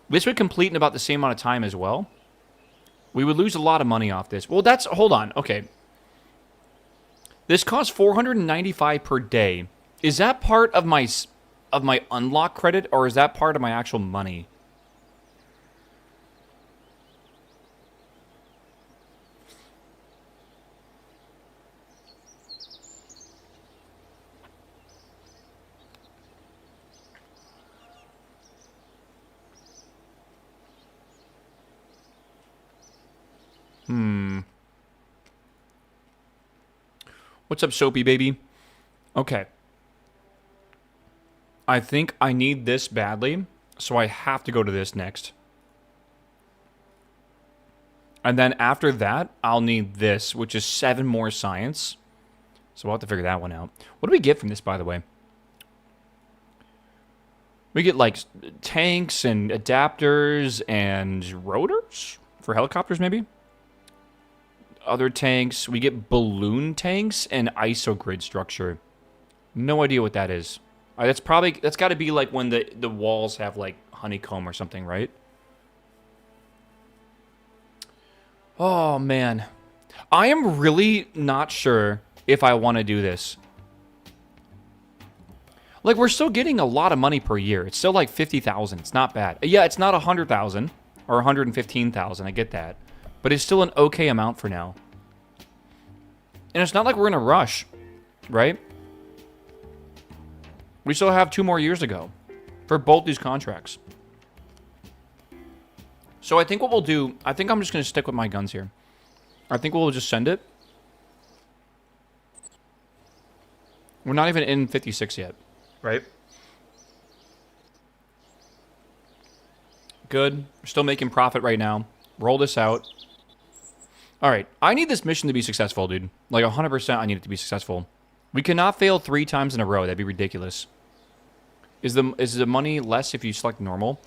This would complete in about the same amount of time as well. We would lose a lot of money off this. Well, that's... Hold on. Okay. This costs 495 per day. Is that part of my unlock credit, or is that part of my actual money? What's up, Soapy Baby? Okay. I think I need this badly, so I have to go to this next. And then after that, I'll need this, which is 7 more science. So we'll have to figure that one out. What do we get from this, by the way? We get, like, tanks and adapters and rotors? For helicopters, maybe? Other tanks. We get balloon tanks and isogrid structure. No idea what that is. That's got to be like when the walls have like honeycomb or something, right? Oh man, I am really not sure if I want to do this. Like, we're still getting a lot of money per year. It's still like 50,000. It's not bad. Yeah, it's not 100,000 or 115,000. I get that. But it's still an okay amount for now. And it's not like we're in a rush, right? We still have 2 more years to go for both these contracts. So I think what we'll do, I think I'm just going to stick with my guns here. I think we'll just send it. We're not even in 56 yet, right? Good. We're still making profit right now. Roll this out. All right. I need this mission to be successful, dude. Like 100% I need it to be successful. We cannot fail 3 times in a row. That'd be ridiculous. Is the money less if you select normal?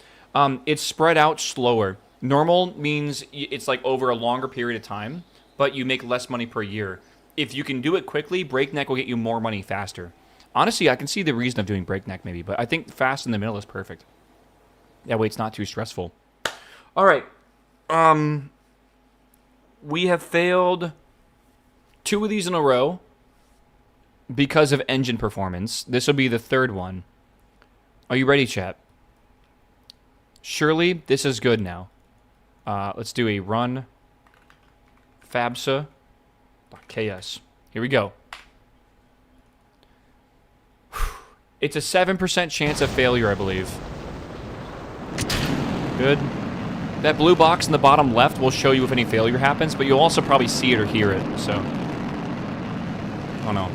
It's spread out slower. Normal means it's like over a longer period of time, but you make less money per year. If you can do it quickly, breakneck will get you more money faster. Honestly, I can see the reason of doing breakneck maybe, but I think fast in the middle is perfect. That way it's not too stressful. All right. We have failed 2 of these in a row because of engine performance. This will be the 3rd one. Are you ready, chat? Surely this is good now. Let's do a run FABSA.ks. Here we go. It's a 7% chance of failure, I believe. Good. That blue box in the bottom left will show you if any failure happens, but you'll also probably see it or hear it, so. Oh no.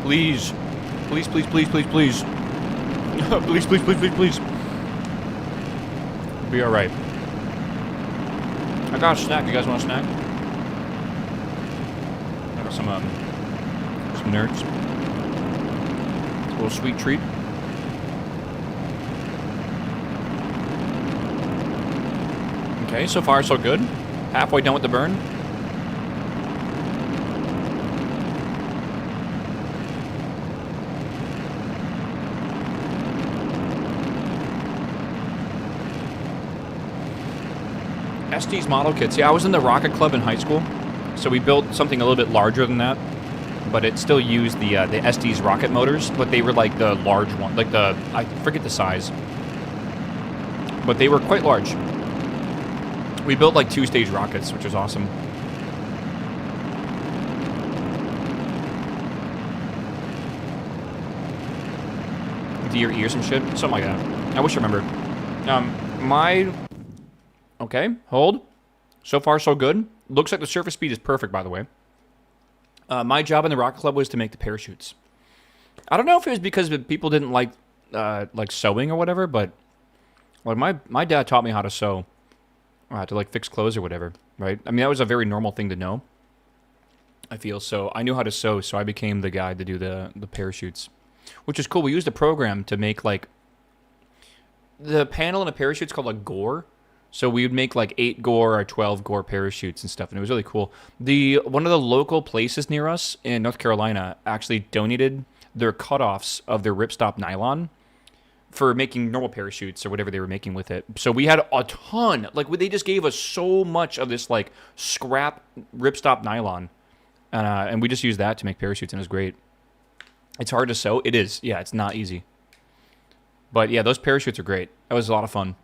Please. Please, please, please, please, please. Please, please, please, please, please. We'll be alright. I got a snack. You guys want a snack? I got some nerds. A little sweet treat. Okay, so far so good. Halfway done with the burn. ST's model kits. Yeah, I was in the rocket club in high school, so we built something a little bit larger than that, but it still used the ST's rocket motors, but they were like the large one, like I forget the size, but they were quite large. We built like 2-stage rockets, which was awesome. Do your ears and shit, something like that. I wish I remembered. Okay, hold. So far, so good. Looks like the surface speed is perfect, by the way. My job in the rocket club was to make the parachutes. I don't know if it was because people didn't like sewing or whatever, but like my dad taught me how to sew, to like fix clothes or whatever, right? I mean, that was a very normal thing to know, I feel. So I knew how to sew, so I became the guy to do the parachutes, which is cool. We used a program to make like the panel in a parachute's called a gore. So we would make like 8 gore or 12 gore parachutes and stuff, and it was really cool. One of the local places near us in North Carolina actually donated their cutoffs of their ripstop nylon for making normal parachutes or whatever they were making with it. So we had a ton. Like they just gave us so much of this like scrap ripstop nylon, and we just used that to make parachutes, and it was great. It's hard to sew. It is. Yeah, it's not easy. But yeah, those parachutes are great. That was a lot of fun.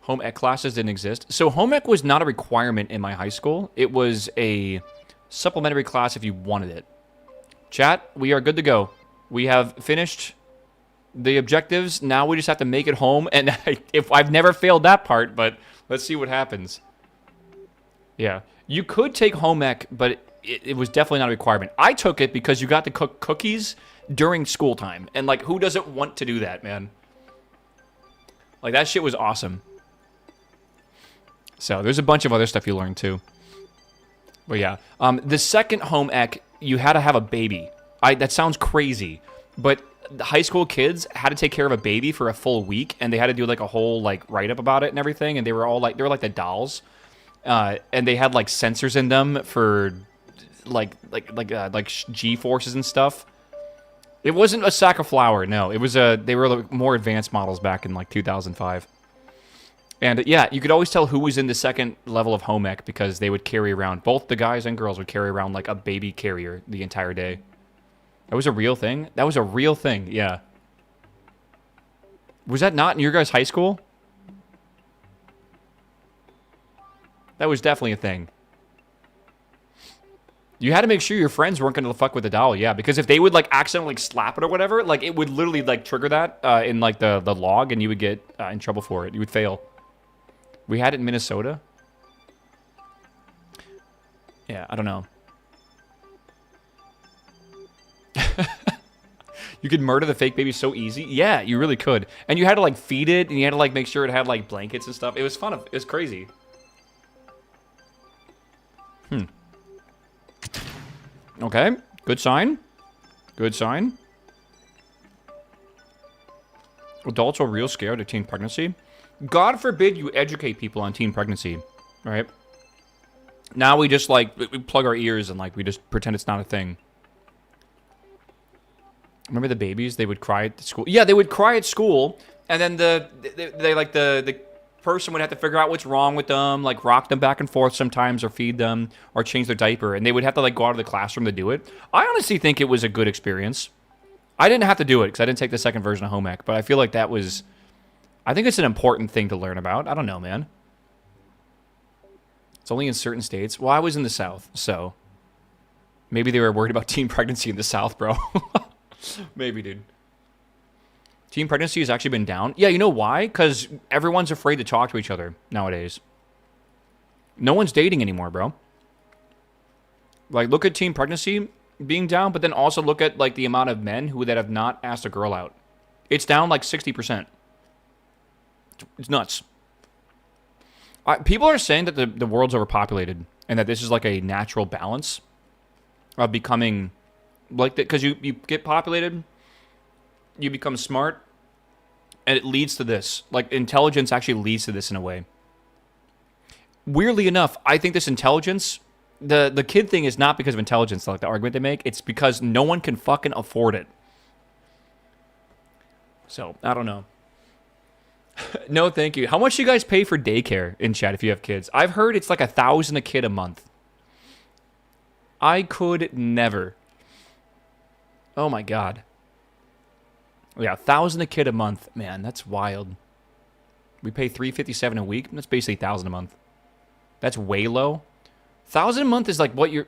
Home ec classes didn't exist. So home ec was not a requirement in my high school. It was a supplementary class if you wanted it. Chat, we are good to go. We have finished the objectives. Now we just have to make it home. And if I've never failed that part, but let's see what happens. Yeah. You could take home ec, but it was definitely not a requirement. I took it because you got to cook cookies during school time. And, like, who doesn't want to do that, man? Like, that shit was awesome. So, there's a bunch of other stuff you learn, too. But, yeah. The second home ec, you had to have a baby. That sounds crazy. But the high school kids had to take care of a baby for a full week. And they had to do, like, a whole, like, write-up about it and everything. And they were all, like, the dolls. And they had, like, sensors in them for... like G-forces and stuff. It wasn't a sack of flour, no. It was they were like more advanced models back in like 2005. And yeah, you could always tell who was in the second level of home ec because they would carry around, both the guys and girls would carry around like a baby carrier the entire day. That was a real thing? That was a real thing, yeah. Was that not in your guys' high school? That was definitely a thing. You had to make sure your friends weren't going to fuck with the doll, yeah. Because if they would, like, accidentally slap it or whatever, like, it would literally, like, trigger that in, like, the log, and you would get in trouble for it. You would fail. We had it in Minnesota. Yeah, I don't know. You could murder the fake baby so easy. Yeah, you really could. And you had to, like, feed it, and you had to, like, make sure it had, like, blankets and stuff. It was fun. It was crazy. Okay, good sign. Good sign. Adults are real scared of teen pregnancy. God forbid you educate people on teen pregnancy, right? Now we just, like, we plug our ears and, like, we just pretend it's not a thing. Remember the babies? They would cry at school. Yeah, they would cry at school, and then the person would have to figure out what's wrong with them, like rock them back and forth sometimes, or feed them, or change their diaper, and they would have to like go out of the classroom to do it. I honestly think it was a good experience. I didn't have to do it because I didn't take the second version of home ec, but I feel like that was... I think it's an important thing to learn about. I don't know, man. It's only in certain states. Well, I was in the South, so... maybe they were worried about teen pregnancy in the South, bro. Maybe, dude. Teen pregnancy has actually been down. Yeah, you know why? Because everyone's afraid to talk to each other nowadays. No one's dating anymore, bro. Like, look at teen pregnancy being down, but then also look at, like, the amount of men that have not asked a girl out. It's down, like, 60%. It's nuts. People are saying that the world's overpopulated and that this is, like, a natural balance of becoming, like, because you get populated... you become smart, and it leads to this. Like, intelligence actually leads to this in a way. Weirdly enough, I think this intelligence, the kid thing is not because of intelligence, like the argument they make. It's because no one can fucking afford it. So, I don't know. No, thank you. How much do you guys pay for daycare in chat if you have kids? I've heard it's like $1,000 a kid a month. I could never. Oh my god. Yeah, $1,000 a kid a month. Man, that's wild. We pay $357 a week. That's basically $1,000 a month. That's way low. $1,000 a month is like what you're...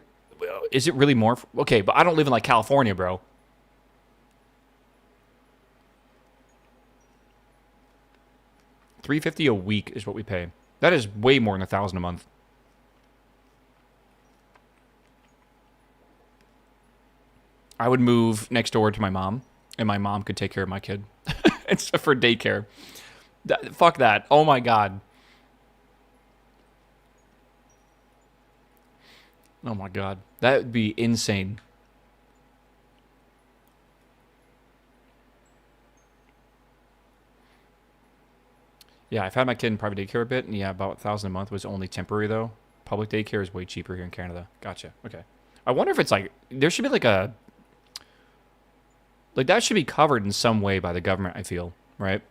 is it really more? Okay, but I don't live in like California, bro. $350 a week is what we pay. That is way more than $1,000 a month. I would move next door to my mom. And my mom could take care of my kid. Except for daycare. Fuck that. Oh my god. Oh my god. That would be insane. Yeah, I've had my kid in private daycare a bit, and yeah, about 1,000 a month was only temporary though. Public daycare is way cheaper here in Canada. Gotcha. Okay. I wonder if it's like there should be like a that should be covered in some way by the government. I feel right.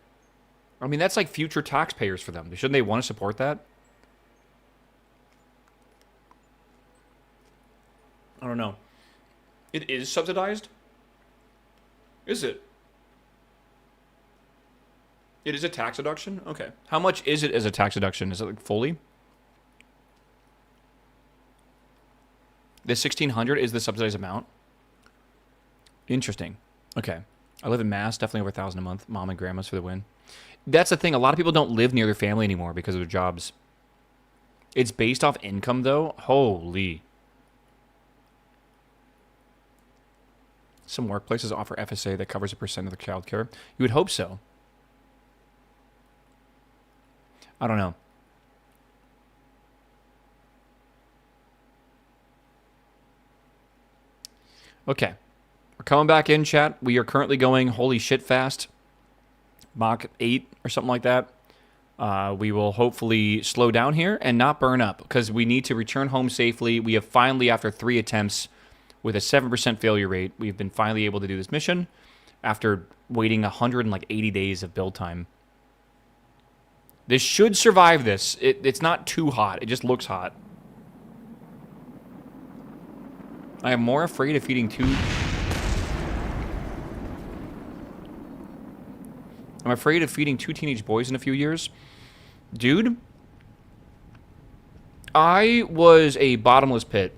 I mean, that's like future taxpayers for them. Shouldn't they want to support that? I don't know. It is subsidized? Is it? It is a tax deduction? Okay. How much is it as a tax deduction? Is it like fully? The 1,600 is the subsidized amount? Interesting. Okay. I live in Mass, definitely over 1,000 a month. Mom and grandma's for the win. That's the thing. A lot of people don't live near their family anymore because of their jobs. It's based off income, though. Holy. Some workplaces offer FSA that covers a percent of the child care. You would hope so. I don't know. Okay. We're coming back in, chat. We are currently going holy shit fast. Mach 8 or something like that. We will hopefully slow down here and not burn up because we need to return home safely. We have finally, after 3 attempts with a 7% failure rate, we've been finally able to do this mission after waiting 180 days of build time. This should survive this. It's not too hot. It just looks hot. I am more afraid of feeding two... I'm afraid of feeding 2 teenage boys in a few years. Dude, I was a bottomless pit.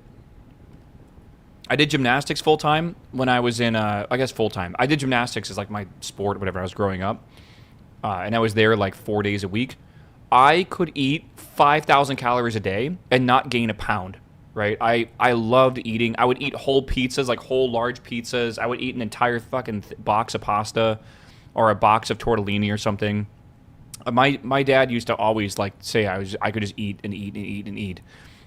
I did gymnastics full-time when I was in, I guess full-time. I did gymnastics as like my sport, whatever, I was growing up. And I was there like 4 days a week. I could eat 5,000 calories a day and not gain a pound, right? I loved eating. I would eat whole pizzas, like whole large pizzas. I would eat an entire fucking box of pasta or a box of tortellini or something. My dad used to always like say I could just eat and eat and eat and eat.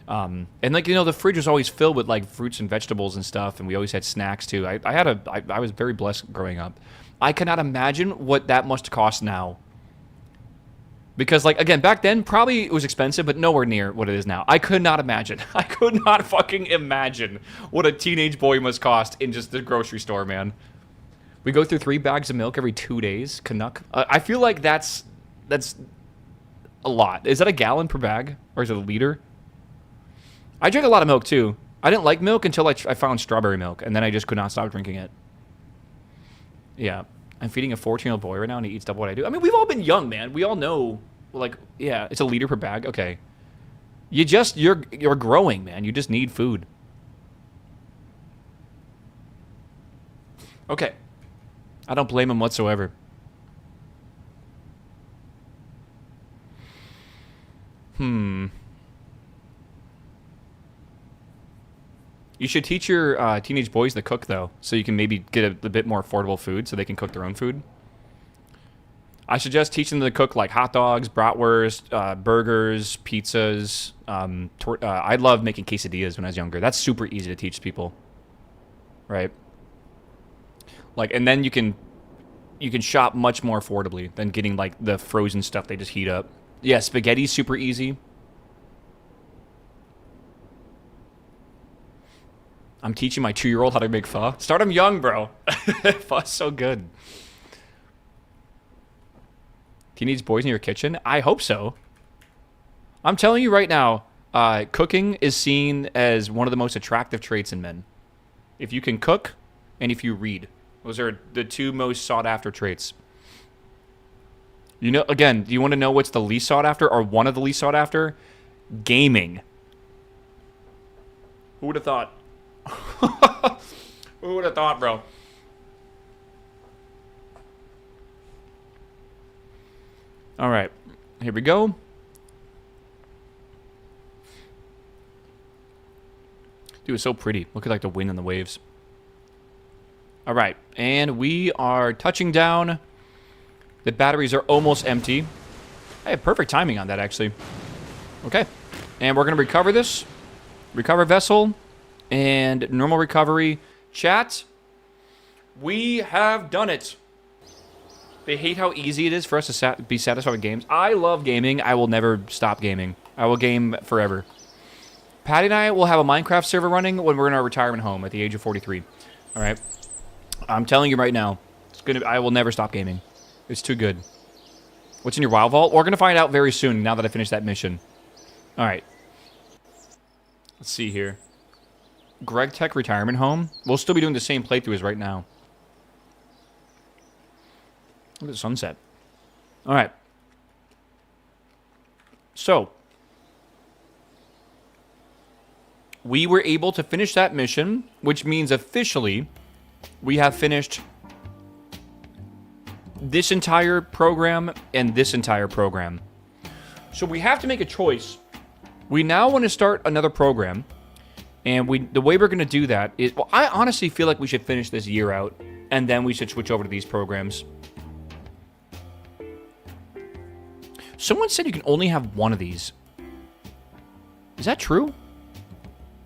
And like, you know, the fridge was always filled with like fruits and vegetables and stuff, and we always had snacks too. I was very blessed growing up. I cannot imagine what that must cost now. Because like, again, back then probably it was expensive, but nowhere near what it is now. I could not imagine. I could not fucking imagine what a teenage boy must cost in just the grocery store, man. We go through 3 bags of milk every 2 days. Canuck. I feel like that's a lot. Is that a gallon per bag? Or is it a liter? I drink a lot of milk, too. I didn't like milk until I found strawberry milk, and then I just could not stop drinking it. Yeah. I'm feeding a 14-year-old boy right now, and he eats double what I do. I mean, we've all been young, man. We all know, like, yeah, it's a liter per bag. Okay. You're growing, man. You just need food. Okay. I don't blame him whatsoever. You should teach your teenage boys to cook, though, so you can maybe get a bit more affordable food so they can cook their own food. I suggest teaching them to cook, like, hot dogs, bratwurst, burgers, pizzas. I loved making quesadillas when I was younger. That's super easy to teach people, right? Like, and then you can shop much more affordably than getting, like, the frozen stuff they just heat up. Yeah, spaghetti's super easy. I'm teaching my 2-year-old how to make pho. Start him young, bro. Pho's so good. Teenage boys in your kitchen? I hope so. I'm telling you right now, cooking is seen as one of the most attractive traits in men. If you can cook and if you read. Those are the 2 most sought-after traits. You know, again, do you want to know what's the least sought-after or one of the least sought-after? Gaming. Who would have thought? Who would have thought, bro? All right, here we go. Dude, it's so pretty. Look at like the wind and the waves. All right, and we are touching down. The batteries are almost empty. I have perfect timing on that, actually. Okay, and we're gonna recover this. Recover vessel. And normal recovery. Chat, we have done it. They hate how easy it is for us to be satisfied with games. I love gaming. I will never stop gaming. I will game forever. Patty and I will have a Minecraft server running when we're in our retirement home at the age of 43. All right? I'm telling you right now, I will never stop gaming. It's too good. What's in your WoW vault? We're going to find out very soon now that I finish that mission. All right. Let's see here. Greg Tech retirement home. We'll still be doing the same playthrough as right now. Look at the sunset. All right. So, we were able to finish that mission, which means officially we have finished this entire program and this entire program. So we have to make a choice. We now want to start another program, and the way we're going to do that is, well, I honestly feel like we should finish this year out, and then we should switch over to these programs. Someone said you can only have one of these. Is that true?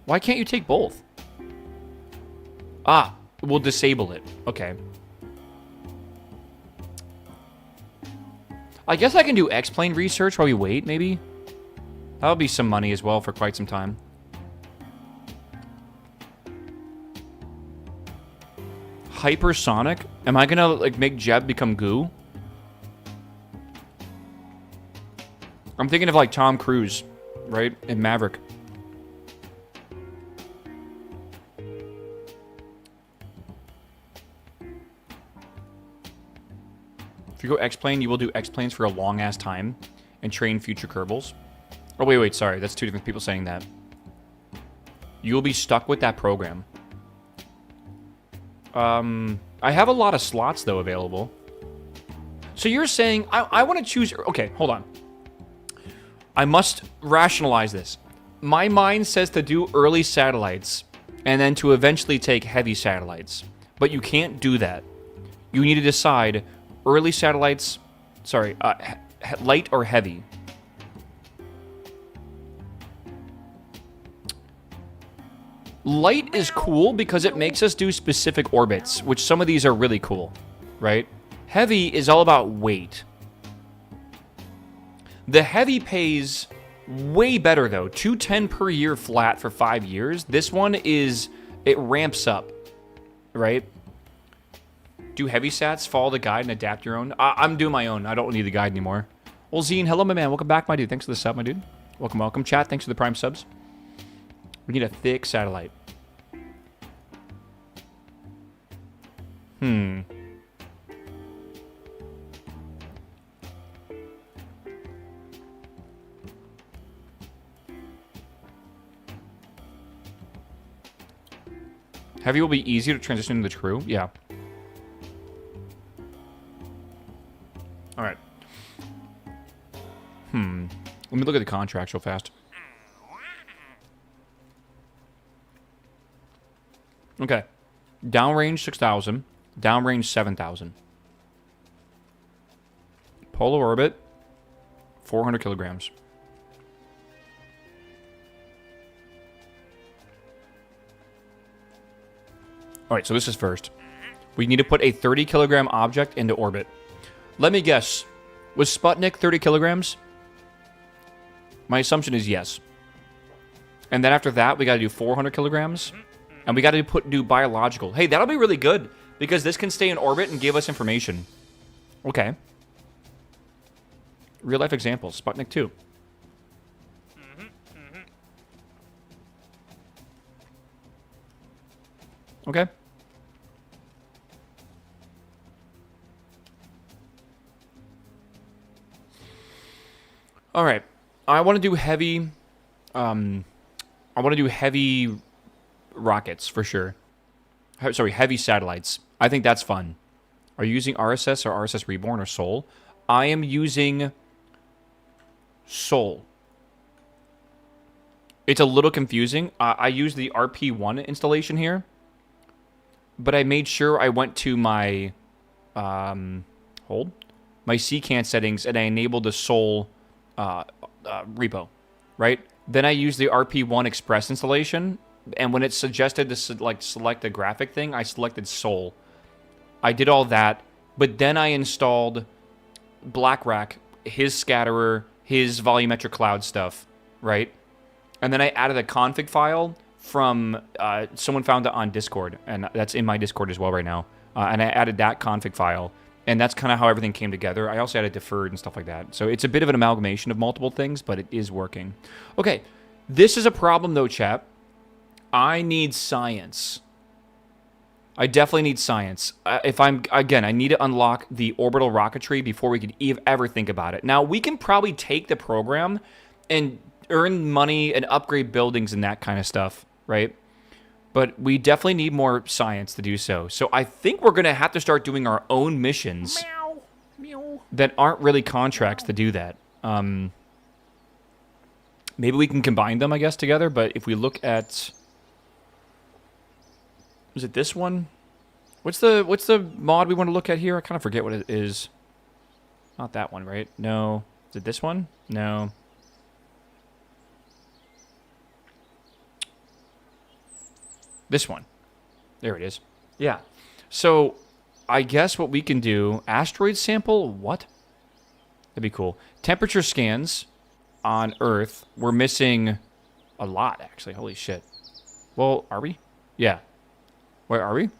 Why can't you take both? Ah, we'll disable it. Okay. I guess I can do X-Plane research while we wait, maybe? That'll be some money as well for quite some time. Hypersonic? Am I gonna, like, make Jeb become goo? I'm thinking of, like, Tom Cruise, right? In Maverick. If you go X-Plane, you will do X-Planes for a long-ass time and train future Kerbals. Oh, wait, sorry. That's two different people saying that. You will be stuck with that program. I have a lot of slots, though, available. So you're saying, I want to choose... Okay, hold on. I must rationalize this. My mind says to do early satellites and then to eventually take heavy satellites. But you can't do that. You need to decide early satellites... Sorry, light or heavy. Light is cool because it makes us do specific orbits, which some of these are really cool, right? Heavy is all about weight. The heavy pays way better, though. 210 per year flat for 5 years. This one is... It ramps up, right? Do heavy sats follow the guide and adapt your own? I'm doing my own. I don't need the guide anymore. Well, Zine, hello, my man. Welcome back, my dude. Thanks for the sub, my dude. Welcome. Chat, thanks for the prime subs. We need a thick satellite. Heavy will be easier to transition into the crew. Yeah. All right. Let me look at the contracts real fast. Okay. Downrange 6,000. Downrange 7,000. Polar orbit 400 kilograms. All right, so this is first. We need to put a 30 kilogram object into orbit. Let me guess. Was Sputnik 30 kilograms? My assumption is yes. And then after that, we got to do 400 kilograms. And we got to do biological. Hey, that'll be really good because this can stay in orbit and give us information. Okay. Real life examples. Sputnik 2. Okay. All right. I want to do heavy... I want to do heavy rockets, for sure. Sorry, heavy satellites. I think that's fun. Are you using RSS or RSS Reborn or Sol? I am using Sol. It's a little confusing. I use the RP-1 installation here. But I made sure I went to my... my CCAN settings and I enabled the Sol... repo, right? Then I used the RP-1 Express installation, and when it suggested to select the graphic thing, I selected Sol. I did all that, but then I installed BlackRack, his scatterer, his volumetric cloud stuff, right? And then I added a config file from someone found it on Discord, and that's in my Discord as well right now. And I added that config file, and that's kind of how everything came together. I also added deferred and stuff like that. So it's a bit of an amalgamation of multiple things, but it is working. Okay, this is a problem though, chat. I need science. I definitely need science. I need to unlock the orbital rocketry before we could ever think about it. Now, we can probably take the program and earn money and upgrade buildings and that kind of stuff, right? But we definitely need more science to do so. So I think we're going to have to start doing our own missions that aren't really contracts to do that. Maybe we can combine them, I guess, together. But if we look at... is it this one? What's the mod we want to look at here? I kind of forget what it is. Not that one, right? No. Is it this one? No. This one. There it is. Yeah. So, I guess what we can do... asteroid sample? What? That'd be cool. Temperature scans on Earth. We're missing a lot, actually. Holy shit. Well, are we? Yeah. Where are we?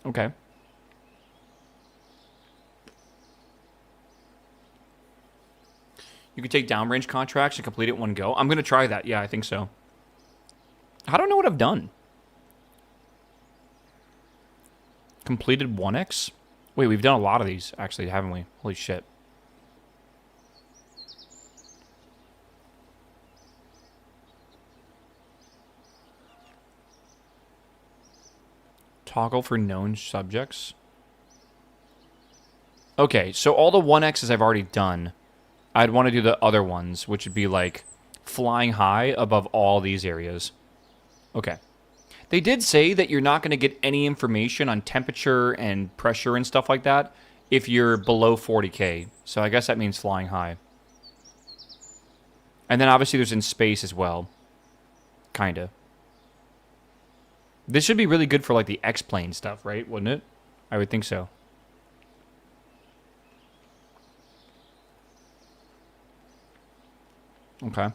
Okay. You can take downrange contracts and complete it in one go. I'm going to try that. Yeah, I think so. I don't know what I've done. Completed 1x? Wait, we've done a lot of these, actually, haven't we? Holy shit. Toggle for known subjects. Okay, so all the 1x's I've already done. I'd want to do the other ones, which would be like flying high above all these areas. Okay. They did say that you're not going to get any information on temperature and pressure and stuff like that if you're below 40k. So I guess that means flying high. And then obviously there's in space as well. Kinda. This should be really good for like the X-plane stuff, right? Wouldn't it? I would think so. Okay.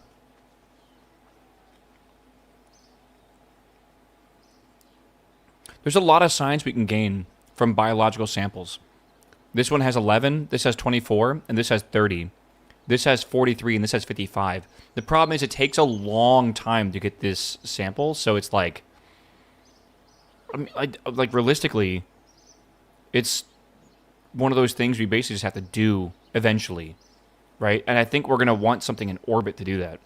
There's a lot of science we can gain from biological samples. This one has 11, this has 24, and this has 30. This has 43, and this has 55. The problem is it takes a long time to get this sample, so it's like... I mean, like, realistically, it's one of those things we basically just have to do eventually, right? And I think we're going to want something in orbit to do that.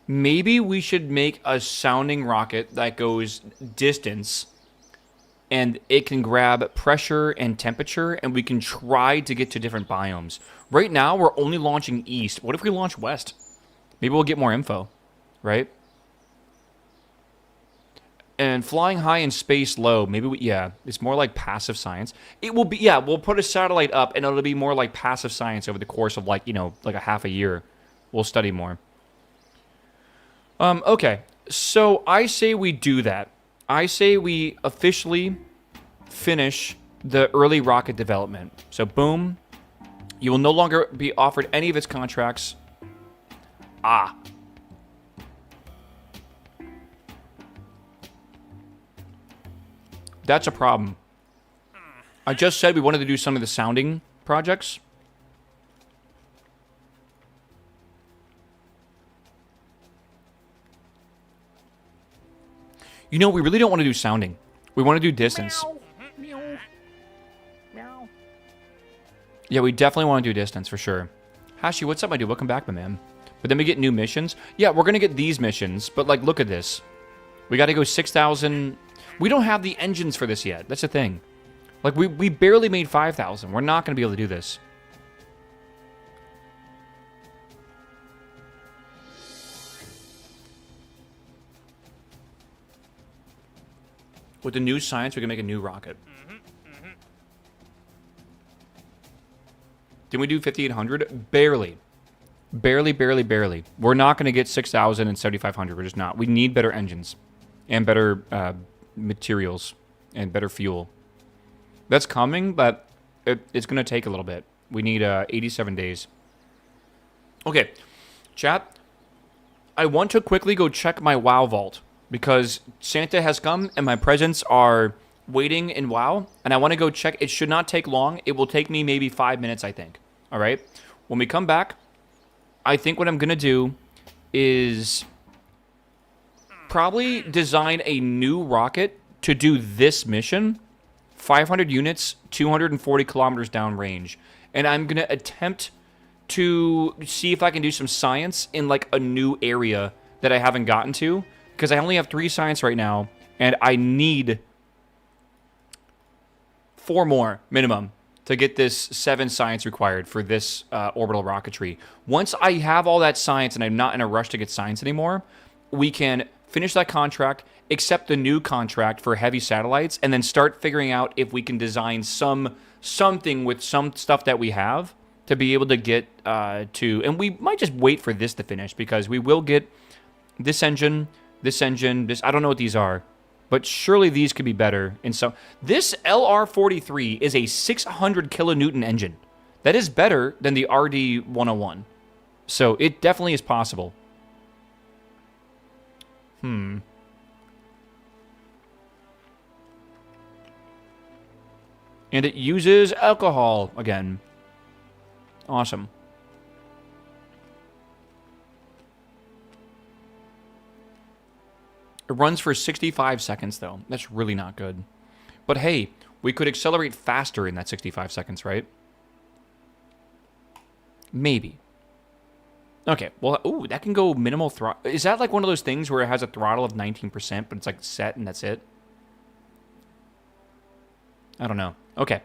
Maybe we should make a sounding rocket that goes distance, and it can grab pressure and temperature, and we can try to get to different biomes. Right now, we're only launching east. What if we launch west? Maybe we'll get more info, right? And flying high in space low, maybe it's more like passive science. It will be, yeah, we'll put a satellite up and it'll be more like passive science over the course of like, you know, like a half a year. We'll study more. Okay, so I say we do that. I say we officially finish the early rocket development. So boom, you will no longer be offered any of its contracts. Ah. That's a problem. I just said we wanted to do some of the sounding projects. You know, we really don't want to do sounding. We want to do distance. Meow. Meow. Meow. Yeah, we definitely want to do distance for sure. Hashi, what's up, my dude? Welcome back, my man. But then we get new missions. Yeah, we're going to get these missions, but like, look at this. We got to go 6,000... We don't have the engines for this yet. That's the thing. Like, we barely made 5,000. We're not going to be able to do this. With the new science, we can make a new rocket. Didn't we do 5,800? Barely. Barely, barely, barely. We're not going to get 6,000 and 7,500. We're just not. We need better engines and better materials and better fuel. That's coming, but it's going to take a little bit. We need 87 days. Okay, chat. I want to quickly go check my WoW vault because Santa has come and my presents are waiting in WoW, and I want to go check. It should not take long. It will take me maybe 5 minutes, I think. All right? When we come back, I think what I'm going to do is probably design a new rocket to do this mission. 500 units, 240 kilometers downrange. And I'm going to attempt to see if I can do some science in, like, a new area that I haven't gotten to. Because I only have 3 science right now, and I need 4 more, minimum, to get this 7 science required for this orbital rocketry. Once I have all that science and I'm not in a rush to get science anymore, we can finish that contract, accept the new contract for heavy satellites, and then start figuring out if we can design something with some stuff that we have to be able to get to... And we might just wait for this to finish, because we will get this engine, this... I don't know what these are. But surely these could be better. And so this LR-43 is a 600 kilonewton engine. That is better than the RD-101. So it definitely is possible. And it uses alcohol again. Awesome. It runs for 65 seconds, though. That's really not good. But hey, we could accelerate faster in that 65 seconds, right? Maybe. Okay, well, ooh, that can go minimal throttle. Is that like one of those things where it has a throttle of 19%, but it's like set and that's it? I don't know. Okay.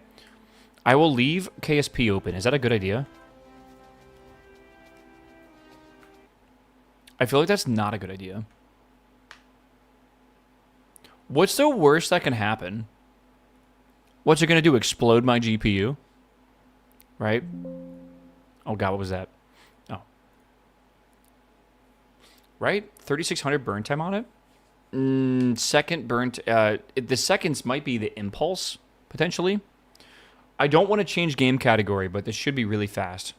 I will leave KSP open. Is that a good idea? I feel like that's not a good idea. What's the worst that can happen? What's it going to do? Explode my GPU? Right? Oh, God, what was that? Oh. Right? 3,600 burn time on it? Second burn... the seconds might be the impulse, potentially. I don't want to change game category, but this should be really fast.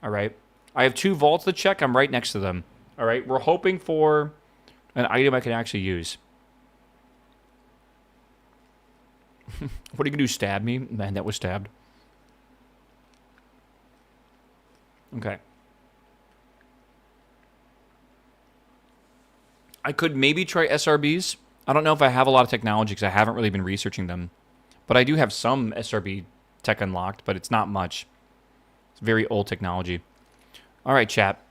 All right? I have 2 vaults to check. I'm right next to them. All right? We're hoping for an item I can actually use. What are you going to do, stab me? Man, that was stabbed. Okay. I could maybe try SRBs. I don't know if I have a lot of technology because I haven't really been researching them. But I do have some SRB tech unlocked, but it's not much. It's very old technology. All right, chat.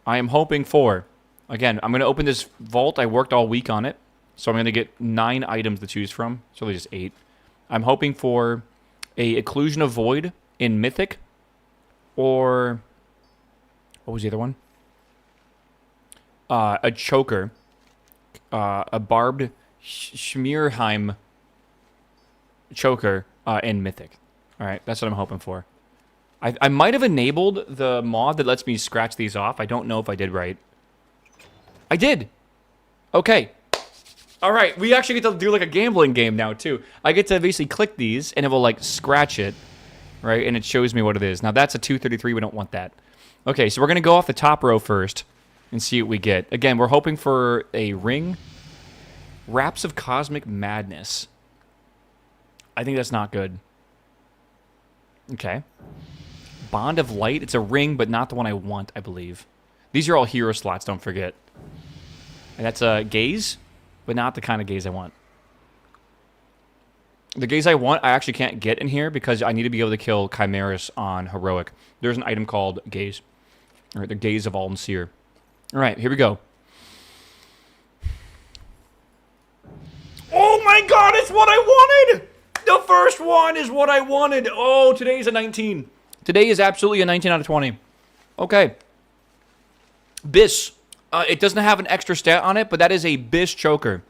I am hoping for... Again, I'm going to open this vault. I worked all week on it. So I'm going to get 9 items to choose from. It's really just 8. I'm hoping for a Occlusion of Void in Mythic, or what was the other one? A Choker, a Barbed Schmierheim Choker in Mythic. All right, that's what I'm hoping for. I might have enabled the mod that lets me scratch these off. I don't know if I did right. I did. Okay. All right, we actually get to do like a gambling game now too. I get to basically click these and it will like scratch it, right? And it shows me what it is. Now that's a 233, we don't want that. Okay, so we're gonna go off the top row first and see what we get. Again, we're hoping for a ring. Raps of Cosmic Madness. I think that's not good. Okay. Bond of Light, it's a ring, but not the one I want, I believe. These are all hero slots, don't forget. And that's a Gaze, but not the kind of gaze I want. The gaze I want, I actually can't get in here because I need to be able to kill Chimeras on Heroic. There's an item called Gaze. All right, the Gaze of Alden Seer. All right, here we go. Oh my God, it's what I wanted! The first one is what I wanted. Oh, today's a 19. Today is absolutely a 19 out of 20. Okay. Biss. It doesn't have an extra stat on it, but that is a Biss choker.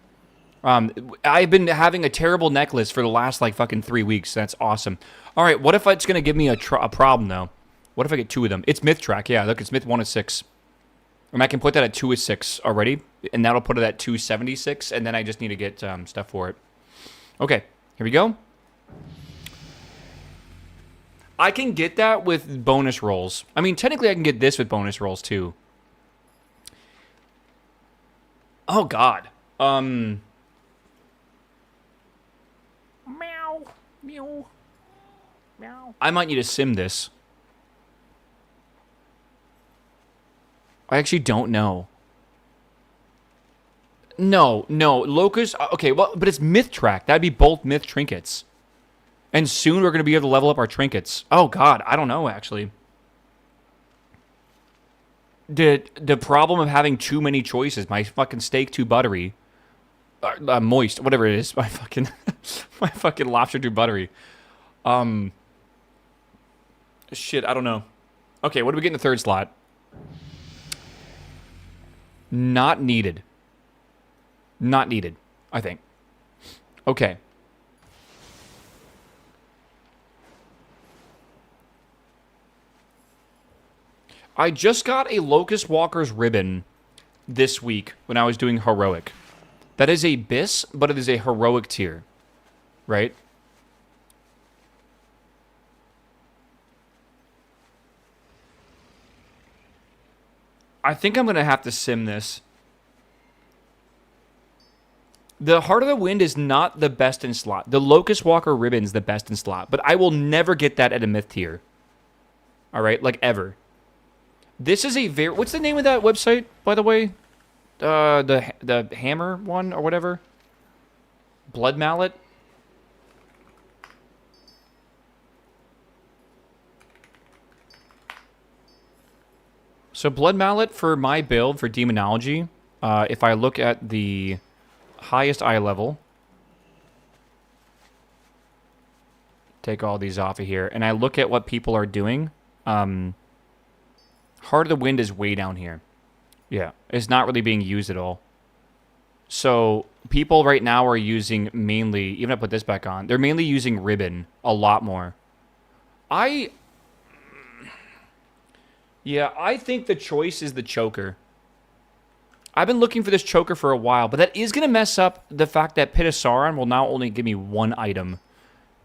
I've been having a terrible necklace for the last, like, fucking 3 weeks. That's awesome. All right, what if it's going to give me a problem, though? What if I get 2 of them? It's myth track. Yeah, look, it's myth 1 is 6. And I can put that at 2 is 6 already. And that'll put it at 276. And then I just need to get stuff for it. Okay, here we go. I can get that with bonus rolls. I mean, technically I can get this with bonus rolls too. Oh, God. Meow. Meow. Meow. I might need to sim this. I actually don't know. No. Locust. Okay, well, but it's myth track. That'd be both myth trinkets. And soon we're going to be able to level up our trinkets. Oh, God. I don't know, actually. The problem of having too many choices. My fucking steak too buttery. Moist. Whatever it is. My fucking... my fucking lobster too buttery. Shit, I don't know. Okay, what do we get in the third slot? Not needed. Not needed, I think. Okay. I just got a Locust Walker's ribbon this week when I was doing Heroic. That is a BIS, but it is a Heroic tier. Right? I think I'm going to have to sim this. The Heart of the Wind is not the best in slot. The Locust Walker ribbon is the best in slot. But I will never get that at a myth tier. Alright? Like, ever. This is a very... What's the name of that website, by the way? The Hammer one or whatever? Blood Mallet? So Blood Mallet for my build for Demonology, if I look at the highest eye level, take all these off of here, and I look at what people are doing, Heart of the Wind is way down here. Yeah, it's not really being used at all. So people right now are using mainly, even if I put this back on, they're mainly using ribbon a lot more. Yeah, I think the choice is the choker. I've been looking for this choker for a while, but that is going to mess up the fact that Pit of Sauron will now only give me 1 item.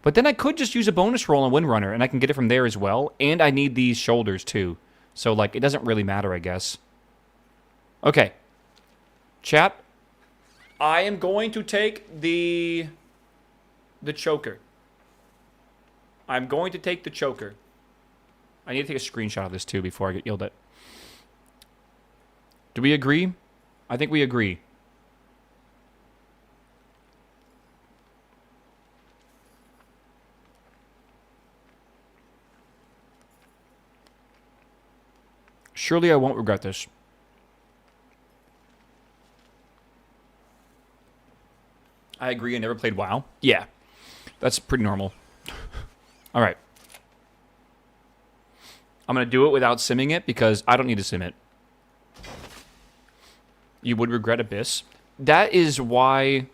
But then I could just use a bonus roll on Windrunner, and I can get it from there as well. And I need these shoulders, too. So, like, it doesn't really matter, I guess. Okay. Chat. I am going to take the choker. I'm going to take the choker. I need to take a screenshot of this, too, before I get yelled at. Do we agree? I think we agree. Surely I won't regret this. I agree, I never played WoW. Yeah, that's pretty normal. All right. I'm going to do it without simming it because I don't need to sim it. You would regret Abyss. That is why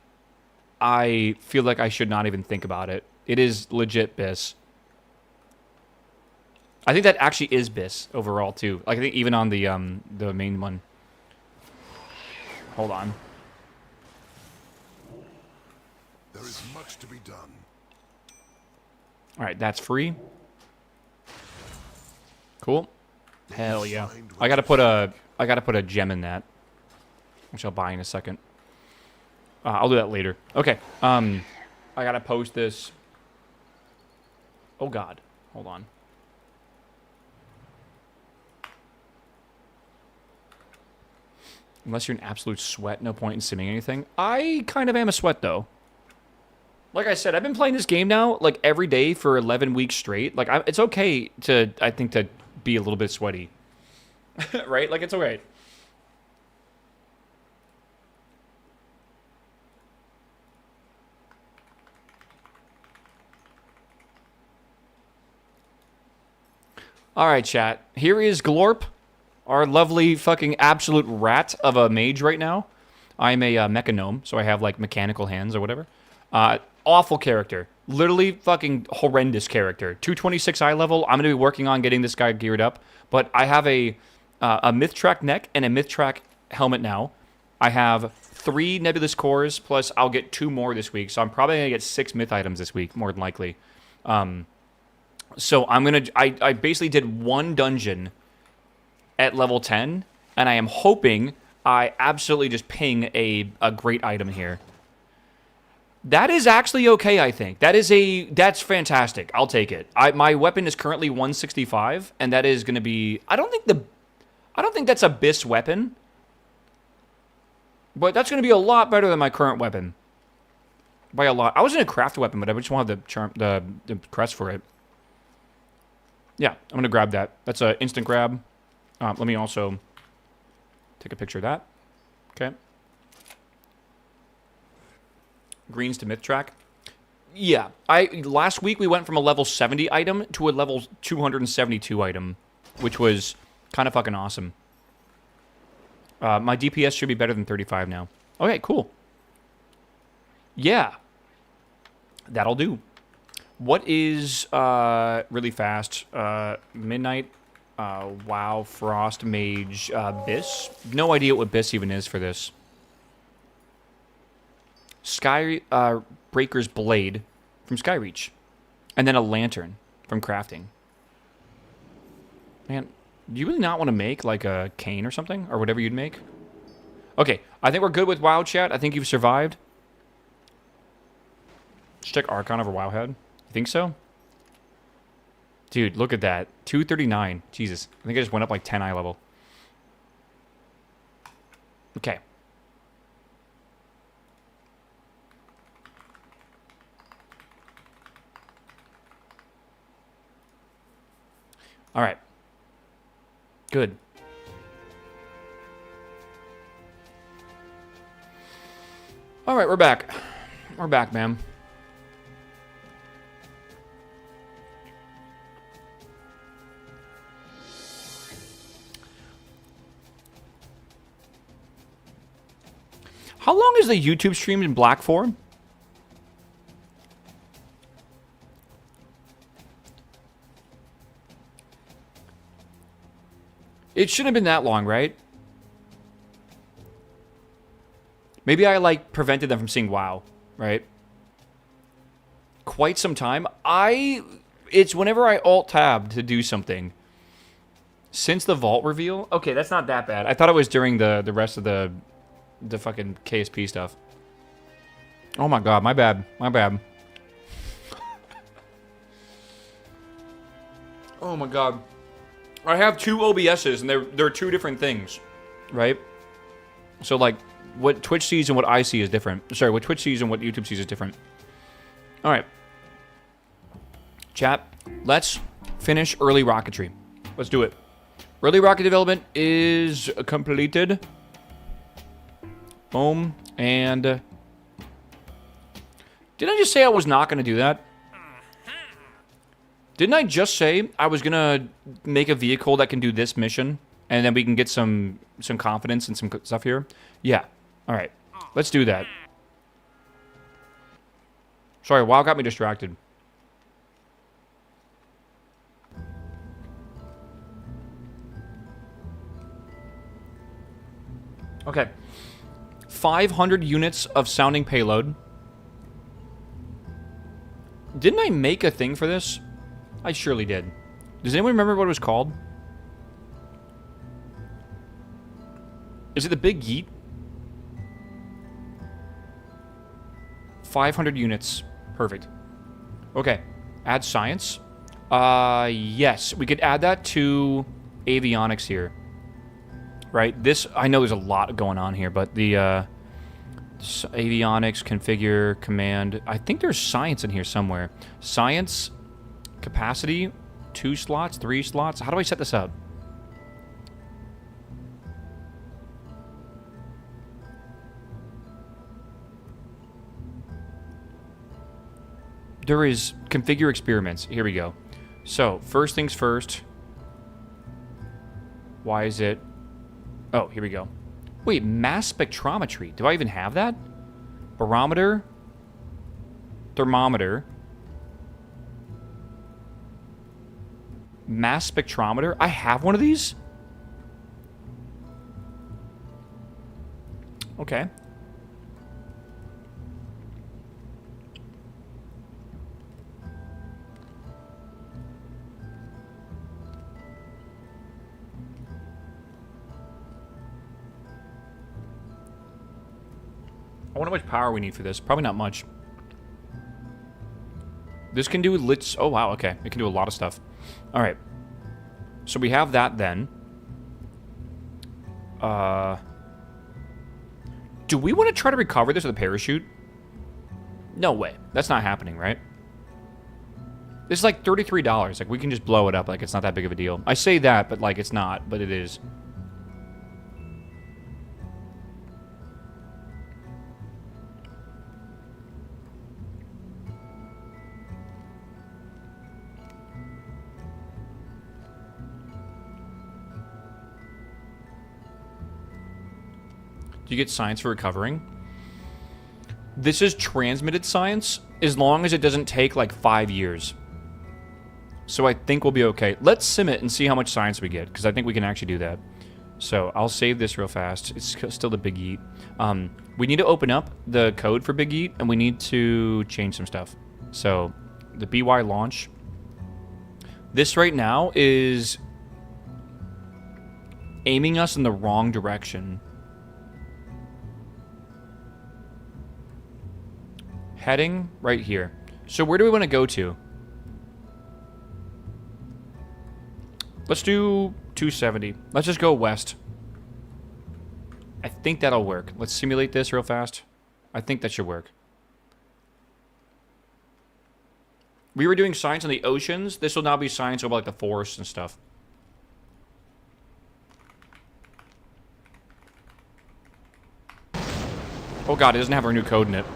I feel like I should not even think about it. It is legit BIS. I think that actually is BIS overall too. Like I think even on the main one. Hold on. There is much to be done. All right, that's free. Cool. Hell yeah. I gotta put a gem in that, which I'll buy in a second. I'll do that later. Okay. I gotta post this. Oh God. Hold on. Unless you're an absolute sweat, no point in simming anything. I kind of am a sweat though. Like I said, I've been playing this game now like every day for 11 weeks straight. Like it's okay to, I think, to be a little bit sweaty. Right? Like it's okay. All right, chat. Here is Glorp, our lovely fucking absolute rat of a mage right now. I'm a mecha gnome, so I have like mechanical hands or whatever. Awful character. Literally fucking horrendous character. 226 eye level. I'm going to be working on getting this guy geared up. But I have a myth track neck and a myth track helmet now. I have 3 nebulous cores, plus I'll get 2 more this week. So I'm probably going to get 6 myth items this week, more than likely. So I'm going to... I basically did 1 dungeon at level 10, and I am hoping I absolutely just ping a great item here. That is actually okay, I think. That's fantastic. I'll take it. My weapon is currently 165, and that is going to be... I don't think that's a BIS weapon, but that's going to be a lot better than my current weapon. By a lot. I was in a craft weapon, but I just wanted the crest for it. Yeah, I'm going to grab that. That's an instant grab. Let me also take a picture of that. Okay. Greens to myth track. Yeah, last week we went from a level 70 item to a level 272 item, which was kind of fucking awesome. My DPS should be better than 35 now. Okay, cool. Yeah. That'll do. What is really fast? Midnight, WoW, Frost, Mage, BIS? No idea what BIS even is for this. Sky Breaker's Blade from Skyreach. And then a lantern from crafting. Man, do you really not want to make like a cane or something? Or whatever you'd make? Okay, I think we're good with WoW chat. I think you've survived. Let's check Archon over WoWhead. You think so? Dude, look at that. 239. Jesus. I think I just went up like 10 eye level. Okay. All right. Good. All right, we're back. We're back, ma'am. How long is the YouTube stream in black for? It shouldn't have been that long, right? Maybe I, like, prevented them from seeing WoW, right? Quite some time. It's whenever I alt-tab to do something. Since the vault reveal? Okay, that's not that bad. I thought it was during the rest of the fucking KSP stuff. Oh my god, my bad. My bad. Oh my god. I have 2 OBSs, and they're 2 different things, right? So, like, what Twitch sees and what I see is different. Sorry, what Twitch sees and what YouTube sees is different. All right. Chat, let's finish early rocketry. Let's do it. Early rocket development is completed. Boom. And... didn't I just say I was not going to do that? Didn't I just say I was going to make a vehicle that can do this mission? And then we can get some confidence and some stuff here? Yeah. All right. Let's do that. Sorry, WoW got me distracted. Okay. 500 units of sounding payload. Didn't I make a thing for this? I surely did. Does anyone remember what it was called? Is it the Big Yeet? 500 units. Perfect. Okay. Add science. Yes. We could add that to avionics here. Right? This, I know there's a lot going on here, but the avionics, configure, command. I think there's science in here somewhere. Science, capacity, 2 slots, 3 slots. How do I set this up? There is configure experiments. Here we go. So, first things first. Why is it... oh, here we go. Wait, mass spectrometry. Do I even have that? Barometer. Thermometer. Mass spectrometer. I have one of these? Okay. I wonder how much power we need for this. Probably not much. This can do lits. Oh, wow. Okay. It can do a lot of stuff. All right. So we have that then. Do we want to try to recover this with a parachute? No way. That's not happening, right? This is like $33. Like, we can just blow it up. Like, it's not that big of a deal. I say that, but, like, it's not. But it is. Do you get science for recovering? This is transmitted science, as long as it doesn't take, like, 5 years. So I think we'll be okay. Let's sim it and see how much science we get, because I think we can actually do that. So I'll save this real fast. It's still the Big Yeet. We need to open up the code for Big Yeet, and we need to change some stuff. So the BY launch. This right now is aiming us in the wrong direction. Heading right here. So where do we want to go to? Let's do 270. Let's just go west. I think that'll work. Let's simulate this real fast. I think that should work. We were doing science on the oceans. This will now be science over like the forests and stuff. Oh god, it doesn't have our new code in it.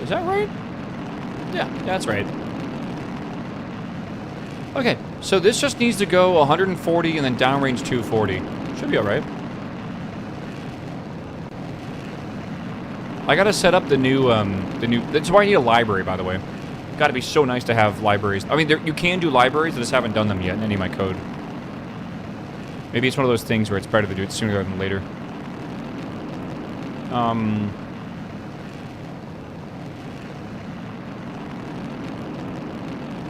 Is that right? Yeah, that's right. Okay, so this just needs to go 140 and then downrange 240. Should be alright. I gotta set up the new, that's why I need a library, by the way. Gotta be so nice to have libraries. I mean, you can do libraries, I just haven't done them yet in any of my code. Maybe it's one of those things where it's better to do it sooner rather than later.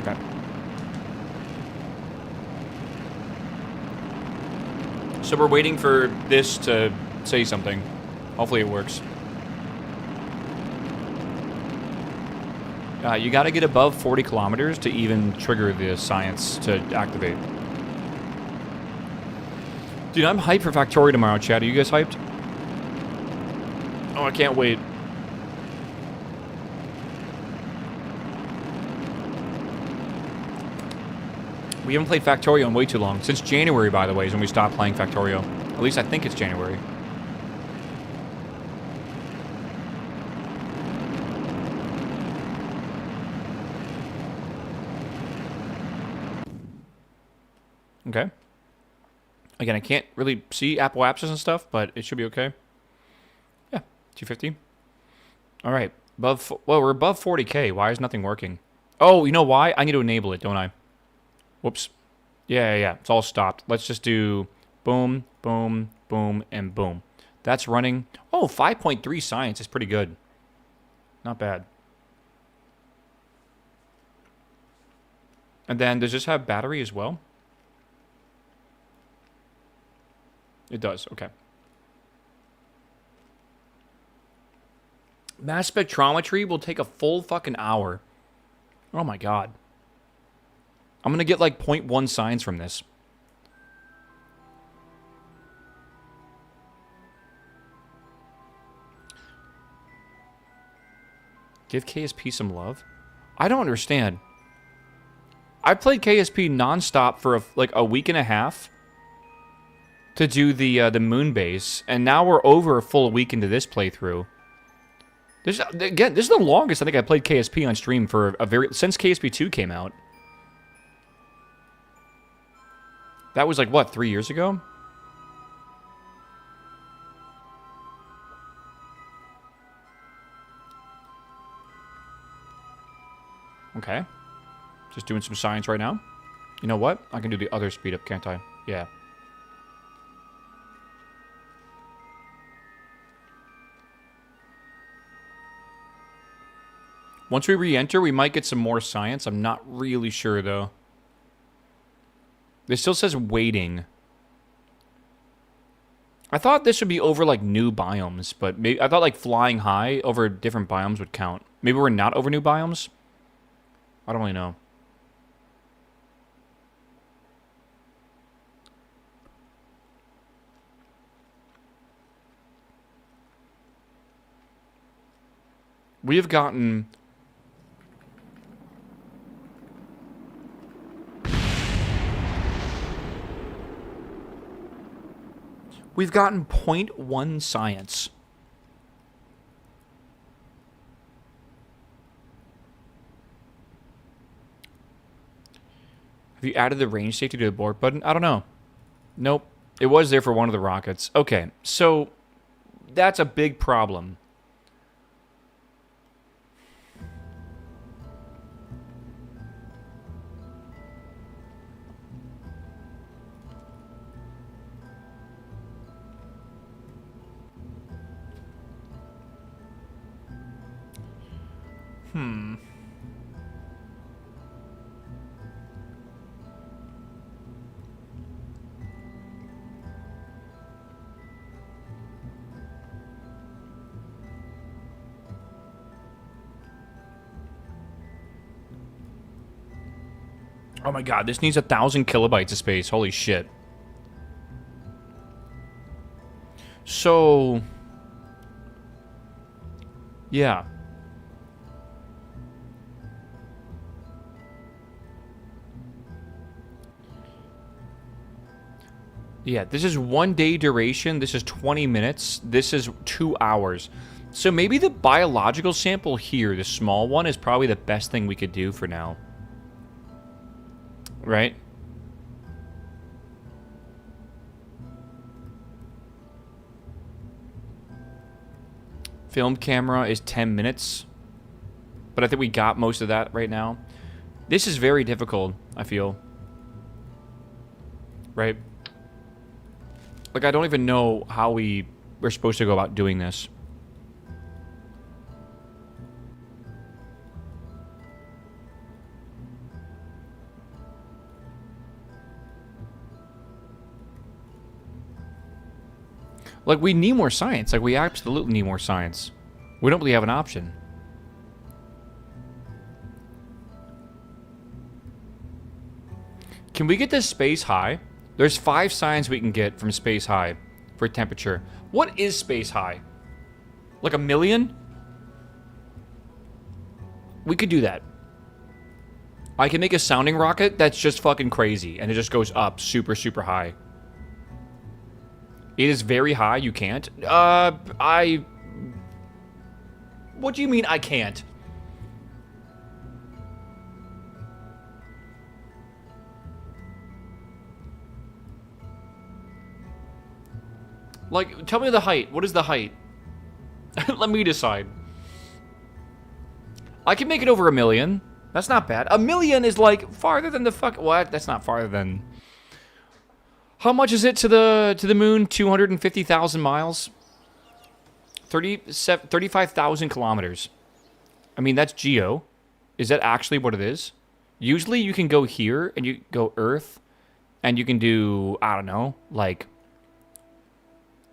Okay. So we're waiting for this to say something. Hopefully it works. You gotta get above 40 kilometers to even trigger the science to activate. Dude, I'm hyped for Factorio tomorrow, chat. Are you guys hyped? Oh, I can't wait. We haven't played Factorio in way too long. Since January, by the way, is when we stopped playing Factorio. At least I think it's January. Okay. Again, I can't really see Apple Apps and stuff, but it should be okay. Yeah, 250. All right. Well, we're above 40K. Why is nothing working? Oh, you know why? I need to enable it, don't I? Whoops. Yeah. It's all stopped. Let's just do boom, boom, boom, and boom. That's running. Oh, 5.3 science is pretty good. Not bad. And then does this have battery as well? It does, okay. Mass spectrometry will take a full fucking hour. Oh my god. I'm gonna get like 0.1 science from this. Give KSP some love? I don't understand. I played KSP nonstop for like a week and a half to do the moon base, and now we're over a full week into this playthrough. This is the longest I think I played KSP on stream for since KSP 2 came out. That was like what, 3 years ago? Okay. Just doing some science right now. You know what? I can do the other speed up, can't I? Yeah. Once we re-enter, we might get some more science. I'm not really sure, though. This still says waiting. I thought this would be over, like, new biomes, but maybe I thought, like, flying high over different biomes would count. Maybe we're not over new biomes? I don't really know. We have gotten... We've gotten 0.1 science. Have you added the range safety to the board button? I don't know. Nope. It was there for one of the rockets. Okay, so that's a big problem. Oh my god, this needs 1,000 kilobytes of space. Holy shit. So... yeah. Yeah, this is 1 day duration. This is 20 minutes. This is 2 hours. So maybe the biological sample here, the small one, is probably the best thing we could do for now. Right? Film camera is 10 minutes. But I think we got most of that right now. This is very difficult, I feel. Right? Like, I don't even know how we're supposed to go about doing this. Like, we need more science. Like, we absolutely need more science. We don't really have an option. Can we get this space high? There's 5 science we can get from space high for temperature. What is space high? Like 1 million? We could do that. I can make a sounding rocket that's just fucking crazy, and it just goes up super, super high. It is very high, you can't. What do you mean I can't? Like, tell me the height. What is the height? Let me decide. I can make it over 1 million. That's not bad. 1 million is like farther than the fuck. What? That's not farther than. How much is it to the moon? 250,000 miles. 35,000 kilometers. I mean, that's geo. Is that actually what it is? Usually, you can go here and you go Earth, and you can do, I don't know, like.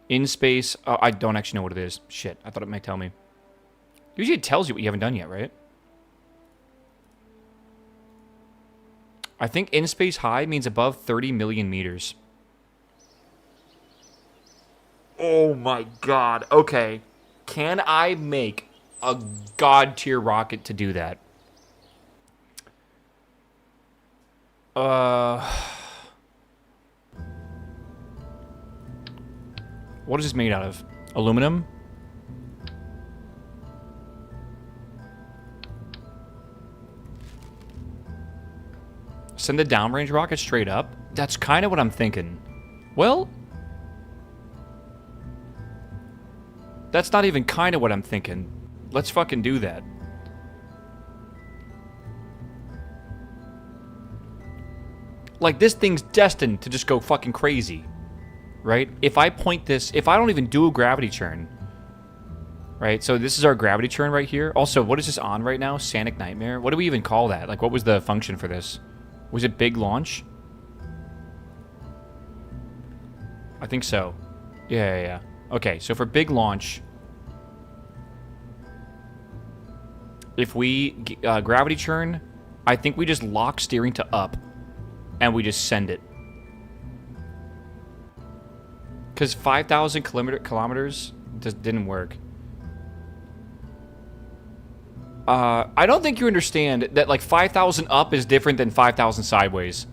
In space, I don't actually know what it is. Shit, I thought it might tell me. Usually it tells you what you haven't done yet, right? I think in space high means above 30 million meters. Oh my god. Okay. Can I make a god tier rocket to do that? What is this made out of? Aluminum? Send the downrange rocket straight up? That's kind of what I'm thinking. Well, that's not even kind of what I'm thinking. Let's fucking do that. Like, this thing's destined to just go fucking crazy. Right? If I point this... If I don't even do a gravity churn... Right? So this is our gravity churn right here. Also, what is this on right now? Sanic Nightmare? What do we even call that? Like, what was the function for this? Was it big launch? I think so. Yeah. Okay, so for big launch... If we gravity churn, I think we just lock steering to up, and we just send it. Because 5,000 kilometers just didn't work. I don't think you understand that like 5,000 up is different than 5,000 sideways.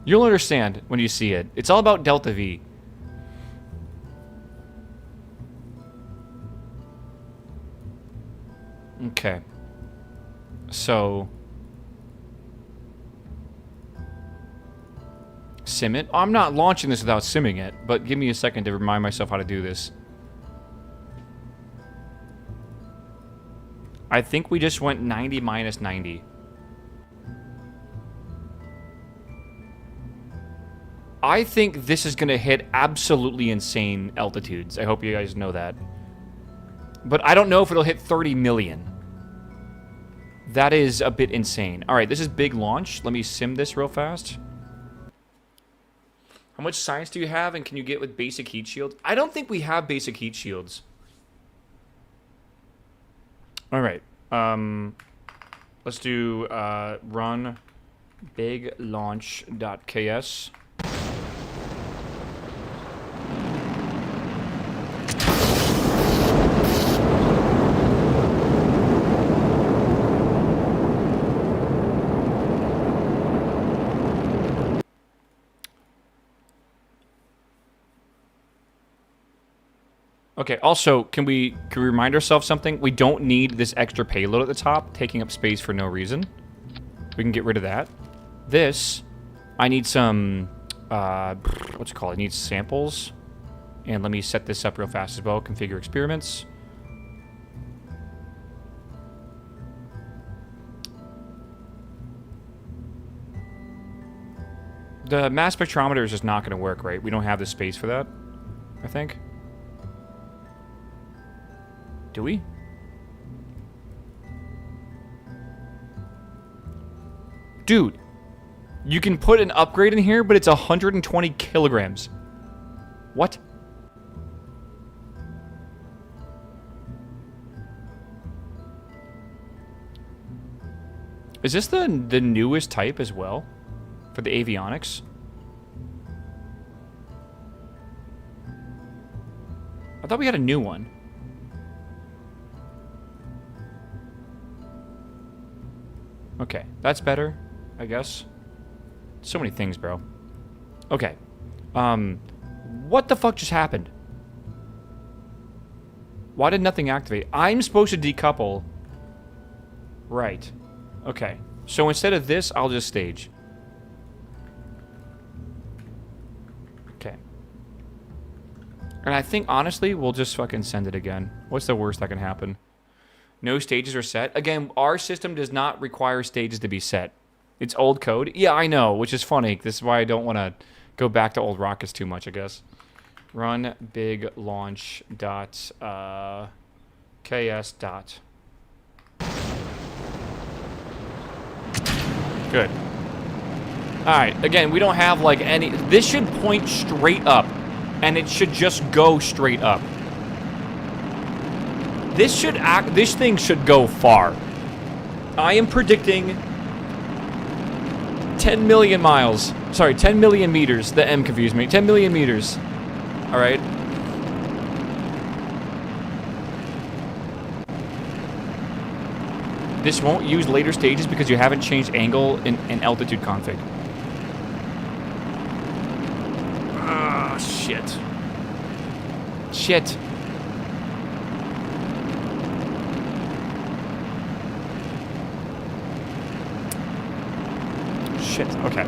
You'll understand when you see it. It's all about delta V. Okay. So, sim it. I'm not launching this without simming it, but give me a second to remind myself how to do this. I think we just went 90 minus 90. I think this is going to hit absolutely insane altitudes. I hope you guys know that. But I don't know if it'll hit 30 million. That is a bit insane. All right, this is big launch. Let me sim this real fast. How much science do you have, and can you get with basic heat shields? I don't think we have basic heat shields. All right. Let's do run big launch.ks. Okay, also, can we remind ourselves something? We don't need this extra payload at the top, taking up space for no reason. We can get rid of that. This, I need some, what's it called? I need samples. And let me set this up real fast as well. Configure experiments. The mass spectrometer is just not going to work, right? We don't have the space for that, I think. Do we? Dude, you can put an upgrade in here, but it's 120 kilograms. What? Is this the newest type as well? For the avionics? I thought we had a new one. Okay, that's better, I guess. So many things, bro. Okay. What the fuck just happened? Why did nothing activate? I'm supposed to decouple. Right. Okay. So instead of this, I'll just stage. Okay. And I think, honestly, we'll just fucking send it again. What's the worst that can happen? No stages are set. Again, our system does not require stages to be set. It's old code. Yeah, I know, which is funny. This is why I don't want to go back to old rockets too much, I guess. Run big launch dot ks dot. Good. Alright, again, we don't have like any... This should point straight up. And it should just go straight up. This thing should go far. I am predicting 10 million miles. Sorry, 10 million meters. The M confused me. 10 million meters. Alright. This won't use later stages because you haven't changed angle and altitude config. Ah, shit. Shit. Shit, okay.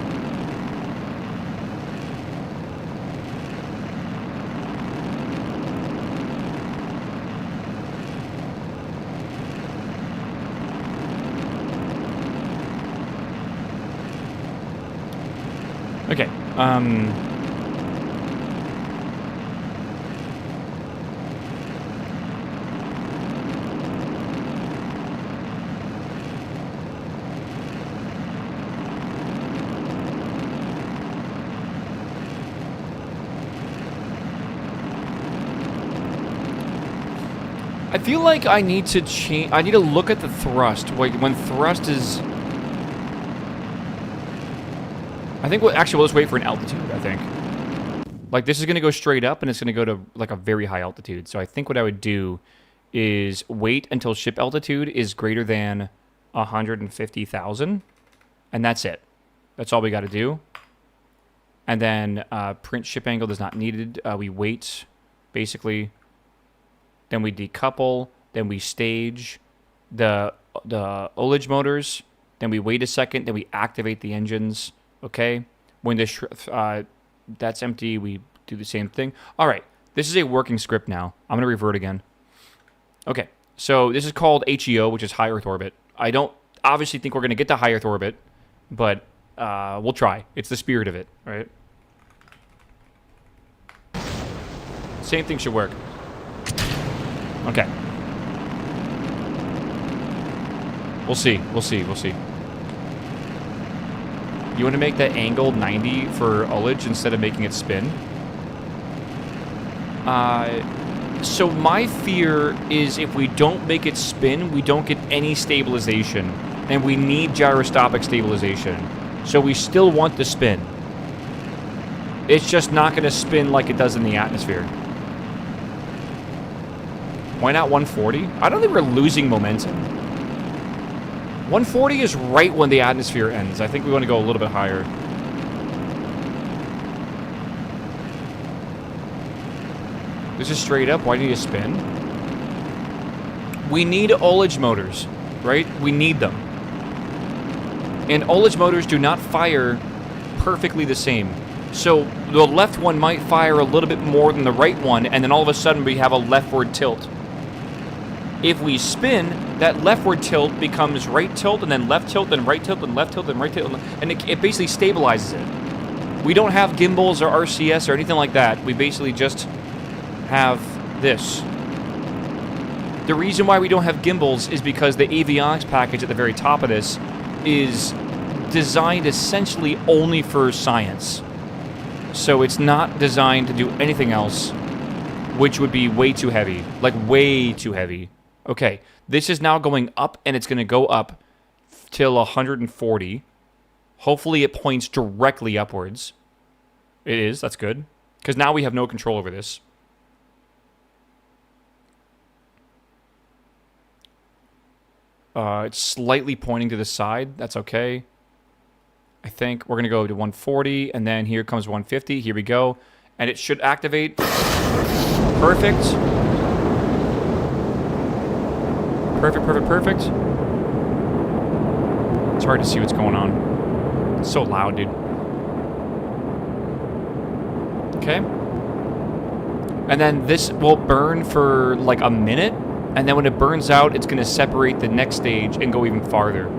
I feel like I need to change. I need to look at the thrust. Like when thrust is. I think actually we'll just wait for an altitude. I think. Like this is gonna go straight up and it's gonna go to like a very high altitude. So I think what I would do is wait until ship altitude is greater than 150,000, and that's it. That's all we got to do. And then print ship angle is not needed. We wait, basically. Then we decouple. Then we stage the ullage motors. Then we wait a second. Then we activate the engines. Okay. When the that's empty, we do the same thing. All right. This is a working script now. I'm gonna revert again. Okay. So this is called HEO, which is high Earth orbit. I don't obviously think we're gonna get to high Earth orbit, but we'll try. It's the spirit of it, right? Same thing should work. Okay. We'll see. We'll see. We'll see. You want to make that angle 90 for ullage instead of making it spin? So my fear is if we don't make it spin, we don't get any stabilization. And we need gyroscopic stabilization. So we still want the spin. It's just not going to spin like it does in the atmosphere. Why not 140? I don't think we're losing momentum. 140 is right when the atmosphere ends. I think we want to go a little bit higher. This is straight up. Why do you need a spin? We need ullage motors, right? We need them. And ullage motors do not fire perfectly the same. So the left one might fire a little bit more than the right one, and then all of a sudden we have a leftward tilt. If we spin, that leftward tilt becomes right tilt, and then left tilt, and right tilt, and left tilt, and right tilt, and it basically stabilizes it. We don't have gimbals or RCS or anything like that. We basically just have this. The reason why we don't have gimbals is because the avionics package at the very top of this is designed essentially only for science. So it's not designed to do anything else, which would be way too heavy. Like, way too heavy. Okay, this is now going up, and it's going to go up till 140. Hopefully it points directly upwards. It is, that's good. Because now we have no control over this. It's slightly pointing to the side. That's okay. I think we're going to go to 140, and then here comes 150. Here we go. And it should activate. Perfect. Perfect, perfect, perfect. It's hard to see what's going on. It's so loud, dude. Okay. And then this will burn for like a minute. And then when it burns out, it's going to separate the next stage and go even farther.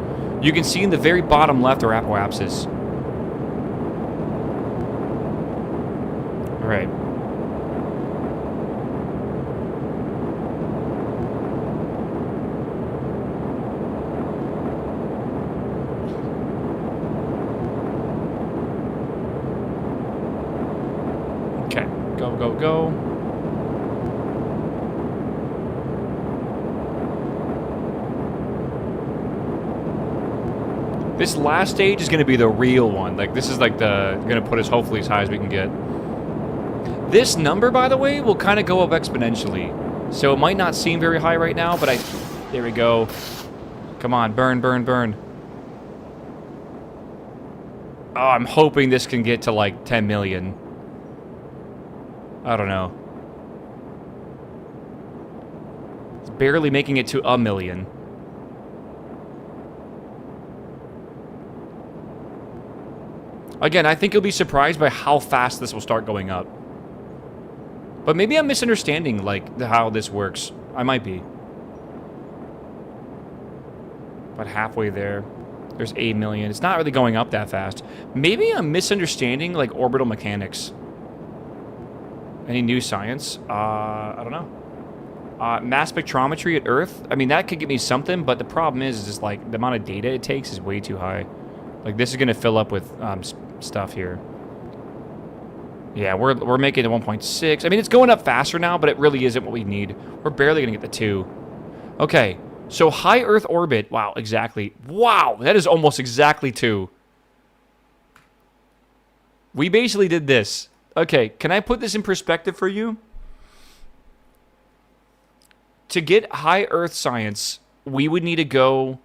You can see in the very bottom left are apoapsis. All right. Okay. Go, go, go. This last stage is going to be the real one. Like, this is like going to put us hopefully as high as we can get. This number, by the way, will kind of go up exponentially. So it might not seem very high right now, but there we go. Come on, burn, burn, burn. Oh, I'm hoping this can get to like 10 million. I don't know. It's barely making it to a million. Again, I think you'll be surprised by how fast this will start going up. But maybe I'm misunderstanding, like, how this works. I might be. About halfway there. There's 8 million. It's not really going up that fast. Maybe I'm misunderstanding, like, orbital mechanics. Any new science? I don't know. Mass spectrometry at Earth? I mean, that could give me something, but the problem is just, like, the amount of data it takes is way too high. Like, this is going to fill up with stuff here. Yeah, we're making it 1.6. I mean, it's going up faster now, but it really isn't what we need. We're barely going to get the 2. Okay, so high Earth orbit. Wow, exactly. Wow, that is almost exactly 2. We basically did this. Okay, can I put this in perspective for you? To get high Earth science, we would need to go...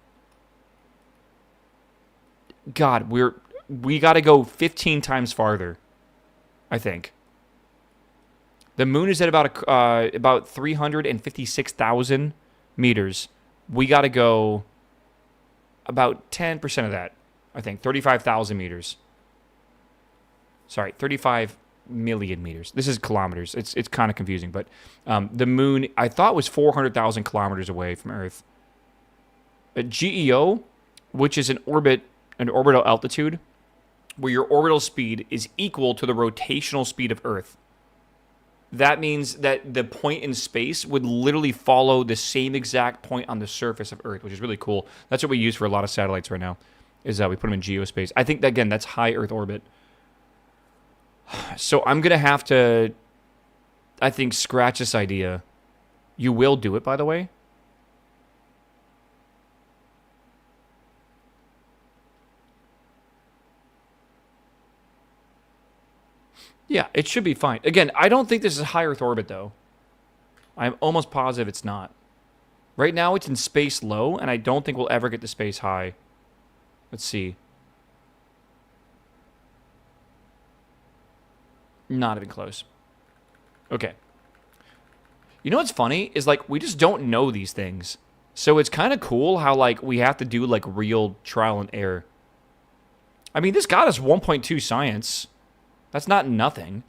God, we got to go 15 times farther, I think. The moon is at about 356,000 meters. We got to go about 10% of that, I think. 35,000 meters. Sorry, 35 million meters. This is kilometers. It's kind of confusing, but the moon, I thought, was 400,000 kilometers away from Earth. GEO, which is an orbital altitude, where your orbital speed is equal to the rotational speed of Earth. That means that the point in space would literally follow the same exact point on the surface of Earth, which is really cool. That's what we use for a lot of satellites right now, is we put them in geospace. I think, again, that's high Earth orbit. So I'm going to have to, I think, scratch this idea. You will do it, by the way. Yeah, it should be fine. Again, I don't think this is high Earth orbit, though. I'm almost positive it's not. Right now, it's in space low, and I don't think we'll ever get to space high. Let's see. Not even close. Okay. You know what's funny? Is, like, we just don't know these things. So it's kind of cool how, like, we have to do, like, real trial and error. I mean, this got us 1.2 science. That's not nothing.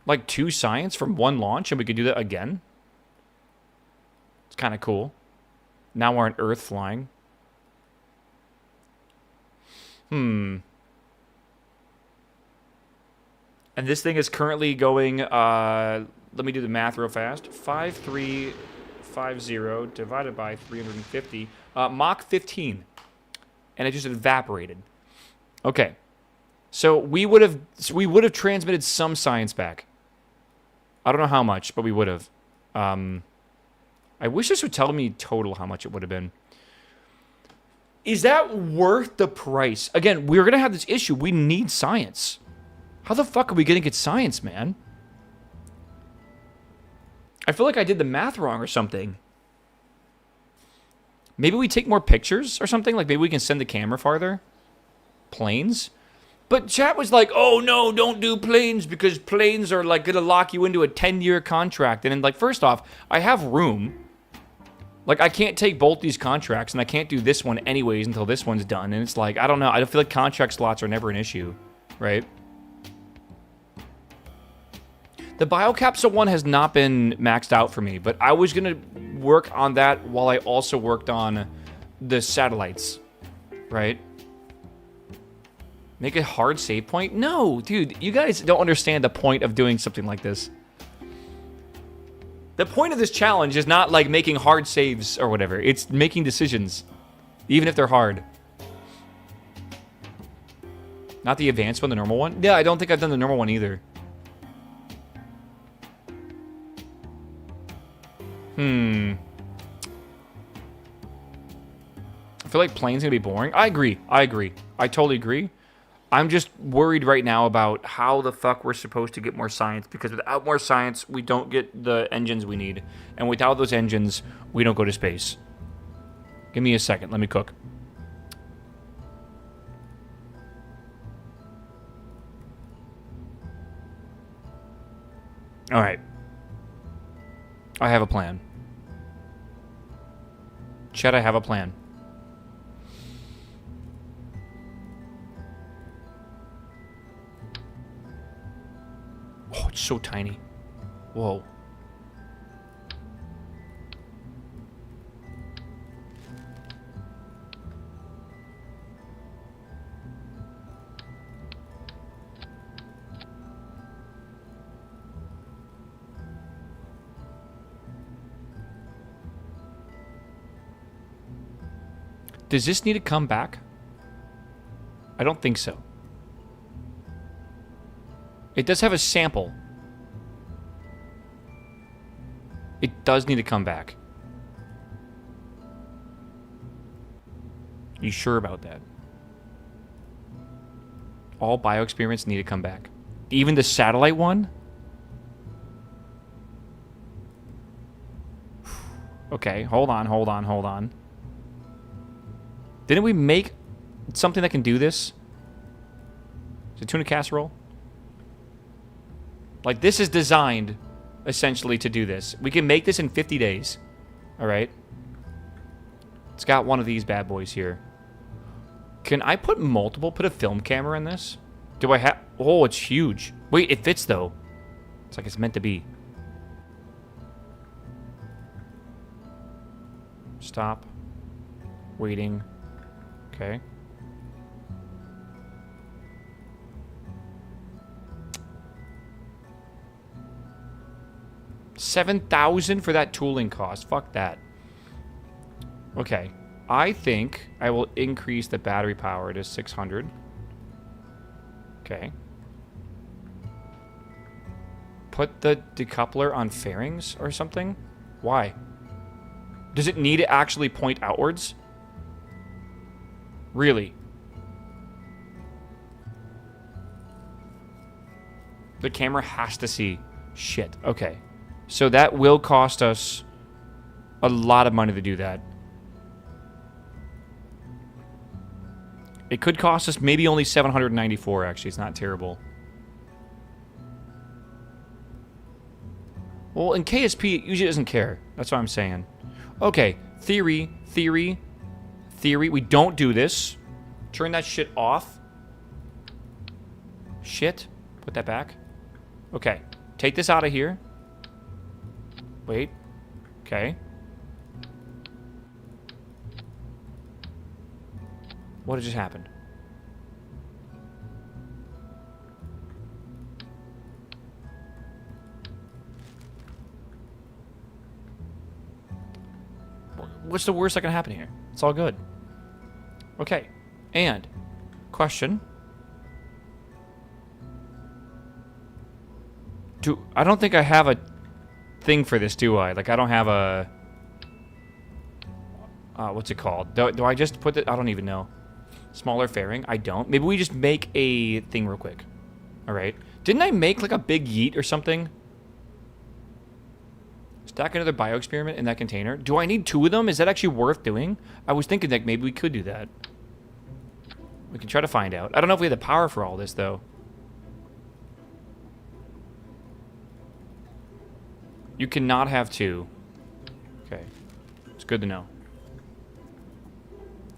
Like 2 science from 1 launch, and we could do that again. It's kind of cool. Now we're on Earth flying. And this thing is currently going, let me do the math real fast. 5350 divided by 350. Mach 15. And it just evaporated. Okay. So we would have transmitted some science back. I don't know how much, but we would have. I wish this would tell me total how much it would have been. Is that worth the price? Again, we're going to have this issue. We need science. How the fuck are we going to get science, man? I feel like I did the math wrong or something. Maybe we take more pictures or something? Like maybe we can send the camera farther? Planes? But chat was like, oh no, don't do planes because planes are like going to lock you into a 10-year contract. And then like, first off, I have room. Like, I can't take both these contracts, and I can't do this one anyways until this one's done. And it's like, I don't know. I feel like contract slots are never an issue, right? The biocapsule one has not been maxed out for me, but I was going to work on that while I also worked on the satellites, right? Make a hard save point? No, dude, you guys don't understand the point of doing something like this. The point of this challenge is not like making hard saves or whatever. It's making decisions, even if they're hard. Not the advanced one, the normal one? Yeah, I don't think I've done the normal one either. I feel like plane's gonna be boring. I agree. I totally agree. I'm just worried right now about how the fuck we're supposed to get more science, because without more science, we don't get the engines we need. And without those engines, we don't go to space. Give me a second. Let me cook. All right. I have a plan. Chet, I have a plan. Oh, it's so tiny. Whoa. Does this need to come back? I don't think so. It does have a sample. It does need to come back. You sure about that? All bio experiments need to come back. Even the satellite one? Okay, hold on. Didn't we make something that can do this? Is it tuna casserole? Like, this is designed, essentially, to do this. We can make this in 50 days. Alright? It's got one of these bad boys here. Can I put a film camera in this? Do I have... Oh, it's huge. Wait, it fits, though. It's like it's meant to be. Stop. Waiting. Okay. $7,000 for that tooling cost. Fuck that. Okay. I think I will increase the battery power to 600. Okay. Put the decoupler on fairings or something? Why? Does it need to actually point outwards? Really? The camera has to see. Shit. Okay. So that will cost us a lot of money to do that. It could cost us maybe only 794, actually. It's not terrible. Well, in KSP, it usually doesn't care. That's what I'm saying. Okay. Theory. We don't do this. Turn that shit off. Shit. Put that back. Okay. Take this out of here. Wait. Okay. What just happened? What's the worst that can happen here? It's all good. Okay. And question. I don't think I have a thing for this, do I? Like, I don't have a... what's it called? Do I just put it... I don't even know. Smaller fairing? I don't. Maybe we just make a thing real quick. Alright. Didn't I make, like, a big yeet or something? Stack another bio-experiment in that container. Do I need 2 of them? Is that actually worth doing? I was thinking that maybe we could do that. We can try to find out. I don't know if we have the power for all this, though. You cannot have 2. Okay. It's good to know.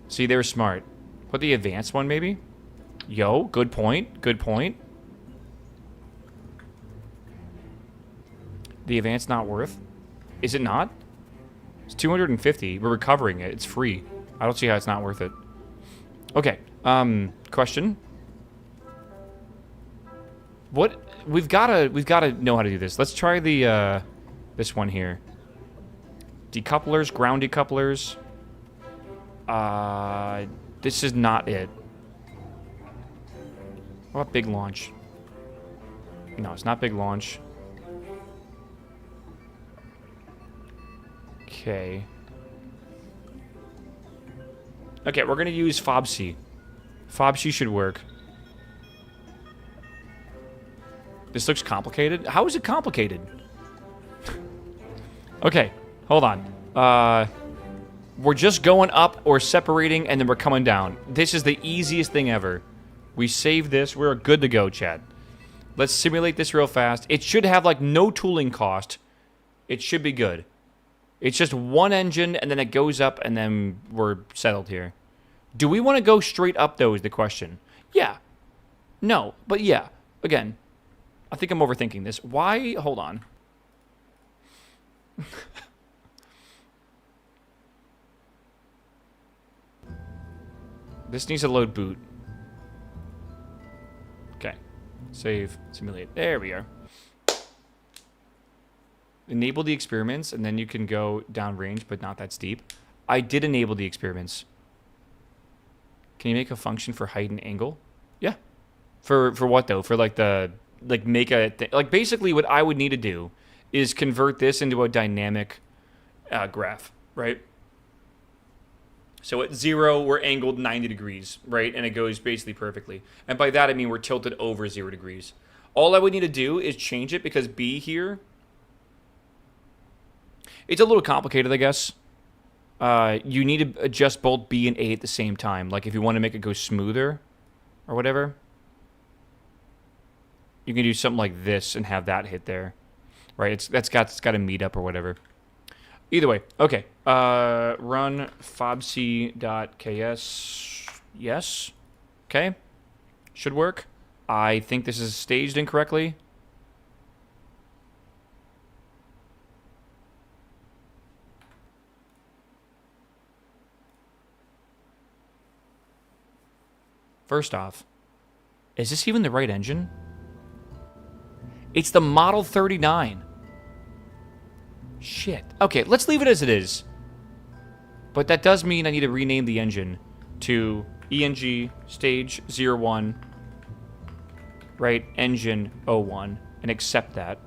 See, they were smart. Put the advanced one, maybe? Yo, good point. Good point. The advanced not worth? Is it not? It's 250. We're recovering it. It's free. I don't see how it's not worth it. Okay. Question. What? We've gotta know how to do this. Let's try the, this one here. Decouplers, ground decouplers. This is not it. What about big launch? No, it's not big launch. Okay. Okay, we're gonna use FOBC. FOBC should work. This looks complicated. How is it complicated? Okay, hold on. We're just going up or separating, and then we're coming down. This is the easiest thing ever. We save this. We're good to go, chat. Let's simulate this real fast. It should have, like, no tooling cost. It should be good. It's just one engine, and then it goes up, and then we're settled here. Do we want to go straight up, though, is the question. Yeah. No, but yeah. Again, I think I'm overthinking this. Why? Hold on. This needs to load boot. Okay. Save. Simulate. There we are. Enable the experiments, and then you can go downrange, but not that steep. I did enable the experiments. Can you make a function for height and angle? Yeah. For what though? For like the make a like basically what I would need to do is convert this into a dynamic graph, right? So at 0, we're angled 90 degrees, right? And it goes basically perfectly. And by that I mean we're tilted over 0 degrees. All I would need to do is change it because B here, it's a little complicated, I guess. You need to adjust both B and A at the same time. Like if you want to make it go smoother or whatever, you can do something like this and have that hit there, right? It's got to meet up or whatever. Either way, okay. Run fobc.ks. Yes. Okay. Should work. I think this is staged incorrectly. First off, is this even the right engine? It's the Model 39. Shit. Okay, let's leave it as it is. But that does mean I need to rename the engine to ENG Stage 01, right? Engine 01, and accept that.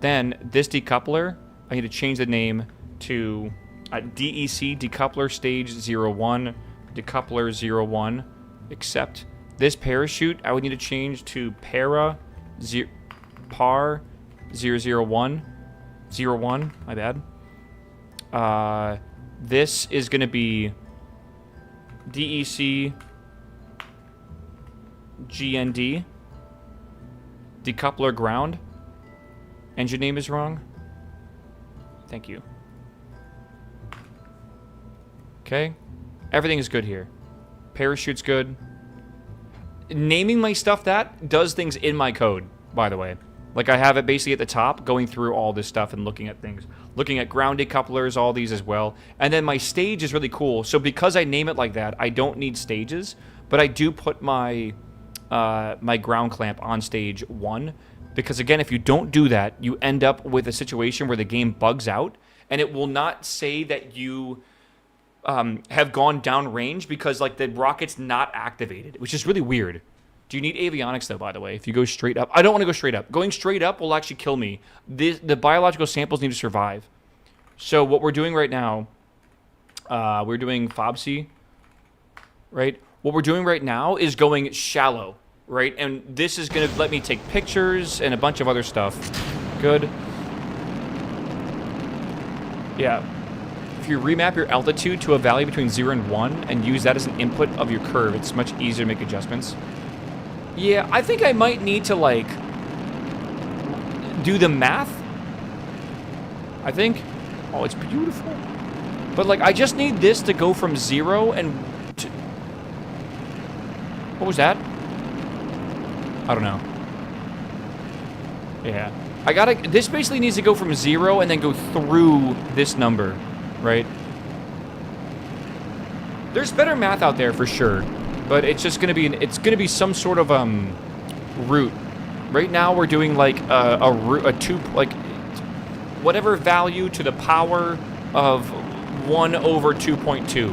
Then this decoupler, I need to change the name to DEC Decoupler Stage 01, Decoupler 01. Except this parachute, I would need to change to par 001. 01, my bad. This is going to be DEC GND decoupler ground. Engine name is wrong. Thank you. Okay. Everything is good here. Parachute's good. Naming my stuff that does things in my code, by the way. Like I have it basically at the top, going through all this stuff and looking at things. Looking at ground decouplers, all these as well. And then my stage is really cool. So because I name it like that, I don't need stages. But I do put my my ground clamp on stage 1. Because again, if you don't do that, you end up with a situation where the game bugs out. And it will not say that you have gone down range because like the rocket's not activated, which is really weird. Do you need avionics though, by the way? If you go straight up, I don't want to go straight up. Going straight up will actually kill me. The biological samples need to survive. So what we're doing right now, we're doing FOBC, right? What we're doing right now is going shallow, right? And this is going to let me take pictures and a bunch of other stuff. Good. Yeah. If you remap your altitude to a value between 0 and 1 and use that as an input of your curve, it's much easier to make adjustments. Yeah, I think I might need to, like, do the math. I think. Oh, it's beautiful. But, like, I just need this to go from 0 and... What was that? I don't know. Yeah. I gotta... This basically needs to go from 0 and then go through this number. Right? There's better math out there for sure, but it's just gonna be some sort of root. Right now we're doing like a 2 like whatever value to the power of 1 over 2.2,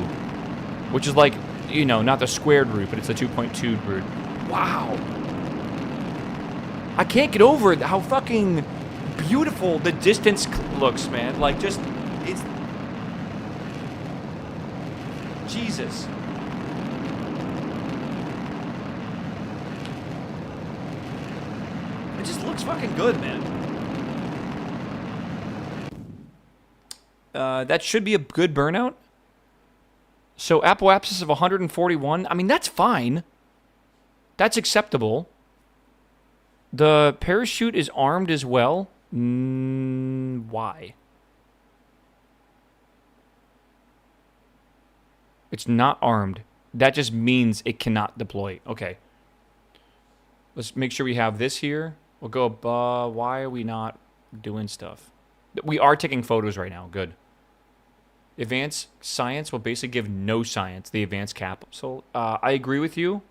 which is like, you know, not the squared root, but it's the 2.2 root. Wow. I can't get over how fucking beautiful the distance looks, man. Like just it's. Jesus. It just looks fucking good, man. That should be a good burnout. So apoapsis of 141. I mean, that's fine. That's acceptable. The parachute is armed as well. Why? It's not armed. That just means it cannot deploy. Okay. Let's make sure we have this here. We'll go, why are we not doing stuff? We are taking photos right now. Good. Advanced science will basically give no science, the advanced capsule. I agree with you.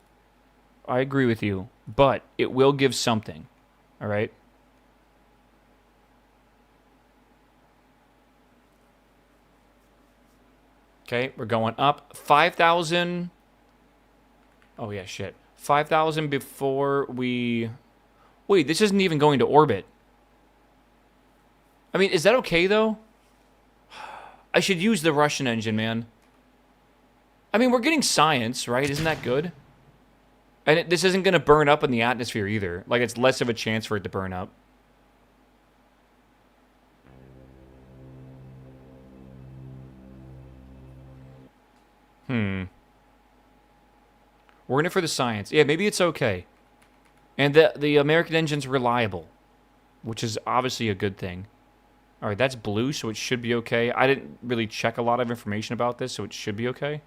I agree with you. But it will give something. All right? Okay, we're going up. 5,000. Oh, yeah, shit. 5,000 before we... Wait, this isn't even going to orbit. I mean, is that okay, though? I should use the Russian engine, man. I mean, we're getting science, right? Isn't that good? And this isn't going to burn up in the atmosphere either. Like, it's less of a chance for it to burn up. We're in it for the science. Yeah, maybe it's okay. And the American engine's reliable, which is obviously a good thing. All right, that's blue, so it should be okay. I didn't really check a lot of information about this, so it should be okay.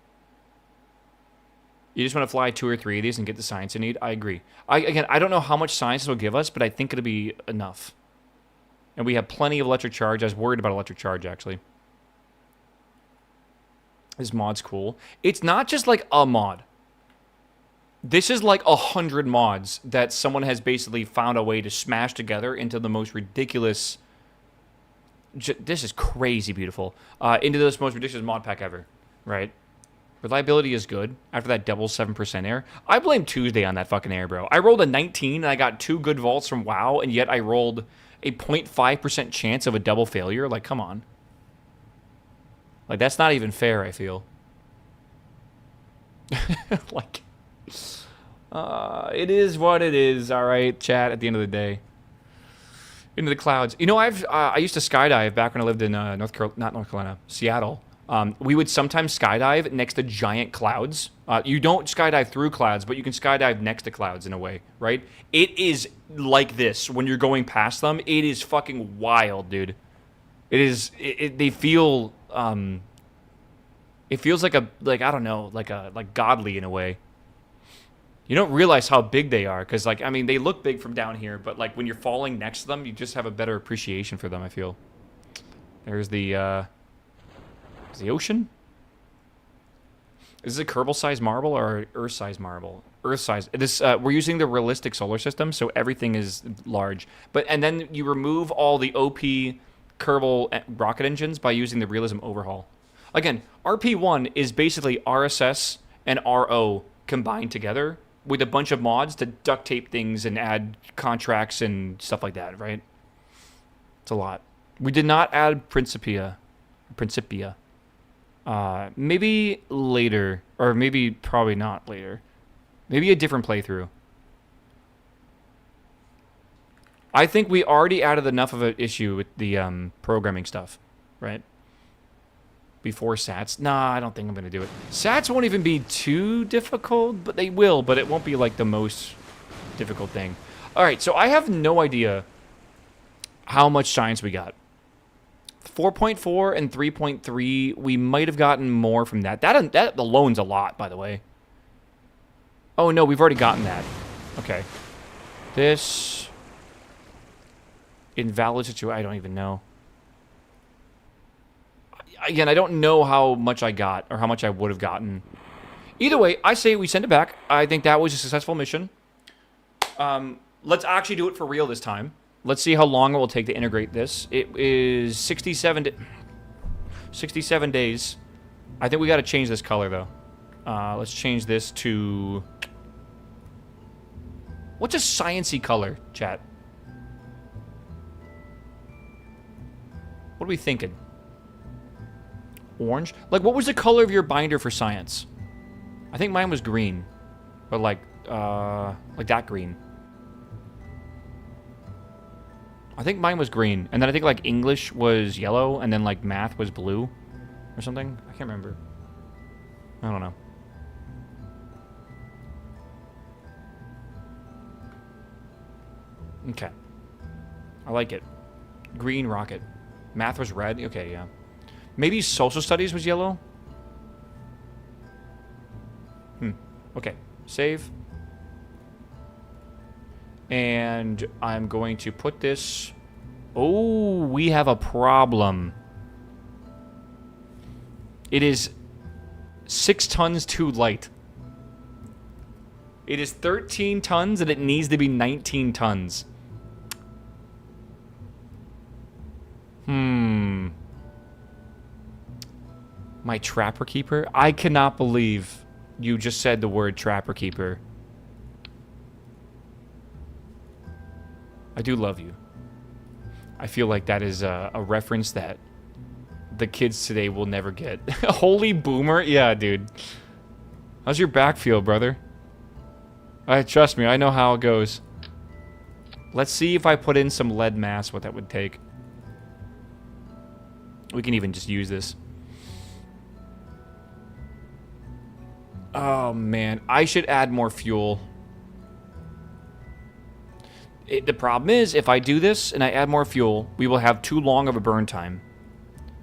You just want to fly 2 or 3 of these and get the science you need? I agree. Again, I don't know how much science this will give us, but I think it'll be enough. And we have plenty of electric charge. I was worried about electric charge, actually. This mod's cool. It's not just like a mod. This is like 100 mods that someone has basically found a way to smash together into the most ridiculous... This is crazy beautiful. Into the most ridiculous mod pack ever, right? Reliability is good after that double 7% error. I blame Tuesday on that fucking error, bro. I rolled a 19 and I got 2 good vaults from WoW, and yet I rolled a 0.5% chance of a double failure. Like, come on. Like, that's not even fair, I feel. Like... it is what it is, all right, chat, at the end of the day. Into the clouds. You know, I used to skydive back when I lived in Seattle. We would sometimes skydive next to giant clouds. You don't skydive through clouds, but you can skydive next to clouds in a way, right? It is like this when you're going past them. It is fucking wild, dude. It is, they feel, it feels like I don't know, like godly in a way. You don't realize how big they are, because, like, I mean, they look big from down here, but, like, when you're falling next to them, you just have a better appreciation for them, I feel. There's the ocean? Is this a Kerbal-sized marble or Earth-sized marble? Earth-sized. We're using the realistic solar system, so everything is large. And then you remove all the OP Kerbal rocket engines by using the realism overhaul. Again, RP-1 is basically RSS and RO combined together, with a bunch of mods to duct tape things and add contracts and stuff like that, right? It's a lot. We did not add Principia. Maybe later, or maybe probably not later. Maybe a different playthrough. I think we already added enough of an issue with the programming stuff, right? Before SATs? Nah, I don't think I'm going to do it. SATs won't even be too difficult, but they will, but it won't be like the most difficult thing. All right, so I have no idea how much science we got. 4.4 and 3.3, we might have gotten more from that. That alone's a lot, by the way. Oh, no, we've already gotten that. Okay. This... Invalid situation, I don't even know. Again, I don't know how much I got or how much I would have gotten. Either way, I say we send it back. I think that was a successful mission. Let's actually do it for real this time. Let's see how long it will take to integrate this. It is 67 days. I think we got to change this color, though. Let's change this to... What's a science-y color, chat? What are we thinking? Orange? Like, what was the color of your binder for science? I think mine was green. But like that green. I think mine was green. And then I think, like, English was yellow. And then, like, math was blue. Or something. I can't remember. I don't know. Okay. I like it. Green rocket. Math was red? Okay, yeah. Maybe social studies was yellow? Okay. Save. And I'm going to put this... Oh, we have a problem. It is 6 tons too light. It is 13 tons and it needs to be 19 tons. My Trapper Keeper? I cannot believe You just said the word Trapper Keeper. I do love you. I feel like that is a reference that the kids today will never get. Holy boomer? Yeah, dude. How's your back feel, brother? Trust me, I know how it goes. Let's see if I put in some lead mass, what that would take. We can even just use this. Oh, man. I should add more fuel. The problem is, if I do this and I add more fuel, we will have too long of a burn time.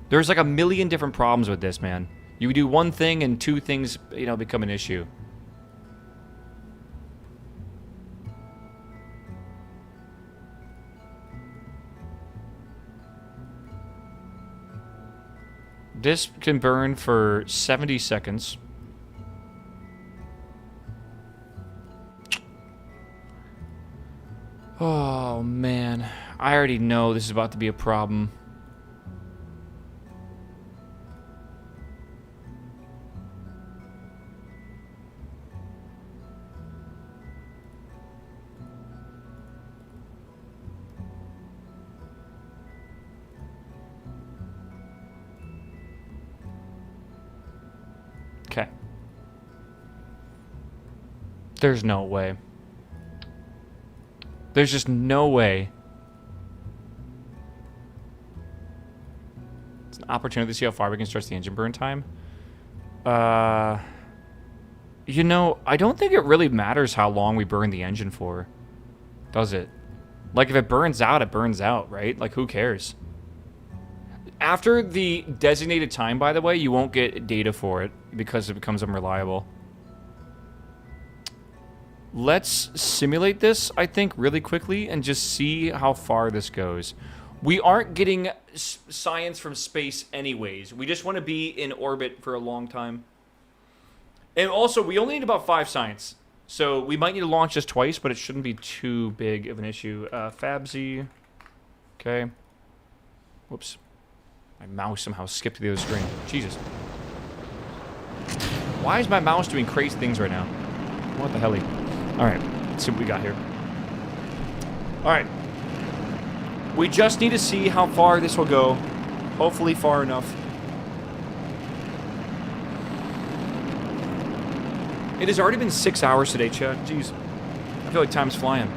There's like a million different problems with this, man. You do one thing and two things, you know, become an issue. This can burn for 70 seconds. Oh, man. I already know this is about to be a problem. Okay. There's no way. There's just no way. It's an opportunity to see how far we can stretch the engine burn time. You know, I don't think it really matters how long we burn the engine for. Does it? Like, if it burns out, right? Like, who cares? After the designated time, by the way, you won't get data for it because it becomes unreliable. Let's simulate this, I think, really quickly and just see how far this goes. We aren't getting science from space anyways. We just want to be in orbit for a long time. And also, we only need about 5 science. So we might need to launch this twice, but it shouldn't be too big of an issue. Fabzy. Okay. Whoops. My mouse somehow skipped to the other screen. Jesus. Why is my mouse doing crazy things right now? What the hell? Alright, let's see what we got here. Alright. We just need to see how far this will go. Hopefully far enough. It has already been 6 hours today, Chad. Jeez. I feel like time's flying.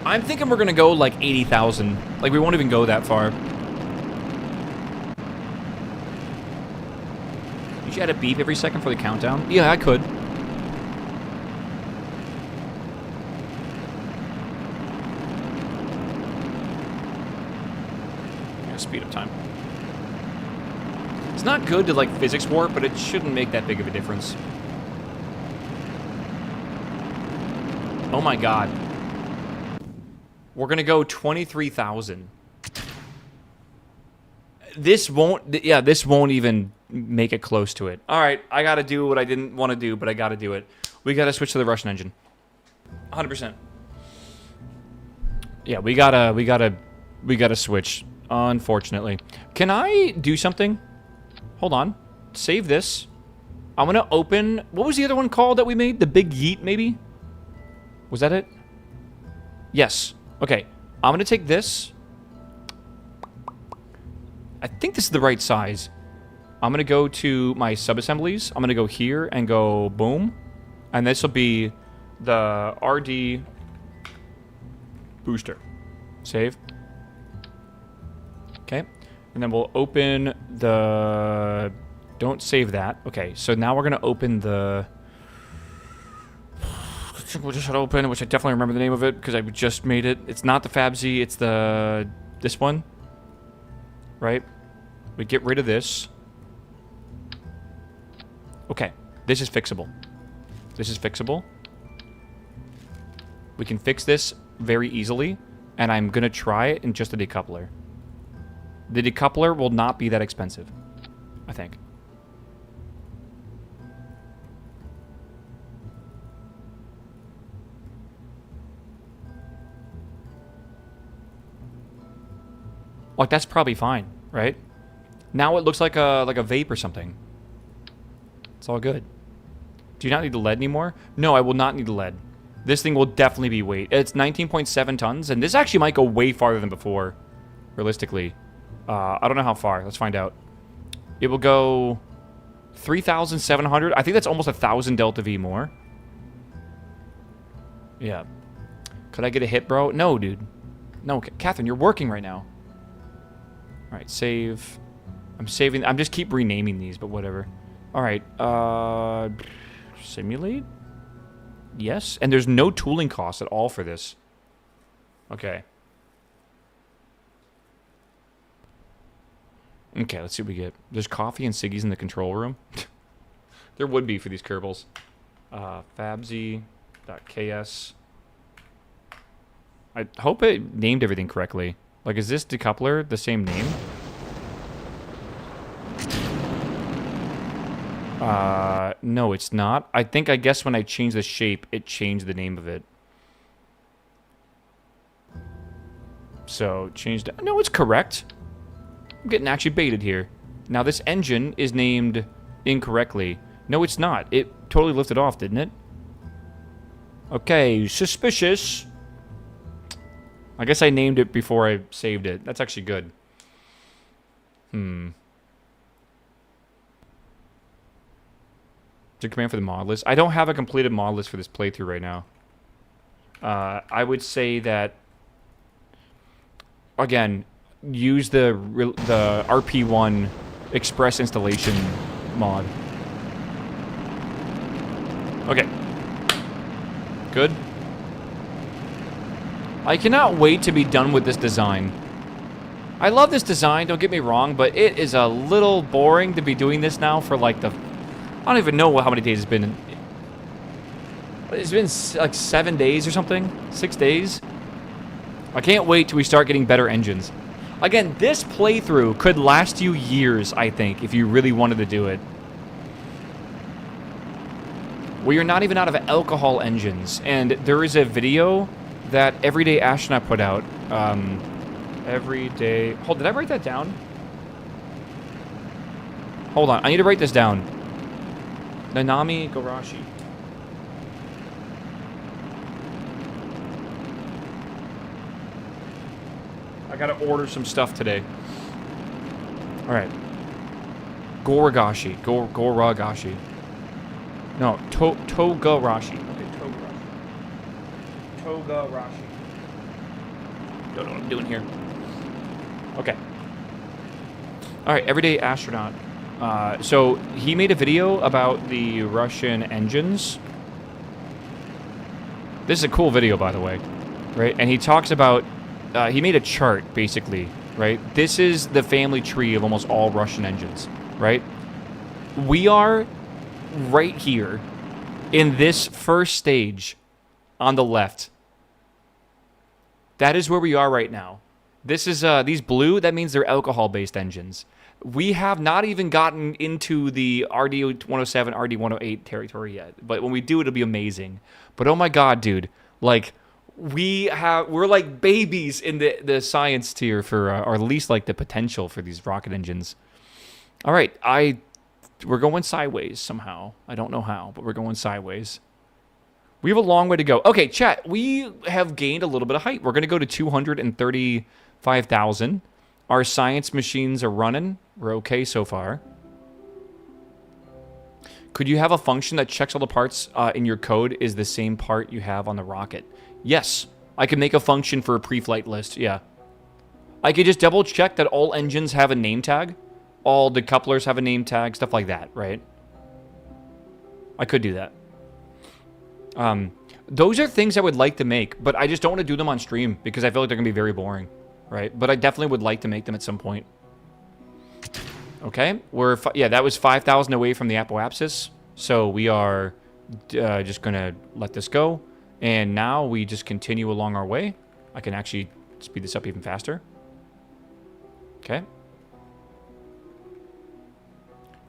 I'm thinking we're gonna go like 80,000. Like, we won't even go that far. You should add a beep every second for the countdown. Yeah, I could. Yeah, speed up time. It's not good to, like, physics warp, but it shouldn't make that big of a difference. Oh my god. We're gonna go 23,000. This won't, yeah, this won't even make it close to it. All right, I gotta do what I didn't want to do, but I gotta do it. We gotta switch to the Russian engine. 100%. Yeah, we gotta switch. Unfortunately, can I do something? Hold on, save this. I'm gonna open. What was the other one called that we made? The Big Yeet, maybe? Was that it? Yes. Okay, I'm gonna take this. I think this is the right size. I'm gonna go to my sub-assemblies. I'm gonna go here and go boom. And this will be the RD booster. Save. Okay. And then we'll open the... Don't save that. Okay, so now we're gonna open the... We'll just open, which I definitely remember the name of it because I just made it. It's not the Fabzy, it's the... this one. Right? We get rid of this. Okay, this is fixable. This is fixable. We can fix this very easily, and I'm gonna try it in just a decoupler. The decoupler will not be that expensive, I think. Like, that's probably fine, right? Now it looks like a vape or something. It's all good. Do you not need the lead anymore? No, I will not need the lead. This thing will definitely be weight. It's 19.7 tons, and this actually might go way farther than before, realistically. I don't know how far. Let's find out. It will go 3,700. I think that's almost 1,000 Delta V more. Yeah. Could I get a hit, bro? No, dude. No, Catherine, you're working right now. All right, save. I'm saving. I'm just keep renaming these, but whatever. All right. Simulate? Yes. And there's no tooling cost at all for this. Okay. Okay, let's see what we get. There's coffee and ciggies in the control room. There would be for these Kerbals. Fabzy.ks. I hope it named everything correctly. Like, is this decoupler the same name? No, it's not. I guess when I changed the shape, it changed the name of it. So, changed... No, it's correct. I'm getting actually baited here. Now, this engine is named incorrectly. No, it's not. It totally lifted off, didn't it? Okay, suspicious. I guess I named it before I saved it. That's actually good. To command for the mod list. I don't have a completed mod list for this playthrough right now. I would say that, again, use the RP-1 Express installation mod. Okay. Good. I cannot wait to be done with this design. I love this design, don't get me wrong, but it is a little boring to be doing this now for like the... I don't even know how many days it's been. It's been like 7 days or something? 6 days? I can't wait till we start getting better engines. Again, this playthrough could last you years, I think, if you really wanted to do it. We are not even out of alcohol engines, and there is a video that Everyday Astronaut put out. Everyday... Hold, did I write that down? Hold on, I need to write this down. Nanami Garashi. I gotta order some stuff today. Alright. Goragashi. Goragashi. No, Togarashi. Okay, Togarashi. Togarashi. Don't know what I'm doing here. Okay. Alright, Everyday Astronaut. So he made a video about the Russian engines. This is a cool video, by the way, right? And he talks about, he made a chart, basically, right? This is the family tree of almost all Russian engines, right? We are right here in this first stage on the left. That is where we are right now. This is, these blue, that means they're alcohol-based engines. We have not even gotten into the RD-107, RD-108 territory yet. But when we do, it'll be amazing. But oh my god, dude. Like, we're like babies in the science tier for, or at least like the potential for these rocket engines. All right, we're going sideways somehow. I don't know how, but we're going sideways. We have a long way to go. Okay, chat, we have gained a little bit of height. We're going to go to 235,000. Our science machines are running. We're okay so far. Could you have a function that checks all the parts in your code is the same part you have on the rocket? Yes. I could make a function for a pre-flight list, yeah. I could just double check that all engines have a name tag. All decouplers have a name tag, stuff like that, right? I could do that. Those are things I would like to make, but I just don't want to do them on stream because I feel like they're going to be very boring. Right, but I definitely would like to make them at some point. Okay, yeah, that was 5,000 away from the apoapsis, so we are just gonna let this go, and now we just continue along our way. I can actually speed this up even faster. Okay.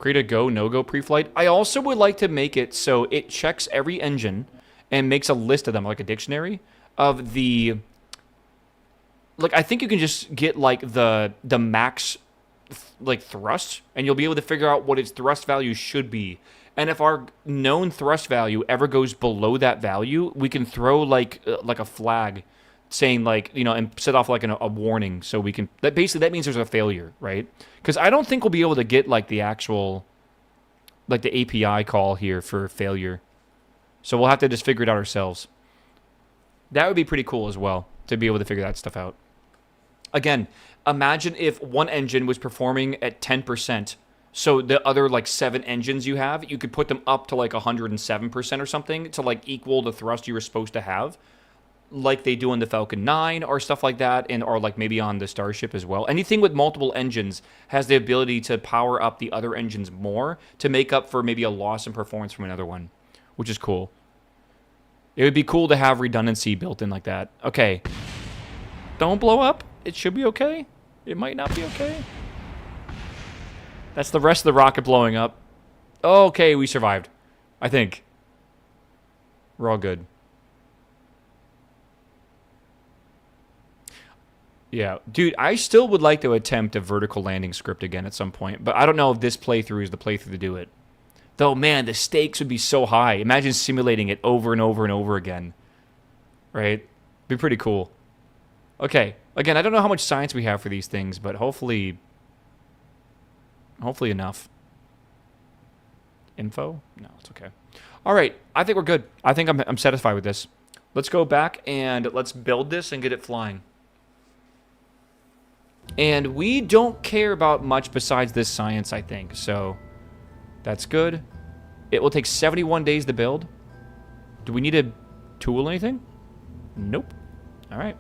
Create a go, no-go pre-flight. I also would like to make it so it checks every engine and makes a list of them, like a dictionary, of the like, I think you can just get, like, the max, like, thrust, and you'll be able to figure out what its thrust value should be. And if our known thrust value ever goes below that value, we can throw, like a flag saying, like, you know, and set off, like, a warning, so we can... That basically, that means there's a failure, right? Because I don't think we'll be able to get, like, the actual... like, the API call here for failure. So we'll have to just figure it out ourselves. That would be pretty cool as well, to be able to figure that stuff out. Again, imagine if one engine was performing at 10%, so the other, like, 7 engines you have, you could put them up to, like, 107% or something to, like, equal the thrust you were supposed to have, like they do on the Falcon 9 or stuff like that, and or, like, maybe on the Starship as well. Anything with multiple engines has the ability to power up the other engines more to make up for maybe a loss in performance from another one, which is cool. It would be cool to have redundancy built in like that. Okay. Don't blow up. It should be okay. It might not be okay. That's the rest of the rocket blowing up. Okay, we survived. I think. We're all good. Yeah. Dude, I still would like to attempt a vertical landing script again at some point, but I don't know if this playthrough is the playthrough to do it. Though, man, the stakes would be so high. Imagine simulating it over and over and over again. Right? Be pretty cool. Okay. Again, I don't know how much science we have for these things, but hopefully enough. Info? No, it's okay. All right. I think we're good. I think I'm satisfied with this. Let's go back and let's build this and get it flying. And we don't care about much besides this science, I think. So... that's good. It will take 71 days to build. Do we need to tool anything? Nope. All right.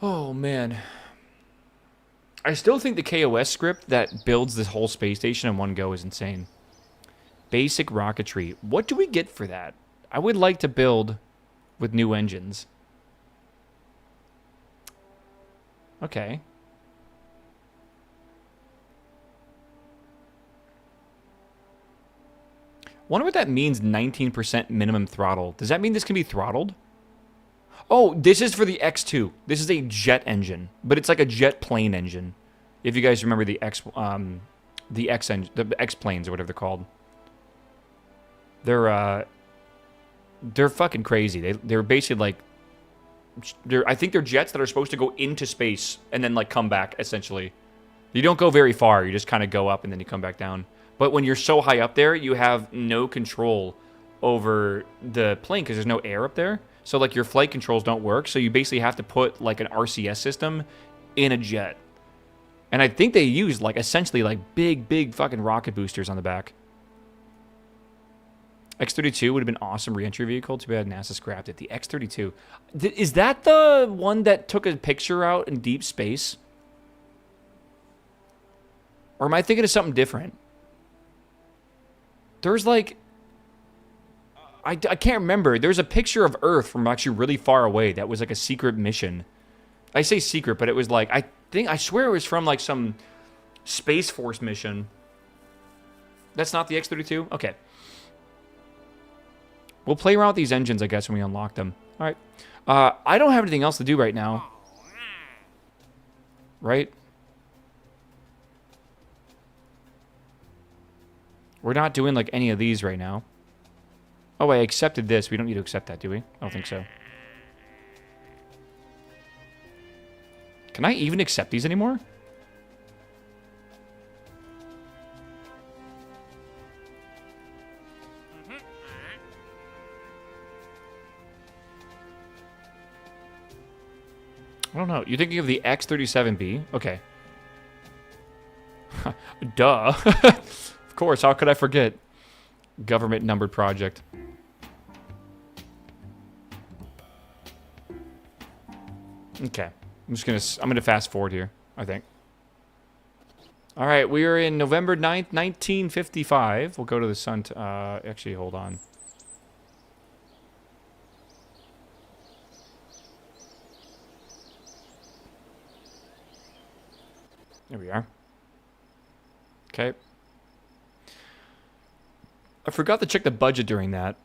Oh, man. I still think the KOS script that builds this whole space station in one go is insane. Basic rocketry. What do we get for that? I would like to build with new engines. Okay. Wonder what that means, 19% minimum throttle. Does that mean this can be throttled? Oh, this is for the X2. This is a jet engine, but it's like a jet plane engine. If you guys remember the X planes or whatever they're called. They're fucking crazy. They're basically like, I think they're jets that are supposed to go into space and then like come back essentially. You don't go very far. You just kind of go up and then you come back down. But when you're so high up there, you have no control over the plane because there's no air up there. So, like, your flight controls don't work. So you basically have to put, like, an RCS system in a jet. And I think they used, like, essentially, like, big fucking rocket boosters on the back. X-32 would have been awesome re-entry vehicle. Too bad NASA scrapped it. The X-32. Is that the one that took a picture out in deep space? Or am I thinking of something different? There's like, I can't remember. There's a picture of Earth from actually really far away that was like a secret mission. I say secret, but it was like, I swear it was from like some Space Force mission. That's not the X-32? Okay. We'll play around with these engines, I guess, when we unlock them. All right. I don't have anything else to do right now. Right? We're not doing, like, any of these right now. Oh, I accepted this. We don't need to accept that, do we? I don't think so. Can I even accept these anymore? I don't know. You're thinking of the X-37B? Okay. Duh. Of course, how could I forget? Government numbered project. Okay. I'm gonna fast forward here, I think. All right, we are in November 9th, 1955. We'll go to the sun. Actually, hold on. There we are. Okay. I forgot to check the budget during that.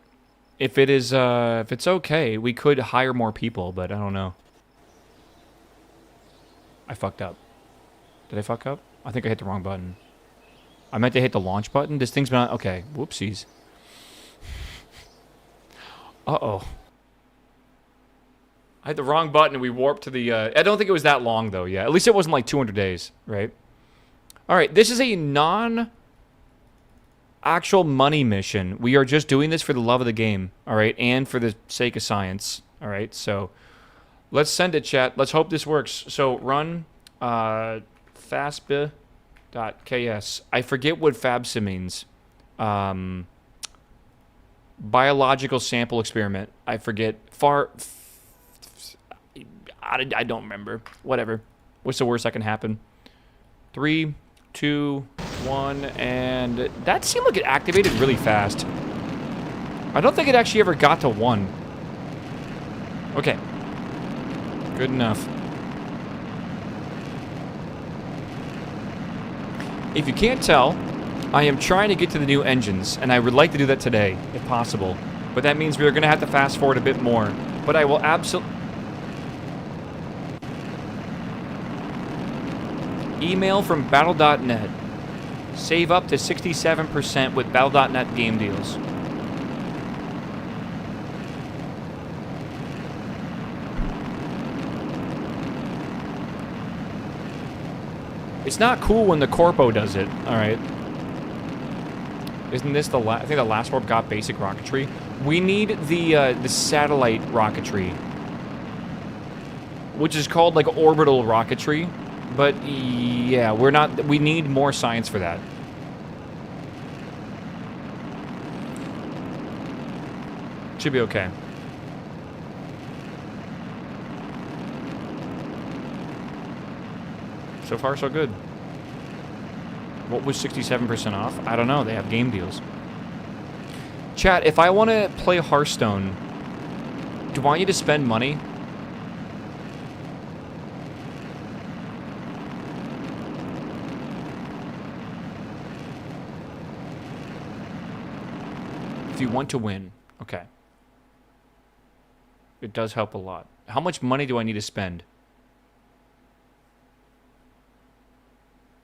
if it is, if it's okay, we could hire more people, but I don't know. I fucked up. Did I fuck up? I think I hit the wrong button. I meant to hit the launch button. This thing's been on... Okay, whoopsies. Uh-oh. I hit the wrong button and we warped to the... I don't think it was that long, though, yeah. At least it wasn't like 200 days, right? All right, this is a non-actual money mission. We are just doing this for the love of the game, all right? And for the sake of science, all right? So, let's send it, chat. Let's hope this works. So, run fastb.ks. I forget what FABSA means. Biological sample experiment. I forget. I don't remember. Whatever. What's the worst that can happen? 3, 2, 1, and that seemed like it activated really fast. I don't think it actually ever got to 1. Okay. Good enough. If you can't tell, I am trying to get to the new engines, and I would like to do that today, if possible. But that means we're going to have to fast forward a bit more. But I will absolutely... Email from Battle.net. Save up to 67% with Battle.net game deals. It's not cool when the Corpo does it, alright? Isn't this the I think the last warp got basic rocketry? We need the satellite rocketry. Which is called, like, orbital rocketry. But, yeah, we need more science for that. Should be okay. So far, so good. What was 67% off? I don't know. They have game deals. Chat, if I want to play Hearthstone, do I need to spend money? If you want to win. Okay. It does help a lot. How much money do I need to spend?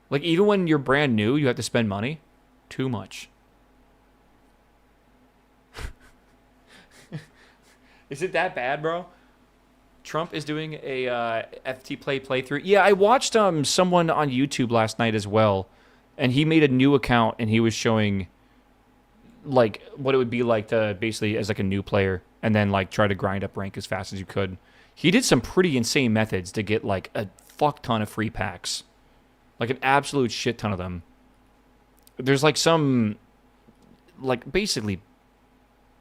Like, even when you're brand new, you have to spend money? Too much. Is it that bad, bro? Trump is doing a FT Play playthrough. Yeah, I watched someone on YouTube last night as well, and he made a new account, and he was showing, like, what it would be like to basically, as like a new player, and then, like, try to grind up rank as fast as you could. He did some pretty insane methods to get, like, a fuck ton of free packs. Like, an absolute shit ton of them. There's, like, some, like, basically,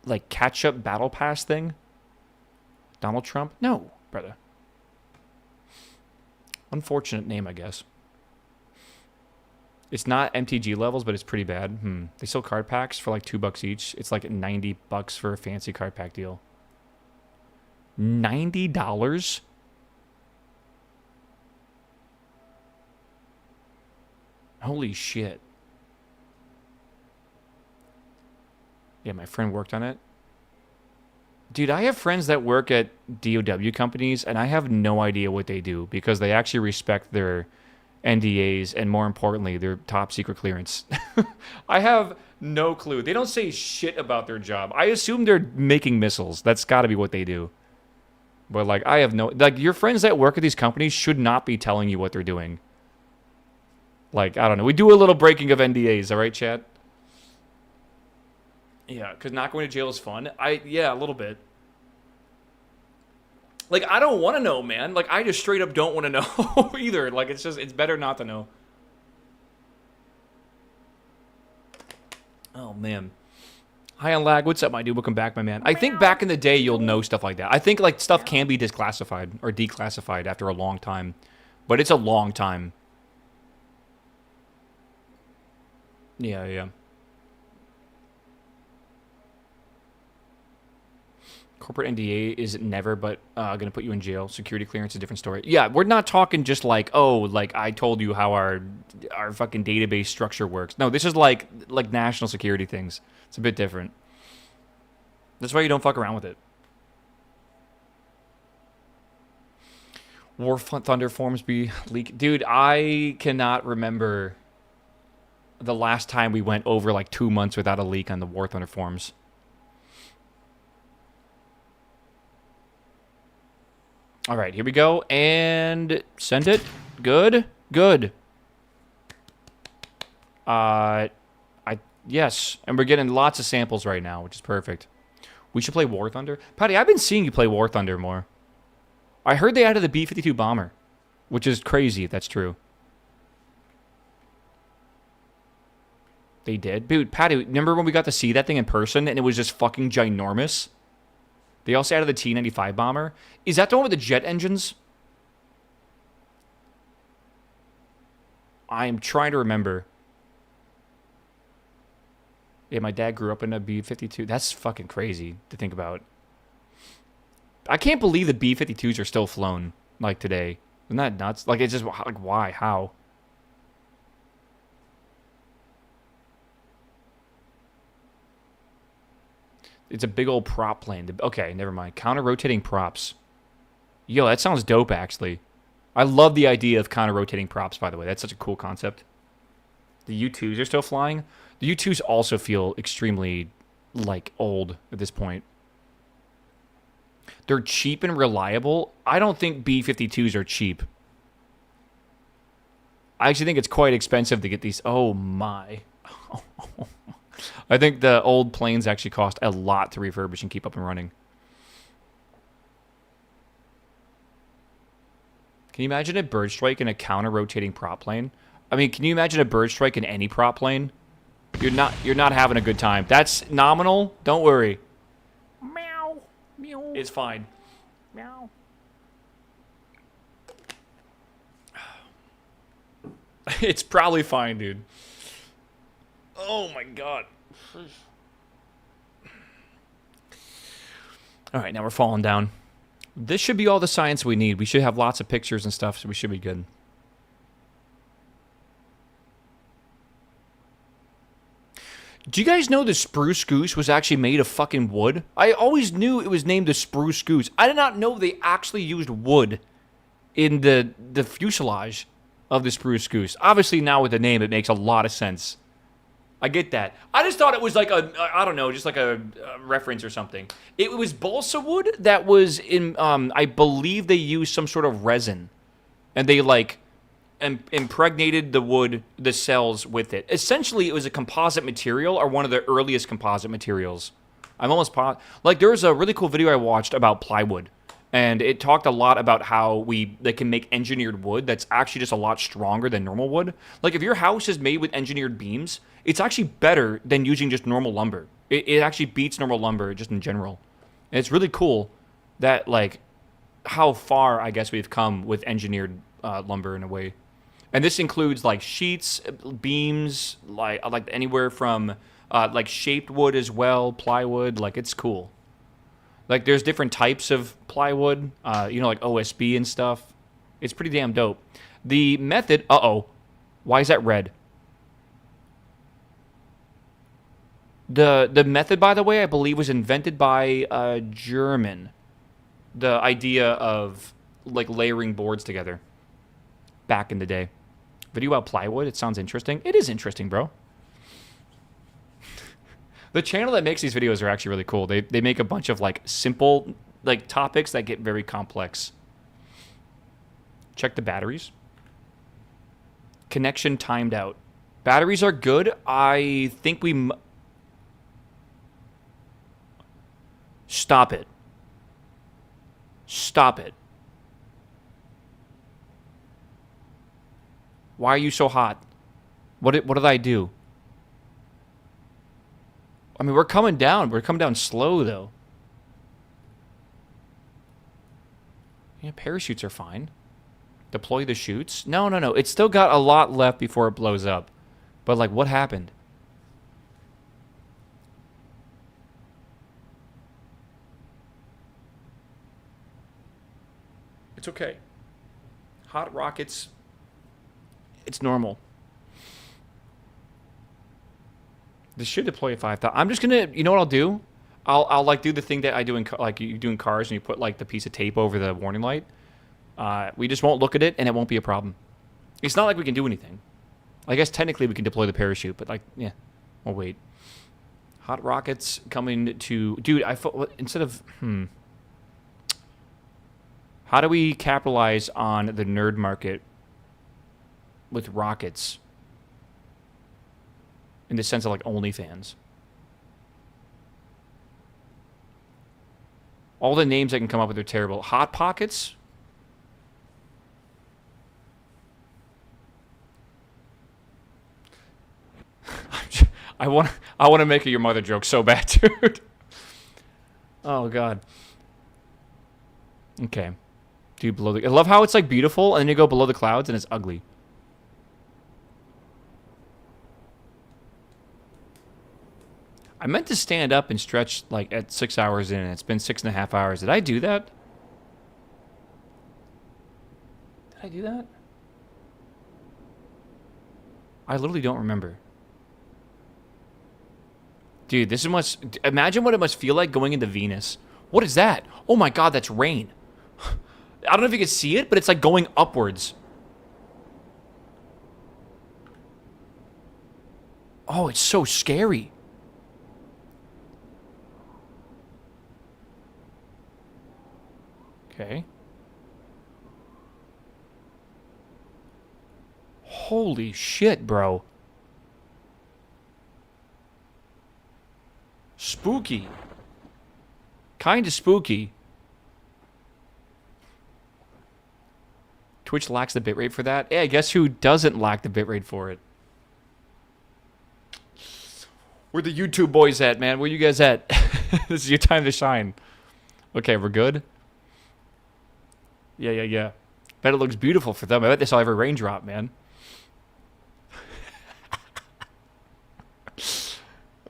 like, catch-up battle pass thing. Donald Trump? No, brother. Unfortunate name, I guess. It's not MTG levels, but it's pretty bad. They sell card packs for, like, $2 each. It's, like, $90 for a fancy card pack deal. $90? Holy shit. Yeah, my friend worked on it. Dude, I have friends that work at DOW companies, and I have no idea what they do because they actually respect their NDAs and, more importantly, their top secret clearance. I have no clue. They don't say shit about their job. I assume they're making missiles. That's got to be what they do. But, like, I have no... Like, your friends that work at these companies should not be telling you what they're doing. Like, I don't know. We do a little breaking of NDAs, all right, Chad? Yeah, because not going to jail is fun. Yeah, a little bit. Like, I don't want to know, man. Like, I just straight up don't want to know either. Like, it's better not to know. Oh, man. Hi on lag. What's up, my dude? Welcome back, my man. I think back in the day, you'll know stuff like that. I think, like, stuff can be disclassified or declassified after a long time. But it's a long time. Yeah, yeah. Corporate NDA is never, but going to put you in jail. Security clearance is a different story. Yeah, we're not talking just like, oh, like I told you how our fucking database structure works. No, this is like national security things. It's a bit different. That's why you don't fuck around with it. War Thunder forms be leak. Dude, I cannot remember the last time we went over like 2 months without a leak on the War Thunder forms. All right, here we go. And send it. Good. Good. Yes. And we're getting lots of samples right now, which is perfect. We should play War Thunder. Patty, I've been seeing you play War Thunder more. I heard they added the B-52 bomber, which is crazy if that's true. They did? Dude, Patty, remember when we got to see that thing in person and it was just fucking ginormous? They also added the T-95 bomber. Is that the one with the jet engines? I'm trying to remember. Yeah, my dad grew up in a B-52. That's fucking crazy to think about. I can't believe the B-52s are still flown, like, today. Isn't that nuts? Like, it's just, like, why? How? It's a big old prop plane. Okay, never mind. Counter-rotating props. Yo, that sounds dope, actually. I love the idea of counter-rotating props, by the way. That's such a cool concept. The U-2s are still flying. The U-2s also feel extremely, like, old at this point. They're cheap and reliable. I don't think B-52s are cheap. I actually think it's quite expensive to get these. Oh, my. I think the old planes actually cost a lot to refurbish and keep up and running. Can you imagine a bird strike in a counter-rotating prop plane? I mean, can you imagine a bird strike in any prop plane? You're not having a good time. That's nominal. Don't worry. Meow. Meow. It's fine. Meow. It's probably fine, dude. Oh my god. All right, now we're falling down. This should be all the science we need. We should have lots of pictures and stuff, so we should be good. Do you guys know the spruce goose was actually made of fucking wood? I always knew it was named the spruce goose. I did not know they actually used wood in the fuselage of the spruce goose. Obviously, now with the name, it makes a lot of sense. I get that. I just thought it was like I don't know, just like a reference or something. It was balsa wood that was in, I believe they used some sort of resin. And they, like, impregnated the wood, the cells with it. Essentially, it was a composite material, or one of the earliest composite materials. I'm almost positive. Like, there was a really cool video I watched about plywood. And it talked a lot about how they can make engineered wood that's actually just a lot stronger than normal wood. Like, if your house is made with engineered beams, it's actually better than using just normal lumber. It actually beats normal lumber just in general. And it's really cool that, like, how far, I guess, we've come with engineered lumber in a way. And this includes, like, sheets, beams, like anywhere from, like, shaped wood as well, plywood. Like, it's cool. Like, there's different types of plywood, you know, like OSB and stuff. It's pretty damn dope. The method... Uh-oh. Why is that red? The method, by the way, I believe was invented by a German. The idea of, like, layering boards together. Back in the day. Video about plywood? It sounds interesting. It is interesting, bro. The channel that makes these videos are actually really cool. They make a bunch of, like, simple, like, topics that get very complex. Check the batteries. Connection timed out. Batteries are good. I think we... Stop it. Stop it. Why are you so hot? What did I do? I mean, we're coming down. We're coming down slow, though. Yeah, parachutes are fine. Deploy the chutes? No. It's still got a lot left before it blows up. But, like, what happened? It's okay. Hot rockets... It's normal. This should deploy at 5,000. I'm just going to... You know what I'll do? I'll like do the thing that I do in like you do in cars, and you put like the piece of tape over the warning light. We just won't look at it, and it won't be a problem. It's not like we can do anything. I guess technically we can deploy the parachute, but like, yeah, we'll wait. Hot rockets coming to... Dude, I thought... Instead of... How do we capitalize on the nerd market with rockets? In the sense of, like, OnlyFans. All the names I can come up with are terrible. Hot Pockets? I want to make a your mother joke so bad, dude. Oh god. Okay. Dude, below the... I love how it's like beautiful, and then you go below the clouds and it's ugly. I meant to stand up and stretch like at 6 hours in, and it's been 6.5 hours. Did I do that? Did I do that? I literally don't remember. Dude, this is much... Imagine what it must feel like going into Venus. What is that? Oh my god, that's rain. I don't know if you can see it, but it's like going upwards. Oh, it's so scary. Okay. Holy shit, bro. Spooky. Kinda spooky. Twitch lacks the bitrate for that. Yeah, I guess who doesn't lack the bitrate for it? Where the YouTube boys at, man? Where you guys at? This is your time to shine. Okay, we're good? Yeah. Bet it looks beautiful for them. I bet they saw every raindrop, man.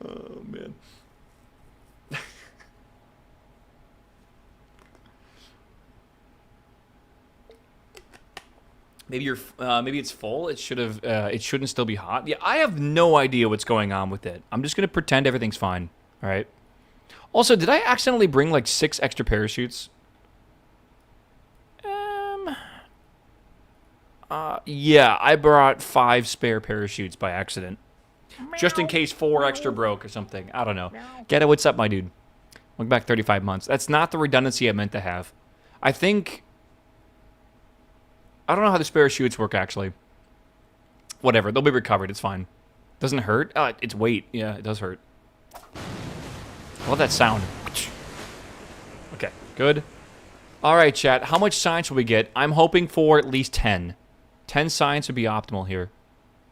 Oh, man. Maybe it's full. It should have. It shouldn't still be hot. Yeah, I have no idea what's going on with it. I'm just gonna pretend everything's fine. All right. Also, did I accidentally bring like 6 extra parachutes? Yeah, I brought 5 spare parachutes by accident, just in case 4 extra broke or something. I don't know. Get it? What's up, my dude? Welcome back 35 months. That's not the redundancy I meant to have. I think. I don't know how the spare chutes work, actually. Whatever. They'll be recovered. It's fine. Doesn't it hurt? It's weight. Yeah, it does hurt. I love that sound. Okay, good. All right, chat. How much science will we get? I'm hoping for at least 10. 10 science would be optimal here.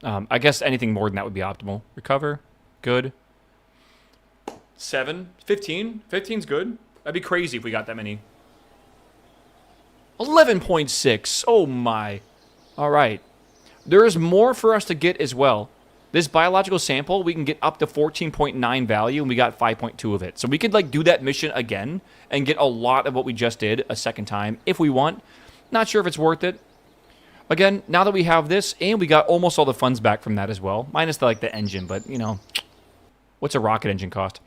I guess anything more than that would be optimal. Recover. Good. 7. 15. 15's good. That'd be crazy if we got that many. 11.6. Oh my. All right. There is more for us to get as well. This biological sample, we can get up to 14.9 value, and we got 5.2 of it. So we could like do that mission again and get a lot of what we just did a second time if we want. Not sure if it's worth it. Again, now that we have this, and we got almost all the funds back from that as well, minus the engine, but you know, what's a rocket engine cost?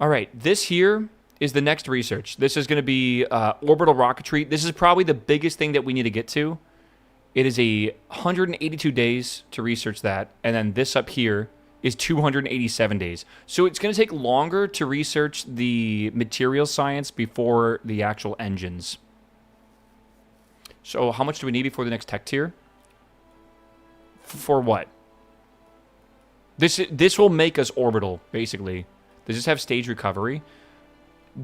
All right, this here is the next research. This is going to be orbital rocketry. This is probably the biggest thing that we need to get to. It is 182 days to research that, and then this up here is 287 days. So it's going to take longer to research the material science before the actual engines. So how much do we need before the next tech tier? For what? This will make us orbital, basically. Does this have stage recovery?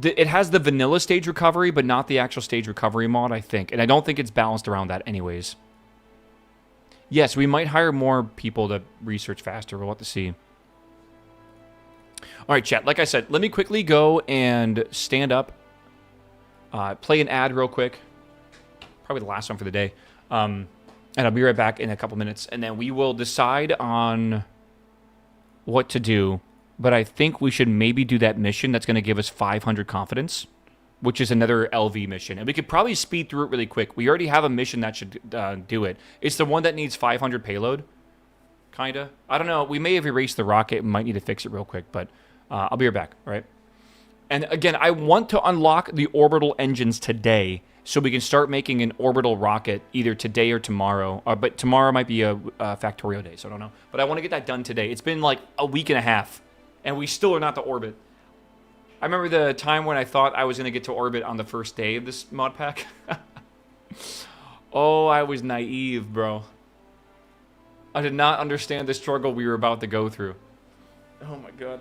It has the vanilla stage recovery, but not the actual stage recovery mod, I think. And I don't think it's balanced around that anyways. Yes, we might hire more people to research faster. We'll have to see. All right, chat. Like I said, let me quickly go and stand up. Play an ad real quick. Probably the last one for the day. And I'll be right back in a couple minutes. And then we will decide on what to do. But I think we should maybe do that mission that's going to give us 500 confidence, which is another LV mission. And we could probably speed through it really quick. We already have a mission that should do it. It's the one that needs 500 payload, kind of. I don't know. We may have erased the rocket. We might need to fix it real quick, but I'll be right back, all right? And again, I want to unlock the orbital engines today so we can start making an orbital rocket either today or tomorrow. But tomorrow might be a Factorio day, so I don't know. But I want to get that done today. It's been like a week and a half, and we still are not to orbit. I remember the time when I thought I was going to get to orbit on the first day of this mod pack. Oh, I was naive, bro. I did not understand the struggle we were about to go through. Oh my god.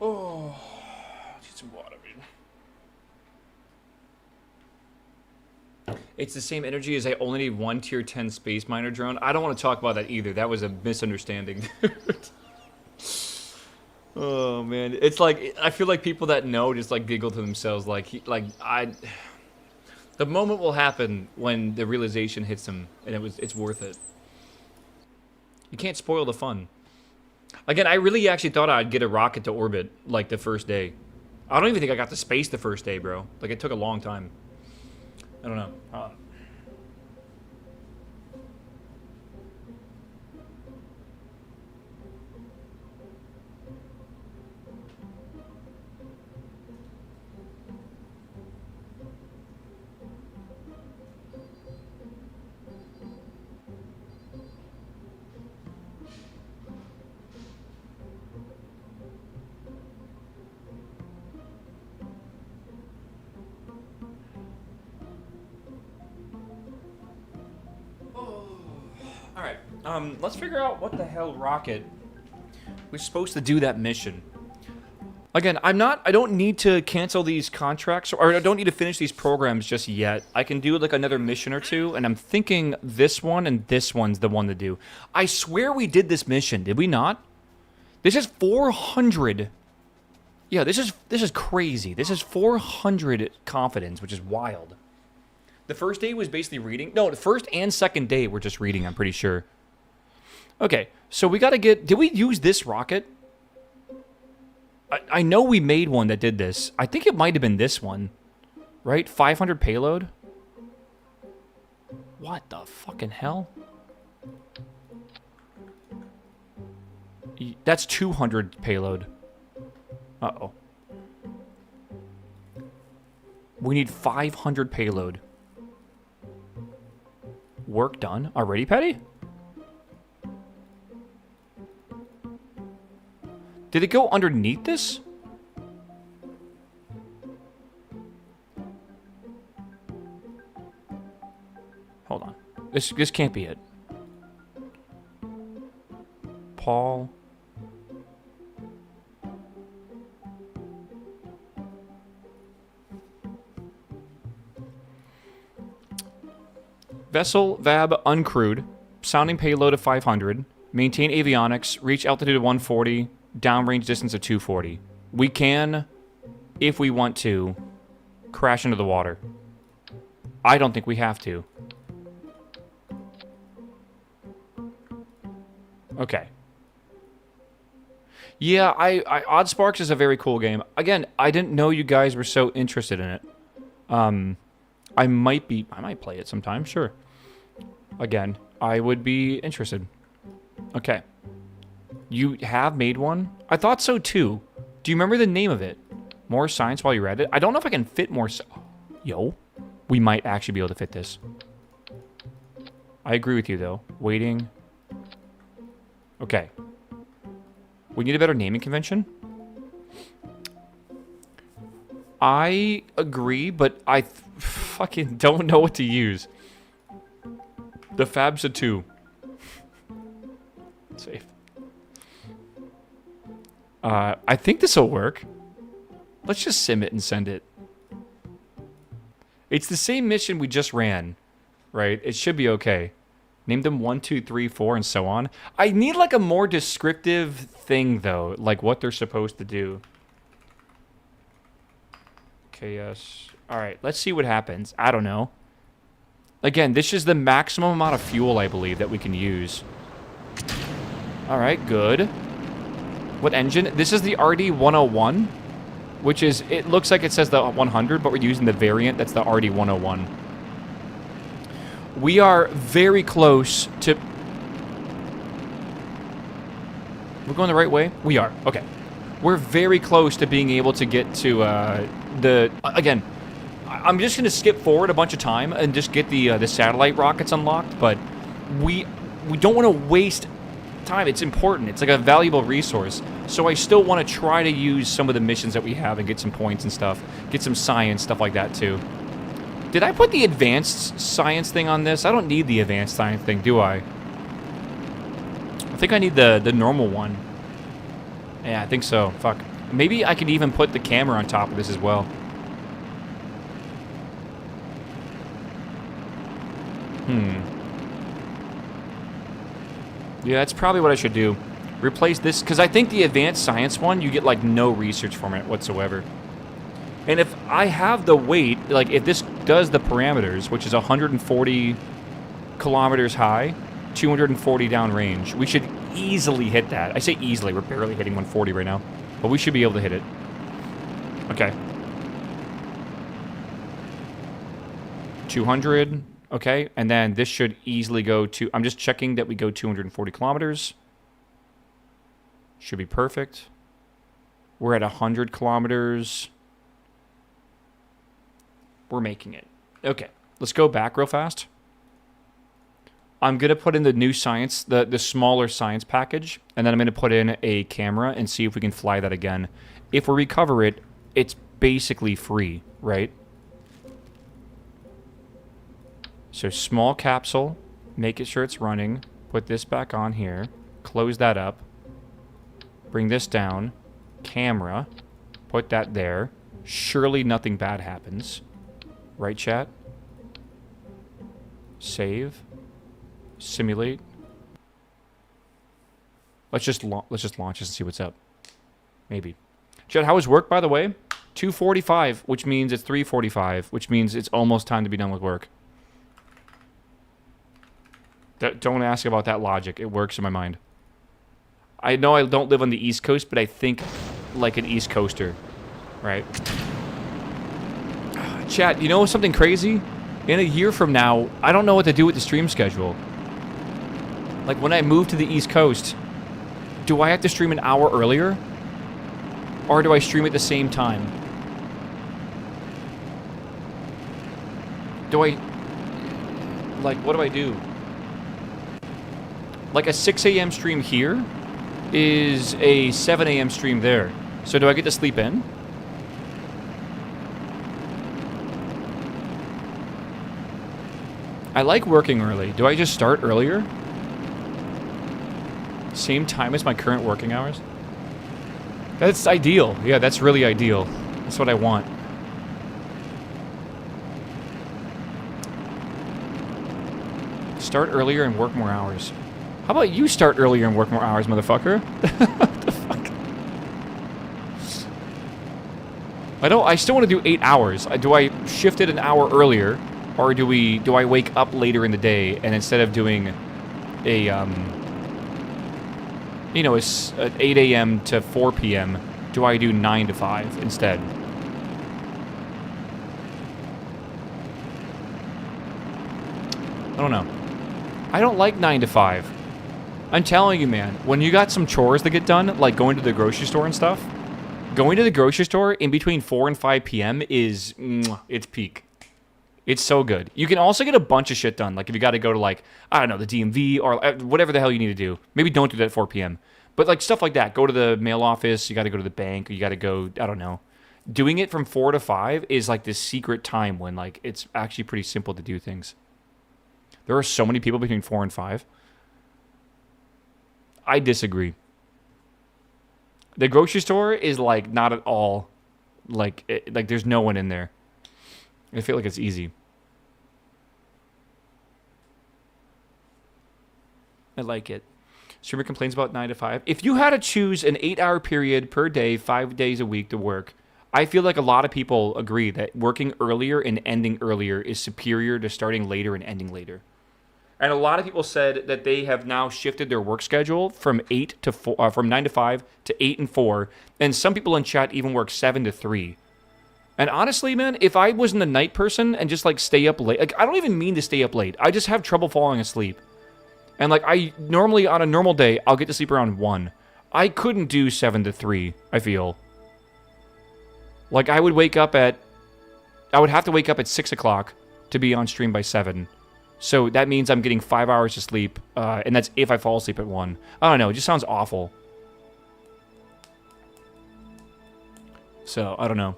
Oh, need some water, man. It's the same energy as I only need one tier 10 space miner drone. I don't want to talk about that either. That was a misunderstanding. Oh man, it's like I feel like people that know just like giggle to themselves. The moment will happen when the realization hits them, and it's worth it. You can't spoil the fun. Again, I really actually thought I'd get a rocket to orbit, like, the first day. I don't even think I got to space the first day, bro. Like, it took a long time. I don't know. Alright, let's figure out what the hell rocket we're supposed to do that mission. Again, I don't need to cancel these contracts, or I don't need to finish these programs just yet. I can do, like, another mission or two, and I'm thinking this one and this one's the one to do. I swear we did this mission, did we not? This is 400. Yeah, this is crazy. This is 400 confidence, which is wild. The first day was basically reading. No, the first and second day were just reading, I'm pretty sure. Okay, so we gotta get... Did we use this rocket? I know we made one that did this. I think it might have been this one. Right? 500 payload? What the fucking hell? That's 200 payload. Uh-oh. We need 500 payload. Work done. Already, Patty? Did it go underneath this? Hold on. This can't be it. Paul. Vessel VAB uncrewed. Sounding payload of 500. Maintain avionics. Reach altitude of 140. Downrange distance of 240. We can, if we want to, crash into the water. I don't think we have to. Okay. Yeah, Odd Sparks is a very cool game. Again, I didn't know you guys were so interested in it. I might play it sometime, sure. Again, I would be interested. Okay. You have made one? I thought so too. Do you remember the name of it? More science while you're at it? I don't know if I can fit more Yo. We might actually be able to fit this. I agree with you though. Waiting. Okay. We need a better naming convention. I agree, but I fucking don't know what to use. The Fab's a 2. Safe. I think this will work. Let's just sim it and send it. It's the same mission we just ran, right? It should be okay. Name them 1, 2, 3, 4, and so on. I need like a more descriptive thing though, like what they're supposed to do. KS. All right, let's see what happens. I don't know. Again, this is the maximum amount of fuel I believe that we can use. All right, good. What engine? This is the RD-101, which is, it looks like it says the 100, but we're using the variant that's the RD-101. We are very close to... We're going the right way? We are. Okay. We're very close to being able to get to Again, I'm just going to skip forward a bunch of time and just get the satellite rockets unlocked, but we don't want to waste time. It's important. It's like a valuable resource. So I still want to try to use some of the missions that we have and get some points and stuff. Get some science, stuff like that too. Did I put the advanced science thing on this? I don't need the advanced science thing, do I? I think I need the normal one. Yeah, I think so. Fuck. Maybe I could even put the camera on top of this as well. Yeah, that's probably what I should do. Replace this, because I think the advanced science one, you get like no research from it whatsoever. And if I have the weight, like if this does the parameters, which is 140 kilometers high, 240 downrange, we should easily hit that. I say easily, we're barely hitting 140 right now, but we should be able to hit it. Okay. 200, okay, and then this should easily go to, I'm just checking that we go 240 kilometers. Should be perfect. We're at 100 kilometers. We're making it. Okay, let's go back real fast. I'm going to put in the new science, the smaller science package, and then I'm going to put in a camera and see if we can fly that again. If we recover it, it's basically free, right? So small capsule, make it sure it's running, put this back on here, close that up, bring this down, camera, put that there. Surely nothing bad happens. Right, chat? Save. Simulate. Let's just launch this and see what's up. Maybe. Chat, how was work, by the way? 2:45, which means it's 3:45, which means it's almost time to be done with work. Don't ask about that logic. It works in my mind. I know I don't live on the East Coast, but I think like an East Coaster, right? Chat, you know something crazy? In a year from now, I don't know what to do with the stream schedule. Like when I move to the East Coast, do I have to stream an hour earlier? Or do I stream at the same time? Do I... Like, what do I do? Like a 6 a.m. stream here is a 7 a.m. stream there. So do I get to sleep in? I like working early. Do I just start earlier? Same time as my current working hours? That's ideal. Yeah, that's really ideal. That's what I want. Start earlier and work more hours. How about you start earlier and work more hours, motherfucker? What the fuck? I still want to do 8 hours. Do I shift it an hour earlier, or do I wake up later in the day and instead of doing a you know, it's 8 a.m. to 4 p.m., do I do 9 to 5 instead? I don't know. I don't like 9 to 5. I'm telling you, man, when you got some chores to get done, like going to the grocery store and stuff, going to the grocery store in between 4 and 5 p.m. is, it's peak. It's so good. You can also get a bunch of shit done. Like if you got to go to like, I don't know, the DMV or whatever the hell you need to do. Maybe don't do that at 4 p.m. But like stuff like that. Go to the mail office. You got to go to the bank. Or you got to go, I don't know. Doing it from 4 to 5 is like this secret time when like it's actually pretty simple to do things. There are so many people between 4 and 5. I disagree. The grocery store is like not at all like like there's no one in there. I feel like it's easy. I like it. Streamer complains about 9 to 5. If you had to choose an 8-hour period per day, 5 days a week to work, I feel like a lot of people agree that working earlier and ending earlier is superior to starting later and ending later. And a lot of people said that they have now shifted their work schedule from 9 to 5 to 8 and 4, and some people in chat even work 7 to 3. And honestly, man, if I wasn't a night person and just like stay up late, like I don't even mean to stay up late. I just have trouble falling asleep. And like I normally on a normal day, I'll get to sleep around 1. I couldn't do 7 to 3, I feel. Like I would have to wake up at 6 o'clock to be on stream by 7. So that means I'm getting 5 hours of sleep, and that's if I fall asleep at 1. I don't know, it just sounds awful. So, I don't know.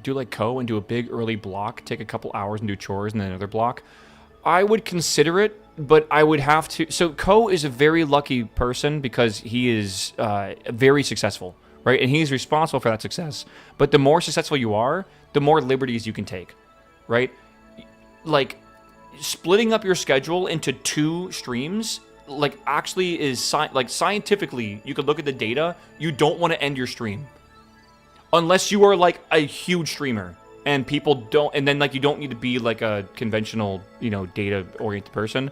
Do like Co and do a big early block, take a couple hours and do chores and then another block. I would consider it, but I would have to... So Co is a very lucky person because he is very successful, right? And he's responsible for that success. But the more successful you are, the more liberties you can take, right? Like, splitting up your schedule into 2 streams, like, actually is... scientifically, you could look at the data, you don't want to end your stream. Unless you are, like, a huge streamer. And people don't... And then, like, you don't need to be, like, a conventional, you know, data-oriented person.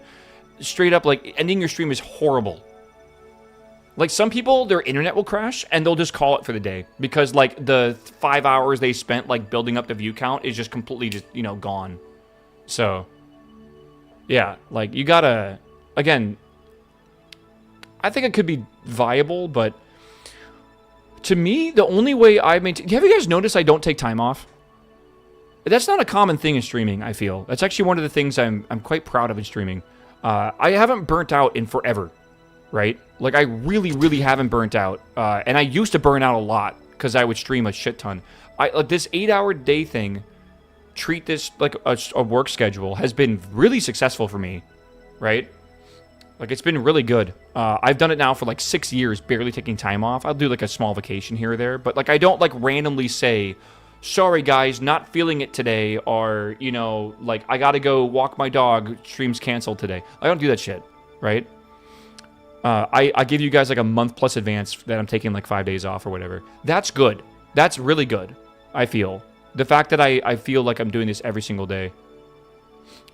Straight up, like, ending your stream is horrible. Like, some people, their internet will crash, and they'll just call it for the day. Because, like, the 5 hours they spent, like, building up the view count is just completely just, you know, gone. So, yeah, like, you gotta... Again, I think it could be viable, but... To me, the only way I maintain... Have you guys noticed I don't take time off? That's not a common thing in streaming, I feel. That's actually one of the things I'm quite proud of in streaming. I haven't burnt out in forever, right? Like, I really, really haven't burnt out. And I used to burn out a lot, because I would stream a shit ton. Like, this 8-hour day thing, treat this like a work schedule, has been really successful for me, right? Like, it's been really good. I've done it now for, like, 6 years, barely taking time off. I'll do, like, a small vacation here or there. But, like, I don't, like, randomly say, sorry, guys, not feeling it today. Or, you know, like, I gotta go walk my dog. Stream's canceled today. I don't do that shit, right? I give you guys, like, a month plus advance that I'm taking, like, 5 days off or whatever. That's good. That's really good, I feel. The fact that I feel like I'm doing this every single day.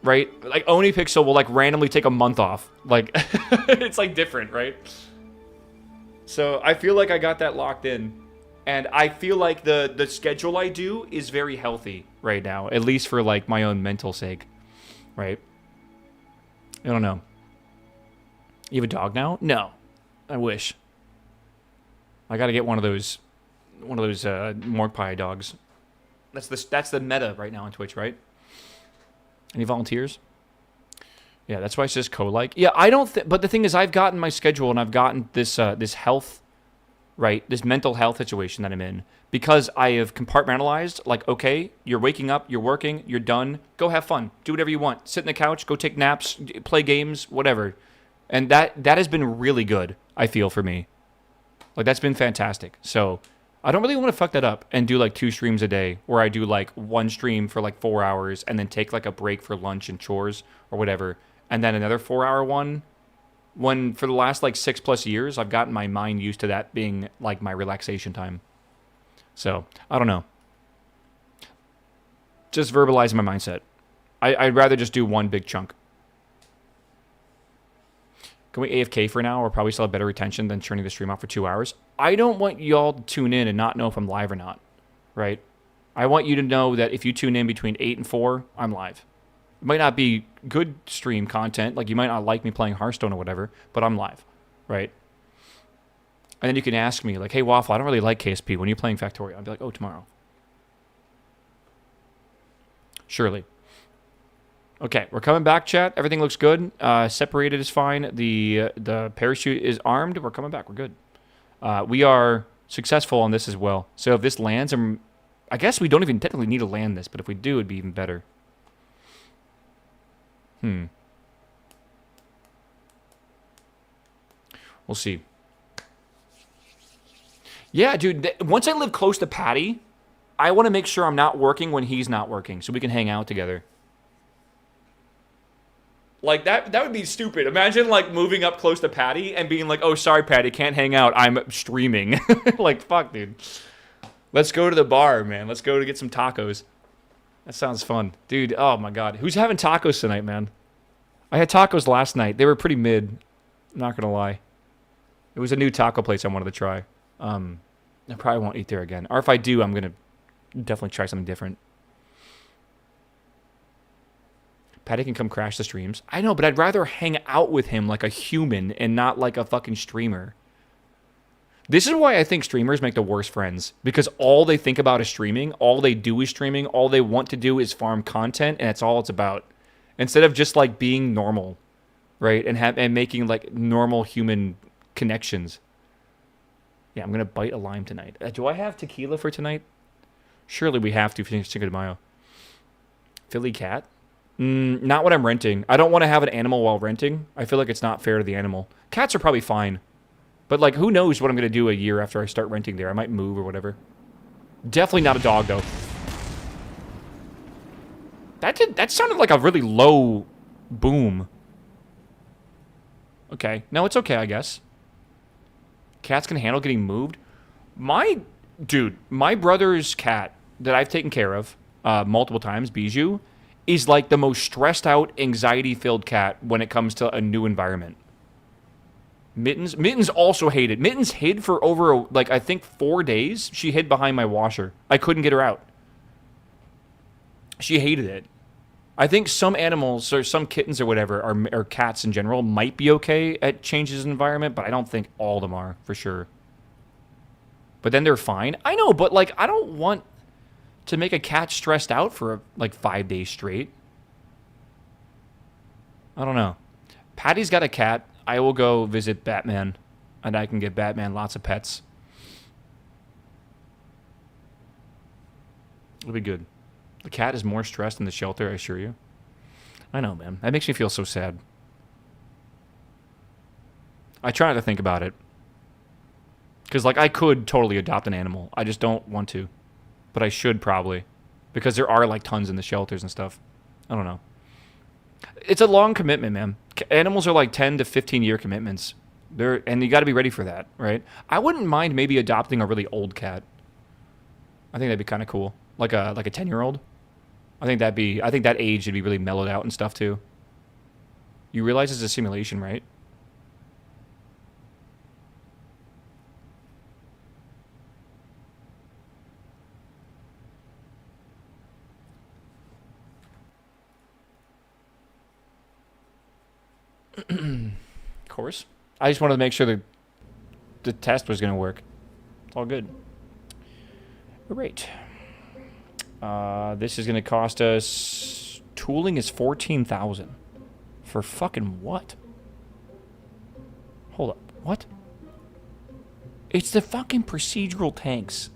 Right? Like, OniPixel will, like, randomly take a month off. Like, it's, like, different, right? So, I feel like I got that locked in. And I feel like the schedule I do is very healthy right now. At least for, like, my own mental sake. Right? I don't know. You have a dog now? No. I wish. I gotta get one of those Morgpie dogs. That's the meta right now on Twitch, right? Any volunteers? Yeah, that's why it says co-like. Yeah, I don't but the thing is, I've gotten my schedule and I've gotten this this health, right? This mental health situation that I'm in. Because I have compartmentalized, like, okay, you're waking up, you're working, you're done, go have fun. Do whatever you want. Sit on the couch, go take naps, play games, whatever. And that has been really good, I feel, for me. Like, that's been fantastic. So, I don't really want to fuck that up and do, like, 2 streams a day, where I do, like, 1 stream for, like, 4 hours, and then take, like, a break for lunch and chores, or whatever, and then another 4-hour one, when, for the last, like, 6+ years, I've gotten my mind used to that being, like, my relaxation time. So, I don't know. Just verbalizing my mindset. I'd rather just do 1 big chunk. Can we AFK for now? Or probably still have better retention than turning the stream off for 2 hours. I don't want y'all to tune in and not know if I'm live or not, right? I want you to know that if you tune in between 8 and 4, I'm live. It might not be good stream content, like you might not like me playing Hearthstone or whatever, but I'm live, right? And then you can ask me, like, hey, Waffle, I don't really like KSP. When are you playing Factorio? I'll be like, oh, tomorrow. Surely. Okay, we're coming back, chat. Everything looks good. Separated is fine. The parachute is armed. We're coming back. We're good. We are successful on this as well. So if this lands, I guess we don't even technically need to land this, but if we do, it'd be even better. We'll see. Yeah, dude, once I live close to Patty, I want to make sure I'm not working when he's not working, so we can hang out together. Like, that would be stupid. Imagine, like, moving up close to Patty and being like, oh, sorry, Patty, can't hang out. I'm streaming. Like, fuck, dude. Let's go to the bar, man. Let's go to get some tacos. That sounds fun. Dude, oh, my God. Who's having tacos tonight, man? I had tacos last night. They were pretty mid. Not going to lie. It was a new taco place I wanted to try. I probably won't eat there again. Or if I do, I'm going to definitely try something different. Patty can come crash the streams. I know, but I'd rather hang out with him like a human and not like a fucking streamer. This is why I think streamers make the worst friends. Because all they think about is streaming. All they do is streaming. All they want to do is farm content. And that's all it's about. Instead of just like being normal. Right? And making like normal human connections. Yeah, I'm going to bite a lime tonight. Do I have tequila for tonight? Surely we have to finish Cinco de Mayo. Philly cat? Not when I'm renting. I don't want to have an animal while renting. I feel like it's not fair to the animal. Cats are probably fine. But, like, who knows what I'm going to do a year after I start renting there. I might move or whatever. Definitely not a dog, though. That sounded like a really low boom. Okay. No, it's okay, I guess. Cats can handle getting moved. My brother's cat that I've taken care of multiple times, Bijou, is like the most stressed out, anxiety-filled cat when it comes to a new environment. Mittens also hated. Mittens hid for over, like, I think 4 days. She hid behind my washer. I couldn't get her out. She hated it. I think some animals, or some kittens or whatever, or cats in general, might be okay at changes in environment, but I don't think all of them are, for sure. But then they're fine. I know, but, like, I don't want to make a cat stressed out for, like, 5 days straight. I don't know. Patty's got a cat. I will go visit Batman, and I can get Batman lots of pets. It'll be good. The cat is more stressed in the shelter, I assure you. I know, man. That makes me feel so sad. I try not to think about it. Because, like, I could totally adopt an animal. I just don't want to. But I should probably. Because there are, like, tons in the shelters and stuff. I don't know. It's a long commitment, man. Animals are like 10 to 15-year commitments. And you got to be ready for that, right? I wouldn't mind maybe adopting a really old cat. I think that'd be kind of cool. Like a 10-year-old. I think that age would be really mellowed out and stuff too. You realize it's a simulation, right? Of course. I just wanted to make sure the test was going to work. It's all good. All right. This is going to cost us... Tooling is $14,000. For fucking what? Hold up. What? It's the fucking procedural tanks.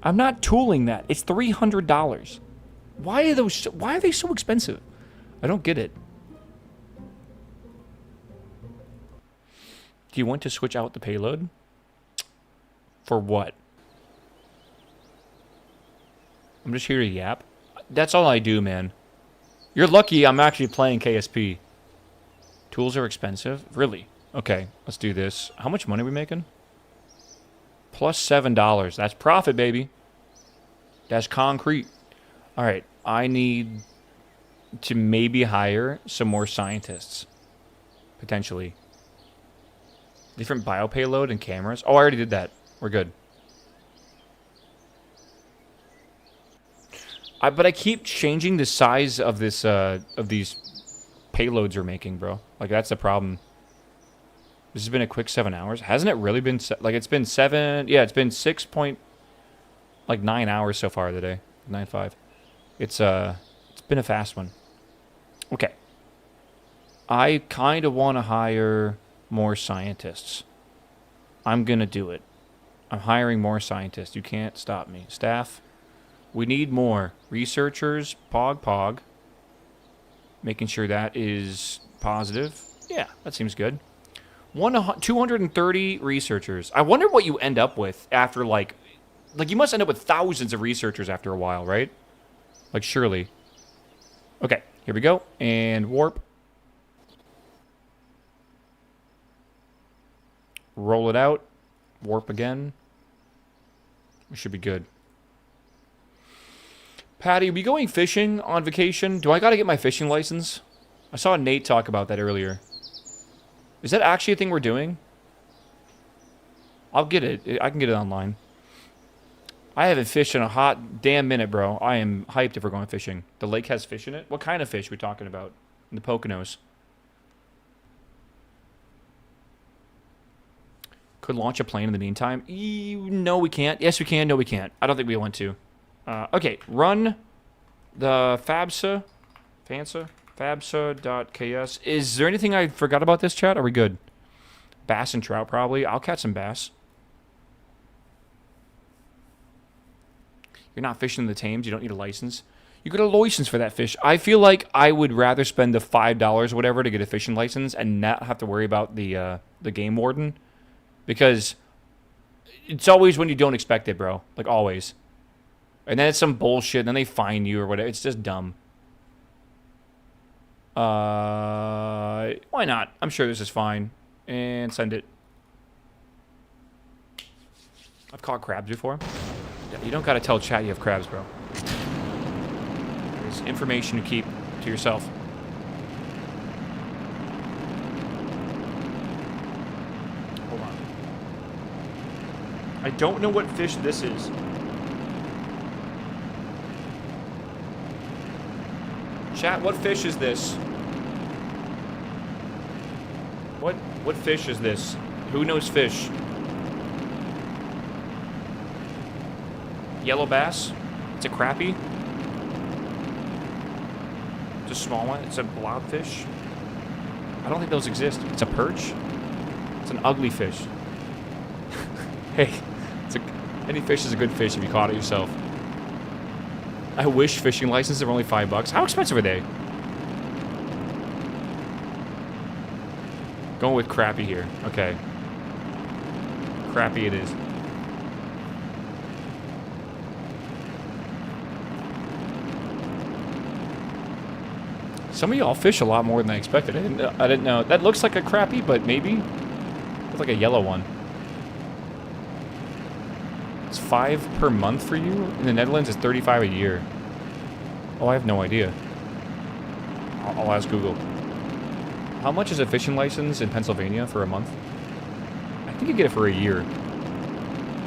I'm not tooling that. It's $300. Why are they so expensive? I don't get it. Do you want to switch out the payload? For what? I'm just here to yap. That's all I do, man. You're lucky I'm actually playing KSP. Tools are expensive? Really? Okay, let's do this. How much money are we making? Plus $7. That's profit, baby. That's concrete. All right, I need to maybe hire some more scientists. Potentially. Different bio payload and cameras. Oh, I already did that. We're good. But I keep changing the size of this of these payloads we're making, bro. Like, that's the problem. This has been a quick 7 hours. Hasn't it really been... Like, it's been 7... Yeah, it's been 6.9 hours so far today. 9.5. It's been a fast one. Okay. I kind of want to hire more scientists. I'm going to do it. I'm hiring more scientists. You can't stop me. Staff, we need more. Researchers, pog. Making sure that is positive. Yeah, that seems good. 230 researchers. I wonder what you end up with after, like you must end up with thousands of researchers after a while, right? Like, surely. Okay, here we go. And warp. Roll it out. Warp again. We should be good. Patty, are we going fishing on vacation? Do I got to get my fishing license? I saw Nate talk about that earlier. Is that actually a thing we're doing? I'll get it. I can get it online. I haven't fished in a hot damn minute, bro. I am hyped if we're going fishing. The lake has fish in it? What kind of fish are we talking about? In the Poconos. Could launch a plane in the meantime? No, we can't. Yes, we can. No, we can't. I don't think we want to. Okay, run the FABSA. FABSA.ks. Is there anything I forgot about this, chat? Are we good? Bass and trout, probably. I'll catch some bass. You're not fishing in the Thames. You don't need a license. You get a license for that fish. I feel like I would rather spend the $5 or whatever to get a fishing license and not have to worry about the game warden. Because it's always when you don't expect it, bro. Like, always. And then it's some bullshit, and then they fine you or whatever. It's just dumb. Why not? I'm sure this is fine. And send it. I've caught crabs before. You don't gotta tell chat you have crabs, bro. It's information to keep to yourself. Hold on. I don't know what fish this is. Chat, what fish is this? What fish is this? Who knows fish? Yellow bass? It's a crappie? It's a small one? It's a blobfish? I don't think those exist. It's a perch? It's an ugly fish. Hey, any fish is a good fish if you caught it yourself. I wish fishing licenses were only $5. How expensive are they? Going with crappie here. Okay. Crappie it is. Some of y'all fish a lot more than I expected. I didn't know. That looks like a crappie, but maybe it's like a yellow one. It's 5 per month for you. In the Netherlands, it's 35 a year. Oh, I have no idea. I'll ask Google. How much is a fishing license in Pennsylvania for a month? I think you get it for a year.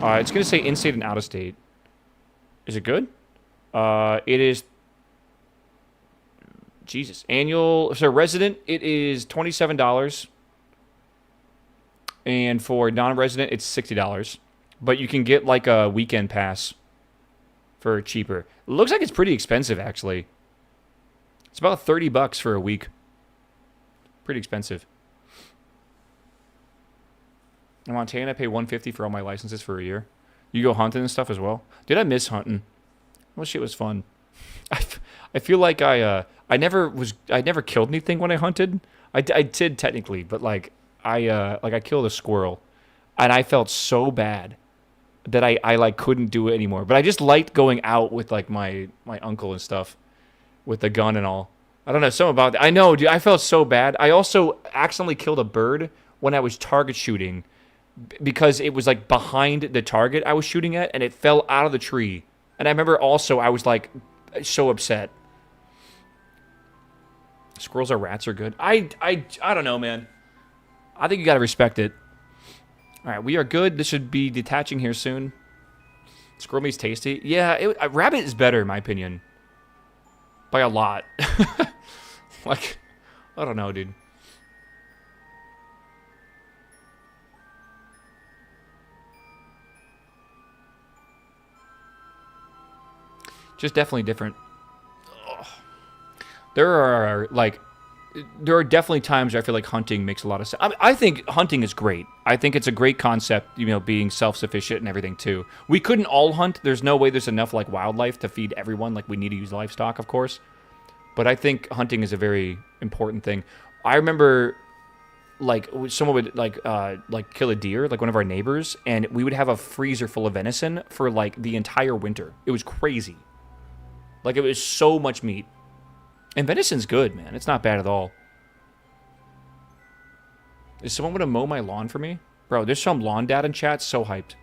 It's going to say in-state and out-of-state. Is it good? It is... Jesus. Annual... So resident, it is $27. And for non-resident, it's $60. But you can get like a weekend pass for cheaper. It looks like it's pretty expensive, actually. It's about $30 for a week. Pretty expensive. In Montana, I pay $150 for all my licenses for a year. You go hunting and stuff as well. Dude, I miss hunting. Well, shit was fun. I feel like I never killed anything when I hunted. I did technically, but like I killed a squirrel, and I felt so bad that I like couldn't do it anymore. But I just liked going out with like my uncle and stuff with the gun and all. I don't know, something about that. I know, dude. I felt so bad. I also accidentally killed a bird when I was target shooting because it was like behind the target I was shooting at, and it fell out of the tree. And I remember also I was like so upset. Squirrels or rats are good. I don't know, man. I think you gotta respect it. All right, we are good. This should be detaching here soon. Squirrel meat's tasty. Yeah, rabbit is better in my opinion. By a lot. Like, I don't know, dude. Just definitely different. Ugh. There are definitely times where I feel like hunting makes a lot of sense. I think hunting is great. I think it's a great concept, you know, being self-sufficient and everything too. We couldn't all hunt. There's no way there's enough like wildlife to feed everyone. Like we need to use livestock, of course. But I think hunting is a very important thing. I remember like someone would like kill a deer, like one of our neighbors, and we would have a freezer full of venison for like the entire winter. It was crazy. Like it was so much meat. And venison's good, man. It's not bad at all. Is someone going to mow my lawn for me? Bro, there's some lawn dad in chat. So hyped.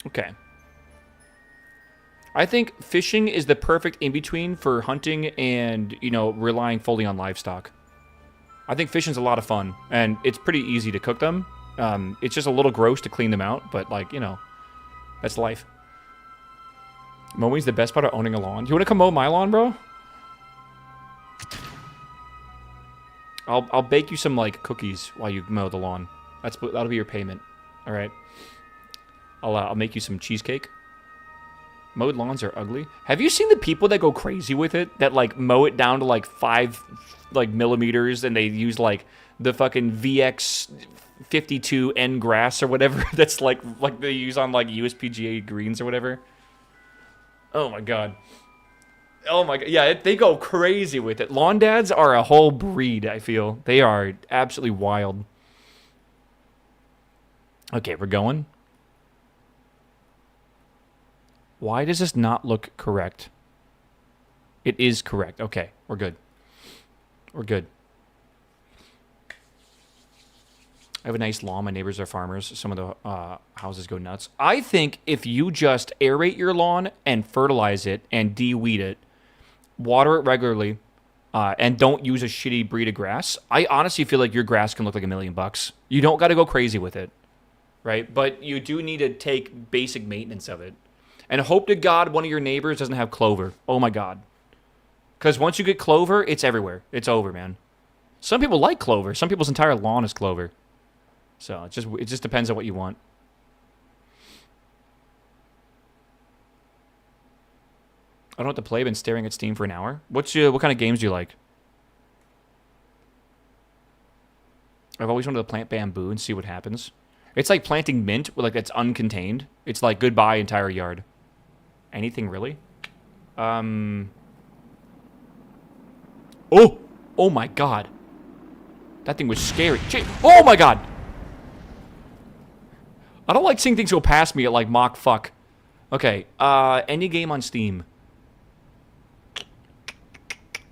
Okay. I think fishing is the perfect in-between for hunting and, you know, relying fully on livestock. I think fishing's a lot of fun, and it's pretty easy to cook them. It's just a little gross to clean them out, but, like, you know, that's life. Mowing's the best part of owning a lawn. You want to come mow my lawn, bro? I'll bake you some, like, cookies while you mow the lawn. That'll be your payment. All right. I'll make you some cheesecake. Mowed lawns are ugly. Have you seen the people that go crazy with it? That, like, mow it down to, like, 5, like, millimeters, and they use, like, the fucking VX52N grass or whatever that's, like they use on, like, USPGA greens or whatever? Oh, my God. Oh, my God. Yeah, they go crazy with it. Lawn dads are a whole breed, I feel. They are absolutely wild. Okay, we're going. Why does this not look correct? It is correct. Okay, we're good. We're good. I have a nice lawn. My neighbors are farmers. Some of the houses go nuts. I think if you just aerate your lawn and fertilize it and de-weed it, water it regularly, and don't use a shitty breed of grass, I honestly feel like your grass can look like $1 million. You don't got to go crazy with it, right? But you do need to take basic maintenance of it. And hope to God one of your neighbors doesn't have clover. Oh, my God. Because once you get clover, it's everywhere. It's over, man. Some people like clover. Some people's entire lawn is clover. So it just depends on what you want. I don't know what to play. I've been staring at Steam for an hour. What kind of games do you like? I've always wanted to plant bamboo and see what happens. It's like planting mint, where like it's uncontained. It's like goodbye entire yard. Anything really? Oh my God. That thing was scary. Oh my God. I don't like seeing things go past me at like Mach fuck. Okay, any game on Steam.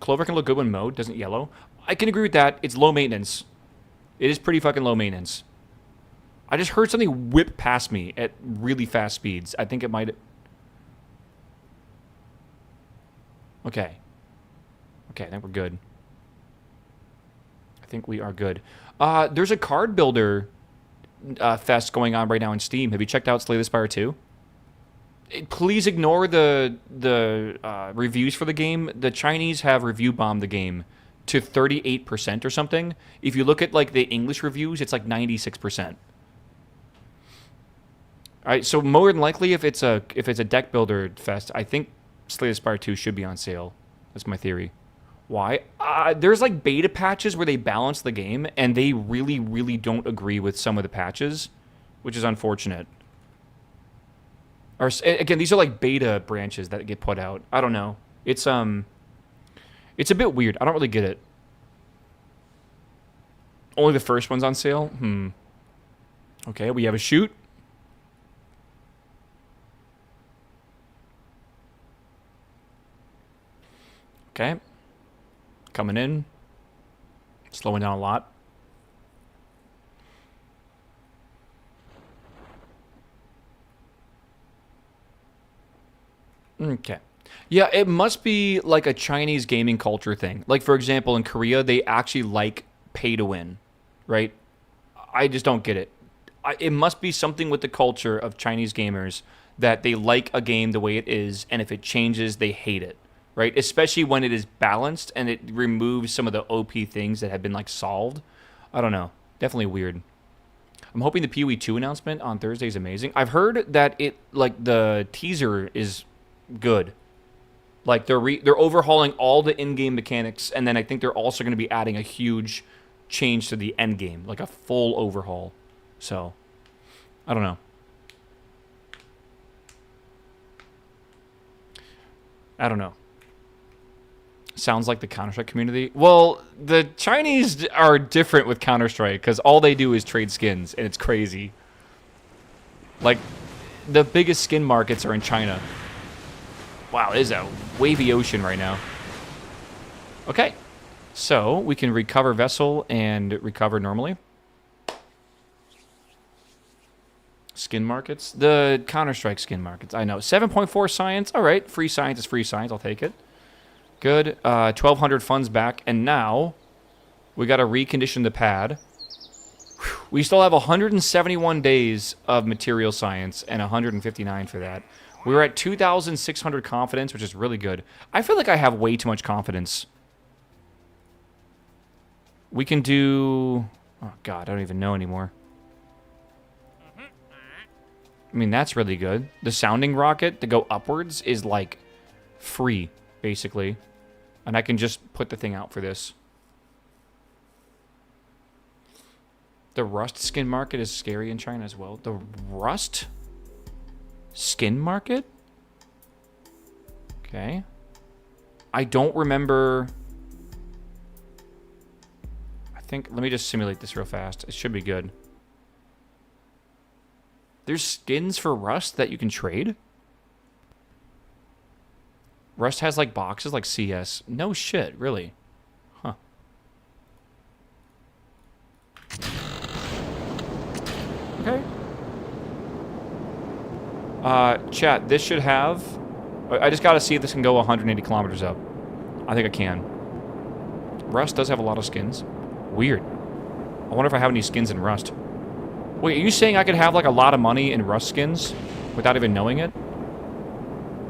Clover can look good when mowed, doesn't yellow. I can agree with that. It's low maintenance. It is pretty fucking low maintenance. I just heard something whip past me at really fast speeds. I think it might... Okay. Okay, I think we're good. I think we are good. There's a card builder fest going on right now on Steam. Have you checked out Slay the Spire 2? Please ignore the reviews for the game. The Chinese have review bombed the game to 38% or something. If you look at like the English reviews, it's like 96%. All right, so more than likely, if it's a deck builder fest, I think Slay the Spire 2 should be on sale. That's my theory. Why? There's like beta patches where they balance the game, and they really, really don't agree with some of the patches, which is unfortunate. Or again, these are like beta branches that get put out. I don't know. It's It's a bit weird. I don't really get it. Only the first one's on sale? Okay, we have a shoot. Okay. Coming in. Slowing down a lot. Okay. Yeah, it must be like a Chinese gaming culture thing. Like, for example, in Korea, they actually like pay to win, right? I just don't get it. It must be something with the culture of Chinese gamers that they like a game the way it is, and if it changes, they hate it, right? Especially when it is balanced and it removes some of the OP things that have been, like, solved. I don't know. Definitely weird. I'm hoping the PoE 2 announcement on Thursday is amazing. I've heard that it, like, the teaser is good. Like, they're overhauling all the in-game mechanics, and then I think they're also going to be adding a huge change to the end game, like a full overhaul. So, I don't know. I don't know. Sounds like the Counter-Strike community. Well, the Chinese are different with Counter-Strike because all they do is trade skins, and it's crazy. Like, the biggest skin markets are in China. Wow, it is a wavy ocean right now. Okay, so we can recover vessel and recover normally. Skin markets. The Counter-Strike skin markets. I know. 7.4 science. All right, free science is free science. I'll take it. Good. 1,200 funds back. And now we got to recondition the pad. Whew. We still have 171 days of material science and 159 for that. We were at 2,600 confidence, which is really good. I feel like I have way too much confidence. We can do... Oh, God, I don't even know anymore. I mean, that's really good. The sounding rocket to go upwards is, like, free, basically. And I can just put the thing out for this. The Rust skin market is scary in China as well. The Rust... skin market? Okay. I don't remember... I think... Let me just simulate this real fast. It should be good. There's skins for Rust that you can trade? Rust has, like, boxes like CS. No shit, really. Huh. Okay. Chat, this should have... I just gotta see if this can go 180 kilometers up. I think I can. Rust does have a lot of skins. Weird. I wonder if I have any skins in Rust. Wait, are you saying I could have, like, a lot of money in Rust skins without even knowing it?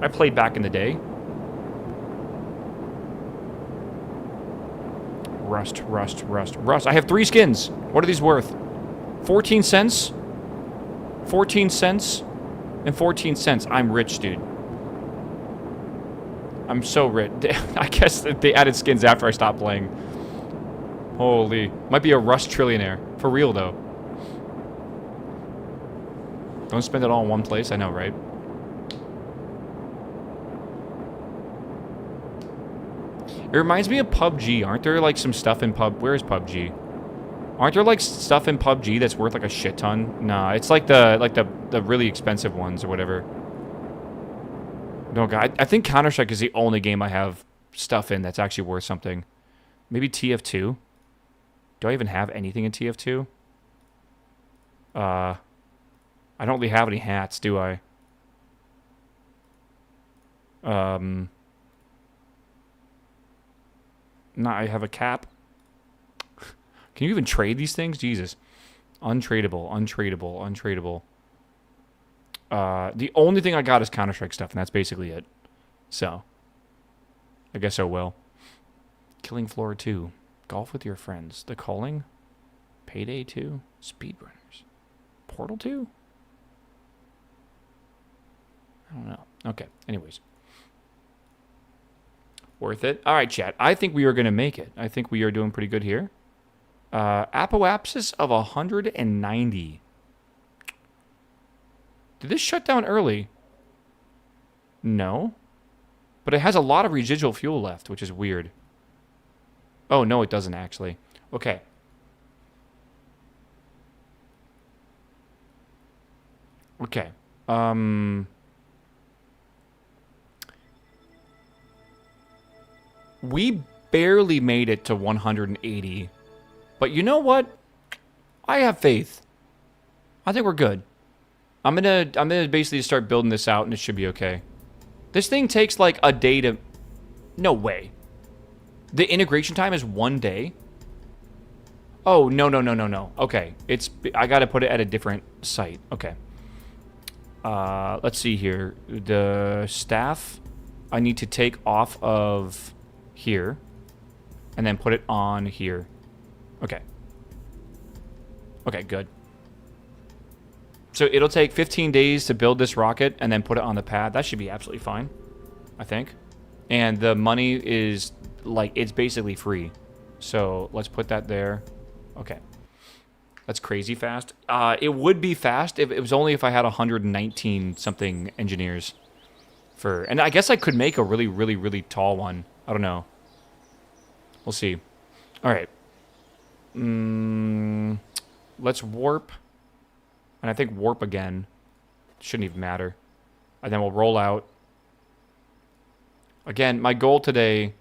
I played back in the day. Rust. I have 3 skins. What are these worth? 14 cents? 14 cents? And 14 cents. I'm rich, dude. I'm so rich. I guess they added skins after I stopped playing. Holy. Might be a Rust trillionaire. For real, though. Don't spend it all in one place. I know, right? It reminds me of PUBG. Aren't there, like, some stuff in Where's PUBG? Aren't there, like, stuff in PUBG that's worth, like, a shit ton? Nah, it's like the really expensive ones or whatever. No, God, I think Counter-Strike is the only game I have stuff in that's actually worth something. Maybe TF2? Do I even have anything in TF2? I don't really have any hats, do I? No, I have a cap. Can you even trade these things? Jesus. Untradeable. The only thing I got is Counter-Strike stuff, and that's basically it. So. I guess so well. Killing Floor 2. Golf with your friends. The Calling. Payday 2. Speedrunners. Portal 2? I don't know. Okay, anyways. Worth it. All right, chat. I think we are going to make it. I think we are doing pretty good here. Apoapsis of 190. Did this shut down early? No. But it has a lot of residual fuel left, which is weird. Oh, no, it doesn't actually. Okay. Okay. We barely made it to 180. But you know what? I have faith. I think we're good. I'm gonna basically start building this out, and it should be okay. This thing takes like a day to... No way. The integration time is 1 day? Oh, no, no, no, no, no. Okay. I gotta put it at a different site. Okay. Let's see here. The staff I need to take off of here and then put it on here. Okay. Okay, good. So it'll take 15 days to build this rocket and then put it on the pad. That should be absolutely fine, I think. And the money is, like, it's basically free. So let's put that there. Okay. That's crazy fast. It would be fast if it was only if I had 119 something engineers. And I guess I could make a really, really, really tall one. I don't know. We'll see. All right. Let's warp. And I think warp again. Shouldn't even matter. And then we'll roll out. Again, my goal today...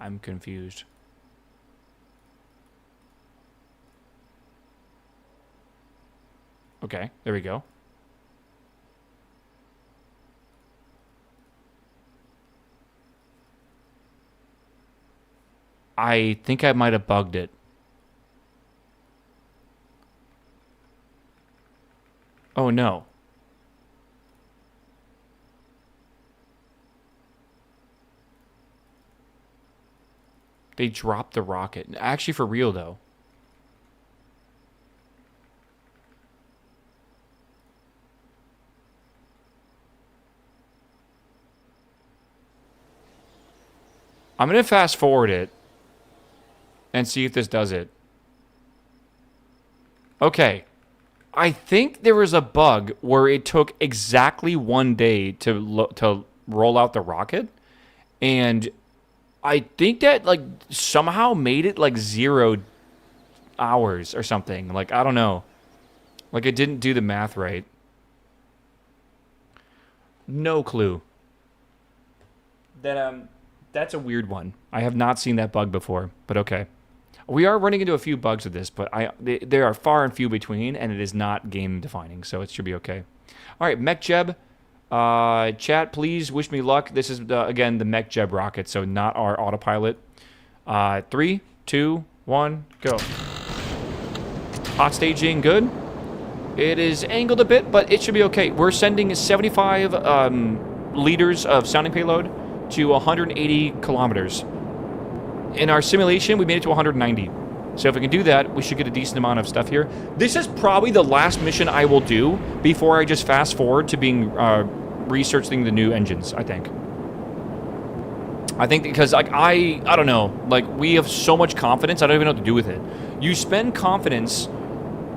I'm confused. Okay, there we go. I think I might have bugged it. Oh no. They dropped the rocket. Actually, for real though. I'm going to fast forward it and see if this does it. Okay. I think there was a bug where it took exactly 1 day to roll out the rocket. And I think that, like, somehow made it, like, 0 hours or something. Like, I don't know. Like, it didn't do the math right. No clue. That's a weird one. I have not seen that bug before, but okay. We are running into a few bugs with this, but there are far and few between, and it is not game-defining, so it should be okay. All right, MechJeb. Chat, please wish me luck. This is, again, the MechJeb rocket, so not our autopilot. 3, 2, 1, go. Hot staging, good. It is angled a bit, but it should be okay. We're sending 75 liters of sounding payload to 180 kilometers. In our simulation, we made it to 190. So if we can do that, we should get a decent amount of stuff here. This is probably the last mission I will do before I just fast forward to being researching the new engines, I think. I think because, like, I don't know. Like, we have so much confidence, I don't even know what to do with it. You spend confidence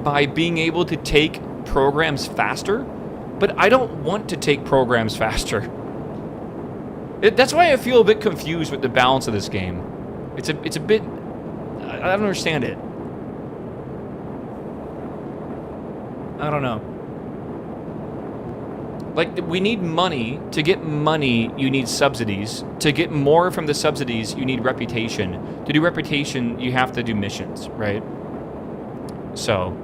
by being able to take programs faster, but I don't want to take programs faster. That's why I feel a bit confused with the balance of this game. It's a bit... I don't understand it. I don't know. Like, we need money. To get money, you need subsidies. To get more from the subsidies, you need reputation. To do reputation, you have to do missions, right? So,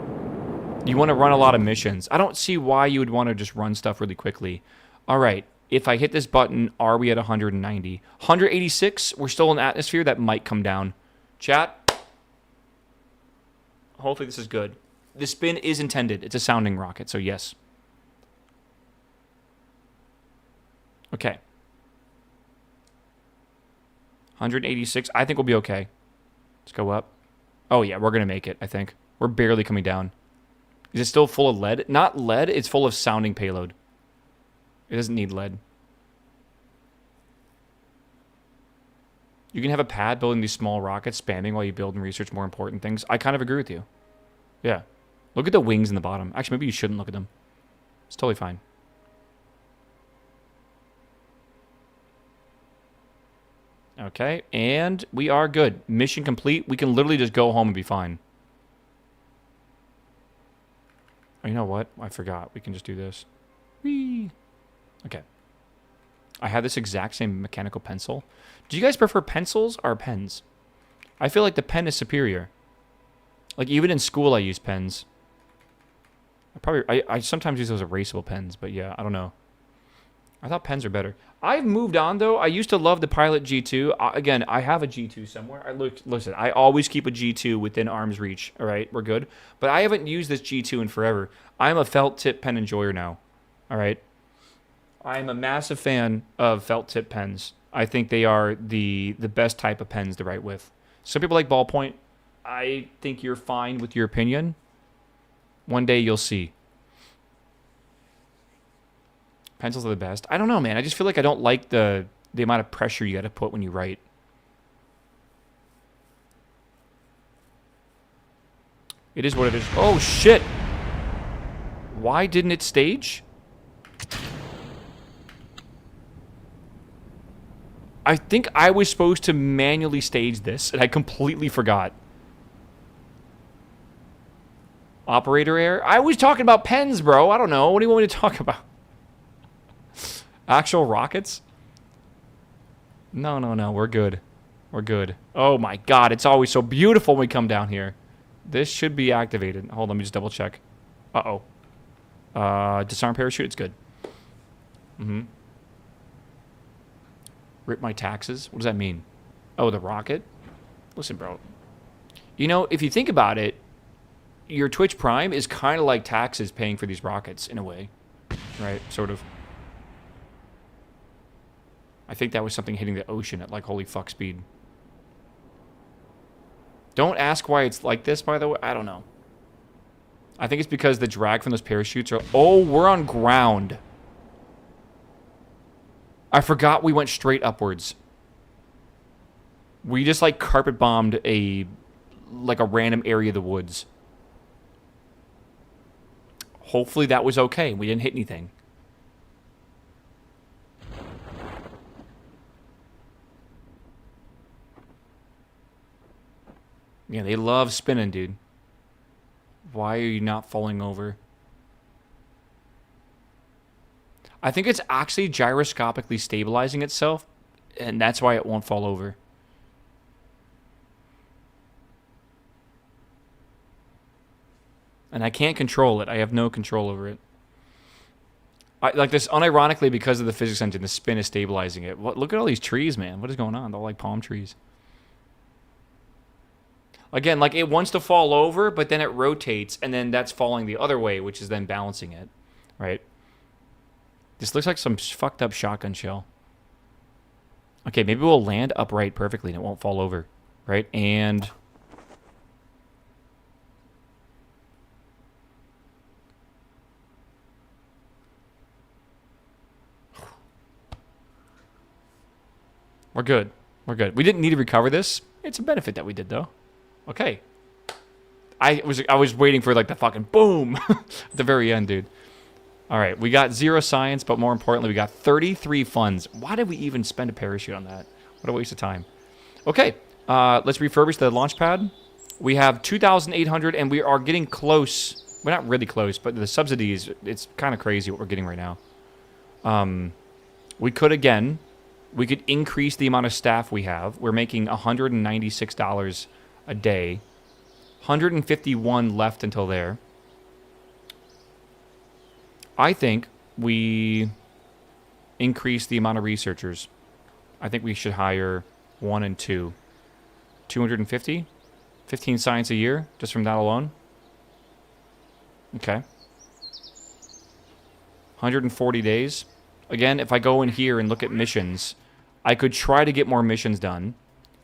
you want to run a lot of missions. I don't see why you would want to just run stuff really quickly. All right. If I hit this button, are we at 190? 186, we're still in atmosphere. That might come down. Chat. Hopefully this is good. The spin is intended. It's a sounding rocket, so yes. Okay. 186. I think we'll be okay. Let's go up. Oh, yeah, we're going to make it, I think. We're barely coming down. Is it still full of lead? Not lead, it's full of sounding payload. It doesn't need lead. You can have a pad building these small rockets, spamming while you build and research more important things. I kind of agree with you. Yeah. Look at the wings in the bottom. Actually, maybe you shouldn't look at them. It's totally fine. Okay, and we are good. Mission complete. We can literally just go home and be fine. Oh, you know what? I forgot. We can just do this. Whee! Okay. I have this exact same mechanical pencil. Do you guys prefer pencils or pens? I feel like the pen is superior. Like, even in school, I use pens. I sometimes use those erasable pens, but yeah, I don't know. I thought pens are better. I've moved on, though. I used to love the Pilot G2. Again, I have a G2 somewhere. Listen, I always keep a G2 within arm's reach. All right, we're good. But I haven't used this G2 in forever. I'm a felt tip pen enjoyer now. All right. I'm a massive fan of felt tip pens. I think they are the best type of pens to write with. Some people like ballpoint. I think you're fine with your opinion. One day you'll see. Pencils are the best. I don't know, man. I just feel like I don't like the amount of pressure you got to put when you write. It is what it is. Oh, shit. Why didn't it stage? I think I was supposed to manually stage this, and I completely forgot. Operator error? I was talking about pens, bro. I don't know. What do you want me to talk about? Actual rockets? No. We're good. We're good. Oh, my God. It's always so beautiful when we come down here. This should be activated. Hold on. Let me just double check. Uh-oh. Disarm parachute. It's good. Rip my taxes? What does that mean? Oh, the rocket? Listen, bro. You know, if you think about it, your Twitch Prime is kind of like taxes paying for these rockets, in a way. Right? Sort of. I think that was something hitting the ocean at, like, holy fuck speed. Don't ask why it's like this, by the way. I don't know. I think it's because the drag from those parachutes are... Oh, we're on ground. I forgot we went straight upwards. We just, like, carpet bombed a random area of the woods. Hopefully that was okay. We didn't hit anything. Yeah, they love spinning, dude. Why are you not falling over? I think it's actually gyroscopically stabilizing itself, and that's why it won't fall over. And I can't control it. I have no control over it. Like this, unironically, because of the physics engine, the spin is stabilizing it. Look at all these trees, man. What is going on? They're all like palm trees. Again, like, it wants to fall over, but then it rotates, and then that's falling the other way, which is then balancing it, right? This looks like some fucked up shotgun shell. Okay, maybe we'll land upright perfectly, and it won't fall over, right? And... we're good. We're good. We didn't need to recover this. It's a benefit that we did, though. Okay. I was waiting for, like, the fucking boom at the very end, dude. All right, we got 0 science, but more importantly, we got 33 funds. Why did we even spend a parachute on that? What a waste of time. Okay, let's refurbish the launch pad. We have 2,800, and we are getting close. We're not really close, but the subsidies, it's kind of crazy what we're getting right now. We could increase the amount of staff we have. We're making $196 a day. 151 left until there. I think we increase the amount of researchers. I think we should hire 1 and 2. 250? 15 science a year, just from that alone? Okay. 140 days. Again, if I go in here and look at missions, I could try to get more missions done.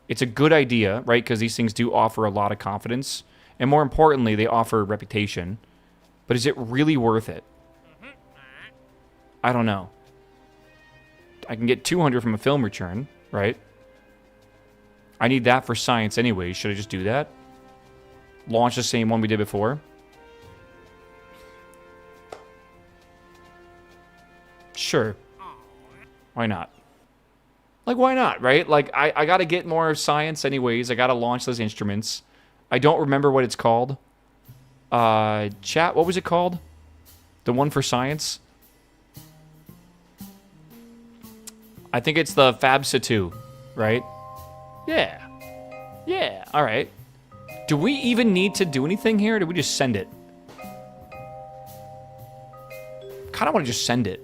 It's a good idea, right? Because these things do offer a lot of confidence. And more importantly, they offer reputation. But is it really worth it? I don't know. I can get 200 from a film return, right? I need that for science anyway. Should I just do that? Launch the same one we did before? Sure. Why not? Like, why not, right? Like, I got to get more science anyways. I got to launch those instruments. I don't remember what it's called. Chat, what was it called? The one for science? I think it's the FABSA 2, right? Yeah. Yeah, all right. Do we even need to do anything here, or do we just send it? Kind of want to just send it.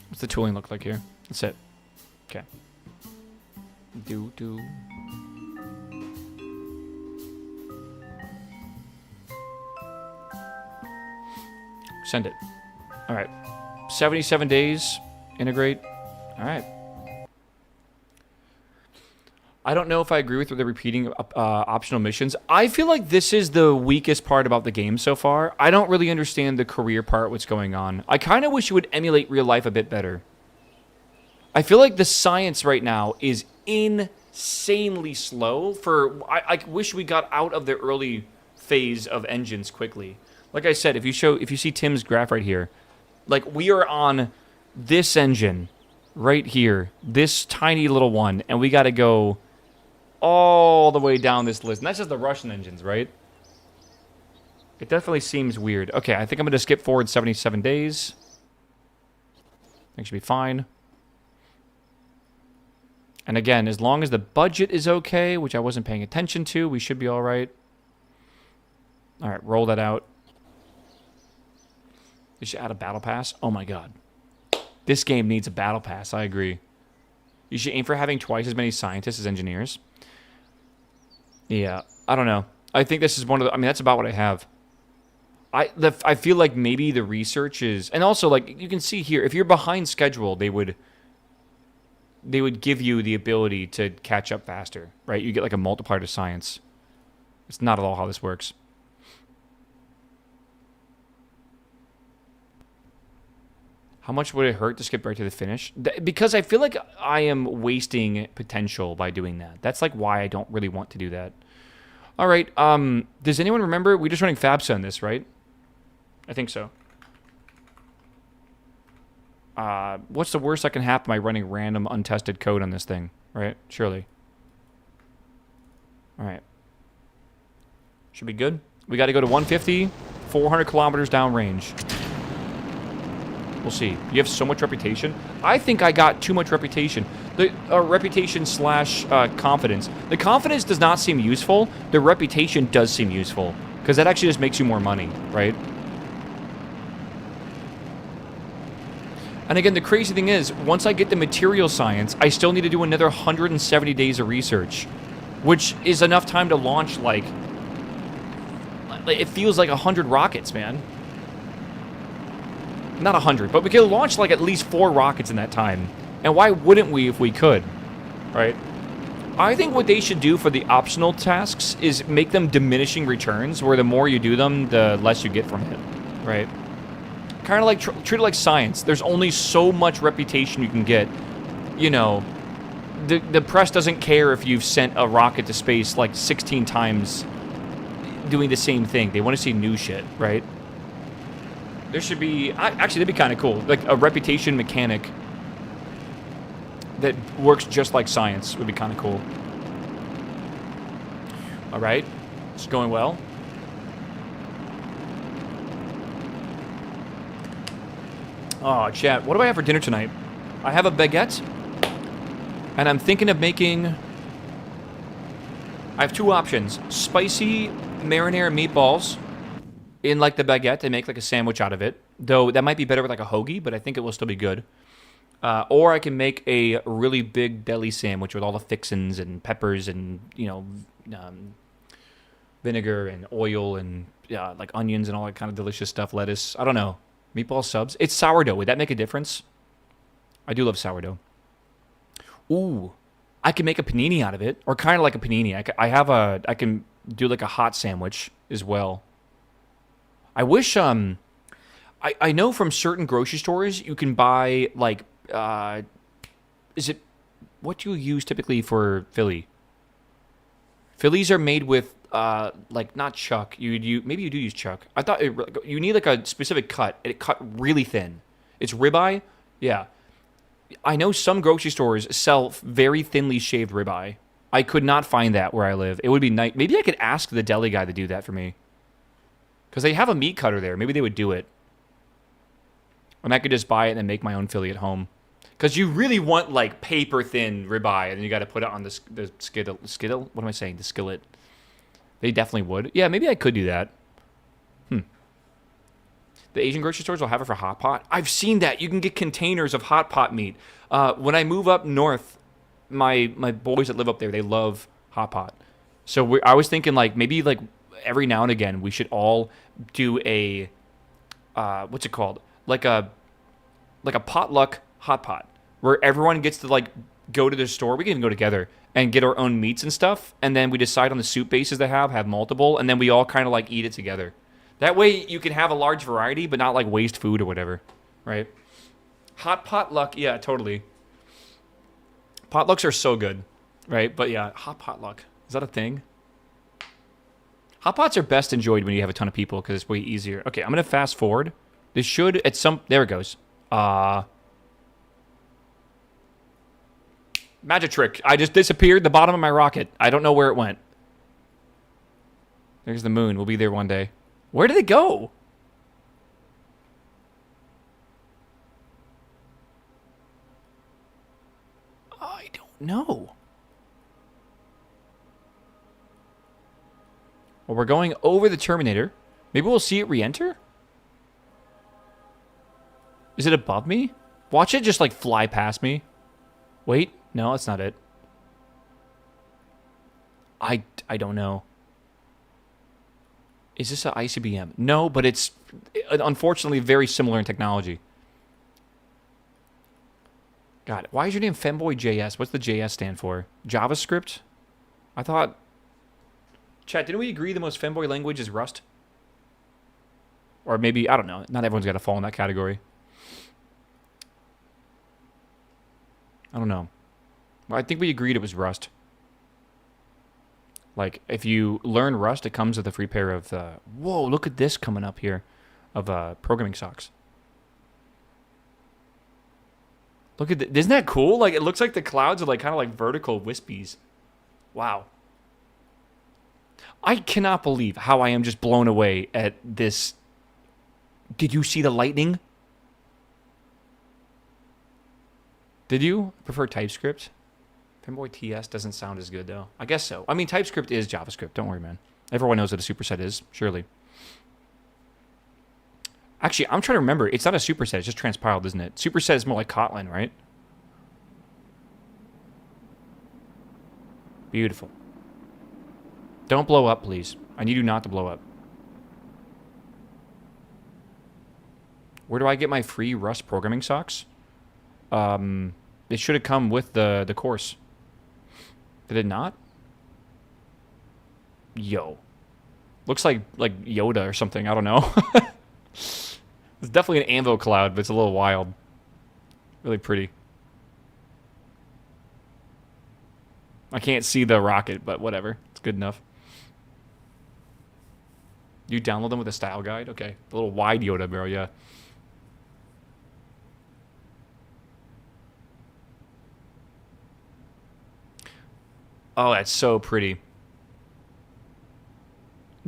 What's the tooling look like here? That's it. Okay. Do. Send it. All right. 77 days. Integrate. All right. I don't know if I agree with the repeating optional missions. I feel like this is the weakest part about the game so far. I don't really understand the career part, what's going on. I kind of wish it would emulate real life a bit better. I feel like the science right now is insanely slow. I wish we got out of the early phase of engines quickly. Like I said, if you see Tim's graph right here, like we are on this engine right here, this tiny little one, and we got to go all the way down this list. And that's just the Russian engines, right? It definitely seems weird. Okay, I think I'm going to skip forward 77 days. I think it should be fine. And again, as long as the budget is okay, which I wasn't paying attention to, we should be all right. All right, roll that out. You should add a battle pass. Oh my god. This game needs a battle pass, I agree. You should aim for having twice as many scientists as engineers. Yeah, I don't know. I think this is one of the... I mean, that's about what I have. I feel like maybe the research is... And also, like, you can see here, if you're behind schedule, they would give you the ability to catch up faster, right? You get, like, a multiplier to science. It's not at all how this works. How much would it hurt to skip right to the finish? Because I feel like I am wasting potential by doing that. That's like why I don't really want to do that. All right. Does anyone remember? We're just running FABSA on this, right? I think so. What's the worst that can happen by running random untested code on this thing? Right? Surely. All right. Should be good. We got to go to 150, 400 kilometers downrange. We'll see. You have so much reputation. I think I got too much reputation. The reputation slash confidence. The confidence does not seem useful. The reputation does seem useful. Because that actually just makes you more money, right? And again, the crazy thing is, once I get the material science, I still need to do another 170 days of research. Which is enough time to launch, like... It feels like 100 rockets, man. Not 100, but we could launch like at least 4 rockets in that time. And why wouldn't we if we could? Right? I think what they should do for the optional tasks is make them diminishing returns, where the more you do them, the less you get from it. Right? Kind of like, treat it like science. There's only so much reputation you can get. You know, the press doesn't care if you've sent a rocket to space like 16 times doing the same thing. They want to see new shit, right? There should be... Actually, that'd be kind of cool. Like, a reputation mechanic that works just like science would be kind of cool. All right. It's going well. Oh, chat. What do I have for dinner tonight? I have a baguette. And I'm thinking of making... I have 2 options. Spicy marinara meatballs in like the baguette and make like a sandwich out of it. Though that might be better with like a hoagie, but I think it will still be good. Or I can make a really big deli sandwich with all the fixins and peppers and, you know, vinegar and oil and like onions and all that kind of delicious stuff, lettuce. I don't know. Meatball subs. It's sourdough. Would that make a difference? I do love sourdough. Ooh. I can make a panini out of it, or kind of like a panini. I can do like a hot sandwich as well. I wish, I know from certain grocery stores you can buy, like, is it, what do you use typically for Philly? Phillies are made with, like, not chuck. Maybe you do use chuck. I thought you need like a specific cut, and it cut really thin. It's ribeye? Yeah. I know some grocery stores sell very thinly shaved ribeye. I could not find that where I live. It would be nice. Maybe I could ask the deli guy to do that for me. Because they have a meat cutter there. Maybe they would do it. And I could just buy it and then make my own Philly at home. Because you really want, like, paper-thin ribeye, and then you got to put it on the skittle? What am I saying? The skillet. They definitely would. Yeah, maybe I could do that. The Asian grocery stores will have it for hot pot. I've seen that. You can get containers of hot pot meat. When I move up north, my boys that live up there, they love hot pot. So I was thinking, like, maybe, like, every now and again, we should all do a, what's it called? Like a potluck hot pot, where everyone gets to, like, go to the store. We can even go together and get our own meats and stuff, and then we decide on the soup bases they have multiple, and then we all kind of, like, eat it together. That way you can have a large variety, but not, like, waste food or whatever, right? Hot potluck, yeah, totally. Potlucks are so good, right? But yeah, hot potluck. Is that a thing? Hot pots are best enjoyed when you have a ton of people because it's way easier. Okay, I'm going to fast forward. This should at some... There it goes. Magic trick. I just disappeared the bottom of my rocket. I don't know where it went. There's the moon. We'll be there one day. Where did it go? I don't know. Well, we're going over the Terminator. Maybe we'll see it re-enter? Is it above me? Watch it just, like, fly past me. Wait. No, that's not it. I don't know. Is this an ICBM? No, but it's unfortunately very similar in technology. God, why is your name Femboy.js? What's the JS stand for? JavaScript? I thought... Chat, didn't we agree the most femboy language is Rust? Or maybe, I don't know. Not everyone's got to fall in that category. I don't know. I think we agreed it was Rust. Like, if you learn Rust, it comes with a free pair of... whoa, look at this coming up here. Of programming socks. Look at isn't that cool? Like, it looks like the clouds are, like, kind of like vertical wispies. Wow. I cannot believe how I am just blown away at this. Did you see the lightning? Did you prefer TypeScript? Femboy TS doesn't sound as good, though. I guess so. I mean, TypeScript is JavaScript. Don't worry, man. Everyone knows what a superset is, surely. Actually, I'm trying to remember. It's not a superset. It's just transpiled, isn't it? Superset is more like Kotlin, right? Beautiful. Don't blow up, please. I need you not to blow up. Where do I get my free Rust programming socks? It should have come with the course. Did it not? Yo. Looks like Yoda or something. I don't know. It's definitely an anvil cloud, but it's a little wild. Really pretty. I can't see the rocket, but whatever. It's good enough. You download them with a style guide? Okay. A little wide Yoda, bro, yeah. Oh, that's so pretty.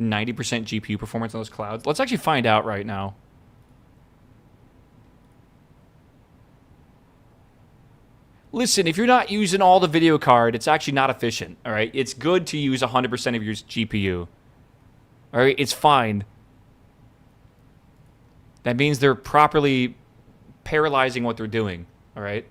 90% GPU performance on those clouds. Let's actually find out right now. Listen, if you're not using all the video card, it's actually not efficient, all right? It's good to use 100% of your GPU. All right, it's fine. That means they're properly parallelizing what they're doing, all right?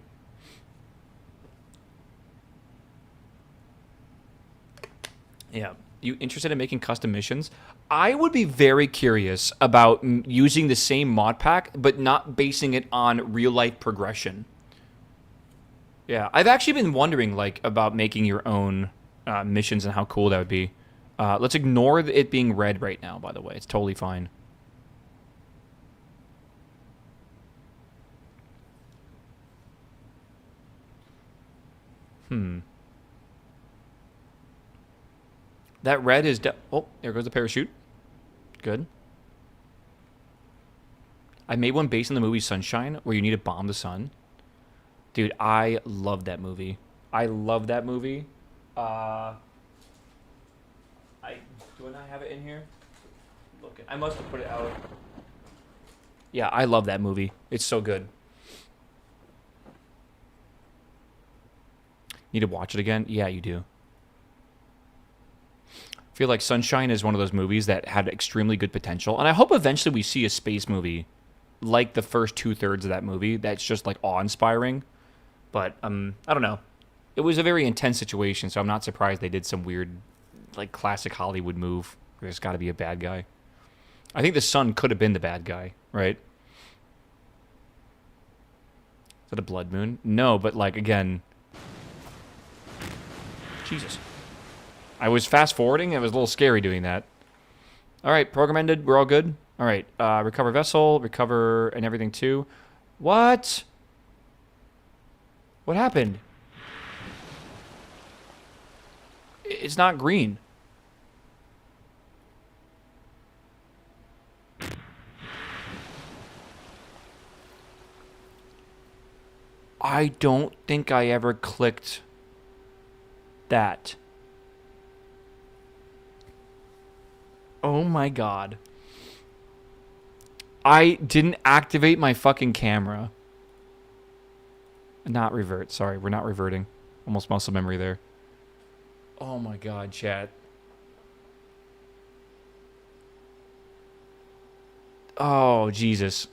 Yeah. You interested in making custom missions? I would be very curious about using the same mod pack, but not basing it on real-life progression. Yeah, I've actually been wondering, like, about making your own missions and how cool that would be. Let's ignore it being red right now, by the way. It's totally fine. That red is... oh, there goes the parachute. Good. I made one based on the movie Sunshine, where you need to bomb the sun. Dude, I love that movie. I love that movie. Do I not have it in here? Look, I must have put it out. Yeah, I love that movie. It's so good. Need to watch it again? Yeah, you do. I feel like Sunshine is one of those movies that had extremely good potential, and I hope eventually we see a space movie like the first 2/3 of that movie that's just like awe-inspiring. But I don't know. It was a very intense situation, so I'm not surprised they did some weird, like, classic Hollywood move where there's got to be a bad guy. I think the sun could have been the bad guy, right? Is that a blood moon? No, but, like, again... Jesus. I was fast-forwarding. It was a little scary doing that. All right, program ended. We're all good. All right, recover vessel, recover and everything, too. What? What happened? It's not green. I don't think I ever clicked that. Oh my god. I didn't activate my fucking camera. Not revert. Sorry, we're not reverting. Almost muscle memory there. Oh my god, chat. Oh, Jesus.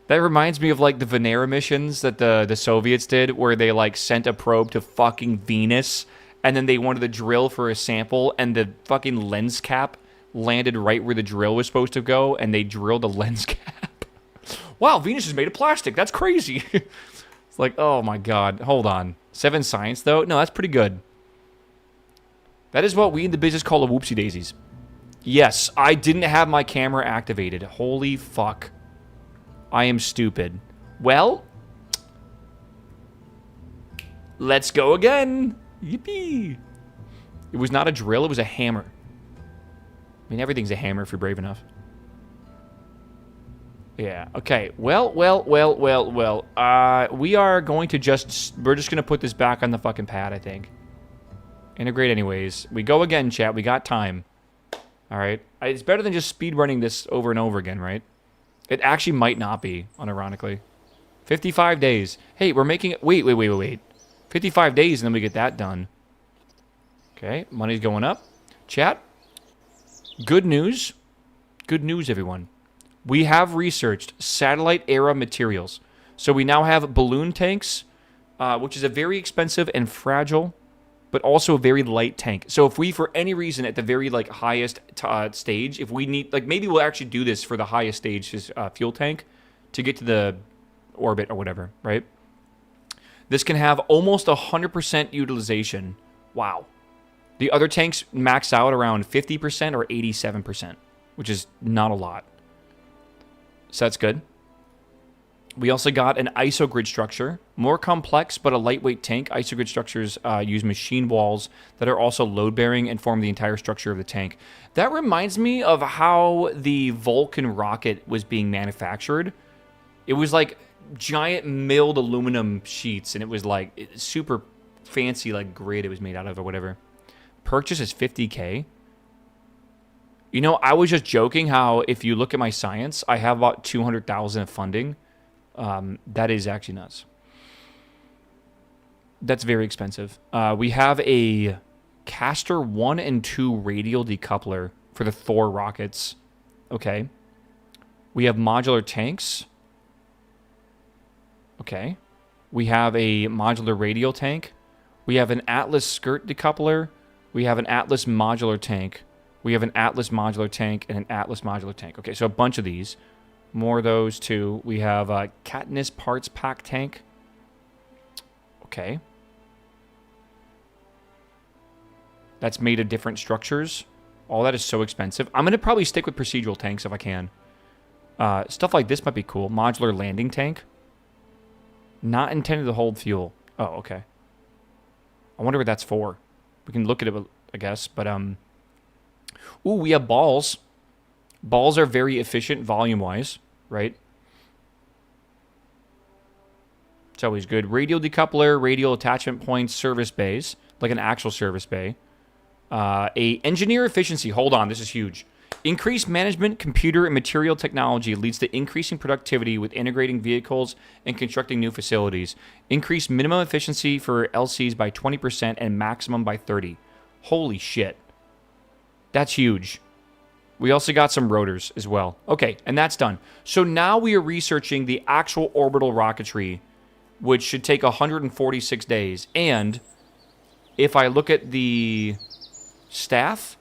That reminds me of, like, the Venera missions that the Soviets did, where they, like, sent a probe to fucking Venus, and then they wanted to drill for a sample, and the fucking lens cap landed right where the drill was supposed to go, and they drilled the lens cap. Wow, Venus is made of plastic. That's crazy. It's like, oh my god. Hold on. 7 science, though? No, that's pretty good. That is what we in the business call a whoopsie daisies. Yes, I didn't have my camera activated. Holy fuck. I am stupid. Well, let's go again. Yippee. It was not a drill, it was a hammer. I mean, everything's a hammer if you're brave enough. Yeah, okay. Well. We are going to we're just going to put this back on the fucking pad, I think. Integrate anyways. We go again, chat. We got time. All right. It's better than just speed running this over and over again, right? It actually might not be, unironically. 55 days. Hey, we're making it... Wait. 55 days, and then we get that done. Okay, money's going up. Chat. Good news. Good news, everyone. We have researched satellite-era materials. So we now have balloon tanks, which is a very expensive and fragile, but also a very light tank. So if we, for any reason, at the very, like, highest stage, if we need... Like, maybe we'll actually do this for the highest stage fuel tank to get to the orbit or whatever, right? This can have almost 100% utilization. Wow. The other tanks max out around 50% or 87%, which is not a lot. So that's good. We also got an isogrid structure. More complex, but a lightweight tank. Isogrid structures use machine walls that are also load-bearing and form the entire structure of the tank. That reminds me of how the Vulcan rocket was being manufactured. It was like giant milled aluminum sheets, and it was like super fancy, like grid it was made out of or whatever. Purchase is $50K. You know, I was just joking how if you look at my science, I have about $200,000 of funding. That is actually nuts. That's very expensive. We have a Castor 1 and 2 radial decoupler for the Thor rockets. Okay. We have modular tanks. Okay. We have a modular radial tank. We have an Atlas skirt decoupler. We have an Atlas modular tank. We have an Atlas modular tank and an Atlas modular tank. Okay, so a bunch of these. More of those, too. We have a Katniss parts pack tank. Okay. That's made of different structures. All that is so expensive. I'm going to probably stick with procedural tanks if I can. Stuff like this might be cool. Modular landing tank. Not intended to hold fuel. Oh, okay. I wonder what that's for. We can look at it, I guess. But, ooh, we have balls. Balls are very efficient volume-wise, right? It's always good. Radial decoupler, radial attachment points, service bays, like an actual service bay. A engineer efficiency. Hold on, this is huge. Increased management, computer, and material technology leads to increasing productivity with integrating vehicles and constructing new facilities. Increased minimum efficiency for LCs by 20% and maximum by 30%. Holy shit. That's huge. We also got some rotors as well. Okay, and that's done. So now we are researching the actual orbital rocketry, which should take 146 days. And if I look at the staff,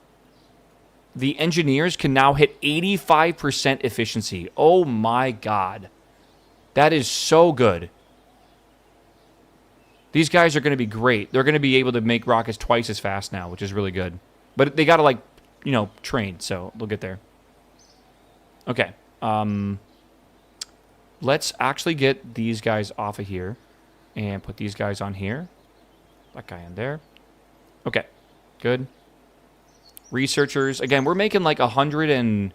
the engineers can now hit 85% efficiency. Oh my god. That is so good. These guys are going to be great. They're going to be able to make rockets twice as fast now, which is really good. But they got to, like, you know, train, so they'll get there. Okay. Let's actually get these guys off of here and put these guys on here. That guy in there. Okay. Good. Researchers. Again, we're making like 100 and...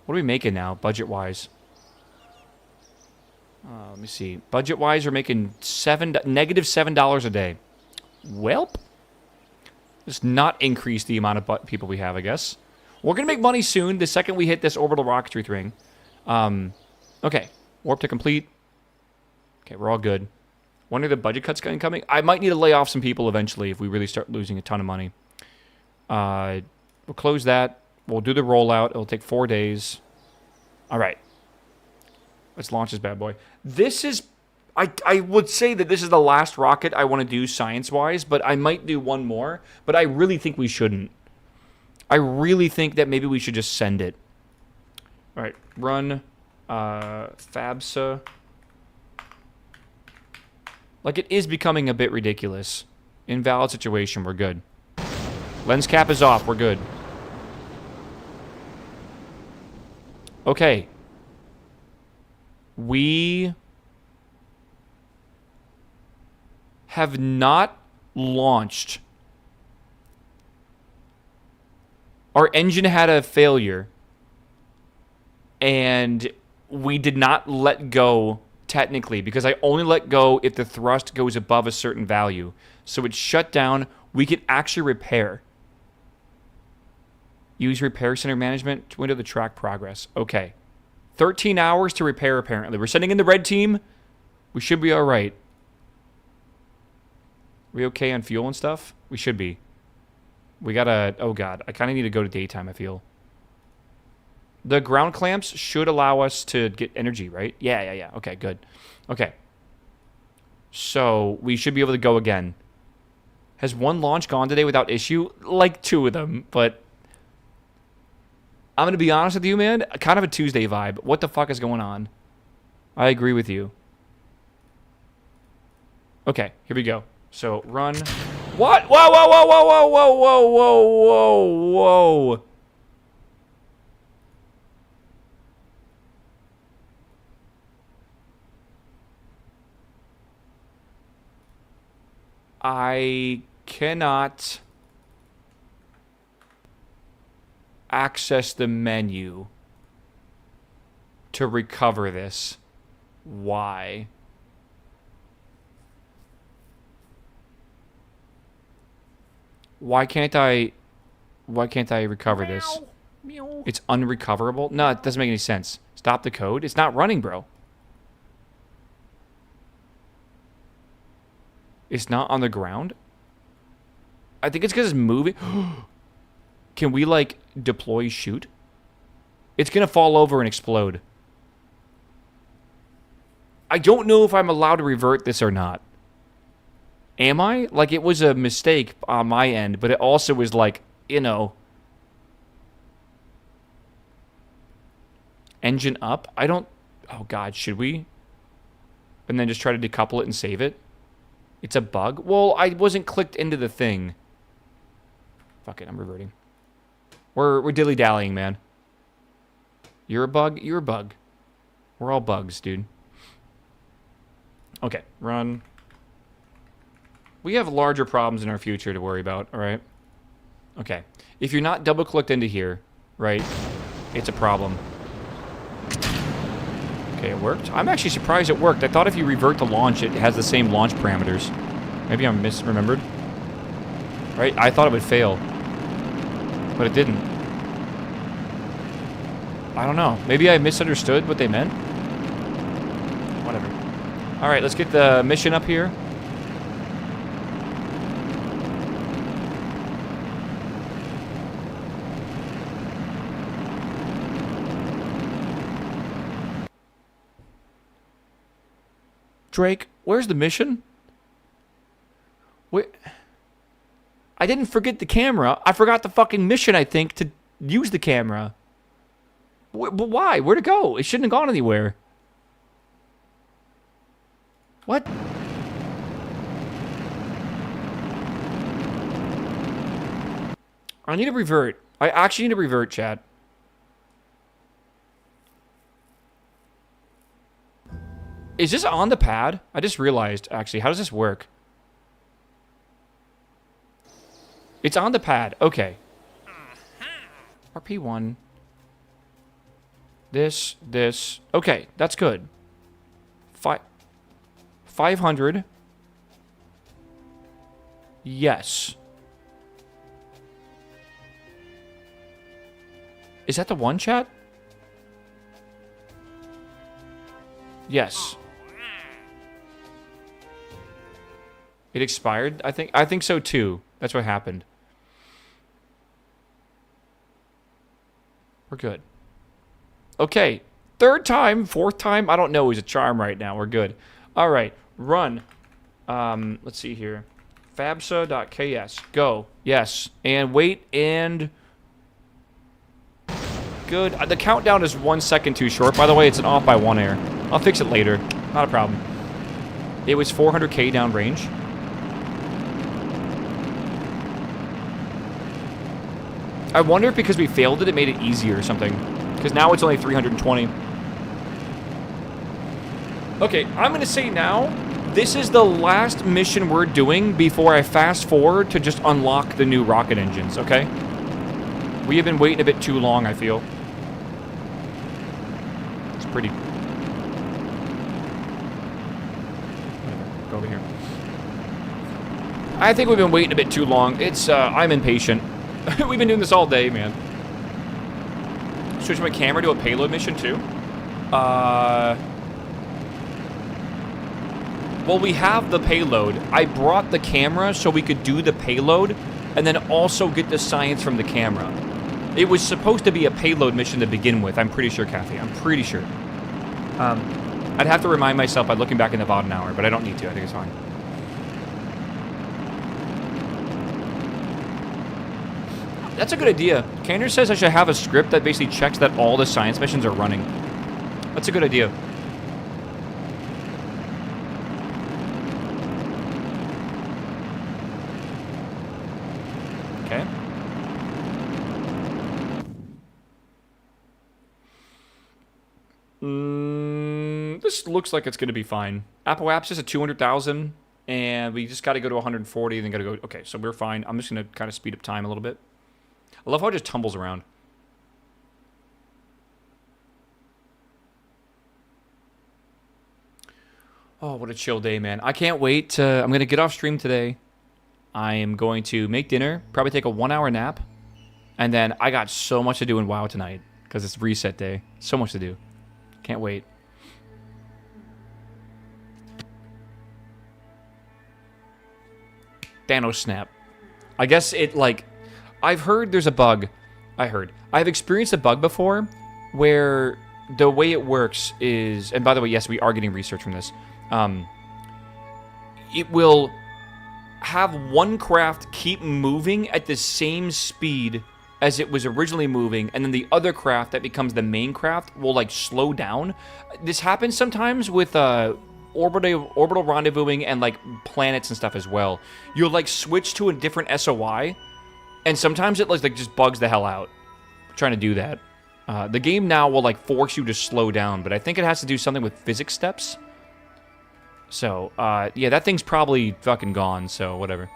What are we making now, budget-wise? Let me see. Budget-wise, we're making negative $7 a day. Welp. Let's not increase the amount of people we have, I guess. We're going to make money soon, the second we hit this orbital rocketry thing. Okay. Warp to complete. Okay, we're all good. When are the budget cuts coming? I might need to lay off some people eventually if we really start losing a ton of money. We'll close that. We'll do the rollout. It'll take 4 days. All right. Let's launch this bad boy. This is... I would say that this is the last rocket I want to do science-wise, but I might do one more. But I really think we shouldn't. I really think that maybe we should just send it. All right. Run FABSA. Like, it is becoming a bit ridiculous. Invalid situation. We're good. Lens cap is off. We're good. Okay. We have not launched. Our engine had a failure. And we did not let go technically because I only let go if the thrust goes above a certain value. So it's shut down. We can actually repair. Use repair center management window to track progress. Okay. 13 hours to repair, apparently. We're sending in the red team. We should be all right. We okay on fuel and stuff? We should be. We gotta... Oh, God. I kind of need to go to daytime, I feel. The ground clamps should allow us to get energy, right? Yeah. Okay, good. Okay. So, we should be able to go again. Has one launch gone today without issue? Like 2 of them, but... I'm going to be honest with you, man. Kind of a Tuesday vibe. What the fuck is going on? I agree with you. Okay, here we go. So, run. What? Whoa. I cannot access the menu to recover this. Why? Why can't I recover this? Meow. It's unrecoverable? No, it doesn't make any sense. Stop the code. It's not running, bro. It's not on the ground? I think it's because it's moving. Can we, like, deploy shoot? It's going to fall over and explode. I don't know if I'm allowed to revert this or not. Am I? Like, it was a mistake on my end, but it also was like, you know... Engine up? I don't... Oh, God, should we? And then just try to decouple it and save it? It's a bug? Well, I wasn't clicked into the thing. Fuck it, I'm reverting. We're dilly-dallying, man. You're a bug? You're a bug. We're all bugs, dude. Okay, run. We have larger problems in our future to worry about, alright? Okay. If you're not double-clicked into here, right, it's a problem. Okay, it worked. I'm actually surprised it worked. I thought if you revert to launch, it has the same launch parameters. Maybe I'm misremembered. Right? I thought it would fail. But it didn't. I don't know. Maybe I misunderstood what they meant? Whatever. Alright, let's get the mission up here. Drake, where's the mission? Where? I didn't forget the camera. I forgot the fucking mission, I think, to use the camera. But why? Where'd it go? It shouldn't have gone anywhere. What? I need to revert. I actually need to revert, chat. Is this on the pad? I just realized, actually. How does this work? It's on the pad. Okay. RP-1. This. Okay, that's good. 500. Yes. Is that the one, chat? Yes. It expired, I think. I think so, too. That's what happened. We're good. Okay. Third time, fourth time, I don't know. He's a charm right now. We're good. All right. Run. Let's see here. Fabsa.ks. Go. Yes. And wait and... Good. The countdown is 1 second too short. By the way, it's an off by 1 air. I'll fix it later. Not a problem. It was 400k down range. I wonder if because we failed it, it made it easier or something. Because now it's only 320. Okay, I'm going to say now, this is the last mission we're doing before I fast forward to just unlock the new rocket engines, okay? We have been waiting a bit too long, I feel. It's pretty... Whatever, go over here. I think we've been waiting a bit too long. It's, I'm impatient. We've been doing this all day, man. Switch my camera to a payload mission, too? Well, we have the payload. I brought the camera so we could do the payload and then also get the science from the camera. It was supposed to be a payload mission to begin with. I'm pretty sure, Kathy. I'm pretty sure. I'd have to remind myself by looking back in about an hour, but I don't need to. I think it's fine. That's a good idea. Kander says I should have a script that basically checks that all the science missions are running. That's a good idea. Okay. This looks like it's going to be fine. Apple Apps is at 200,000, and we just got to go to 140, and then got to go... Okay, so we're fine. I'm just going to kind of speed up time a little bit. I love how it just tumbles around. Oh, what a chill day, man. I can't wait to... I'm going to get off stream today. I am going to make dinner, probably take a 1-hour nap, and then I got so much to do in WoW tonight, because it's reset day. So much to do. Can't wait. Thanos snap. I guess it, like... I've heard there's a bug. I've experienced a bug before where the way it works is... And by the way, yes, we are getting research from this. It will have one craft keep moving at the same speed as it was originally moving, and then the other craft that becomes the main craft will, like, slow down. This happens sometimes with orbital rendezvousing and, like, planets and stuff as well. You'll, like, switch to a different SOI, and sometimes it, like just bugs the hell out trying to do that. The game now will, like, force you to slow down, but I think it has to do something with physics steps. So, yeah, that thing's probably fucking gone, so whatever.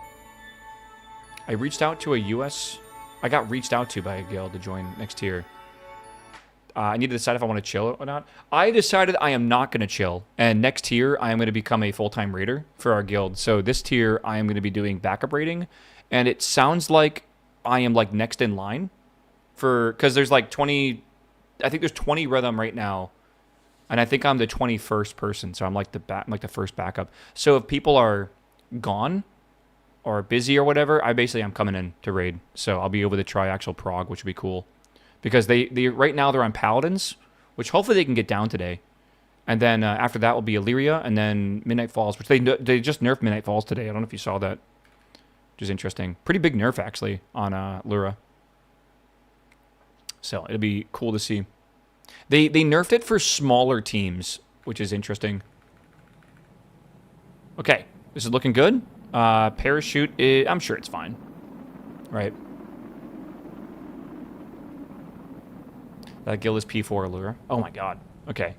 I reached out to a US... I got reached out to by a guild to join next tier. I need to decide if I want to chill or not. I decided I am not going to chill. And next tier, I am going to become a full-time raider for our guild. So this tier, I am going to be doing backup raiding. And it sounds like I am like next in line because there's like 20, I think there's 20 rhythm right now. And I think I'm the 21st person. So I'm like the first backup. So if people are gone or busy or whatever, I'm coming in to raid. So I'll be able to try actual prog, which would be cool. Because they right now they're on Paladins, which hopefully they can get down today. And then after that will be Illyria, and then Midnight Falls, which they just nerfed Midnight Falls today. I don't know if you saw that, which is interesting. Pretty big nerf, actually, on Lura. So it'll be cool to see. They nerfed it for smaller teams, which is interesting. Okay, this is looking good. Parachute, I'm sure it's fine. Right. That guild is P4 Allura. Oh my god. Okay.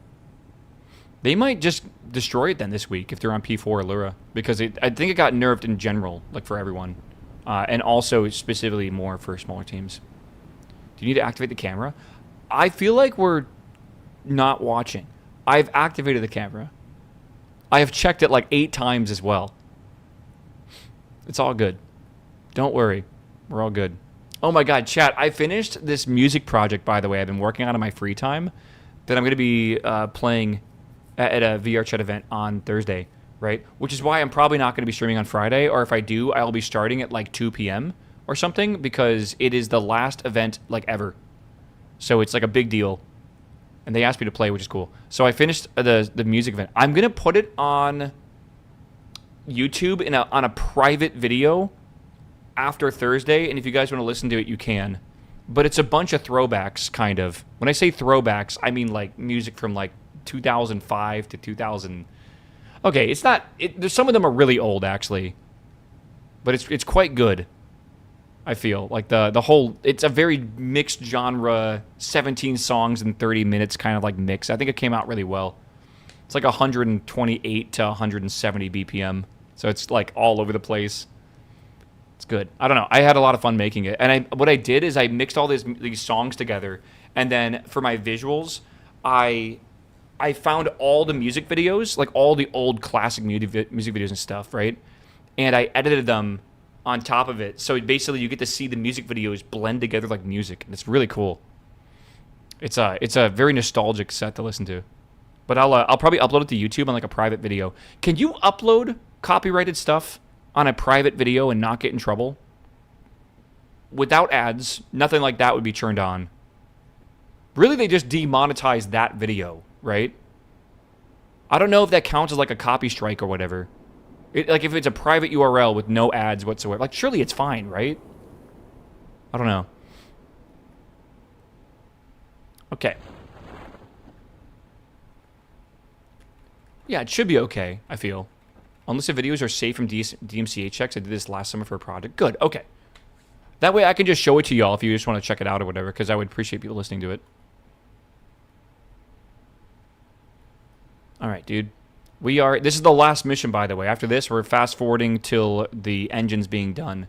They might just destroy it then this week if they're on P4 Allura. Because I think it got nerfed in general, like for everyone. And also specifically more for smaller teams. Do you need to activate the camera? I feel like we're not watching. I've activated the camera. I have checked it like 8 times as well. It's all good. Don't worry. We're all good. Oh my god, chat, I finished this music project, by the way, I've been working on in my free time, that I'm going to be playing at a VR chat event on Thursday, right? Which is why I'm probably not going to be streaming on Friday, or if I do, I'll be starting at like 2 p.m. or something, because it is the last event like ever. So it's like a big deal. And they asked me to play, which is cool. So I finished the music event. I'm going to put it on YouTube on a private video after Thursday, and if you guys want to listen to it, you can. But it's a bunch of throwbacks, kind of. When I say throwbacks, I mean like music from like 2005 to 2000. Okay, it's not. Some of them are really old, actually, but it's quite good. I feel like the whole. It's a very mixed genre, 17 songs in 30 minutes, kind of like mix. I think it came out really well. It's like 128 to 170 BPM, so it's like all over the place. It's good. I don't know. I had a lot of fun making it. And what I did is I mixed all these songs together. And then for my visuals, I found all the music videos, like all the old classic music videos and stuff, right? And I edited them on top of it. So basically you get to see the music videos blend together like music. And it's really cool. It's a very nostalgic set to listen to. But I'll probably upload it to YouTube on like a private video. Can you upload copyrighted stuff on a private video and not get in trouble? Without ads, nothing like that would be turned on. Really, they just demonetized that video, right? I don't know if that counts as like a copy strike or whatever. Like if it's a private URL with no ads whatsoever, like surely it's fine, right? I don't know. Okay. Yeah, it should be okay, I feel. Unless the videos are safe from DMCA checks. I did this last summer for a project. Good, okay. That way I can just show it to y'all if you just want to check it out or whatever, because I would appreciate people listening to it. Alright, dude. This is the last mission, by the way. After this, we're fast-forwarding till the engine's being done,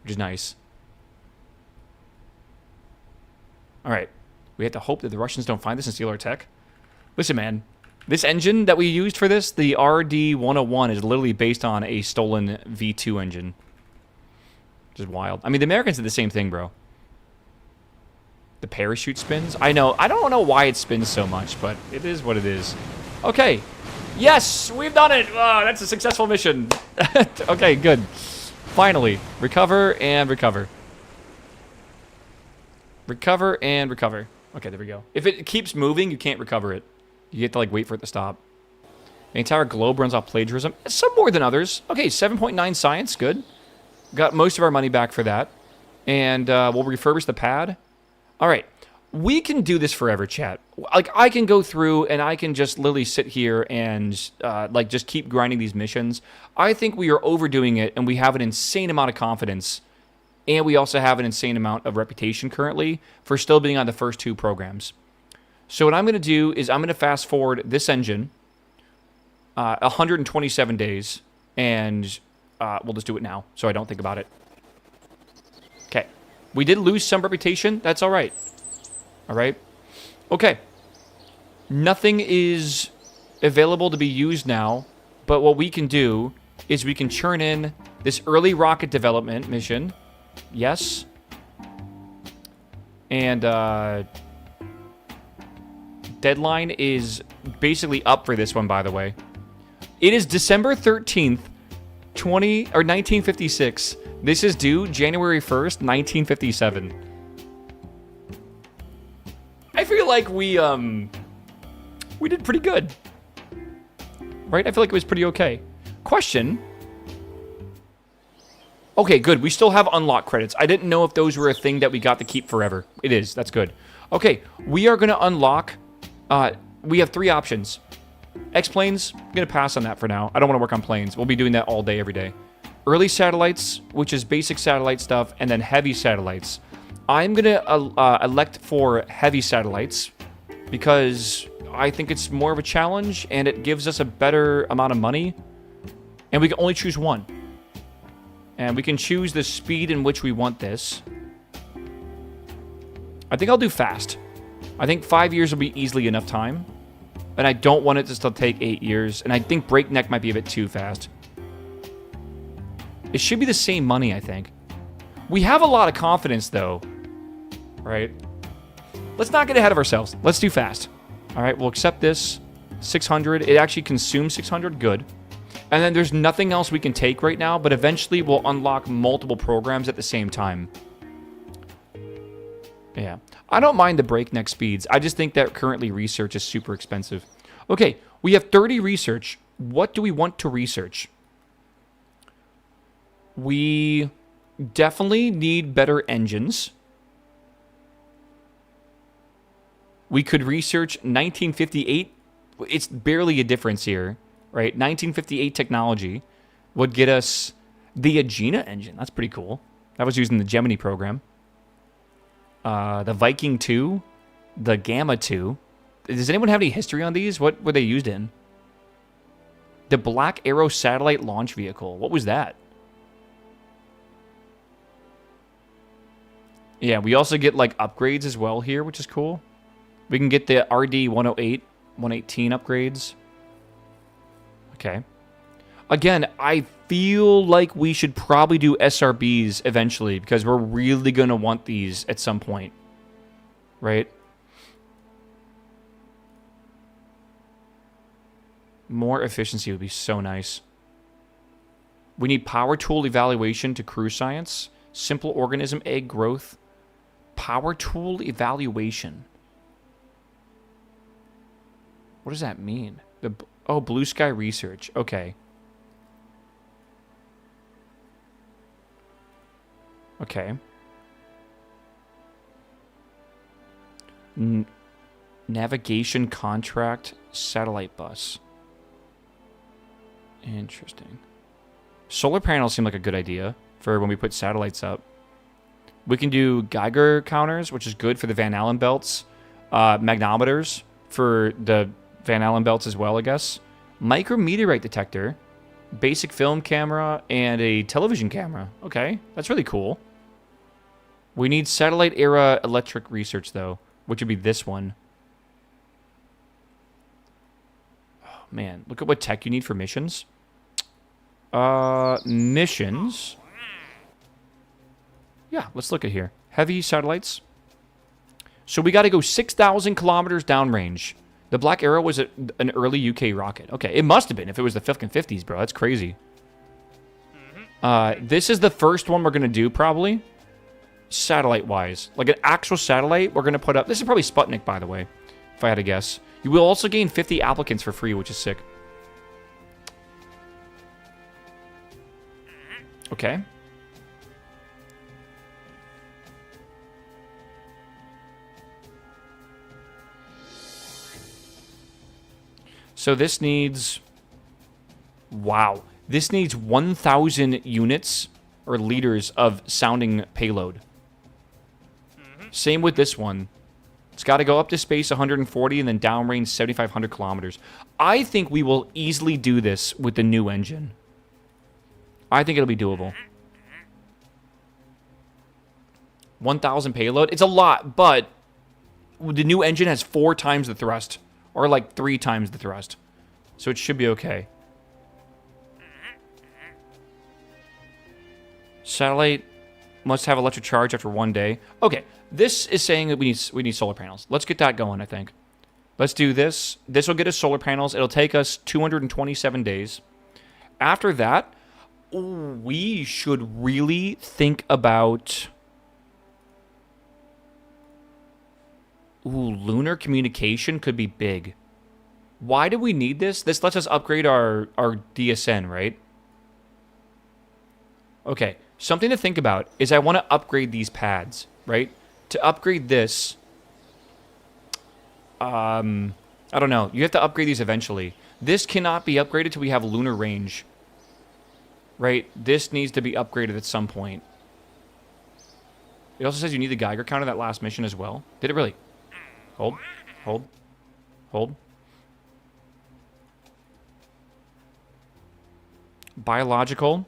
which is nice. Alright. We have to hope that the Russians don't find this and steal our tech. Listen, man. This engine that we used for this, the RD-101, is literally based on a stolen V2 engine. Which is wild. I mean, the Americans did the same thing, bro. The parachute spins? I know. I don't know why it spins so much, but it is what it is. Okay. Yes! We've done it! That's a successful mission. Okay, good. Finally. Recover and recover. Recover and recover. Okay, there we go. If it keeps moving, you can't recover it. You have to, like, wait for it to stop. The entire globe runs off plagiarism. Some more than others. Okay, 7.9 science. Good. Got most of our money back for that. And we'll refurbish the pad. All right. We can do this forever, chat. Like, I can go through and I can just literally sit here and, like, just keep grinding these missions. I think we are overdoing it, and we have an insane amount of confidence. And we also have an insane amount of reputation currently for still being on the first 2 programs. So what I'm going to do is I'm going to fast forward this engine 127 days, and we'll just do it now so I don't think about it. Okay. We did lose some reputation. That's all right. All right. Okay. Nothing is available to be used now, but what we can do is we can churn in this early rocket development mission. Yes. And deadline is basically up for this one, by the way. It is December 13th, 1956. This is due January 1st, 1957. I feel like we did pretty good. Right? I feel like it was pretty okay. Question. Okay, good. We still have unlock credits. I didn't know if those were a thing that we got to keep forever. It is. That's good. Okay, we are going to unlock... we have 3 options. X-planes, I'm going to pass on that for now. I don't want to work on planes. We'll be doing that all day, every day. Early satellites, which is basic satellite stuff, and then heavy satellites. I'm going to elect for heavy satellites because I think it's more of a challenge and it gives us a better amount of money. And we can only choose one. And we can choose the speed in which we want this. I think I'll do fast. I think 5 years will be easily enough time. And I don't want it to still take 8 years. And I think breakneck might be a bit too fast. It should be the same money, I think. We have a lot of confidence, though. Right? Let's not get ahead of ourselves. Let's do fast. All right, we'll accept this. 600. It actually consumes 600. Good. And then there's nothing else we can take right now, but eventually we'll unlock multiple programs at the same time. Yeah. I don't mind the breakneck speeds. I just think that currently research is super expensive. Okay, we have 30 research. What do we want to research? We definitely need better engines. We could research 1958. It's barely a difference here, right? 1958 technology would get us the Agena engine. That's pretty cool. That was used in the Gemini program. The Viking 2, the Gamma 2. Does anyone have any history on these? What were they used in? The Black Arrow satellite launch vehicle. What was that? Yeah, we also get like upgrades as well here, which is cool. We can get the RD 108, 118 upgrades. Okay. Again, I feel like we should probably do SRBs eventually because we're really going to want these at some point. Right? More efficiency would be so nice. We need power tool evaluation to crew science. Simple organism egg growth. Power tool evaluation. What does that mean? Oh, blue sky research. Okay. Okay. Navigation contract satellite bus. Interesting. Solar panels seem like a good idea for when we put satellites up. We can do Geiger counters, which is good for the Van Allen belts. Magnometers for the Van Allen belts as well, I guess. Micrometeorite detector. Basic film camera and a television camera. Okay, that's really cool. We need satellite era electric research, though, which would be this one. Oh, man, look at what tech you need for missions. Missions. Yeah, let's look at here. Heavy satellites. So we got to go 6,000 kilometers downrange. The Black Arrow was an early UK rocket. Okay, it must have been if it was the 50s, bro. That's crazy. This is the first one we're going to do, probably. Satellite-wise. Like an actual satellite, we're going to put up... This is probably Sputnik, by the way, if I had to guess. You will also gain 50 applicants for free, which is sick. Okay. So this needs... Wow. This needs 1,000 units or liters of sounding payload. Same with this one. It's got to go up to space 140 and then downrange 7,500 kilometers. I think we will easily do this with the new engine. I think it'll be doable. 1,000 payload. It's a lot, but the new engine has 4 times the thrust, or like 3 times the thrust. So it should be okay. Satellite must have electric charge after 1 day. Okay, this is saying that we need solar panels. Let's get that going, I think. Let's do this. This will get us solar panels. It'll take us 227 days. After that, we should really think about... lunar communication could be big. Why do we need this? This lets us upgrade our DSN, right? Okay, something to think about is I want to upgrade these pads, right? To upgrade this, I don't know. You have to upgrade these eventually. This cannot be upgraded till we have lunar range, right? This needs to be upgraded at some point. It also says you need the Geiger counter that last mission as well. Did it really? Hold, hold, hold. Biological.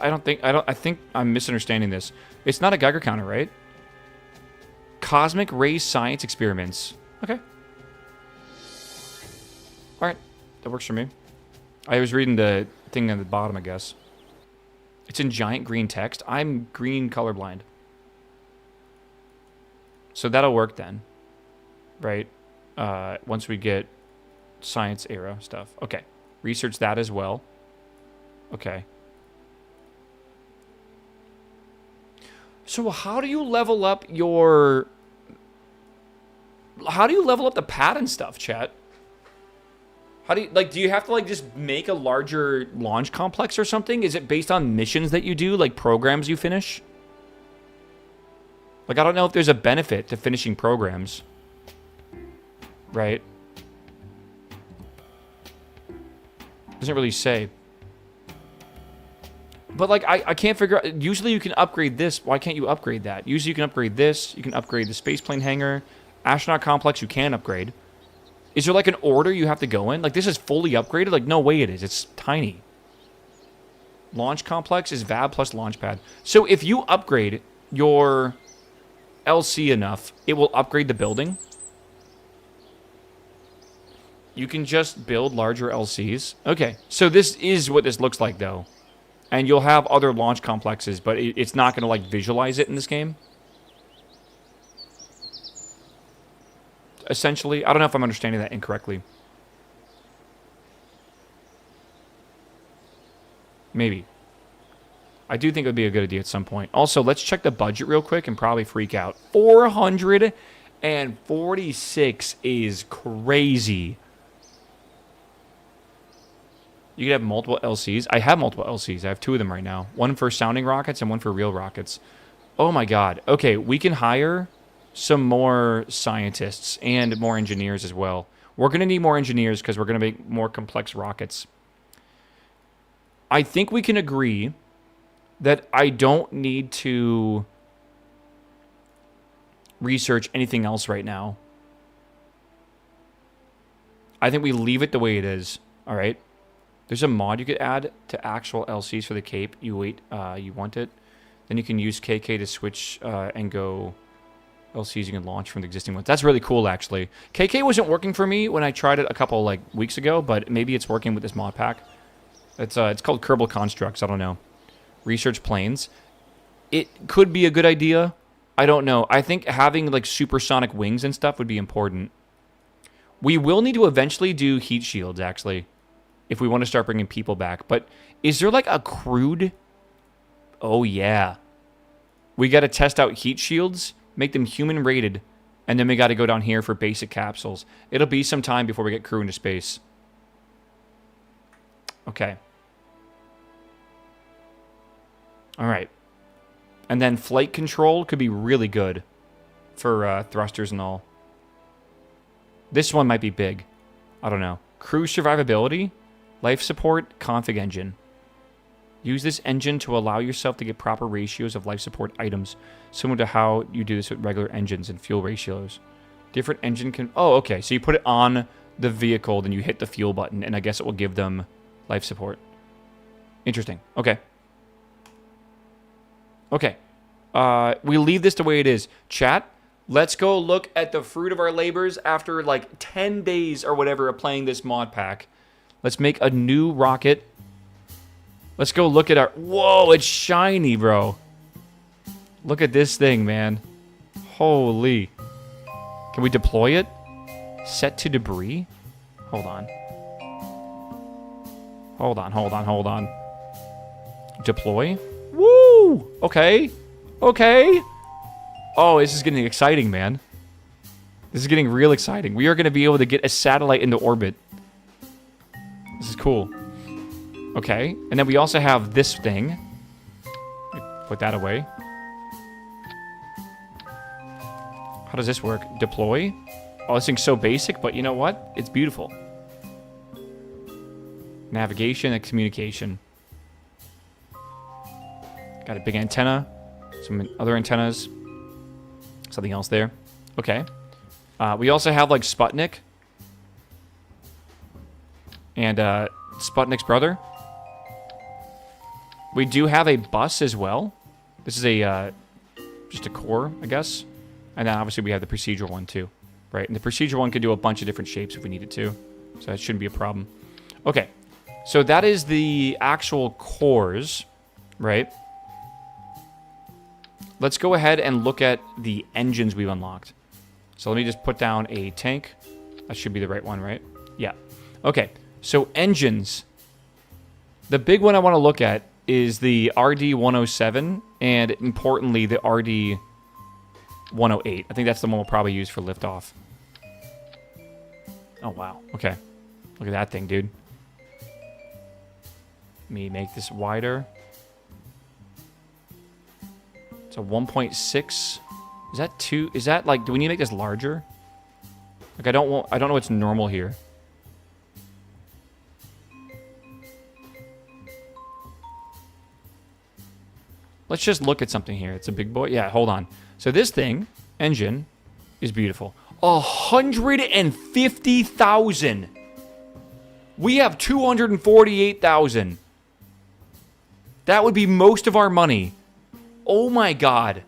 I think I'm misunderstanding this. It's not a Geiger counter, right? Cosmic ray science experiments. Okay. Alright. That works for me. I was reading the thing on the bottom, I guess. It's in giant green text. I'm green colorblind. So that'll work then. Right? Once we get science era stuff. Okay. Research that as well. Okay. So how do you level up your... How do you level up the pad and stuff, chat? How do you... Like, do you have to, like, just make a larger launch complex or something? Is it based on missions that you do, like programs you finish? Like, I don't know if there's a benefit to finishing programs. Right? Doesn't really say. But, like, I can't figure out... Usually you can upgrade this. Why can't you upgrade that? Usually you can upgrade this. You can upgrade the spaceplane hangar. Astronaut complex you can upgrade. Is there, like, an order you have to go in? Like, this is fully upgraded? Like, no way it is. It's tiny. Launch complex is VAB plus launch pad. So if you upgrade your LC enough, it will upgrade the building. You can just build larger LCs. Okay, so this is what this looks like, though. And you'll have other launch complexes, but it's not going to, like, visualize it in this game. Essentially. I don't know if I'm understanding that incorrectly. Maybe. I do think it would be a good idea at some point. Also, let's check the budget real quick and probably freak out. 446 is crazy. You could have multiple LCs. I have multiple LCs. I have 2 of them right now. One for sounding rockets and one for real rockets. Oh my god. Okay, we can hire some more scientists and more engineers as well. We're going to need more engineers because we're going to make more complex rockets. I think we can agree that I don't need to research anything else right now. I think we leave it the way it is. All right. There's a mod you could add to actual LCs for the Cape. You wait, you want it. Then you can use KK to switch and go LCs you can launch from the existing ones. That's really cool, actually. KK wasn't working for me when I tried it a couple like weeks ago, but maybe it's working with this mod pack. It's called Kerbal Constructs. I don't know. Research planes. It could be a good idea. I don't know. I think having like supersonic wings and stuff would be important. We will need to eventually do heat shields, actually, if we want to start bringing people back. But is there like a crude... Oh, yeah. We got to test out heat shields, make them human rated, and then we got to go down here for basic capsules. It'll be some time before we get crew into space. Okay. All right. And then flight control could be really good for thrusters and all. This one might be big. I don't know. Crew survivability, life support, config engine. Use this engine to allow yourself to get proper ratios of life support items, similar to how you do this with regular engines and fuel ratios. Different engine can... Oh, okay. So you put it on the vehicle, then you hit the fuel button, and I guess it will give them life support. Interesting. Okay. Okay. We leave this the way it is. Chat, let's go look at the fruit of our labors after like 10 days or whatever of playing this mod pack. Let's make a new rocket. Let's go look at our... Whoa, it's shiny, bro. Look at this thing, man. Holy. Can we deploy it? Set to debris? Hold on. Hold on, hold on, hold on. Deploy? Woo! Okay. Okay. Oh, this is getting exciting, man. This is getting real exciting. We are going to be able to get a satellite into orbit. This is cool. Okay. And then we also have this thing. Put that away. How does this work? Deploy? Oh, this thing's so basic, but you know what? It's beautiful. Navigation and communication. Got a big antenna. Some other antennas. Something else there. Okay. We also have, like, Sputnik. And, Sputnik's brother. We do have a bus as well. This is a, just a core, I guess. And then, obviously, we have the procedural one, too. Right? And the procedural one can do a bunch of different shapes if we needed to. So that shouldn't be a problem. Okay. So that is the actual cores, right? Let's go ahead and look at the engines we've unlocked. So let me just put down a tank. That should be the right one, right? Yeah. Okay. So engines. The big one I want to look at is the RD-107 and, importantly, the RD-108. I think that's the one we'll probably use for liftoff. Oh, wow. Okay. Look at that thing, dude. Let me make this wider. It's a 1.6. Is that 2? Is that like, do we need to make this larger? Like, I don't know what's normal here. Let's just look at something here. It's a big boy. Yeah, hold on. So this thing, engine, is beautiful. 150,000. We have 248,000. That would be most of our money. Oh my god.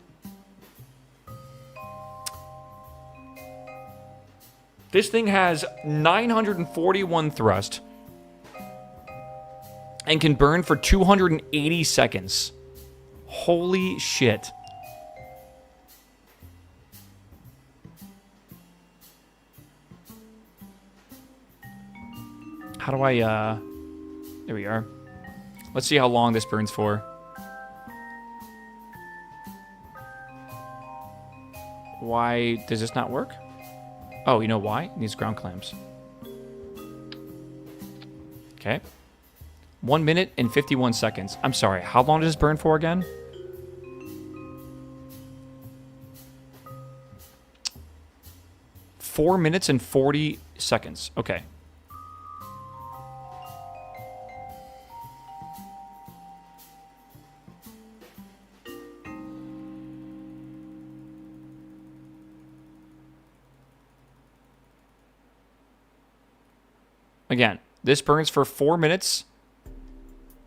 This thing has 941 thrust and can burn for 280 seconds. Holy shit. How do I, there we are. Let's see how long this burns for. Why does this not work? Oh, you know why? It needs ground clamps. Okay. 1 minute and 51 seconds. I'm sorry, how long does this burn for again? Four minutes and 40 seconds. Okay. Again, this burns for 4 minutes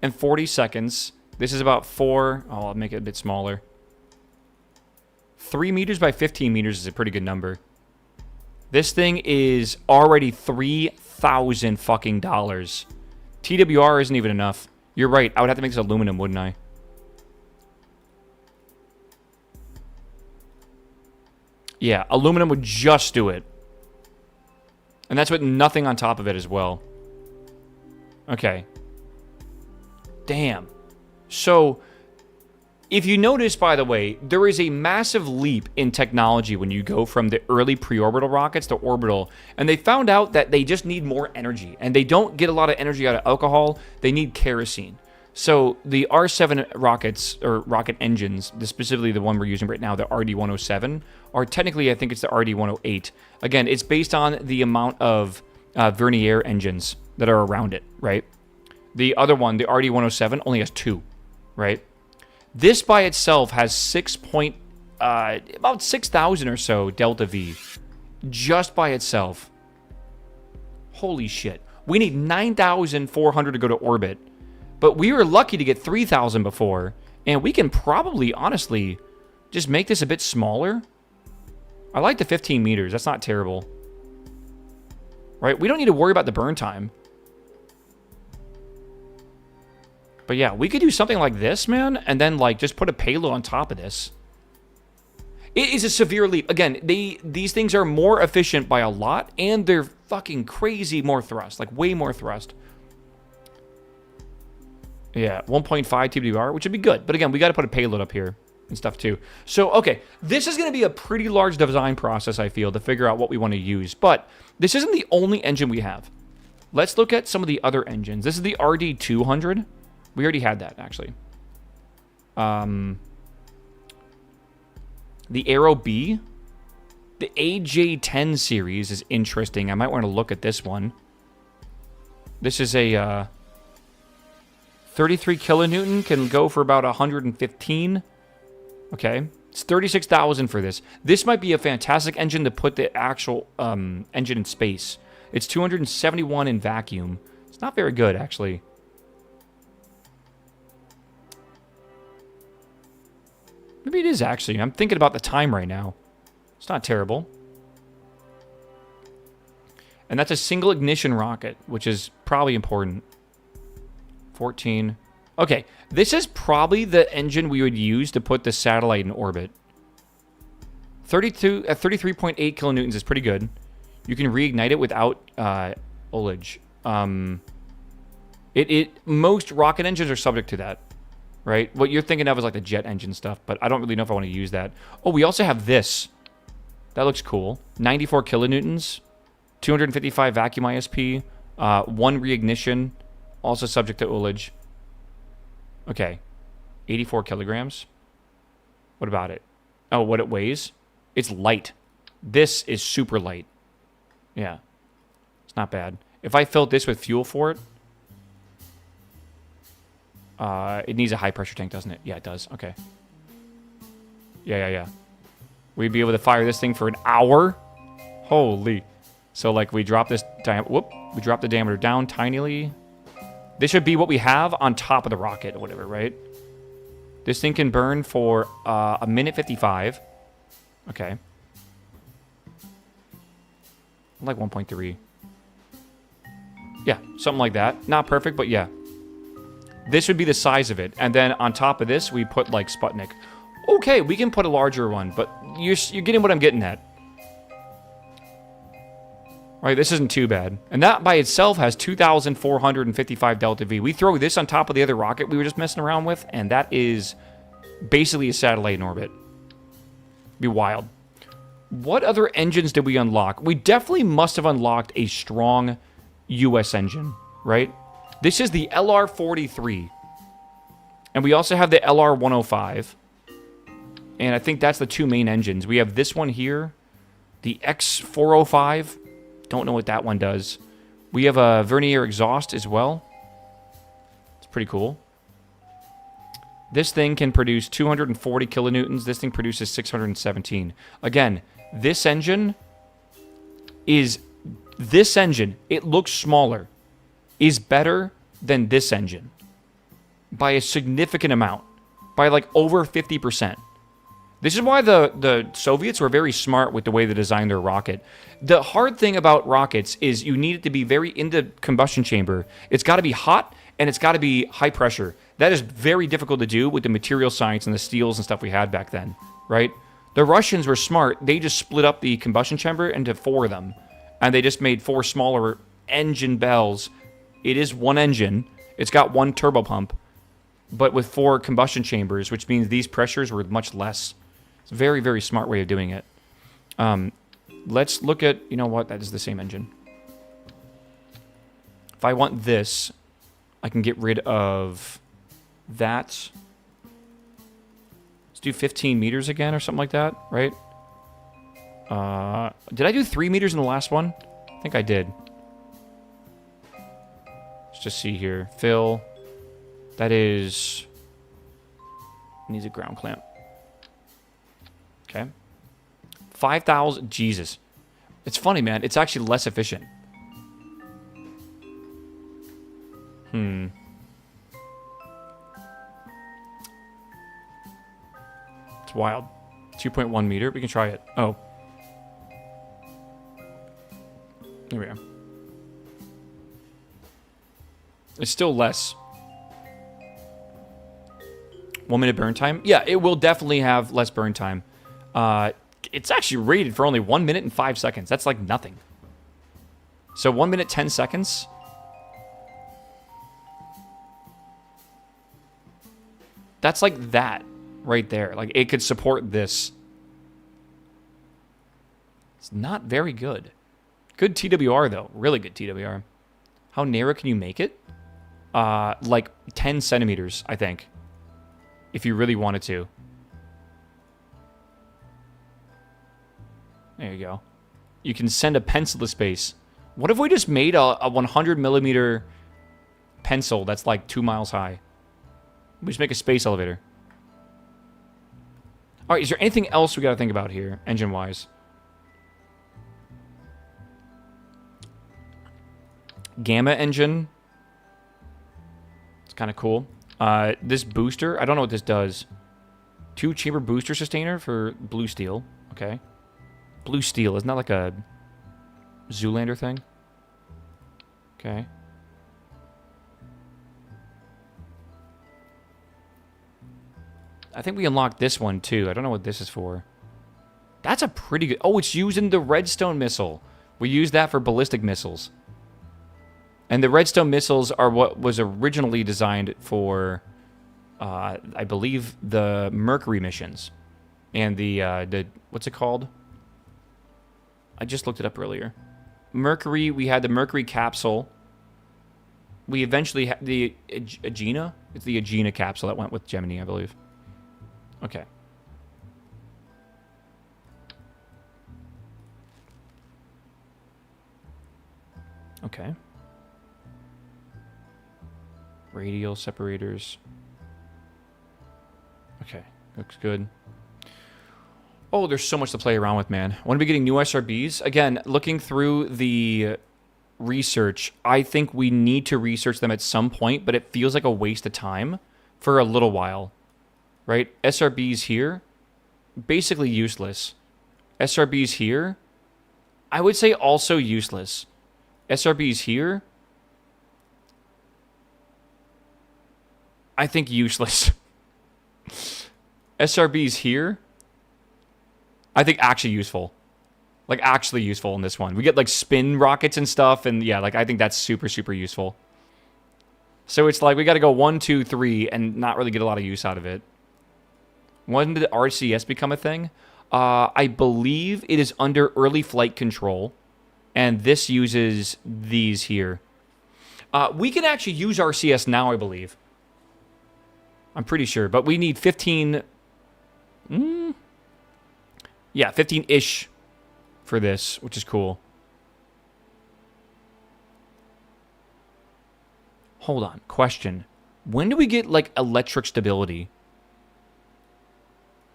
and 40 seconds. This is about 4... Oh, I'll make it a bit smaller. 3 meters by 15 meters is a pretty good number. This thing is already $3,000 fucking dollars. TWR isn't even enough. You're right. I would have to make this aluminum, wouldn't I? Yeah, aluminum would just do it. And that's with nothing on top of it as well. Okay. Damn. So, if you notice, by the way, there is a massive leap in technology when you go from the early pre-orbital rockets to orbital. And they found out that they just need more energy. And they don't get a lot of energy out of alcohol. They need kerosene. So the R7 rockets, or rocket engines, specifically the one we're using right now, the RD-107, are technically, I think it's the RD-108. Again, it's based on the amount of Vernier engines that are around it, right? The other one, the RD-107, only has 2, right? This by itself has about 6,000 or so delta V, just by itself. Holy shit. We need 9,400 to go to orbit, but we were lucky to get 3,000 before, and we can probably, honestly, just make this a bit smaller. I like the 15 meters. That's not terrible. Right? We don't need to worry about the burn time. But yeah, we could do something like this, man, and then like just put a payload on top of this. It is a severe leap. Again, these things are more efficient by a lot, and they're fucking crazy more thrust, like way more thrust. Yeah, 1.5 TBR, which would be good. But again, we got to put a payload up here and stuff too. So, okay, this is going to be a pretty large design process, I feel, to figure out what we want to use. But this isn't the only engine we have. Let's look at some of the other engines. This is the RD-200. We already had that, actually. The Aero B. The AJ-10 series is interesting. I might want to look at this one. This is a 33 kilonewton, can go for about 115. Okay. It's 36,000 for this. This might be a fantastic engine to put the actual engine in space. It's 271 in vacuum. It's not very good, actually. Maybe it is, actually. I'm thinking about the time right now. It's not terrible. And that's a single ignition rocket, which is probably important. 14. Okay, this is probably the engine we would use to put the satellite in orbit. 33.8 kilonewtons is pretty good. You can reignite it without ullage. Most rocket engines are subject to that, right? What you're thinking of is like the jet engine stuff, but I don't really know if I want to use that. Oh, we also have this. That looks cool. 94 kilonewtons, 255 vacuum ISP, 1 reignition, also subject to ullage. Okay, 84 kilograms. What about it? Oh, what it weighs? It's light. This is super light. Yeah, it's not bad. If I filled this with fuel for it, it needs a high pressure tank, doesn't it? Yeah, it does. Okay. Yeah. We'd be able to fire this thing for an hour. Holy. So like we drop this we drop the diameter down tinily. This should be what we have on top of the rocket or whatever, right? This thing can burn for a minute 55. Okay. Like 1.3. Yeah, something like that. Not perfect, but yeah. This would be the size of it. And then on top of this, we put like Sputnik. Okay, we can put a larger one, but you're getting what I'm getting at. All right, this isn't too bad. And that by itself has 2,455 delta V. We throw this on top of the other rocket we were just messing around with, and that is basically a satellite in orbit. Be wild. What other engines did we unlock? We definitely must have unlocked a strong US engine, right? This is the LR-43. And we also have the LR-105. And I think that's the two main engines. We have this one here, the X-405. Don't know what that one does. We have a vernier exhaust as well. It's pretty cool. This thing can produce 240 kilonewtons. This thing produces 617. Again, this engine, it looks smaller, is better than this engine by a significant amount, by like over 50%. This is why the Soviets were very smart with the way they designed their rocket. The hard thing about rockets is you need it to be very in the combustion chamber. It's got to be hot, and it's got to be high pressure. That is very difficult to do with the material science and the steels and stuff we had back then, right? The Russians were smart. They just split up the combustion chamber into 4 of them, and they just made 4 smaller engine bells. It is one engine. It's got 1 turbo pump, but with 4 combustion chambers, which means these pressures were much less. It's a very, very smart way of doing it. Let's look at, you know what, that is the same engine. If I want this, I can get rid of that. Let's do 15 meters again or something like that, right? Did I do 3 meters in the last one? I think I did. Let's just see here. Fill. That is... Needs a ground clamp. Okay. 5,000. Jesus. It's funny, man. It's actually less efficient. It's wild. 2.1 meter. We can try it. Oh. Here we go. It's still less. 1 minute burn time? Yeah, it will definitely have less burn time. It's actually rated for only 1 minute and 5 seconds. That's like nothing. So 1 minute, 10 seconds. That's like that right there. Like, it could support this. It's not very good. Good TWR, though. Really good TWR. How narrow can you make it? Like 10 centimeters, I think. If you really wanted to. There you go. You can send a pencil to space. What if we just made a 100 millimeter pencil that's like 2 miles high? We just make a space elevator. All right, is there anything else we got to think about here, engine-wise? Gamma engine. It's kind of cool. This booster, I don't know what this does. 2-chamber booster sustainer for blue steel. Okay. Blue steel, isn't that like a Zoolander thing? Okay. I think we unlocked this one too. I don't know what this is for. That's a pretty good... Oh, it's using the Redstone missile. We use that for ballistic missiles. And the Redstone missiles are what was originally designed for, I believe, the Mercury missions. And the what's it called? I just looked it up earlier. Mercury, we had the Mercury capsule. We eventually had the Aegina. It's the Aegina capsule that went with Gemini, I believe. Okay. Okay. Radial separators. Okay, looks good. Oh, there's so much to play around with, man. When are we getting new SRBs? Again, looking through the research, I think we need to research them at some point, but it feels like a waste of time for a little while. Right? SRBs here, basically useless. SRBs here, I would say also useless. SRBs here, I think useless. SRBs here, I think actually useful. Like, actually useful in this one. We get, like, spin rockets and stuff, and yeah, like, I think that's super, super useful. So it's like, we gotta go 1, 2, 3, and not really get a lot of use out of it. When did RCS become a thing? I believe it is under early flight control, and this uses these here. We can actually use RCS now, I believe. I'm pretty sure, but we need 15... yeah, 15-ish for this, which is cool. Hold on, question. When do we get, like, electric stability?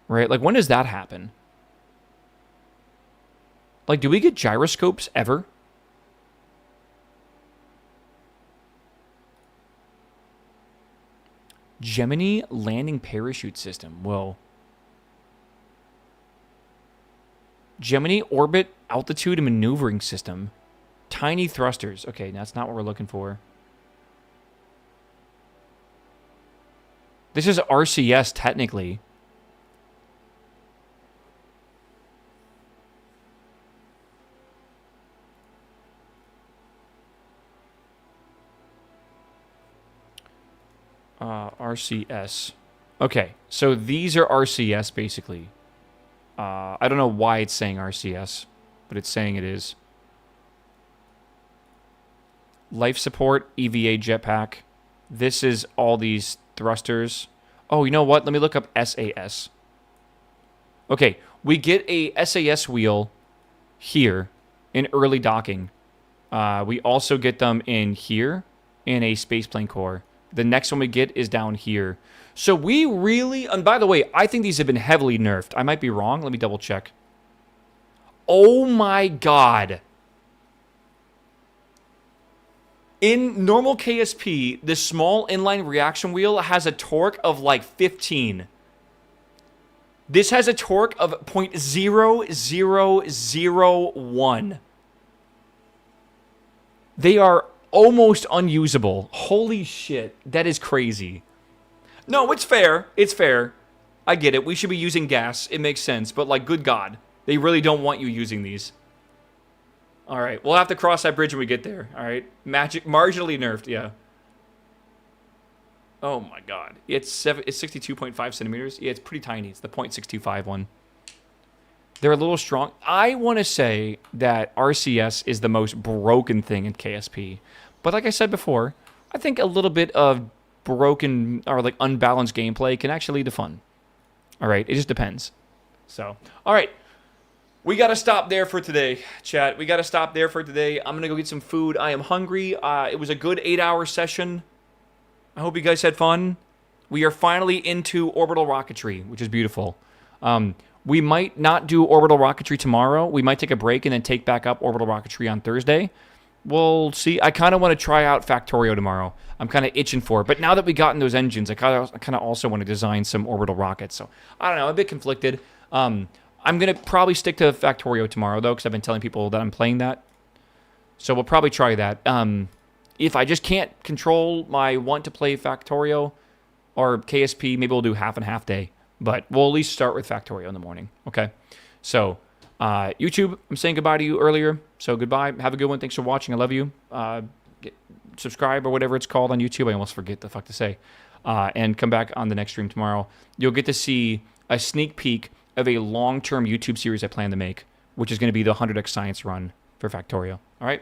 Right? Like, when does that happen? Like, do we get gyroscopes ever? Gemini landing parachute system. Whoa. Gemini orbit altitude and maneuvering system. Tiny thrusters. Okay, that's not what we're looking for. This is RCS, technically. RCS. Okay, so these are RCS, basically. I don't know why it's saying RCS, but it's saying it is. Life support, EVA jetpack. This is all these thrusters. Oh, you know what? Let me look up SAS. Okay, we get a SAS wheel here in early docking. We also get them in here in a spaceplane core. The next one we get is down here. So we really, and by the way, I think these have been heavily nerfed. I might be wrong. Let me double check. Oh my god. In normal KSP, the small inline reaction wheel has a torque of like 15. This has a torque of 0.0001. They are almost unusable. Holy shit. That is crazy. No, it's fair. It's fair. I get it. We should be using gas. It makes sense. But, like, good God. They really don't want you using these. All right. We'll have to cross that bridge when we get there. All right. Marginally nerfed. Yeah. Oh, my God. It's 62.5 centimeters. Yeah, it's pretty tiny. It's the .625 one. They're a little strong. I want to say that RCS is the most broken thing in KSP. But like I said before, I think a little bit of broken or like unbalanced gameplay can actually lead to fun. All right, it just depends. So, all right. We got to stop there for today, chat. We got to stop there for today. I'm going to go get some food. I am hungry. It was a good 8-hour session. I hope you guys had fun. We are finally into orbital rocketry, which is beautiful. We might not do orbital rocketry tomorrow. We might take a break and then take back up orbital rocketry on Thursday. We'll see. I kind of want to try out Factorio tomorrow. I'm kind of itching for it. But now that we've gotten those engines, I kind of also want to design some orbital rockets. So, I don't know. I'm a bit conflicted. I'm going to probably stick to Factorio tomorrow, though, because I've been telling people that I'm playing that. So we'll probably try that. If I just can't control my want to play Factorio or KSP, maybe we'll do half and half day. But we'll at least start with Factorio in the morning. Okay? So, YouTube, I'm saying goodbye to you earlier. So, goodbye. Have a good one. Thanks for watching. I love you. Subscribe or whatever it's called on YouTube. I almost forget the fuck to say. And come back on the next stream tomorrow. You'll get to see a sneak peek of a long-term YouTube series I plan to make, which is going to be the 100x Science run for Factorio. All right?